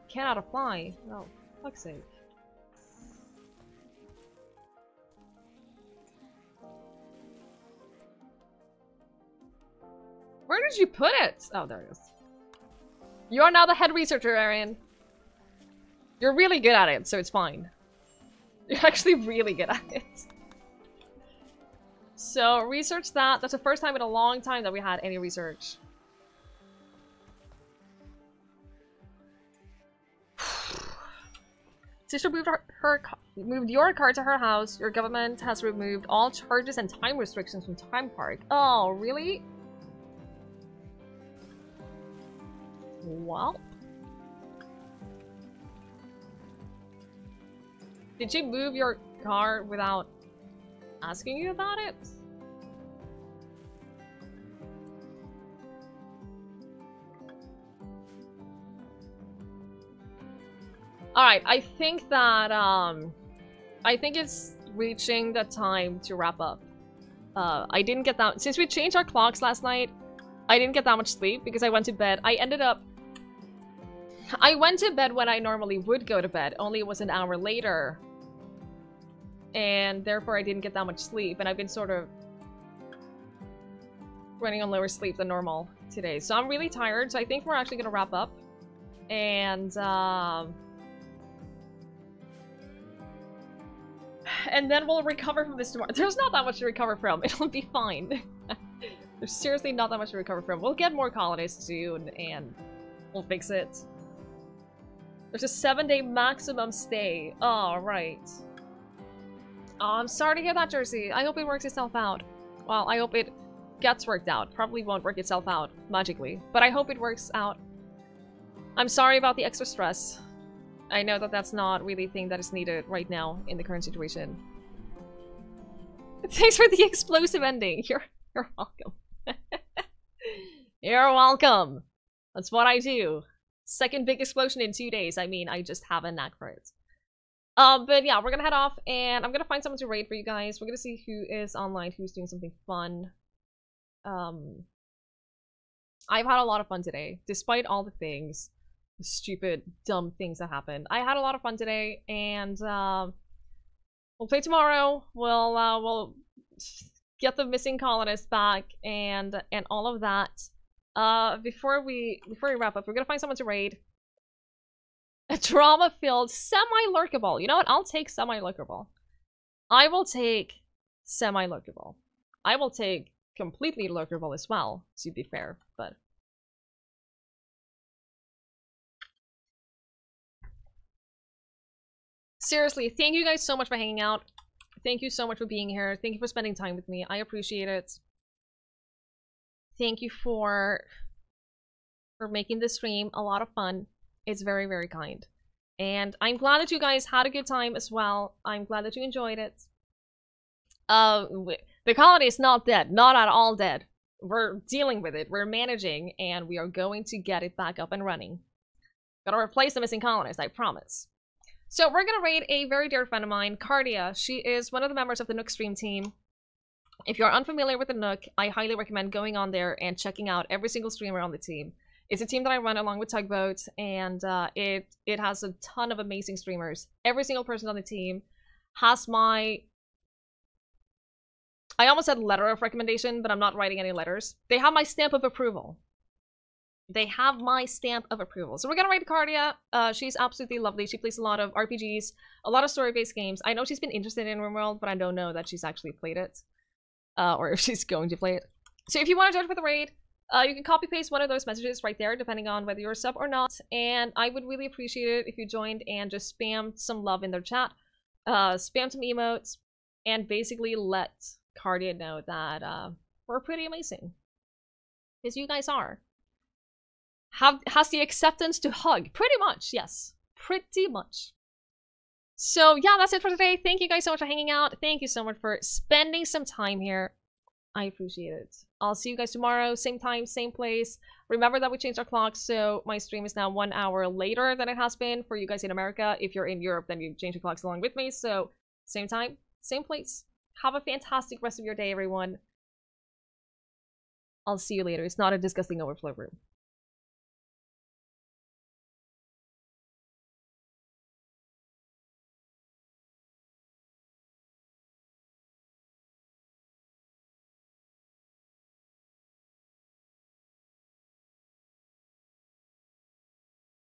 Cannot apply. Oh, fuck's sake. Where did you put it? Oh, there it is. You are now the head researcher, Arian. You're really good at it, so it's fine. You're actually really good at it. So, research that. That's the first time in a long time that we had any research. Sister moved moved your car to her house. Your government has removed all charges and time restrictions from Time Park. Oh, really? Well. Did she move your car without asking you about it? Alright, I think that, I think it's reaching the time to wrap up. I didn't get that- since we changed our clocks last night, I didn't get that much sleep because I went to bed. I went to bed when I normally would go to bed, only it was an hour later. And therefore I didn't get that much sleep, and I've been sort of... running on lower sleep than normal today. So I'm really tired, so I think we're actually gonna wrap up. And then we'll recover from this tomorrow. There's not that much to recover from. It'll be fine. There's seriously not that much to recover from. We'll get more colonists soon, and we'll fix it. There's a 7-day maximum stay. Oh, right. Oh, I'm sorry to hear that, Jersey. I hope it works itself out. Well, I hope it gets worked out. Probably won't work itself out magically, but I hope it works out. I'm sorry about the extra stress. I know that that's not really a thing that is needed right now in the current situation. Thanks for the explosive ending. You're welcome. You're welcome. That's what I do. Second big explosion in 2 days. I mean, I just have a knack for it. But yeah, we're gonna head off, and I'm gonna find someone to raid for you guys. We're gonna see who is online, who's doing something fun. I've had a lot of fun today, despite all the things, the stupid, dumb things that happened. I had a lot of fun today, and we'll play tomorrow. We'll get the missing colonists back, and all of that. Before we wrap up, we're gonna find someone to raid. A drama-filled semi-lurkable. You know what? I'll take semi-lurkable. I will take semi-lurkable. I will take completely lurkable as well, to be fair, but... Seriously, thank you guys so much for hanging out. Thank you so much for being here. Thank you for spending time with me. I appreciate it. Thank you for making this stream a lot of fun. It's very, very kind. And I'm glad that you guys had a good time as well. I'm glad that you enjoyed it. The colony is not dead. Not at all dead. We're dealing with it. We're managing, and we are going to get it back up and running. Gotta replace the missing colonists, I promise. So we're gonna raid a very dear friend of mine, Cardia. She is one of the members of the Nook stream team. If you're unfamiliar with the Nook, I highly recommend going on there and checking out every single streamer on the team. It's a team that I run along with Tugboat, and it has a ton of amazing streamers. Every single person on the team has my... I almost said letter of recommendation, but I'm not writing any letters. They have my stamp of approval. They have my stamp of approval. So we're gonna raid Cardia. She's absolutely lovely. She plays a lot of RPGs, a lot of story-based games. I know she's been interested in Rimworld, but I don't know that she's actually played it. Or if she's going to play it. So if you want to join for the raid, you can copy-paste one of those messages right there, depending on whether you're a sub or not. And I would really appreciate it if you joined and just spam some love in their chat. Spam some emotes, and basically let Cardia know that we're pretty amazing. Because you guys are. Has the acceptance to hug. Pretty much, yes. Pretty much. So yeah, that's it for today. Thank you guys so much for hanging out. Thank you so much for spending some time here. I appreciate it. I'll see you guys tomorrow, same time, same place. Remember that we changed our clock, so my stream is now 1 hour later than it has been for you guys in America. If you're in Europe, then you change the clocks along with me. So same time, same place. Have a fantastic rest of your day, everyone. I'll see you later. It's not a disgusting overflow room.